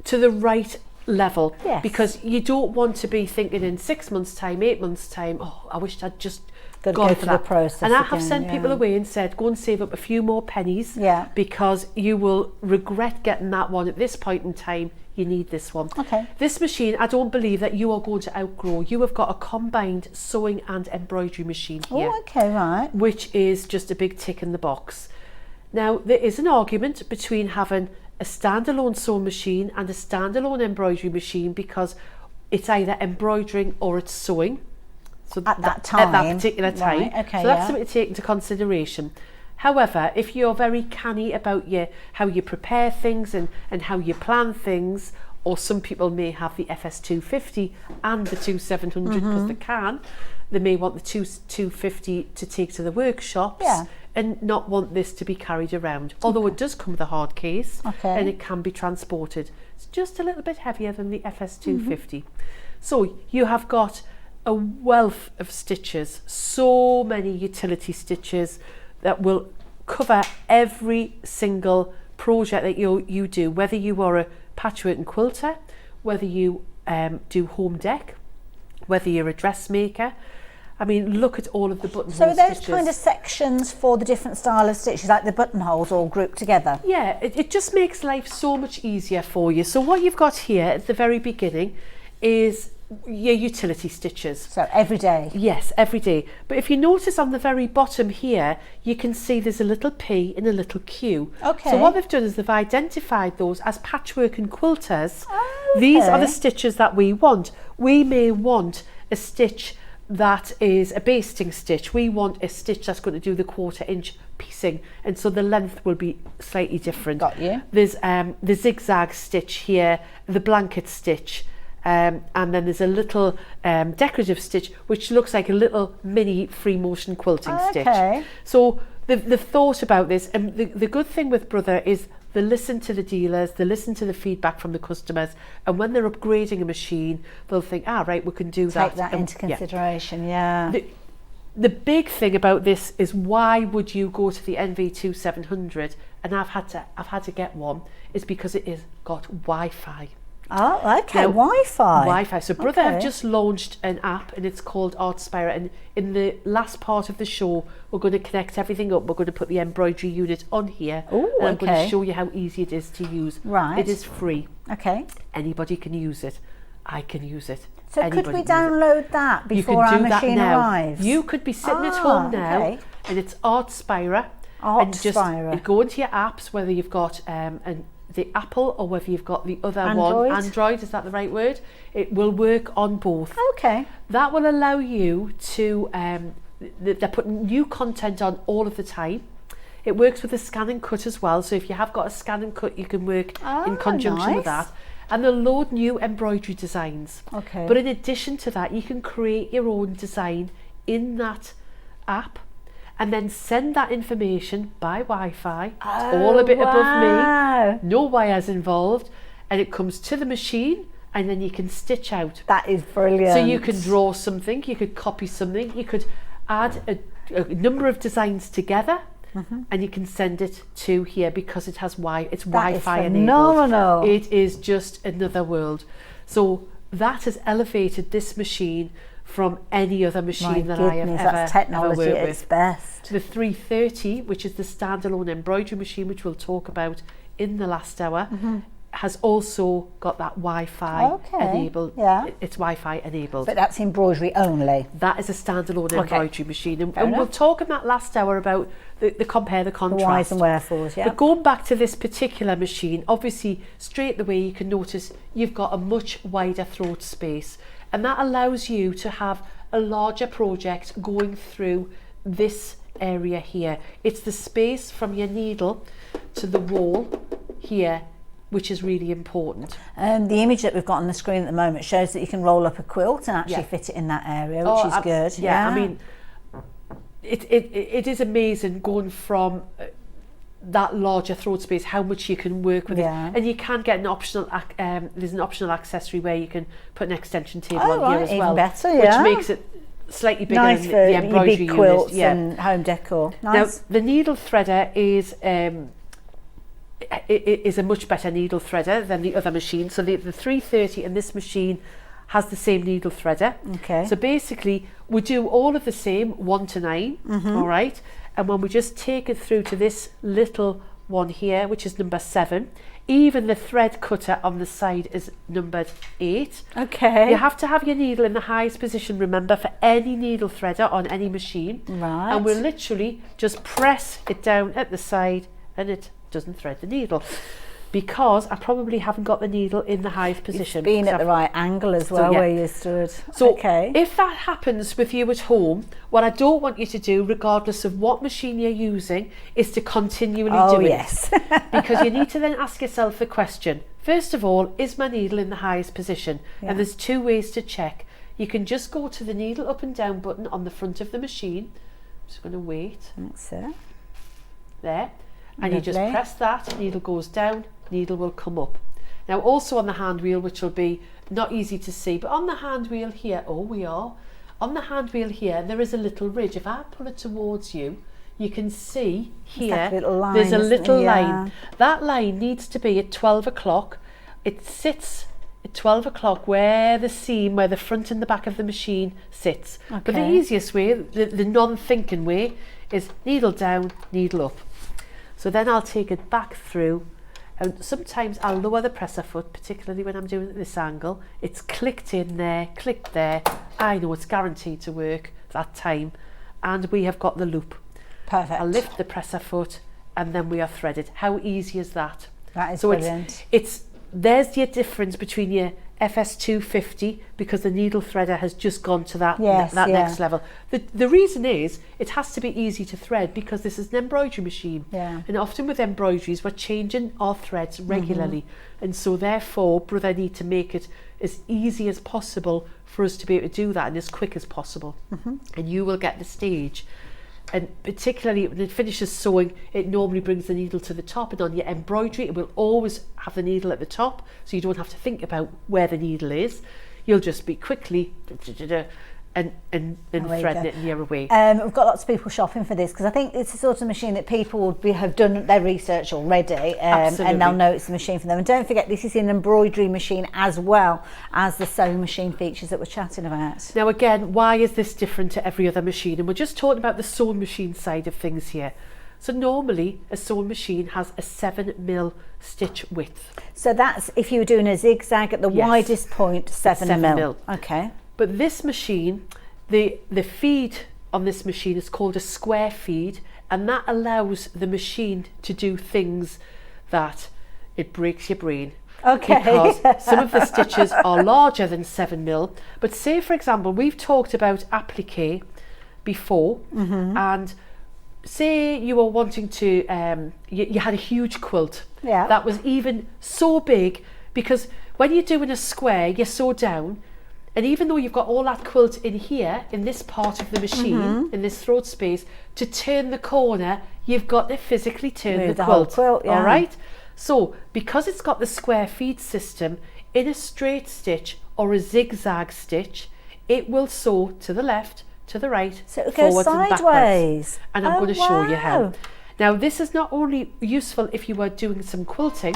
to the right level. Yes. Because you don't want to be thinking in 6 months' time, 8 months' time, oh, I wished I'd just go gone through the process. And I have sent people away and said, go and save up a few more pennies, because you will regret getting that one at this point in time. You need this one. Okay. This machine, I don't believe that you are going to outgrow. You have got a combined sewing and embroidery machine here. Oh, okay, right. Which is just a big tick in the box. Now, there is an argument between having a standalone sewing machine and a standalone embroidery machine, because it's either embroidering or it's sewing. So at that time. At that particular time. Right, okay, so that's something to take into consideration. However, if you're very canny about how you prepare things and how you plan things, or some people may have the FS250 and the 2700 because they can, they may want the 250 to take to the workshops and not want this to be carried around. Although it does come with a hard case and it can be transported. It's just a little bit heavier than the FS250. So you have got a wealth of stitches, so many utility stitches that will cover every single project that you do, whether you are a patchwork and quilter, whether you do home deck, whether you're a dressmaker. I mean, look at all of the buttonhole stitches. So those kind of sections for the different style of stitches, like the buttonholes all grouped together? Yeah, it just makes life so much easier for you. So what you've got here at the very beginning is your utility stitches. So every day? Yes, every day. But if you notice on the very bottom here, you can see there's a little P and a little Q. Okay. So what they've done is they've identified those as patchwork and quilters. These are the stitches that we want. We may want a stitch that is a basting stitch. We want a stitch that's going to do the 1/4 inch piecing, and so the length will be slightly different. Got you. There's the zigzag stitch here, the blanket stitch, and then there's a little decorative stitch which looks like a little mini free motion quilting stitch. So they've thought about this, and the good thing with Brother is they listen to the dealers, they listen to the feedback from the customers, and when they're upgrading a machine, they'll think, right, we can do that. Take that into consideration, The big thing about this is, why would you go to the NV2700? And I've had to get one, is because it is got Wi-Fi. Oh, okay. Now, Wi-Fi. Wi-Fi. So Brother have Okay. just launched an app and it's called Artspira, and in the last part of the show we're going to connect everything up. We're going to put the embroidery unit on here. Ooh, and I'm going to okay. show you how easy it is to use. Right. It is free. Okay. Anybody can use it. I can use it. So Anybody could we can use it. download that You before can our do that machine now. arrives? You could be sitting at home now, okay. and it's Artspira. And just Artspira. go into your apps, whether you've got the Apple or whether you've got the other one. Android. Android, is that the right word? It will work on both. Okay. That will allow you to, they're putting new content on all of the time. It works with the scan and cut as well. So if you have got a scan and cut, you can work in conjunction with nice. that. And they'll load new embroidery designs. Okay. But in addition to that, you can create your own design in that app and then send that information by Wi-Fi. It's all a bit above wow. me. No wires involved. And it comes to the machine and then you can stitch out. That is brilliant. So you can draw something, you could copy something, you could add a number of designs together, and you can send it to here because it has it's Wi-Fi enabled. Phenomenal. It is just another world. So that has elevated this machine from any other machine My that I have goodness, ever, that's technology ever at worked its with. best. To the 330, which is the standalone embroidery machine, which we'll talk about in the last hour, has also got that Wi-fi Okay, enabled. yeah. It's Wi-Fi enabled. But that's embroidery only. That is a standalone embroidery machine. And, Fair we'll enough. talk in that last hour about the compare, the The contrast. whys and wherefores, yeah. But going back to this particular machine, obviously straight away you can notice you've got a much wider throat space, and that allows you to have a larger project going through this area here. It's the space from your needle to the wall here, which is really important. The image that we've got on the screen at the moment shows that you can roll up a quilt and actually Yeah. fit it in that area, which is good. Yeah, I mean, it is amazing going from that larger throat space, how much you can work with Yeah. it. And you can get an optional, there's an optional accessory where you can put an extension table Oh, on right, here as even well. better, yeah. Which makes it slightly bigger nice than for the your embroidery big quilts unit. Yeah. and home decor. Nice. Now, the needle threader is it is a much better needle threader than the other machine. So the 330 and this machine has the same needle threader. Okay. So basically, we do all of the same 1 to 9, all right? And when we just take it through to this little one here, which is number 7, even the thread cutter on the side is numbered 8. Okay. You have to have your needle in the highest position, remember, for any needle threader on any machine. Right. And we'll literally just press it down at the side and it doesn't thread the needle. Because I probably haven't got the needle in the highest position. Being because at the I've- right angle as well, yeah. where you stood. So okay. if that happens with you at home, what I don't want you to do, regardless of what machine you're using, is to continually Oh, do it. yes. Because you need to then ask yourself the question, first of all, is my needle in the highest position? Yeah. And there's 2 ways to check. You can just go to the needle up and down button on the front of the machine. I'm just going to wait. That's it. There. And you just Lovely. press that, needle goes down, needle will come up. Now also on the hand wheel, which will be not easy to see, but on the hand wheel here, on the hand wheel here, there is a little ridge. If I pull it towards you, you can see here, like a little line, there's a isn't little there? Yeah. line. That line needs to be at 12 o'clock. It sits at 12 o'clock where the seam, where the front and the back of the machine sits. But the Okay. easiest way, the non-thinking way, is needle down, needle up. So then I'll take it back through, and sometimes I'll lower the presser foot, particularly when I'm doing it at this angle. It's clicked in there, clicked there. I know it's guaranteed to work that time. And we have got the loop. Perfect. I'll lift the presser foot and then we are threaded. How easy is that? That is So brilliant. there's your difference between your FS250, because the needle threader has just gone to that, Yes, that yeah. next level. The reason is it has to be easy to thread because this is an embroidery machine. Yeah. And often with embroideries, we're changing our threads regularly. And so therefore, Brother need to make it as easy as possible for us to be able to do that and as quick as possible. And you will get the stage. And particularly when it finishes sewing, it normally brings the needle to the top, and on your embroidery it will always have the needle at the top, so you don't have to think about where the needle is. You'll just be quickly and threading it near away. We've got lots of people shopping for this because I think it's the sort of machine that people have done their research already, and they'll know it's a machine for them. And don't forget, this is an embroidery machine as well as the sewing machine features that we're chatting about. Now again, why is this different to every other machine? And we're just talking about the sewing machine side of things here. So normally a sewing machine has a 7mm stitch width. So that's if you were doing a zigzag at the widest point, 7mm. Okay. But this machine, the feed on this machine is called a square feed, and that allows the machine to do things that it breaks your brain. Okay. Because some of the stitches are larger than 7mm. But say, for example, we've talked about applique before, and say you were wanting to, you had a huge quilt that was even so big, because when you're doing a square, you sew down, and even though you've got all that quilt in here, in this part of the machine, in this throat space, to turn the corner, you've got to physically turn the quilt. All right? So, because it's got the square feed system, in a straight stitch or a zigzag stitch, it will sew to the left, to the right, so it goes forwards sideways. and backwards. And I'm going to show you how. Now, this is not only useful if you were doing some quilting,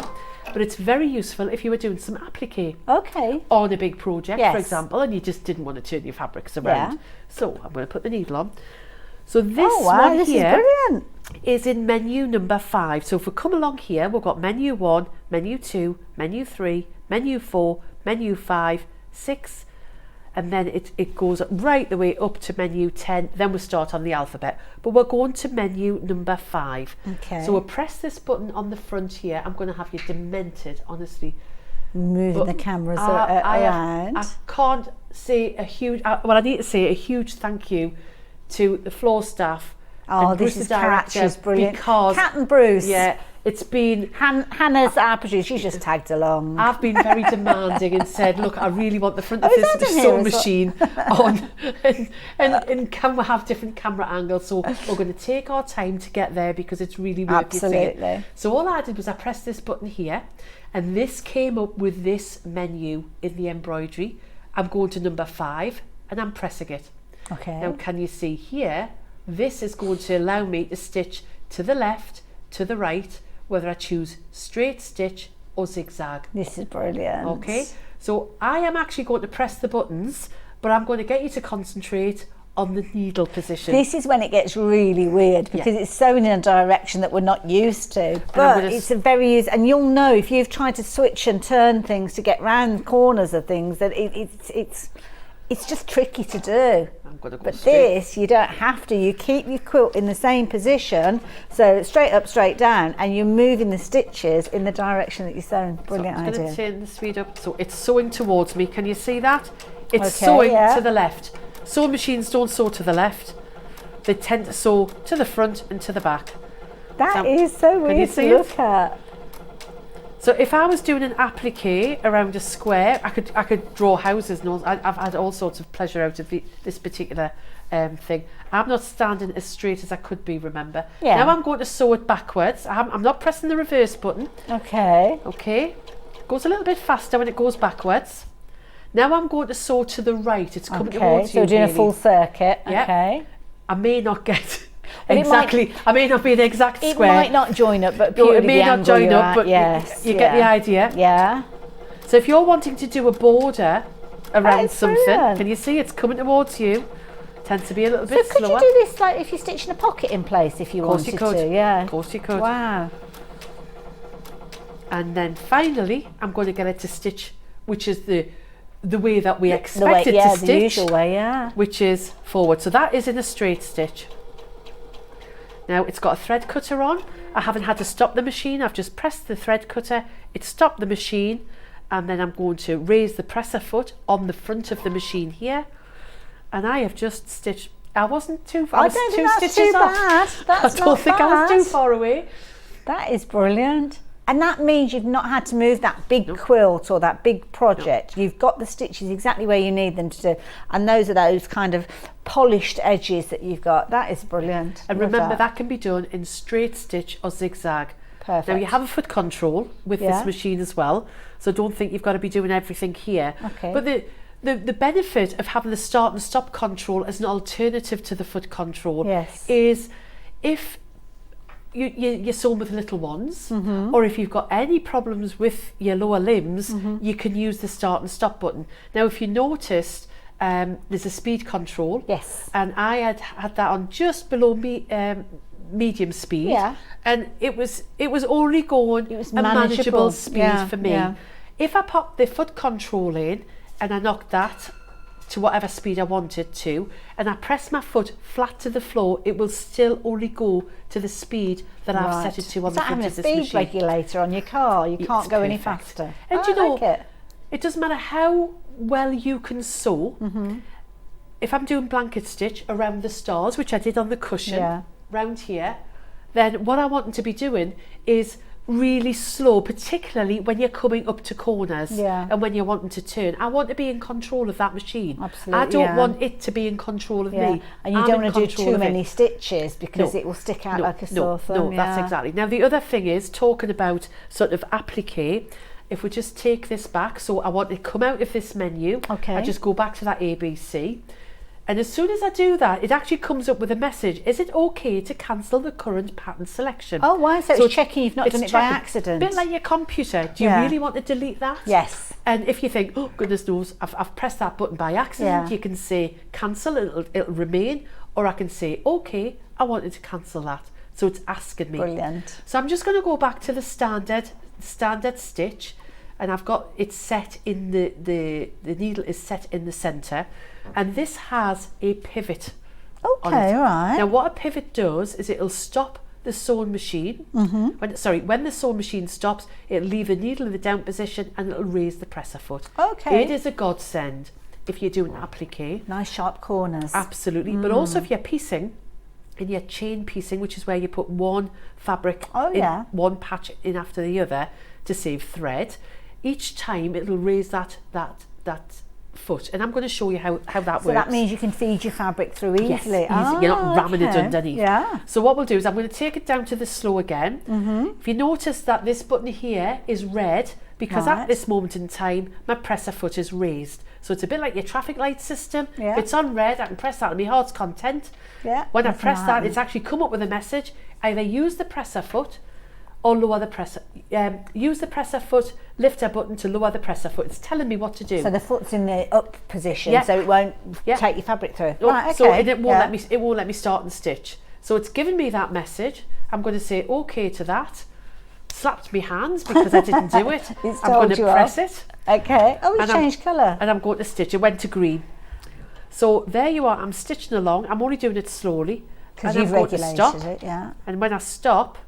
but it's very useful if you were doing some applique. Okay. On a big project, for example, and you just didn't want to turn your fabrics around. So I'm going to put the needle on. So this one this here is in menu number 5. So if we come along here, we've got menu 1, menu 2, menu 3, menu 4, menu 5, 6, and then it goes right the way up to menu 10. Then we start on the alphabet, but we're going to menu number 5. Okay. So we'll press this button on the front here. I'm going to have you demented, honestly. Moving the cameras around. I can't say a huge, I need to say a huge thank you to the floor staff. Oh, this is Cat's brilliant. Because Cat and Bruce. Yeah, it's been... Hannah's our producer, she's just tagged along. I've been very demanding and said, look, I really want the front of this sewing machine on. And can we have different camera angles? So we're going to take our time to get there because it's really worth it. So all I did was I pressed this button here, and this came up with this menu in the embroidery. I'm going to number 5 and I'm pressing it. Okay. Now, can you see here? This is going to allow me to stitch to the left, to the right, whether I choose straight stitch or zigzag. This is brilliant. Okay, so I am actually going to press the buttons, but I'm going to get you to concentrate on the needle position. This is when it gets really weird because it's sewn in a direction that we're not used to. But it's a very used, and you'll know if you've tried to switch and turn things to get round corners of things that it's just tricky to do. But this, you don't have to. You keep your quilt in the same position, so straight up, straight down, and you're moving the stitches in the direction that you're sewing. Brilliant idea. I'm going to turn the speed up. So it's sewing towards me. Can you see that? It's sewing to the left. Sewing machines don't sew to the left. They tend to sew to the front and to the back. That is so weird to look at. So if I was doing an applique around a square, I could draw houses and all. I've had all sorts of pleasure out of this particular thing. I'm not standing as straight as I could be, remember. Yeah. Now I'm going to sew it backwards. I'm not pressing the reverse button. Okay. Okay. Goes a little bit faster when it goes backwards. Now I'm going to sew to the right. It's coming towards you. So doing a full circuit. Yeah. Okay. I may not get... Exactly. I may not be the exact square. It might not join up, but purely it may not join up, but you get the idea. Yeah. So if you're wanting to do a border around something, can you see it's coming towards you? Tends to be a little bit slower. So could you do this like if you're stitching a pocket in place if you wanted to? Yeah. Of course you could. Wow. And then finally, I'm going to get it to stitch, which is the way that we expect it to stitch. The usual way, which is forward. So that is in a straight stitch. Now it's got a thread cutter on. I haven't had to stop the machine. I've just pressed the thread cutter. It stopped the machine, and then I'm going to raise the presser foot on the front of the machine here. And I have just stitched. I wasn't too far. I don't think that's too bad. That's I don't think I was too far away. That is brilliant. And that means you've not had to move that big quilt or that big project. You've got the stitches exactly where you need them to do. And those are those kind of polished edges that you've got. That is brilliant. And remember, that can be done in straight stitch or zigzag. Perfect. Now you have a foot control with this machine as well. So don't think you've got to be doing everything here. Okay. But the benefit of having the start and stop control as an alternative to the foot control Yes. is if you're sewing with little ones, or if you've got any problems with your lower limbs, you can use the start and stop button. Now, if you noticed, there's a speed control. Yes. And I had that on just below me, medium speed. Yeah. And it was only going It was a manageable manageable. speed Yeah, for me. yeah. If I pop the foot control in and I knocked that to whatever speed I wanted to, and I press my foot flat to the floor, it will still only go to the speed that I've set it to on It's the like front having a of this speed machine. regulator on your car. You can't It's go any perfect. faster. And I you know, like it. it doesn't matter how well you can sew. If I'm doing blanket stitch around the stars, which I did on the cushion, Yeah. round here, then what I want to be doing is really slow, particularly when you're coming up to corners Yeah. and when you're wanting to turn. I want to be in control of that machine. Absolutely, I don't yeah. want it to be in control of Yeah. me. And you I'm don't in want to do control too of it. many stitches because No. it will stick out No, like a no, sore thumb. no, that's yeah. exactly. Now the other thing is, talking about sort of applique, if we just take this back, so I want to come out of this menu, Okay. I just go back to that ABC, and as soon as I do that, it actually comes up with a message: is it okay to cancel the current pattern selection? Oh, wow. So it's checking you've not it's done it by checking. accident. Bit like your computer. Do you Yeah. really want to delete that? Yes. And if you think, oh goodness knows, I've pressed that button by accident, Yeah. you can say cancel, it'll remain, or I can say, okay, I wanted to cancel that. So it's asking me. Brilliant. So I'm just going to go back to the standard stitch, and I've got it set in the needle is set in the center, and this has a pivot on Okay, it. right. Now what a pivot does is it'll stop the sewing machine. When the sewing machine stops, it'll leave the needle in the down position and it'll raise the presser foot. Okay. It is a godsend if you're doing applique. Nice sharp corners. Absolutely. But also if you're piecing, in your chain piecing, which is where you put one fabric in, yeah. one patch in after the other to save thread, each time it'll raise that foot. And I'm going to show you how that So works. that means you can feed your fabric through Yes, easily. easy. You're not ramming it okay. underneath. Yeah. So what we'll do is I'm going to take it down to the slow again. If you notice that this button here is red, because Right. at this moment in time, my presser foot is raised. So it's a bit like your traffic light system. Yeah. If it's on red, I can press that and my heart's content. Yeah, When I nothing press will that, happen. it's actually come up with a message. Either use the presser foot or lower the presser. Use the presser foot lifter button to lower the presser foot. It's telling me what to do. So the foot's in the up position, Yeah. so it won't Yeah. take your fabric through. Oh, Right, okay. So it won't yeah. let me. It won't let me start and stitch. So it's given me that message. I'm going to say okay to that. Slapped my hands because I didn't do it. It's I'm told going to you press off. it. Okay. Oh, it's And I'm- changed colour. And I'm going to stitch. It went to green. So there you are. I'm stitching along. I'm only doing it slowly. Because And you've I'm going to regulated stop. it, yeah. And when I stop,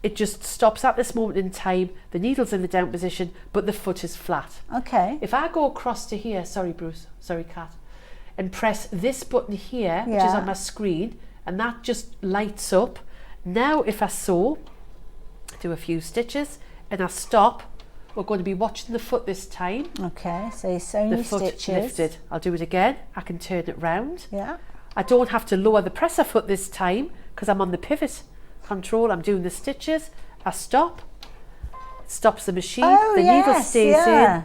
it just stops at this moment in time. The needle's in the down position, but the foot is flat. Okay. If I go across to here, sorry Bruce, sorry Kat, and press this button here, which is Yeah. on my screen, and that just lights up. Now if I sew, do a few stitches, and I stop, we're going to be watching the foot this time. Okay, so you're sewing The your foot stitches. lifted. I'll do it again. I can turn it round. Yeah. I don't have to lower the presser foot this time because I'm on the pivot control. I'm doing the stitches. I stop. It stops the machine. Oh, the needle yes, stays yeah. in,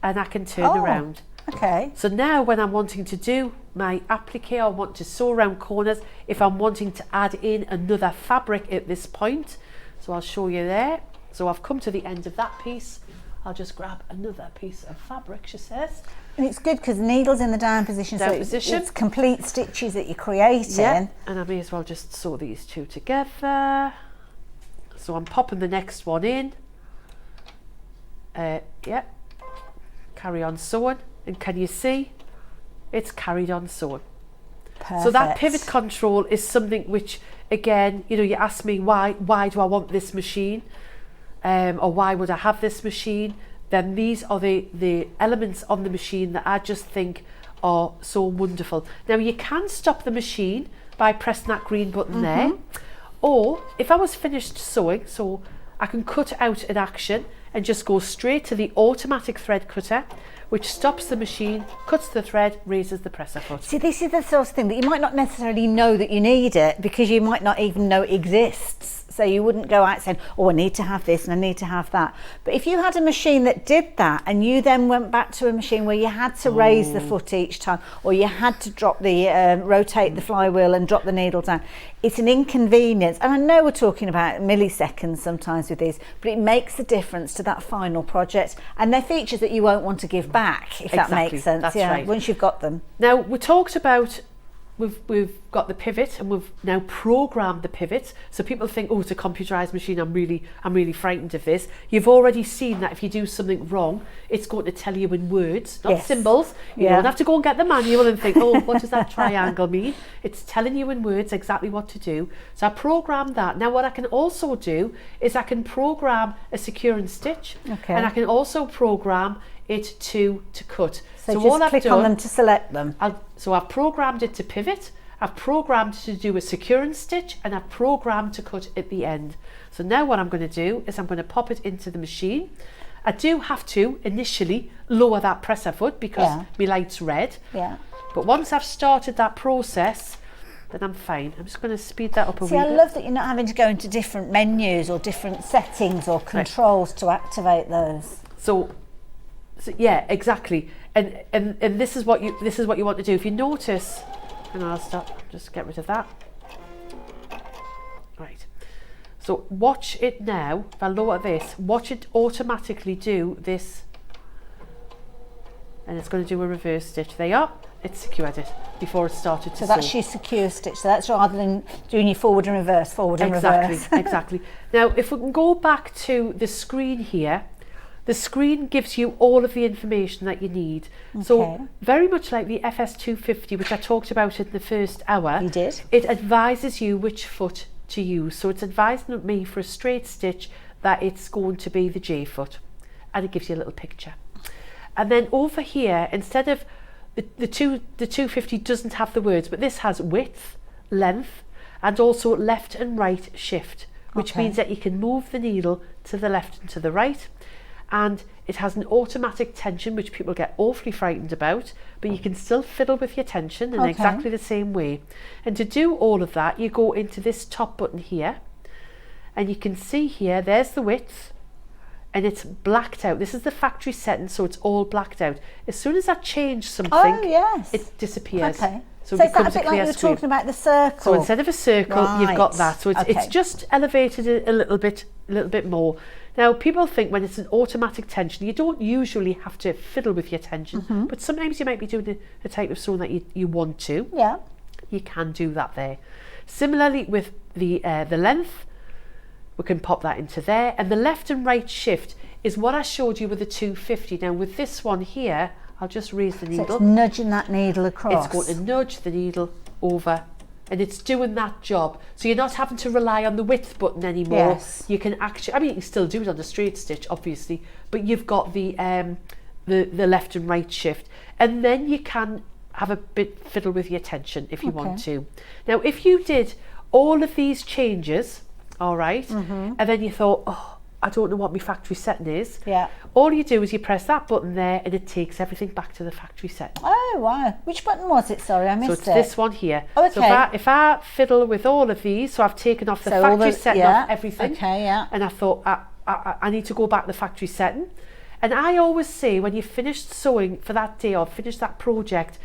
and I can turn Oh. around. Okay. So now when I'm wanting to do my applique, I want to sew around corners. If I'm wanting to add in another fabric at this point, so I'll show you there. So I've come to the end of that piece. I'll just grab another piece of fabric, she says. And it's good because the needle's in the down position, Down so position. it's complete stitches that you're creating. Yeah, and I may as well just sew these two together. So I'm popping the next one in. Yeah, carry on sewing. And can you see? It's carried on sewing. Perfect. So that pivot control is something which, again, you know, you ask me why do I want this machine, or why would I have this machine? Then these are the elements on the machine that I just think are so wonderful. Now you can stop the machine by pressing that green button there, or if I was finished sewing, so I can cut out an action and just go straight to the automatic thread cutter, which stops the machine, cuts the thread, raises the presser foot. See, this is the sort of thing that you might not necessarily know that you need it because you might not even know it exists. So you wouldn't go out saying, oh, I need to have this and I need to have that. But if you had a machine that did that, and you then went back to a machine where you had to raise the foot each time, or you had to drop the rotate the flywheel and drop the needle down, it's an inconvenience. And I know we're talking about milliseconds sometimes with these, but it makes a difference to that final project. And they're features that you won't want to give back, if that makes sense. That's yeah, right. Once you've got them. Now, we talked about we've got the pivot, and we've now programmed the pivot. So people think, oh, it's a computerized machine, I'm really frightened of this. You've already seen that if you do something wrong, it's going to tell you in words, not symbols. You don't have to go and get the manual and think, oh, what does that triangle mean? It's telling you in words exactly what to do. So I programmed that. Now what I can also do is I can program a secure and stitch, and I can also program it to cut. So just click on them to select them. So I've programmed it to pivot, I've programmed to do a secure and stitch, and I've programmed to cut at the end. So now what I'm going to do is I'm going to pop it into the machine. I do have to initially lower that presser foot because my light's red. Yeah. But once I've started that process, then I'm fine. I'm just going to speed that up a wee bit. See, I love that you're not having to go into different menus or different settings or controls to activate those. So yeah, exactly. And this is what you want to do. If you notice, and I'll stop, just get rid of that. Right. So watch it now. If I lower this, watch it automatically do this, and it's going to do a reverse stitch. There you are. It secured it before it started to sew. So that's your secure stitch. So that's rather than doing your forward and reverse, forward and reverse. Exactly. Now, if we can go back to the screen here. The screen gives you all of the information that you need. Okay. So very much like the FS250, which I talked about in the first hour, you did. It advises you which foot to use. So it's advising me for a straight stitch that it's going to be the J foot, and it gives you a little picture. And then over here, instead of the 250 doesn't have the words, but this has width, length, and also left and right shift, which means that you can move the needle to the left and to the right. And it has an automatic tension, which people get awfully frightened about, but you can still fiddle with your tension in exactly the same way. And to do all of that, you go into this top button here, and you can see here, there's the width, and it's blacked out. This is the factory setting, so it's all blacked out. As soon as I change something, it disappears. Okay. So is it that a becomes bit a clear like you were screen. talking about the circle? So instead of a circle, you've got that. So it's just elevated a little bit more. Now, people think when it's an automatic tension, you don't usually have to fiddle with your tension, but sometimes you might be doing a type of sewing that you want to. Yeah. You can do that there. Similarly with the length, we can pop that into there. And the left and right shift is what I showed you with the 250. Now, with this one here, I'll just raise the needle. So it's nudging that needle across. It's going to nudge the needle over, and it's doing that job. So you're not having to rely on the width button anymore. Yes. You can actually, I mean, you can still do it on the straight stitch, obviously, but you've got the left and right shift. And then you can have a bit fiddle with your tension if you want to. Now, if you did all of these changes, all right, and then you thought, oh, I don't know what my factory setting is. Yeah. All you do is you press that button there, and it takes everything back to the factory setting. Oh, wow. Which button was it? Sorry, I missed it. So it's this one here. Oh, okay. So if I fiddle with all of these, so I've taken off the factory setting off everything. Okay, yeah. And I thought, I need to go back to the factory setting. And I always say, when you've finished sewing for that day or finished that project,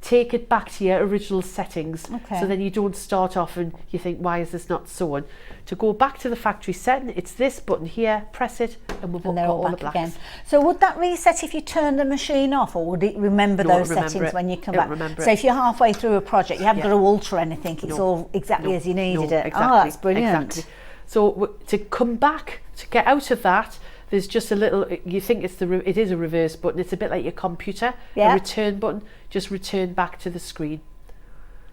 take it back to your original settings. Okay. So then you don't start off and you think, why is this not sewing? To go back to the factory setting, it's this button here, press it, and we've got all the blacks. Again. So would that reset if you turn the machine off, or would it remember those settings when you come back? So if you're halfway through a project, you haven't got to alter anything, it's all exactly as you needed it. Exactly, oh, that's brilliant. Exactly. So to come back, to get out of that, there's just a little, you think it is a reverse button, it's a bit like your computer, a return button, just return back to the screen.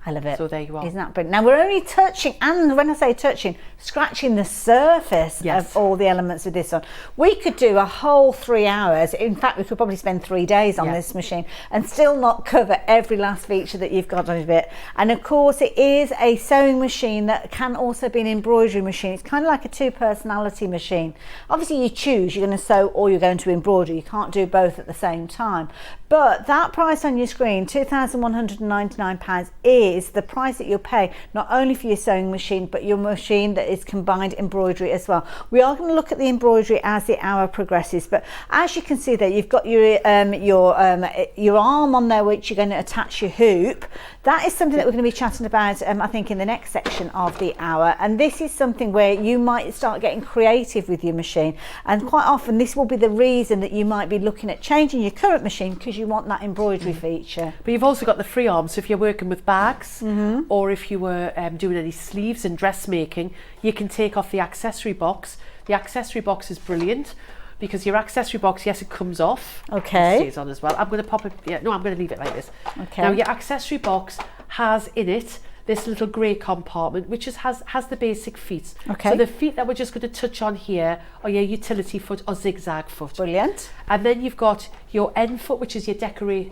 I love it. So there you are. Isn't that brilliant? Now we're only touching, and when I say touching, scratching the surface of all the elements of this one. We could do a whole 3 hours. In fact, we could probably spend 3 days on this machine and still not cover every last feature that you've got of it. And of course, it is a sewing machine that can also be an embroidery machine. It's kind of like a 2-personality machine. Obviously, you choose, you're going to sew or you're going to embroider. You can't do both at the same time. But that price on your screen, £2,199, is the price that you'll pay not only for your sewing machine, but your machine that is combined embroidery as well. We are going to look at the embroidery as the hour progresses, but as you can see there, you've got your arm on there, which you're going to attach your hoop. That is something that we're going to be chatting about, I think, in the next section of the hour. And this is something where you might start getting creative with your machine. And quite often, this will be the reason that you might be looking at changing your current machine, because you want that embroidery feature. But you've also got the free arm, so if you're working with bags, or if you were doing any sleeves and dressmaking, you can take off the accessory box. The accessory box is brilliant, because your accessory box, yes, it comes off. Okay. It stays on as well. I'm going to pop it, I'm going to leave it like this. Okay. Now, your accessory box has in it this little grey compartment, which has the basic feet. Okay. So the feet that we're just going to touch on here are your utility foot or zigzag foot. Brilliant. And then you've got your end foot, which is your decorating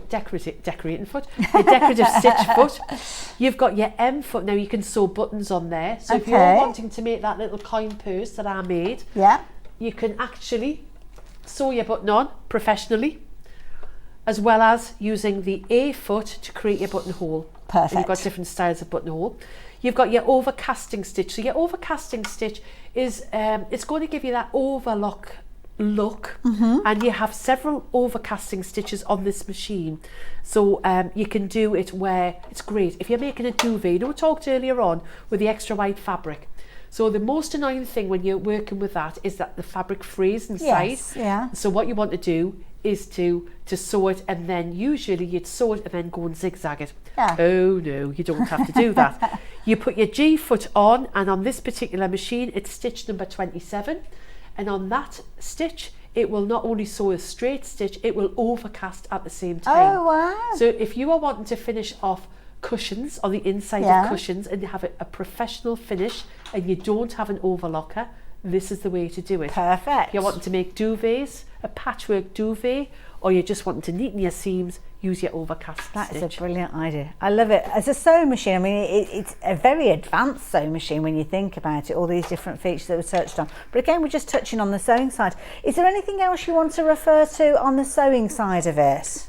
foot, your decorative stitch foot. You've got your M foot. Now you can sew buttons on there. So if you're wanting to make that little coin purse that I made, you can actually sew your button on professionally, as well as using the A foot to create your buttonhole. Perfect. And you've got different styles of buttonhole. You've got your overcasting stitch. So your overcasting stitch is it's going to give you that overlock look, and you have several overcasting stitches on this machine. So you can do it where it's great if you're making a duvet. You know, we talked earlier on with the extra white fabric. So the most annoying thing when you're working with that is that the fabric frays inside. Yes, yeah. So what you want to do is to sew it, and then usually you'd sew it and then go and zigzag it. Yeah. Oh no, you don't have to do that. You put your G foot on, and on this particular machine it's stitch number 27, and on that stitch it will not only sew a straight stitch, it will overcast at the same time. Oh wow. So if you are wanting to finish off cushions on the inside of cushions and you have a professional finish and you don't have an overlocker, this is the way to do it. Perfect. If you're wanting to make duvets, a patchwork duvet, or you're just wanting to neaten your seams, use your overcast That stitch. is a brilliant idea. I love it. As a sewing machine, I mean, it's a very advanced sewing machine when you think about it, all these different features that we touched on. But again, we're just touching on the sewing side. Is there anything else you want to refer to on the sewing side of it?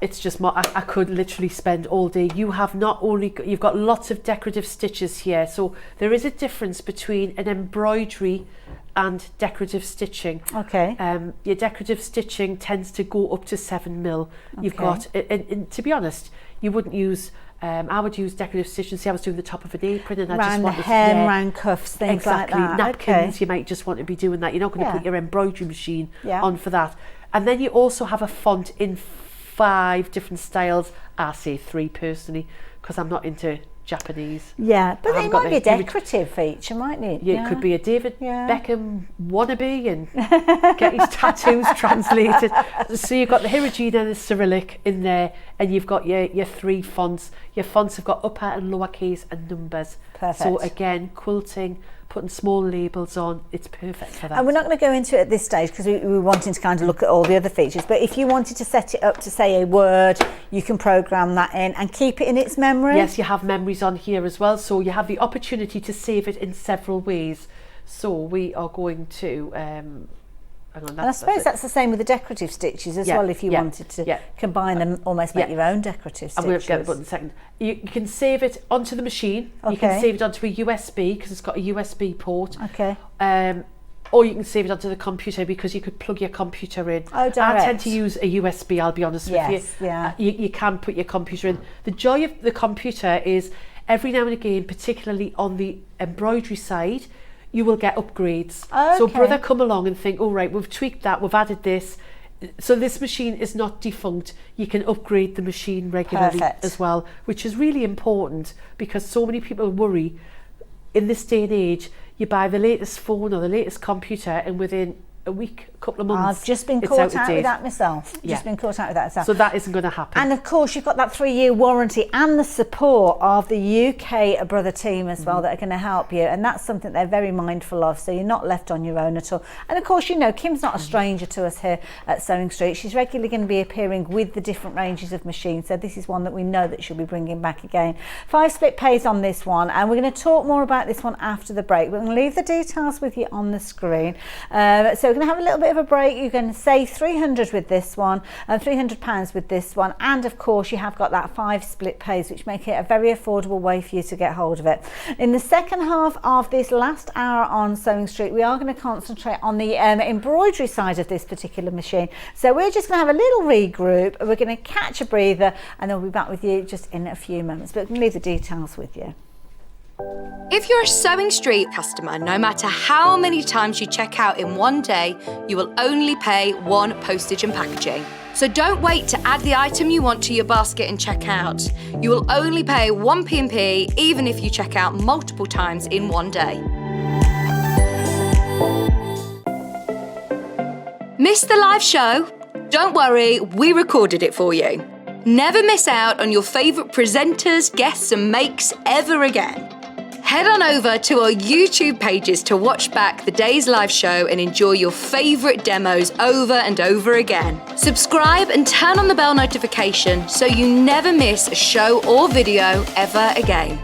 It's just more, I could literally spend all day. You have not only, you've got lots of decorative stitches here. So there is a difference between an embroidery and decorative stitching. Okay. Your decorative stitching tends to go up to 7 mil. You've got, and to be honest, you wouldn't use, I would use decorative stitching. See, I was doing the top of an apron, and I just Round the wanted hem, round cuffs, things like that. Napkins, you might just want to be doing that. You're not going to put your embroidery machine on for that. And then you also have a font in 5 different styles. I say 3 personally, because I'm not into Japanese. Yeah, but it might be a decorative feature, mightn't it? Yeah, it could be a David Beckham wannabe and get his tattoos translated. So you've got the Hiragina and the Cyrillic in there, and you've got your 3 fonts. Your fonts have got upper and lower case and numbers. Perfect. So again, quilting, putting small labels on, it's perfect for that. And we're not going to go into it at this stage because we're wanting to kind of look at all the other features, but if you wanted to set it up to say a word, you can program that in and keep it in its memory. Yes, you have memories on here as well, so you have the opportunity to save it in several ways. So we are going to hang on, and I suppose that's the same with the decorative stitches as well, if you wanted to combine them, almost make your own decorative stitches. I'm going to get the button in a second. You can save it onto the machine. You can save it onto a USB because it's got a USB port. Okay. Or you can save it onto the computer because you could plug your computer in. Oh, direct. I tend to use a USB, I'll be honest with you. Yeah. You can put your computer in. The joy of the computer is every now and again, particularly on the embroidery side, you will get upgrades. Okay. So brother come along and think, all right, we've tweaked that, we've added this. So this machine is not defunct. You can upgrade the machine regularly as well, which is really important because so many people worry in this day and age, you buy the latest phone or the latest computer and within a week, a couple of months, I've just been caught out with that myself. Just been caught out with that myself. So that isn't going to happen. And of course, you've got that 3-year warranty and the support of the UK Brother team as well that are going to help you. And that's something they're very mindful of. So you're not left on your own at all. And of course, you know, Kim's not a stranger to us here at Sewing Street. She's regularly going to be appearing with the different ranges of machines. So this is one that we know that she'll be bringing back again. 5 split pays on this one. And we're going to talk more about this one after the break. We're going to leave the details with you on the screen. So we're going to have a little bit of a break. You can save £300 with this one and £300 with this one, and of course you have got that 5 split pays, which make it a very affordable way for you to get hold of it. In the second half of this last hour on Sewing Street, we are going to concentrate on the embroidery side of this particular machine. So we're just going to have a little regroup, we're going to catch a breather, and then we'll be back with you just in a few moments, but we can leave the details with you. If you're a Sewing Street customer, no matter how many times you check out in one day, you will only pay 1 postage and packaging. So don't wait to add the item you want to your basket and check out. You will only pay 1 P&P even if you check out multiple times in one day. Missed the live show? Don't worry, we recorded it for you. Never miss out on your favourite presenters, guests and makes ever again. Head on over to our YouTube pages to watch back the day's live show and enjoy your favourite demos over and over again. Subscribe and turn on the bell notification so you never miss a show or video ever again.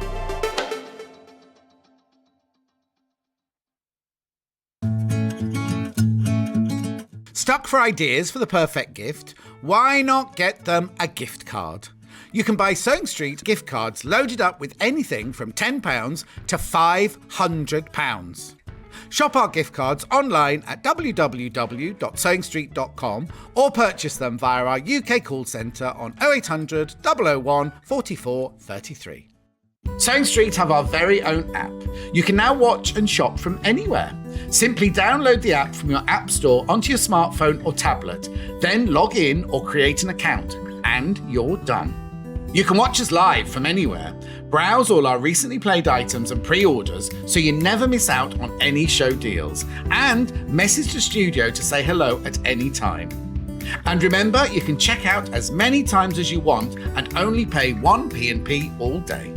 Stuck for ideas for the perfect gift? Why not get them a gift card? You can buy Sewing Street gift cards loaded up with anything from £10 to £500. Shop our gift cards online at www.sewingstreet.com or purchase them via our UK call centre on 0800 001 44 33. Sewing Street have our very own app. You can now watch and shop from anywhere. Simply download the app from your app store onto your smartphone or tablet, then log in or create an account, and you're done. You can watch us live from anywhere, browse all our recently played items and pre-orders so you never miss out on any show deals, and message the studio to say hello at any time. And remember, you can check out as many times as you want and only pay 1 P&P all day.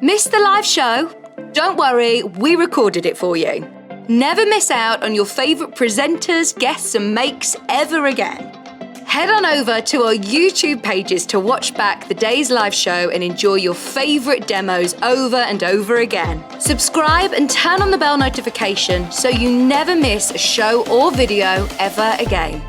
Missed the live show? Don't worry, we recorded it for you. Never miss out on your favourite presenters, guests and makes ever again. Head on over to our YouTube pages to watch back the day's live show and enjoy your favourite demos over and over again. Subscribe and turn on the bell notification so you never miss a show or video ever again.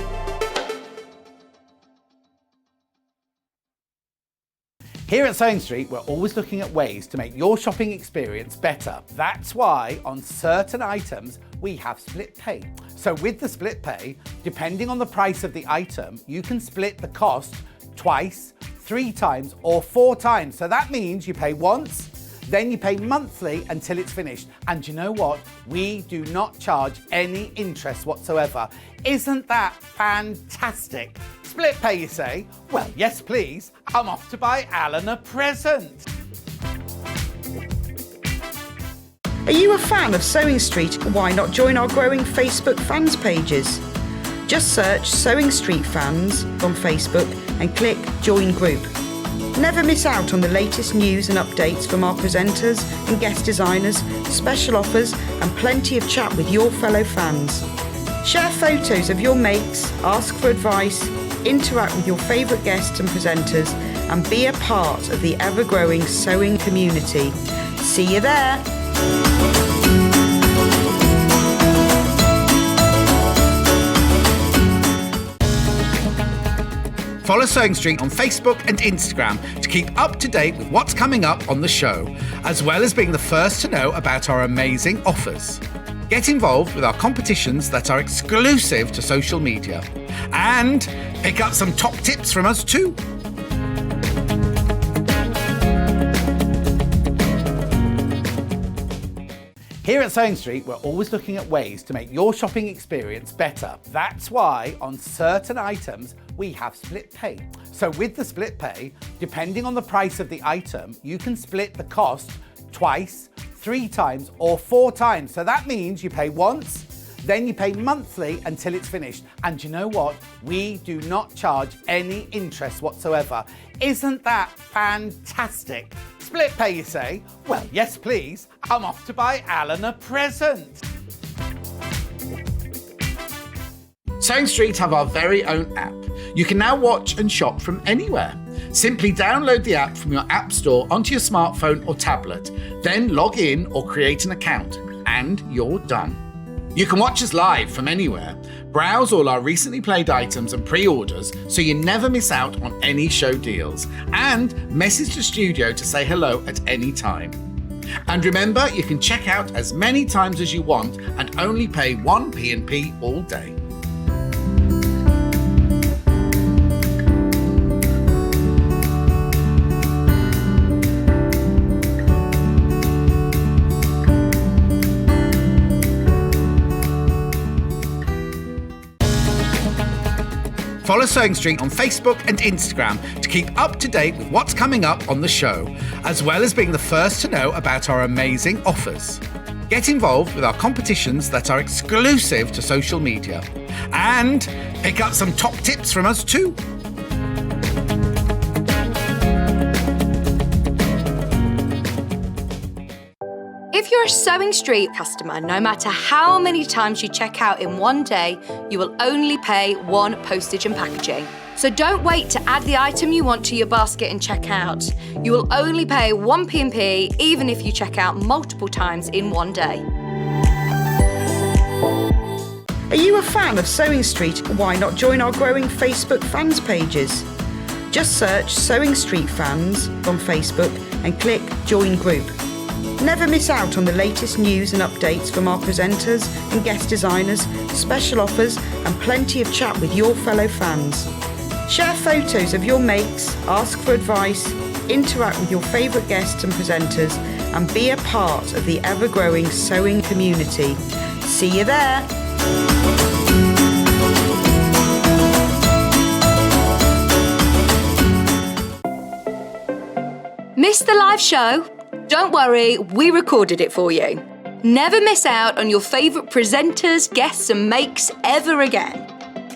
Here at Sewing Street, we're always looking at ways to make your shopping experience better. That's why on certain items, we have split pay. So with the split pay, depending on the price of the item, you can split the cost twice, 3 times, or 4 times. So that means you pay once, then you pay monthly until it's finished. And you know what? We do not charge any interest whatsoever. Isn't that fantastic? Split pay, you say? Well, yes, please. I'm off to buy Alan a present. Are you a fan of Sewing Street? Why not join our growing Facebook fans pages? Just search Sewing Street Fans on Facebook and click Join Group. Never miss out on the latest news and updates from our presenters and guest designers, special offers and plenty of chat with your fellow fans. Share photos of your makes, ask for advice, interact with your favourite guests and presenters and be a part of the ever-growing sewing community. See you there! Follow Sewing Street on Facebook and Instagram to keep up to date with what's coming up on the show, as well as being the first to know about our amazing offers. Get involved with our competitions that are exclusive to social media, and pick up some top tips from us too. Here at Sewing Street, we're always looking at ways to make your shopping experience better. That's why on certain items, we have split pay. So with the split pay, depending on the price of the item, you can split the cost twice, 3 times, or 4 times. So that means you pay once, then you pay monthly until it's finished. And you know what? We do not charge any interest whatsoever. Isn't that fantastic? Split pay, you say? Well, yes, please. I'm off to buy Alan a present. Sewing Street have our very own app. You can now watch and shop from anywhere. Simply download the app from your app store onto your smartphone or tablet, then log in or create an account, and you're done. You can watch us live from anywhere, browse all our recently played items and pre-orders so you never miss out on any show deals, and message the studio to say hello at any time. And remember, you can check out as many times as you want and only pay 1 P&P all day. Follow Sewing Street on Facebook and Instagram to keep up to date with what's coming up on the show, as well as being the first to know about our amazing offers. Get involved with our competitions that are exclusive to social media, and pick up some top tips from us too. If you're a Sewing Street customer, no matter how many times you check out in one day, you will only pay 1 postage and packaging. So don't wait to add the item you want to your basket and check out. You will only pay 1 P&P even if you check out multiple times in one day. Are you a fan of Sewing Street? Why not join our growing Facebook fans pages? Just search Sewing Street Fans on Facebook and click Join Group. Never miss out on the latest news and updates from our presenters and guest designers, special offers and plenty of chat with your fellow fans. Share photos of your makes, ask for advice, interact with your favourite guests and presenters and be a part of the ever-growing sewing community. See you there! Missed the live show? Don't worry, we recorded it for you. Never miss out on your favourite presenters, guests and makes ever again.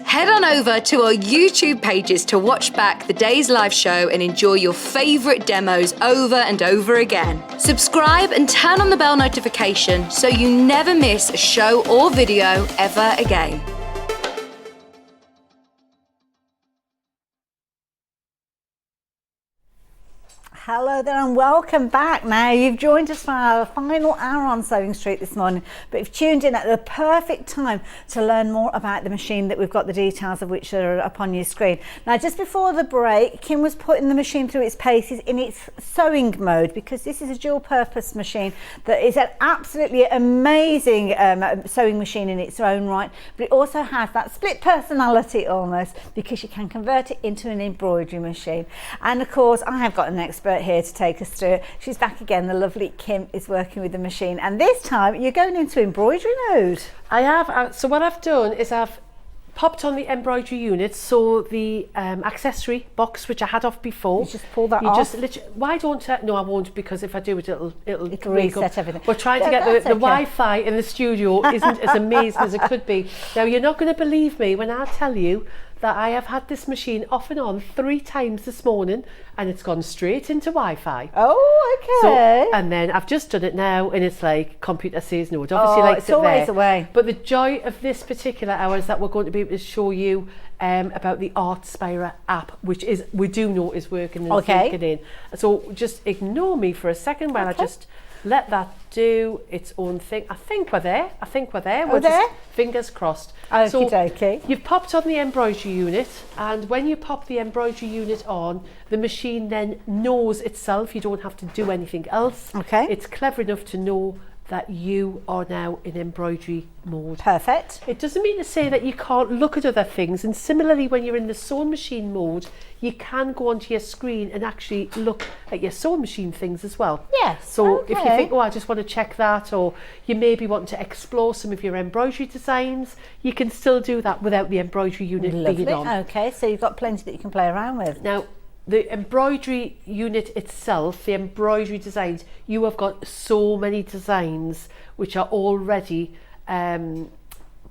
Head on over to our YouTube pages to watch back the day's live show and enjoy your favourite demos over and over again. Subscribe and turn on the bell notification so you never miss a show or video ever again. Hello there and welcome back. Now you've joined us for our final hour on Sewing Street this morning, but you've tuned in at the perfect time to learn more about the machine that we've got the details of which are up on your screen. Now just before the break, Kim was putting the machine through its paces in its sewing mode, because this is a dual purpose machine that is an absolutely amazing sewing machine in its own right, but it also has that split personality almost, because you can convert it into an embroidery machine. And of course I have got an expert here to take us through it. She's back again. The lovely Kim is working with the machine, and this time you're going into embroidery mode. I have. So what I've done is I've popped on the embroidery unit, so the accessory box which I had off before. You just pull that off. Just literally, why don't I? No, I won't, because if I do it, it'll reset everything. We're trying to get the Wi-Fi in the studio isn't as amazing as it could be. Now you're not going to believe me when I tell you that I have had this machine off and on 3 times this morning, and it's gone straight into Wi-Fi. Oh, okay. So, and then I've just done it now, and it's like computer says no. It obviously likes it's it always there. away. But the joy of this particular hour is that we're going to be able to show you about the Artspira app, which is we do know is working and sinking in. So just ignore me for a second while I just let that do its own thing. I think we're there. We're there? Just fingers crossed. Okie dokie. You've popped on the embroidery unit, and when you pop the embroidery unit on, the machine then knows itself. You don't have to do anything else. Okay. It's clever enough to know that you are now in embroidery mode. Perfect. It doesn't mean to say that you can't look at other things, and similarly when you're in the sewing machine mode, you can go onto your screen and actually look at your sewing machine things as well. Yes. So if you think, oh, I just want to check that, or you maybe want to explore some of your embroidery designs, you can still do that without the embroidery unit being on. Okay, so you've got plenty that you can play around with. Now, the embroidery unit itself, the embroidery designs, you have got so many designs which are already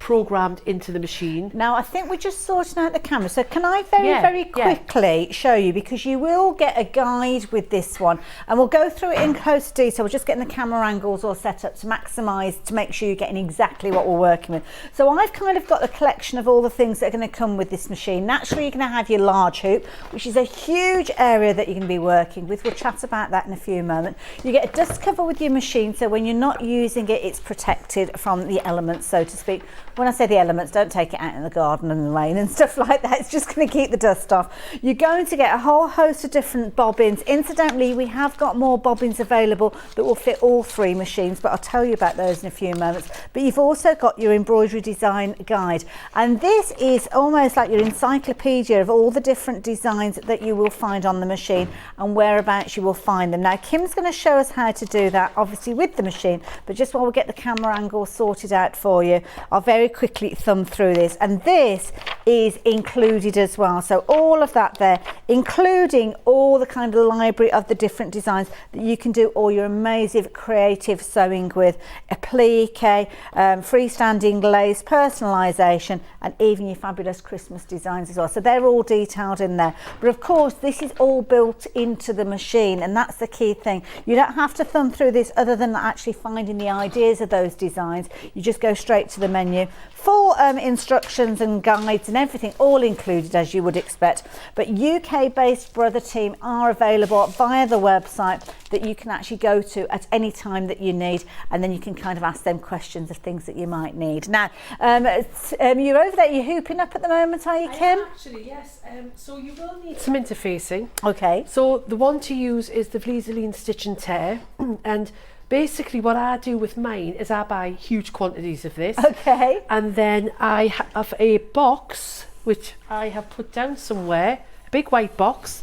programmed into the machine. Now, I think we're just sorting out the camera. So can I very quickly show you, because you will get a guide with this one, and we'll go through it in close detail. We're just getting the camera angles all set up to maximise, to make sure you're getting exactly what we're working with. So I've kind of got a collection of all the things that are going to come with this machine. Naturally, you're going to have your large hoop, which is a huge area that you're going to be working with. We'll chat about that in a few moments. You get a dust cover with your machine, so when you're not using it, it's protected from the elements, so to speak. When I say the elements, don't take it out in the garden and the rain and stuff like that. It's just going to keep the dust off. You're going to get a whole host of different bobbins. Incidentally, we have got more bobbins available that will fit all 3 machines, but I'll tell you about those in a few moments. But you've also got your embroidery design guide, and this is almost like your encyclopedia of all the different designs that you will find on the machine and whereabouts you will find them. Now, Kim's going to show us how to do that, obviously with the machine, but just while we get the camera angle sorted out for you, I'll very quickly thumb through this, and this is included as well. So all of that there, including all the kind of library of the different designs that you can do all your amazing creative sewing with, applique, freestanding lace, personalisation, and even your fabulous Christmas designs as well. So they're all detailed in there. But of course, this is all built into the machine, and that's the key thing. You don't have to thumb through this other than actually finding the ideas of those designs. You just go straight to the menu. Full instructions and guides and everything all included, as you would expect. But UK-based brother team are available via the website that you can actually go to at any time that you need, and then you can kind of ask them questions of things that you might need. Now, you're over there, you're hooping up at the moment, are you, Kim? Actually, yes. So you will need some interfacing. Okay. So the one to use is the Vliseline Stitch and Tear, and basically what I do with mine is I buy huge quantities of this. Okay. And then I have a box, which I have put down somewhere, a big white box,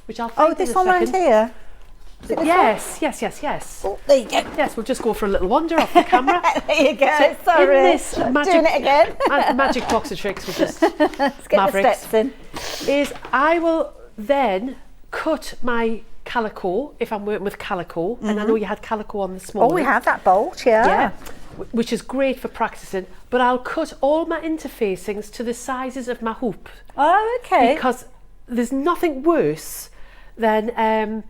which I'll find this in a one second. around here? Yes. Oh, there you go. Yes, we'll just go for a little wander off the camera. There you go. So Sorry. in this magic, doing it again. magic box of tricks, which is Let's get Mavericks, the steps in. is I will then cut my calico, if I'm working with calico, and I know you had calico on this morning. Oh, we have that bolt, yeah. Which is great for practicing, but I'll cut all my interfacings to the sizes of my hoop. Oh, okay. Because there's nothing worse than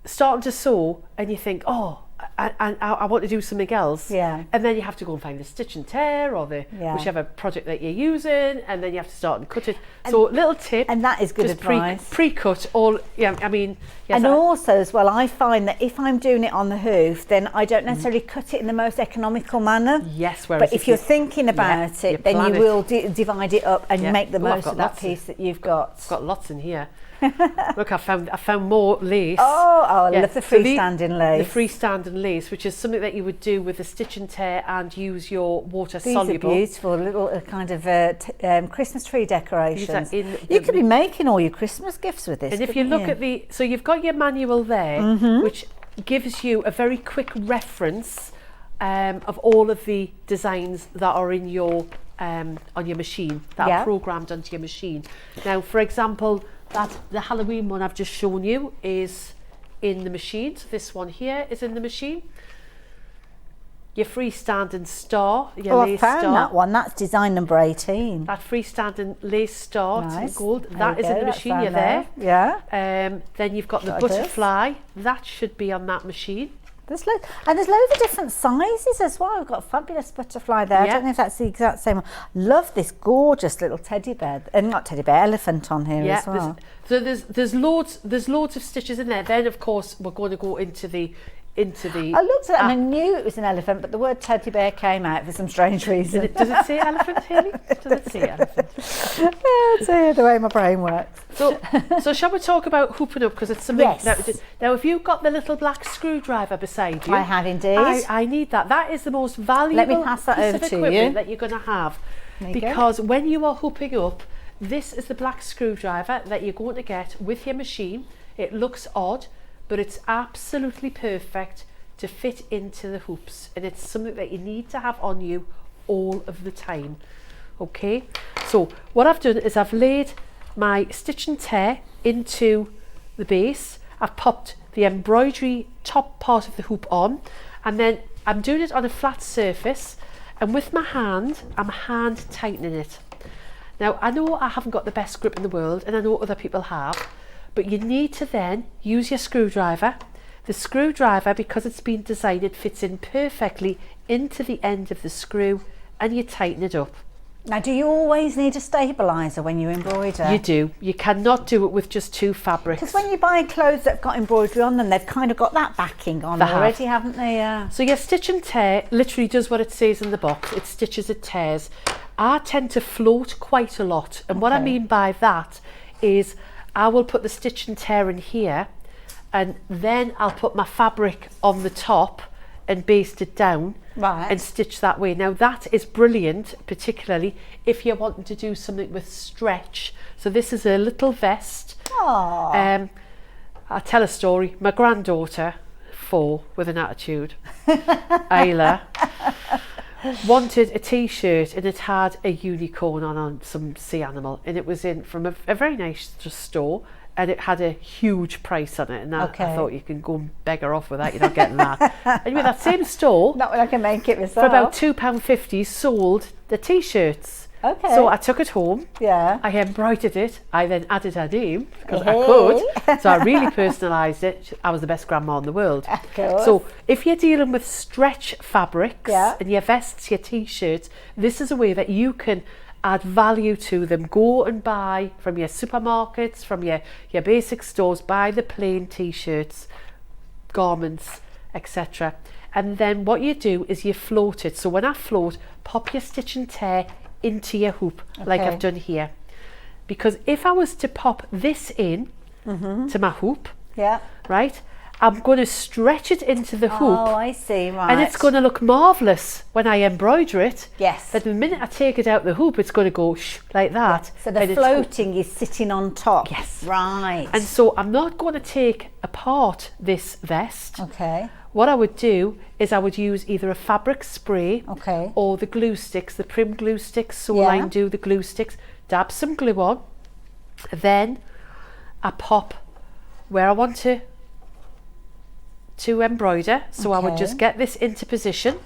starting to sew and you think, oh, I want to do something else. Yeah. And then you have to go and find the stitch and tear or the whichever project that you're using, and then you have to start and cut it. So little tip. And that is good just advice. Pre-cut all, I mean. Yes, and also as well, I find that if I'm doing it on the hoof, then I don't necessarily cut it in the most economical manner. Yes, whereas but if you're thinking about it, then you will divide it up and make the most of that piece that you've got. I've got lots in here. Look, I found more lace. I love the freestanding lace. The freestanding lace, which is something that you would do with a stitch and tear and use your water These soluble. These are beautiful little kind of Christmas tree decorations. You could be making all your Christmas gifts with this. And if you look at so you've got your manual there, which gives you a very quick reference of all of the designs that are in your on your machine, that are programmed onto your machine. Now, for example, the Halloween one I've just shown you is in the machine. So this one here is in the machine. Your freestanding star, your lace star. I found that one. That's design number 18. That freestanding lace star, nice. In gold. That is in the machine. You're there. Yeah. Then you've got the butterfly. That should be on that machine. There's loads of different sizes as well. We've got a fabulous butterfly there. I don't know if that's the exact same one. Love this gorgeous little teddy bear, not teddy bear, elephant on here as well. There's loads of stitches in there. Then of course we're going to go into the. I looked at it and I knew it was an elephant, but the word teddy bear came out for some strange reason. Does it say elephant, Hayley? Does it say elephant? I'll tell you the way my brain works. So shall we talk about hooping up, because it's something that now if you've got the little black screwdriver beside you, I have indeed. I need that. That is the most valuable Let me pass that piece over of to equipment you. that you're going to have, because when you are hooping up, this is the black screwdriver that you're going to get with your machine. It looks odd, but it's absolutely perfect to fit into the hoops, and it's something that you need to have on you all of the time. Okay, so what I've done is I've laid my stitch and tear into the base. I've popped the embroidery top part of the hoop on, and then I'm doing it on a flat surface, And with my hand, I'm hand tightening it. Now, I know I haven't got the best grip in the world, and I know other people have, but you need to then use your screwdriver. The screwdriver, because it's been designed, it fits in perfectly into the end of the screw, and you tighten it up. Now, do you always need a stabiliser when you embroider? You do. You cannot do it with just two fabrics. Because when you buy clothes that have got embroidery on them, they've kind of got that backing on already, haven't they? So your stitch and tear literally does what it says in the box. It stitches, it tears. I tend to float quite a lot. And what I mean by that is I will put the stitch and tear in here, and then I'll put my fabric on the top and baste it down and stitch that way. Now that is brilliant, particularly if you're wanting to do something with stretch. So this is a little vest. I'll tell a story. My granddaughter, 4 with an attitude, Isla, wanted a t-shirt and it had a unicorn on some sea animal, and it was in from a very nice store, and it had a huge price on it, and I thought, you can go and beg her off with that, you're not getting that. Anyway, that same store, not when I can make it myself, for about £2.50 sold the t-shirts. So I took it home, I embroidered it, I then added her name, because I could, so I really personalised it. I was the best grandma in the world. So if you're dealing with stretch fabrics and your vests, your t-shirts, this is a way that you can add value to them. Go and buy from your supermarkets, from your basic stores, buy the plain t-shirts, garments, etc. And then what you do is you float it. So when I float, pop your stitch and tear into your hoop, like I've done here. Because if I was to pop this in to my hoop, right, I'm going to stretch it into the hoop. Oh, I see, right. And it's going to look marvellous when I embroider it. Yes. But the minute I take it out the hoop, it's going to go like that. So the floating is sitting on top. Yes. Right. And so I'm not going to take apart this vest. What I would do is I would use either a fabric spray or the glue sticks, the Prim glue sticks, Suleman do the glue sticks, dab some glue on, then I pop where I want to embroider. So I would just get this into position,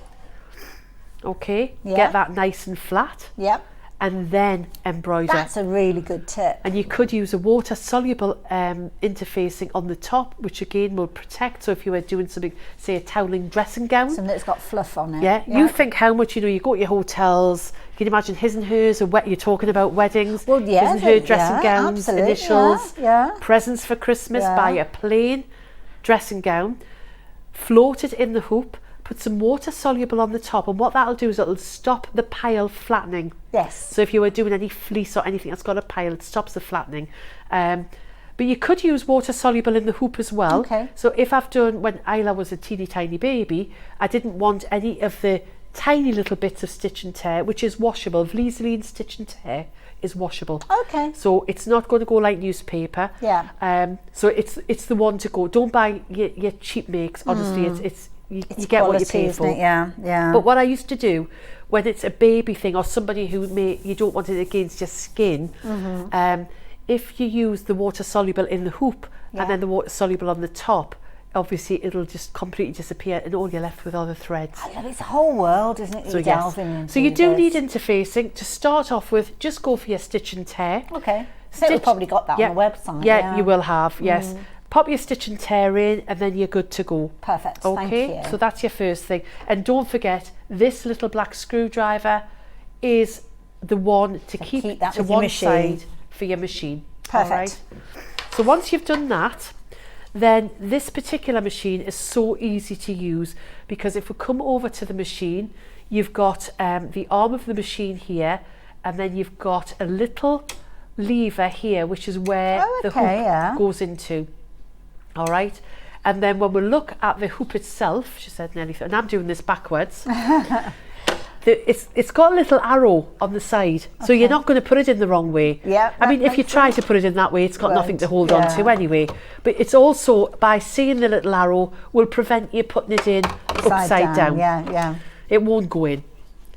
get that nice and flat, and then embroider. That's a really good tip. And you could use a water soluble interfacing on the top, which again will protect. So if you were doing something, say a toweling dressing gown, something that's got fluff on it. You think how much, you go to your hotels, can you imagine his and hers, or you're talking about weddings, his and her dressing gowns, initials, presents for Christmas, buy a plain dressing gown, float it in the hoop, put some water soluble on the top, and what that'll do is it'll stop the pile flattening. So if you were doing any fleece or anything that's got a pile, it stops the flattening. But you could use water soluble in the hoop as well. So if I've done, when Isla was a teeny tiny baby, I didn't want any of the tiny little bits of stitch and tear, which is washable. Vliseline stitch and tear is washable. So it's not going to go like newspaper. So it's the one to go. Don't buy your cheap makes. Honestly, it's you get what you pay for. But what I used to do when it's a baby thing, or somebody who you don't want it against your skin, if you use the water soluble in the hoop and then the water soluble on the top, obviously it'll just completely disappear, and all you're left with are the threads. I love it. It's a whole world, isn't it? So yes. So you do need interfacing. To start off with, just go for your stitch and tear. So we've probably got that on the website. You will have, yes. Pop your stitch and tear in, and then you're good to go. Perfect. Thank you. So that's your first thing. And don't forget, this little black screwdriver is the one to keep that to with one your side for your machine. Perfect. All right? So once you've done that, then this particular machine is so easy to use, because if we come over to the machine, you've got the arm of the machine here, and then you've got a little lever here, which is where the hoop goes into. All right, and then when we look at the hoop itself, she said nearly, and I'm doing this backwards, it's got a little arrow on the side, so you're not going to put it in the wrong way. I mean, if you try to put it in that way, it's got nothing to hold on to anyway. But it's also, by seeing the little arrow, will prevent you putting it in upside down. It won't go in,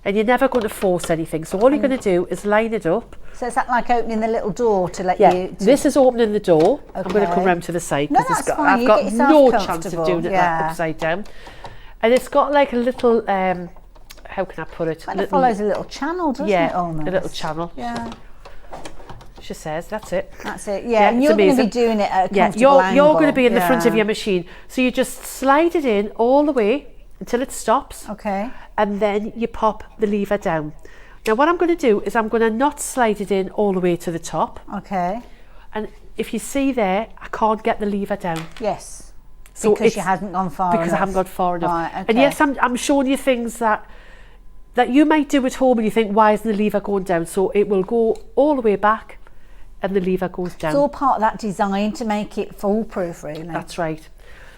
and you're never going to force anything. So all you're going to do is line it up. So is that like opening the little door to let you... This is opening the door. I'm going to come round to the side, because I've got no chance of doing it like upside down. And it's got like a little how can I put it? Kind of follows a little channel, doesn't it, almost? a little channel. Yeah. She says, that's it. That's it, yeah. And it's you're going to be amazing. doing it at a comfortable angle. You're going to be in the front of your machine. So you just slide it in all the way until it stops. Okay. And then you pop the lever down. Now what I'm going to do is I'm going to not slide it in all the way to the top. Okay. And if you see there, I can't get the lever down. Yes. So because you haven't gone far enough. Because I haven't gone far enough. Right, okay. And yes, I'm showing you things that you might do at home and you think, why isn't the lever going down? So it will go all the way back and the lever goes down. It's all part of that design to make it foolproof, really. That's right.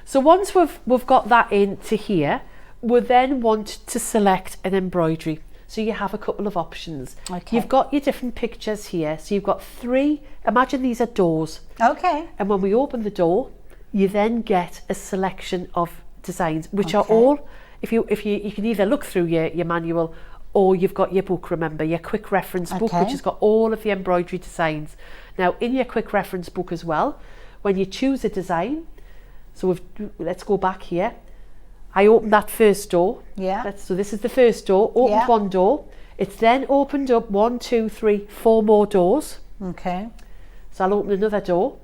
So once we've got that into here, we then want to select an embroidery. So you have a couple of options. Okay. You've got your different pictures here. So you've got 3, imagine these are doors. Okay. And when we open the door, you then get a selection of designs, which are Okay. all, if you can either look through your manual, or you've got your book, remember, your quick reference book, Okay. which has got all of the embroidery designs. Now, in your quick reference book as well, when you choose a design, so let's go back here. I opened that first door. Yeah. So this is the first door, opened Yeah. one door. It's then opened up 1, 2, 3, 4 more doors. Okay. So I'll open another door.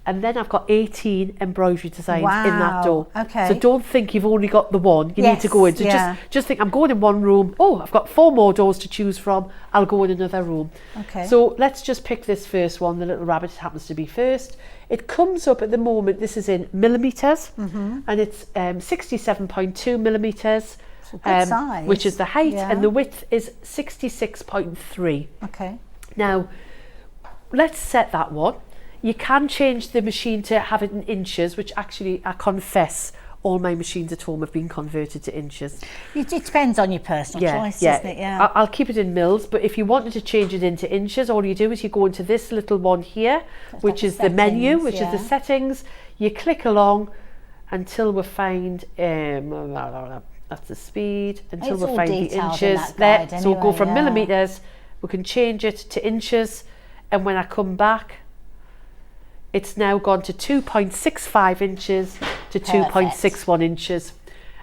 And then I've got 18 embroidery designs in that Wow, door. okay. So don't think you've only got the one. You need to Yes, go in. So yeah. just think, I'm going in one room. Oh, I've got 4 more doors to choose from. I'll go in another room. Okay. So let's just pick this first one. The little rabbit happens to be first. It comes up at the moment, this is in millimetres. And it's 67.2 millimetres. a good size. Which is the height. Yeah. And the width is 66.3. Okay. Now, let's set that one. You can change the machine to have it in inches, which actually, I confess, all my machines at home have been converted to inches. It depends on your personal choice, doesn't it? Yeah. I'll keep it in mils, but if you wanted to change it into inches, all you do is you go into this little one here, which like is the menu, settings, which is the yeah. settings. You click along until we find, that's the speed, until It's we all find the detailed in inches that there. guide So we'll go anyway, from yeah. millimetres, we can change it to inches, and when I come back, it's now gone to 2.65 inches to 2.61 inches.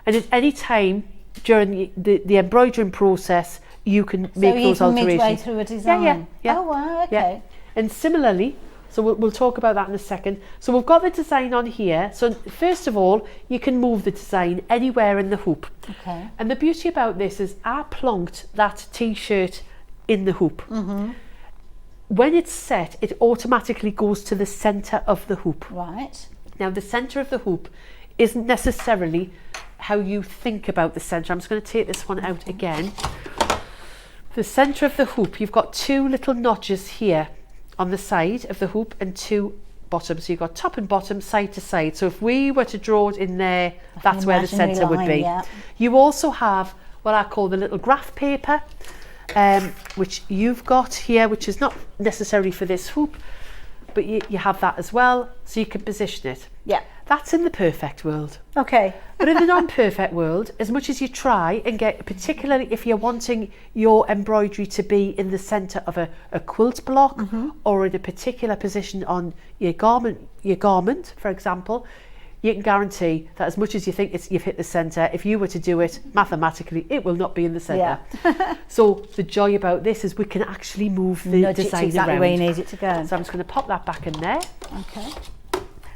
And at any time during the embroidering process, you can make those even alterations. midway through a design? Yeah. Oh, wow, Yeah. okay. And similarly, so we'll talk about that in a second. So we've got the design on here. So first of all, you can move the design anywhere in the hoop. Okay. And the beauty about this is I plonked that t-shirt in the hoop. When it's set, it automatically goes to the centre of the hoop. Right. Now, the centre of the hoop isn't necessarily how you think about the centre. I'm just going to take this one out again. The centre of the hoop, you've got 2 little notches here on the side of the hoop and 2 bottoms. So you've got top and bottom, side to side. So if we were to draw it in there, that's where the imaginary centre would line, be. yeah. You also have what I call the little graph paper, which you've got here, which is not necessarily for this hoop, but you have that as well, so you can position it. Yeah. That's in the perfect world. Okay. But in the non-perfect world, as much as you try and get, particularly if you're wanting your embroidery to be in the centre of a quilt block or in a particular position on your garment, for example, you can guarantee that as much as you think you've hit the centre, if you were to do it mathematically, it will not be in the centre. Yeah. So the joy about this is we can actually move the Nudge it to design exactly around. where you need it to go. So I'm just going to pop that back in there. Okay.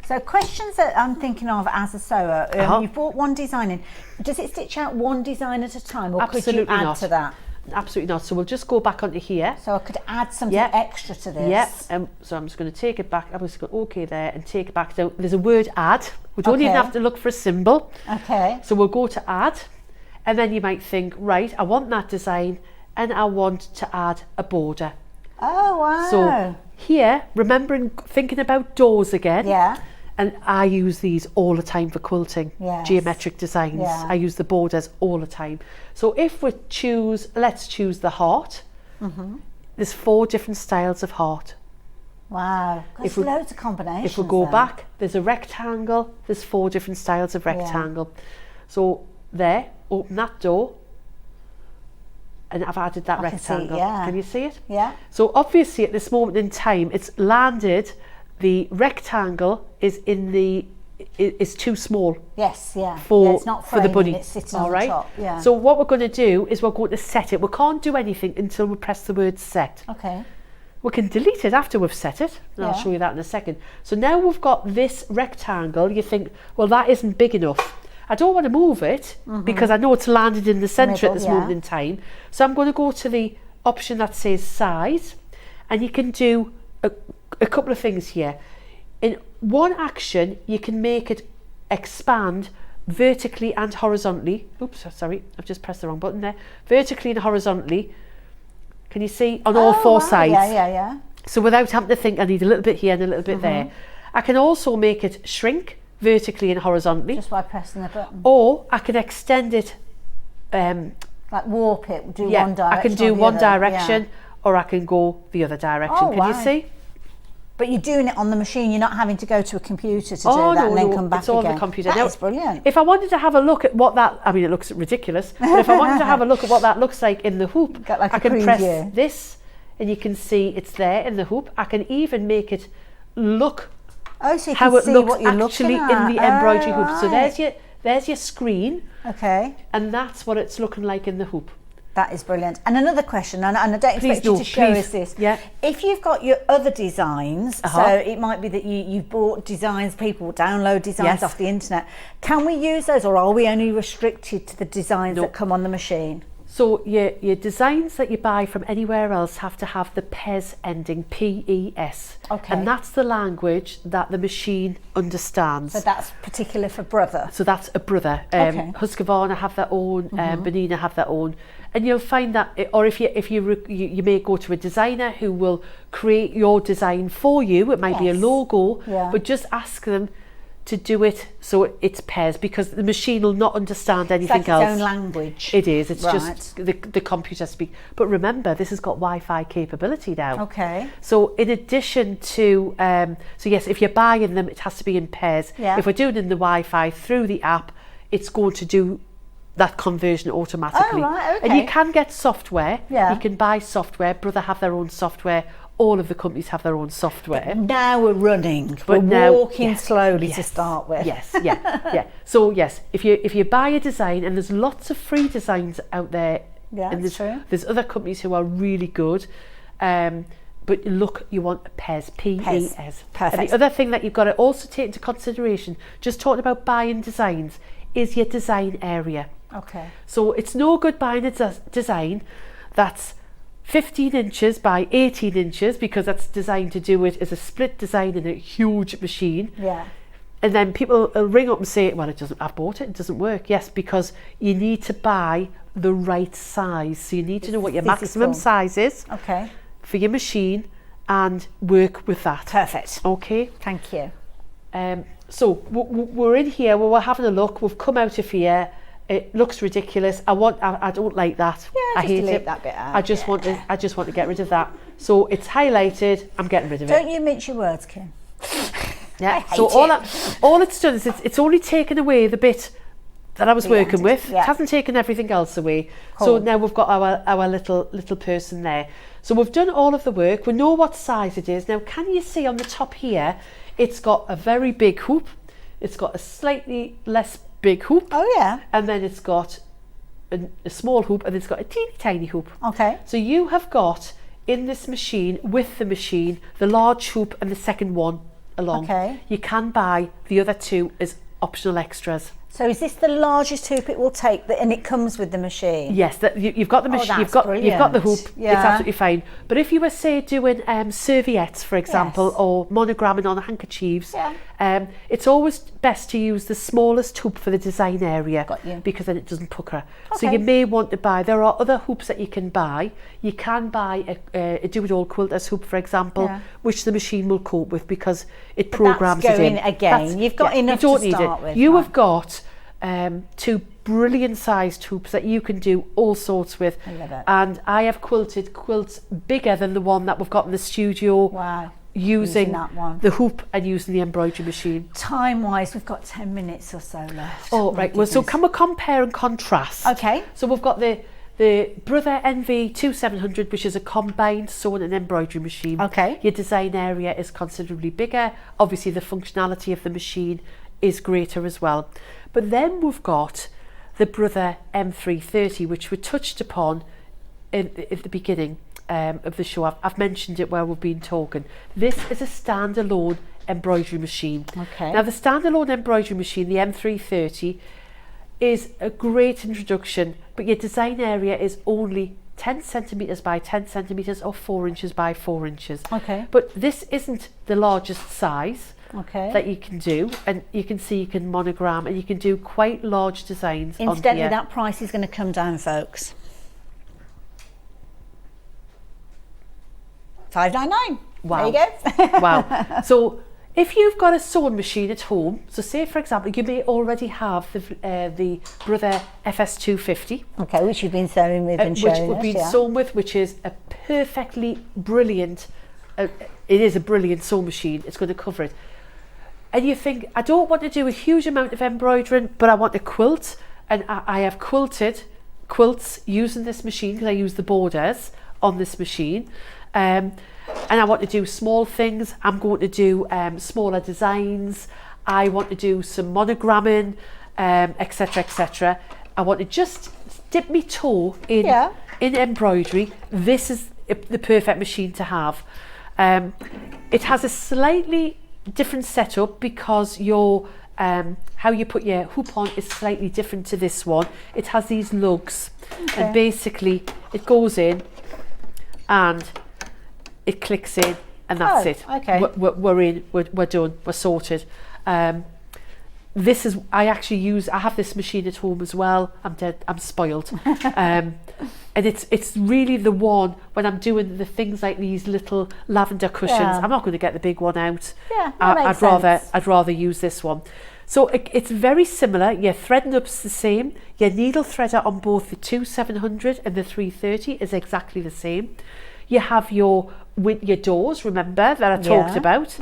So questions that I'm thinking of as a sewer, you've brought one design in. Does it stitch out one design at a time, or could you Absolutely add not. to that? Absolutely not. So we'll just go back onto here. So I could add something Yeah. extra to this. Yeah, so I'm just going to take it back. I was going OK there and take it back. So there's a word add. We don't even Okay. have to look for a symbol. Okay. So we'll go to add, and then you might think, right, I want that design and I want to add a border. Oh, wow. So here, thinking about doors again. Yeah. And I use these all the time for quilting, Yes. geometric designs. Yeah. I use the borders all the time. So if let's choose the heart. There's 4 different styles of heart. Wow. There's If we- loads of combinations. If we go then. back, there's a rectangle. There's 4 different styles of rectangle. So there, open that door. And I've added that I can see it, rectangle. yeah. Can you see it? Yeah. So obviously at this moment in time, it's landed, the rectangle is in the is too small. Yes, yeah. For, it's not for the framing, bunny. it's sitting All on right. the top. Yeah. So what we're going to do is we're going to set it. We can't do anything until we press the word set. Okay. We can delete it after we've set it, and I'll show you that in a second. So now we've got this rectangle. You think, well, that isn't big enough. I don't want to move it because I know it's landed in the centre at this moment in time. So I'm going to go to the option that says size, and you can do a couple of things here. In one action, you can make it expand vertically and horizontally. Oops, sorry, I've just pressed the wrong button there. Vertically and horizontally. Can you see? On all four sides. Yeah. So without having to think, I need a little bit here and a little bit there. I can also make it shrink vertically and horizontally. Just by pressing the button. Or I can extend it. Like warp it, do one direction. I can do or the one other. direction, or I can go the other direction. Oh, Can wow. you see? But you're doing it on the machine, you're not having to go to a computer to do Oh, that no, and then no, come back it's all again. the computer. That Now, is brilliant. If I wanted to have a look at what that, I mean, it looks ridiculous, but if I wanted to have a look at what that looks like in the hoop, Got like I a can press preview. this, and you can see it's there in the hoop. I can even make it look Oh, so you how can it see looks what you're actually looking at. in the embroidery hoop. So right. there's your screen, Okay, and that's what it's looking like in the hoop. that is brilliant. And another question, and I don't expect you no, to show please. us this. Yeah. If you've got your other designs, so it might be that you've bought designs, people download designs Yes. off the internet. Can we use those, or are we only restricted to the designs No. that come on the machine? So your designs that you buy from anywhere else have to have the PES ending, P-E-S. Okay. And that's the language that the machine understands. So that's particular for brother. So that's a brother. Okay. Husqvarna have their own, Benina have their own. And you'll find that, or if you may go to a designer who will create your design for you. It might be a Yes. logo, Yeah. but just ask them to do it so it's pairs, because the machine will not understand It's anything like else. its own language. It is. It's Right. just the computer speak. But remember, this has got Wi-Fi capability now. Okay. So in addition to, so yes, if you're buying them, it has to be in pairs. Yeah. If we're doing it in the Wi-Fi through the app, it's going to do that conversion automatically. Oh, right, And okay. you can get software. Yeah. You can buy software. Brother have their own software. All of the companies have their own software. Now we're running. But we're now- walking yes, slowly to yes, start with. Yes, yeah. So yes, if you buy a design, and there's lots of free designs out there, Yeah, and that's true. there's other companies who are really good. But look, you want a PES, P-E-S. Perfect. And the other thing that you've got to also take into consideration, just talking about buying designs, is your design area. Okay. So it's no good buying a design that's 15 inches by 18 inches, because that's designed to do it as a split design in a huge machine. Yeah. And then people will ring up and say, well, I've bought it doesn't work. Yes, because you need to buy the right size. So you need to know what your maximum physical. size is Okay. for your machine and work with that. Perfect. Okay. Thank you. So we're in here, we're having a look, we've come out of here. It looks ridiculous. I don't like that. Yeah, I just hate delete it. that bit out. I just want to get rid of that. So it's highlighted. I'm getting rid of Don't it. you mince your words, Kim. Yeah. I So hate all it's done is it's only taken away the bit that I was working with. yeah. It hasn't taken everything else away. So Cool. now we've got our little person there. So we've done all of the work. We know what size it is. Now, can you see on the top here? It's got a very big hoop. It's got a slightly less big hoop. Oh, yeah. And then it's got a small hoop, and it's got a teeny tiny hoop. Okay. So you have got in this machine, with the machine, the large hoop and the second one along. Okay. You can buy the other two as optional extras. So is this the largest hoop it will take, and it comes with the machine? Yes, you've got the machine. that's You've got the hoop. brilliant. Yeah. It's absolutely fine. But if you were, say, doing serviettes, for example, Yes. or monogramming on handkerchiefs, Yeah. it's always best to use the smallest hoop for the design area. Got you. Because then it doesn't pucker. So Okay. you may want to buy. There are other hoops that you can buy. You can buy a do-it-all quilter's hoop, for example, Yeah. which the machine will cope with because it But programs that's it in. going again. You've got enough you don't to need start it. with, You right. have got two brilliant sized hoops that you can do all sorts with. I love it. And I have quilted quilts bigger than the one that we've got in the studio. Wow. Using that one. the hoop and using the embroidery machine. Time-wise, we've got 10 minutes or so left. Oh, My right. Well, so goodness. can we compare and contrast? Okay. So we've got the Brother NV 2700, which is a combined sewing and embroidery machine. Okay. Your design area is considerably bigger. Obviously, the functionality of the machine is greater as well. But then we've got the Brother M330, which we touched upon at the beginning of the show. I've mentioned it while we've been talking. This is a standalone embroidery machine. Okay. Now the standalone embroidery machine, the M330, is a great introduction, but your design area is only 10 centimetres by 10 centimetres or 4 inches by 4 inches. Okay. But this isn't the largest size Okay. that you can do, and you can see you can monogram and you can do quite large designs on Incidentally, here. that price is going to come down, folks. $5.99. Wow. There you go. Wow. So if you've got a sewing machine at home, so say for example you may already have the Brother FS250, Okay, which you've been sewing with and which showing we've us, been yeah. sewn with, which is a perfectly brilliant, it is a brilliant sewing machine. It's going to cover it. And you think, I don't want to do a huge amount of embroidering, but I want a quilt, and I have quilted quilts using this machine because I use the borders on this machine. And I want to do small things. I'm going to do smaller designs. I want to do some monogramming, etc., etc. I want to just dip my toe in embroidery. This is the perfect machine to have. It has a slightly different setup because your how you put your hoop on is slightly different to this one. It has these lugs, and basically it goes in and it clicks in, and that's it. Okay. We're in. We're done. We're sorted. This is. I have this machine at home as well. I'm spoiled. And it's really the one when I'm doing the things like these little lavender cushions. Yeah. I'm not going to get the big one out. Yeah, that makes sense. I'd rather use this one. So it's very similar. Your threading up's the same. Your needle threader on both the 2700 and the 330 is exactly the same. You have your doors, remember, that I talked about,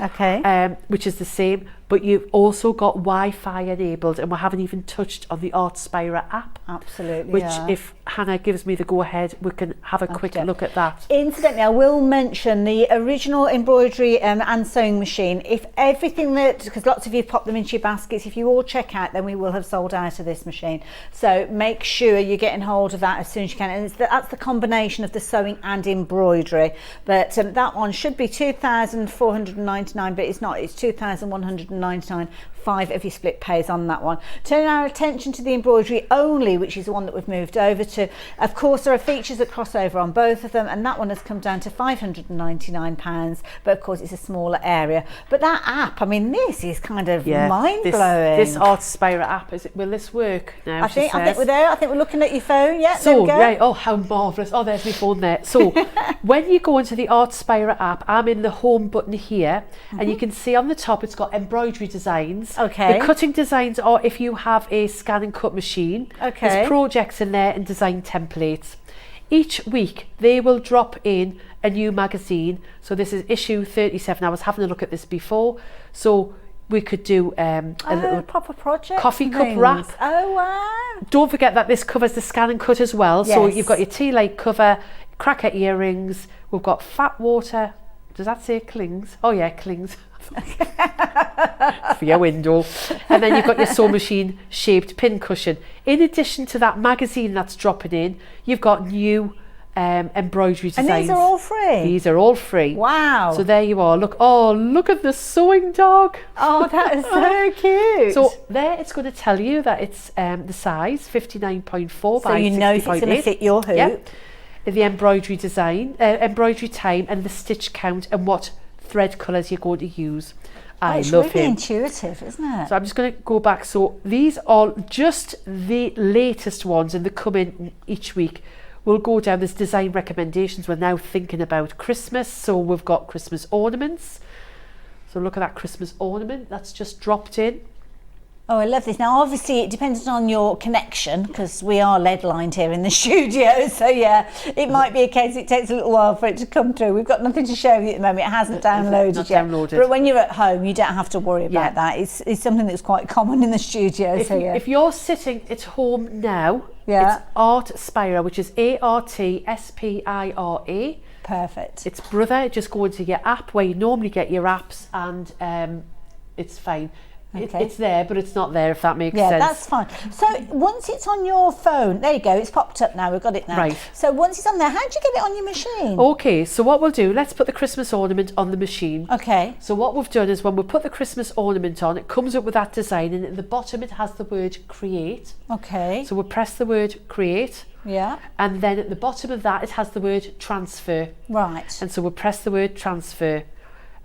which is the same, but you've also got Wi-Fi enabled, and we haven't even touched on the Artspira app. Absolutely, which if Hannah gives me the go-ahead, we can have a quick look at that. Incidentally, I will mention the original embroidery and sewing machine. If everything because lots of you pop them into your baskets, if you all check out, then we will have sold out of this machine. So make sure you're getting hold of that as soon as you can. And that's the combination of the sewing and embroidery. But that one should be $2,499, but it's not. It's $2,199. 5 of your split pays on that one. Turning our attention to the embroidery only, which is the one that we've moved over to. Of course, there are features that cross over on both of them, and that one has come down to £599, but of course it's a smaller area. But that app, I mean, this is kind of mind-blowing. This Artspira app, will this work now? I think we're there. I think we're looking at your phone. Yeah, so, there we go. Right, oh, how marvellous. Oh, there's my phone there. So, when you go into the Artspira app, I'm in the home button here, and you can see on the top it's got embroidery designs. Okay. The cutting designs are if you have a scan and cut machine. Okay. There's projects in there and design templates. Each week they will drop in a new magazine. So this is issue 37. I was having a look at this before. So we could do a little proper project coffee cup wrap. Oh wow. Don't forget that this covers the scan and cut as well. So you've got your tea light cover, cracker earrings. We've got fat water. Does that say clings? Oh yeah, clings. For your window. And then you've got your sewing machine shaped pin cushion. In addition to that magazine that's dropping in, you've got new embroidery designs. And these are all free? These are all free. Wow. So there you are. Look at the sewing dog. Oh, that is so cute. So there it's going to tell you that it's the size 59.4 by 60.8. So you know if it's going to fit your hoop. Yep. The embroidery design, embroidery time, and the stitch count, and what thread colours you're going to use. I love It's really him. intuitive, isn't it? So I'm just going to go back. So these are just the latest ones, and they come in each week. We'll go down. There's design recommendations. We're now thinking about Christmas, so we've got Christmas ornaments. So look at that Christmas ornament that's just dropped in. Oh, I love this. Now, obviously, it depends on your connection because we are lead-lined here in the studio. So, yeah, it might be a case it takes a little while for it to come through. We've got nothing to show you at the moment. It hasn't downloaded yet. But when you're at home, you don't have to worry about that. It's something that's quite common in the studio. If you're sitting at home now, it's Artspira, which is Artspira. Perfect. It's Brother. Just go into your app where you normally get your apps, and it's fine. it's there, but it's not there, if that makes Yeah, sense. that's fine. So once it's on your phone, there you go, it's popped up now, we've got it now. Right. So once it's on there, how do you get it on your machine? Okay, so what we'll do, let's put the Christmas ornament on the machine. Okay. So what we've done is when we put the Christmas ornament on, it comes up with that design, and at the bottom it has the word create. Okay. So we'll press the word create, Yeah. and then at the bottom of that it has the word transfer. Right. And so we'll press the word transfer,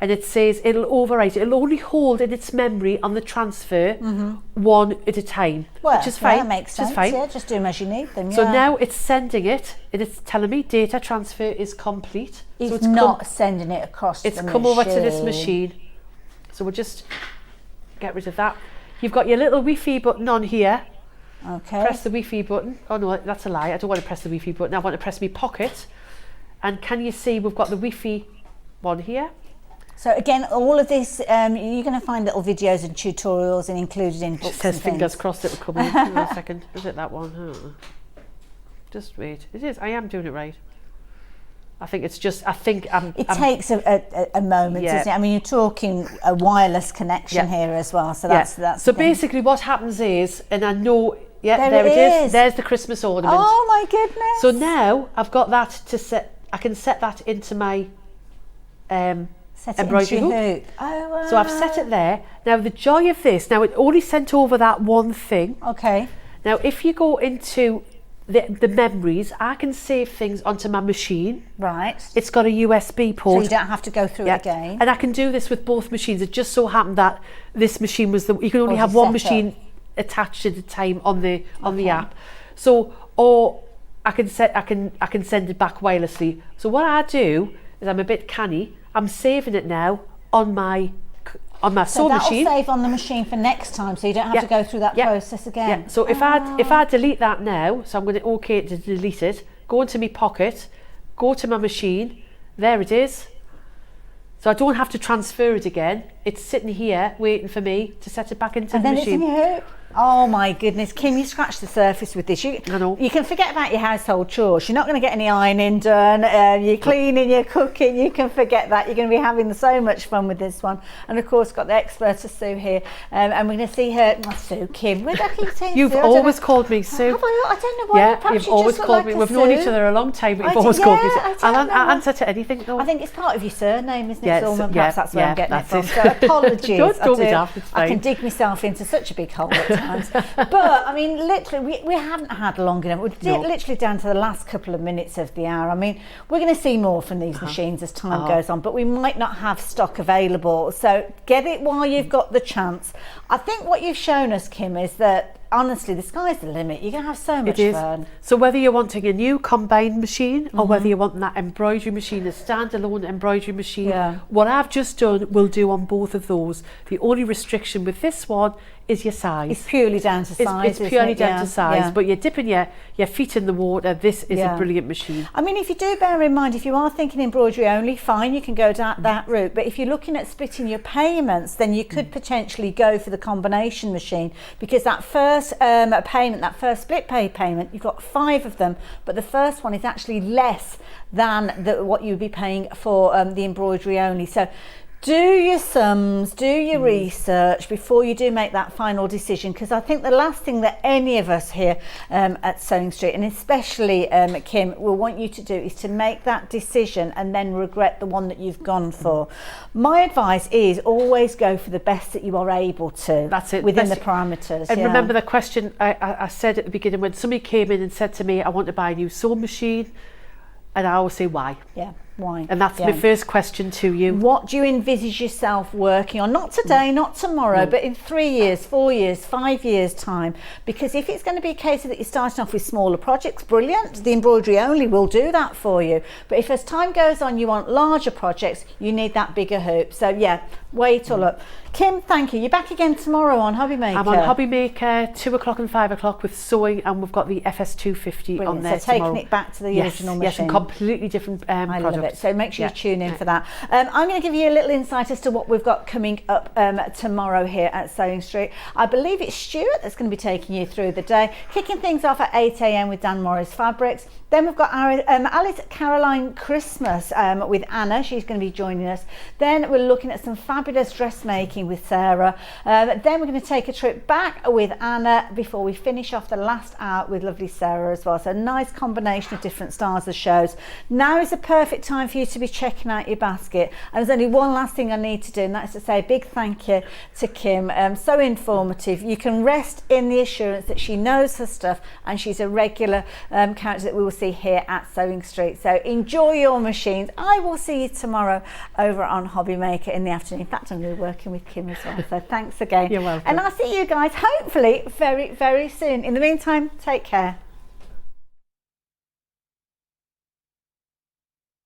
and it says it'll overwrite. It'll only hold in its memory on the transfer one at a time, Well, which is fine. that makes sense. Which is fine. Yeah, just do them as you need them. So yeah. now it's sending it, and it's telling me data transfer is complete. It's so it's not sending it across It's the come over to this machine. machine. So we'll just get rid of that. You've got your little Wi-Fi button on here. Okay. Press the Wi-Fi button. Oh no, that's a lie. I don't want to press the Wi-Fi button. I want to press my pocket. And can you see we've got the Wi-Fi one here? So again, all of this, you're going to find little videos and tutorials and included in It books says and fingers things. crossed it will come in. Hang on a second. Is it that one? Just wait. It is. I am doing it right. I think it's just, It takes a moment, Yeah. doesn't it? I mean, you're talking a wireless connection Yeah. here as well, so yeah. that's So the thing. basically what happens is, and I know, There there it it is. is. There's the Christmas ornament. Oh my goodness. So now I've got that to set, I can set that into my Set it embroidery into your hook. hook. Oh, wow. So I've set it there. Now the joy of this, now it only sent over that one thing. Okay. Now if you go into the memories, I can save things onto my machine. Right. It's got a USB port. So you don't have to go through it again. And I can do this with both machines. It just so happened that this machine was you can only Was have the one setup. machine attached at a time on the app. So or I can send it back wirelessly. So what I do is I'm a bit canny. I'm saving it now on my So sewing that'll machine. save on the machine for next time, so you don't have Yeah. to go through that Yeah. process again. Yeah. So if I delete that now, so I'm going to OK to delete it, go into my pocket, go to my machine, there it is. So I don't have to transfer it again. It's sitting here waiting for me to set it back into And the then it's in machine. your hook. Oh my goodness, Kim, you scratched the surface with this. I know. You can forget about your household chores. You're not going to get any ironing done. You're cleaning, you're cooking. You can forget that. You're going to be having so much fun with this one. And of course, got the expert of Sue here, and we're going to see her. Oh, Sue, Kim. Where did I keep saying You've Sue? I don't always know. called me Sue. Have I don't know why. Yeah, Perhaps you've you always just look called like me. a We've known each Sue. other a long time, but you've I always do- called me yeah, Sue. I don't I'll know. answer to anything though. I think it's part of your surname, isn't it, Yes, Suleman? yeah, Perhaps that's where yeah, I'm getting it that's from. it. So apologies. Don't be I do. daft, it's I can fine. dig myself into such a big hole at times. But I mean, literally, we haven't had long enough. We're No. literally down to the last couple of minutes of the hour. I mean, we're going to see more from these machines as time goes on, but we might not have stock available. So get it while you've got the chance. I think what you've shown us, Kim, is that honestly, the sky's the limit. You're going to have so much It is. fun. So whether you're wanting a new combined machine or whether you're wanting that embroidery machine, a standalone embroidery machine, Yeah. what I've just done will do on both of those. The only restriction with this one is your size. It's purely down to size. It's purely isn't it? down Yeah, to size, yeah. but you're dipping your feet in the water. This is Yeah. a brilliant machine. I mean, if you do bear in mind, if you are thinking embroidery only, fine, you can go down that route. But if you're looking at splitting your payments, then you could potentially go for the combination machine, because that first payment, that first split pay payment, you've got 5 of them, but the first one is actually less than what you'd be paying for the embroidery only. So do your sums, do your research before you do make that final decision, because I think the last thing that any of us here at Sewing Street, and especially Kim, will want you to do is to make that decision and then regret the one that you've gone for. My advice is always go for the best that you are able to. That's it, within the best- parameters. And yeah. remember the question I said at the beginning, when somebody came in and said to me, I want to buy a new sewing machine, and I always say, why? Yeah, why? And that's yeah. my first question to you. What do you envisage yourself working on? Not today, not tomorrow, but in 3 years, 4 years, 5 years' time. Because if it's going to be a case of that you're starting off with smaller projects, brilliant. The embroidery only will do that for you. But if as time goes on, you want larger projects, you need that bigger hoop. So yeah, wait all up. Kim, thank you. You're back again tomorrow on Hobby Maker. I'm on Hobby Maker 2 o'clock and 5 o'clock with sewing, and we've got the FS250 Brilliant. on there So taking tomorrow. it back to the Yes, original yes, machine. and completely different I love product. it. So make sure you Yeah. tune in for that. I'm going to give you a little insight as to what we've got coming up tomorrow here at Sewing Street. I believe it's Stuart that's going to be taking you through the day, kicking things off at 8 a.m. with Dan Morris Fabrics. Then we've got our Alice Caroline Christmas with Anna. She's going to be joining us. Then we're looking at some fabulous dressmaking with Sarah. Then we're going to take a trip back with Anna before we finish off the last hour with lovely Sarah as well. So a nice combination of different styles of shows. Now is the perfect time for you to be checking out your basket. And there's only one last thing I need to do, and that's to say a big thank you to Kim. So informative. You can rest in the assurance that she knows her stuff, and she's a regular character that we will see here at Sewing Street. So enjoy your machines. I will see you tomorrow over on Hobby Maker in the afternoon. In fact, I'm going to be working with Kim as well. So thanks again. You're welcome. And I'll see you guys hopefully very, very soon. In the meantime, take care.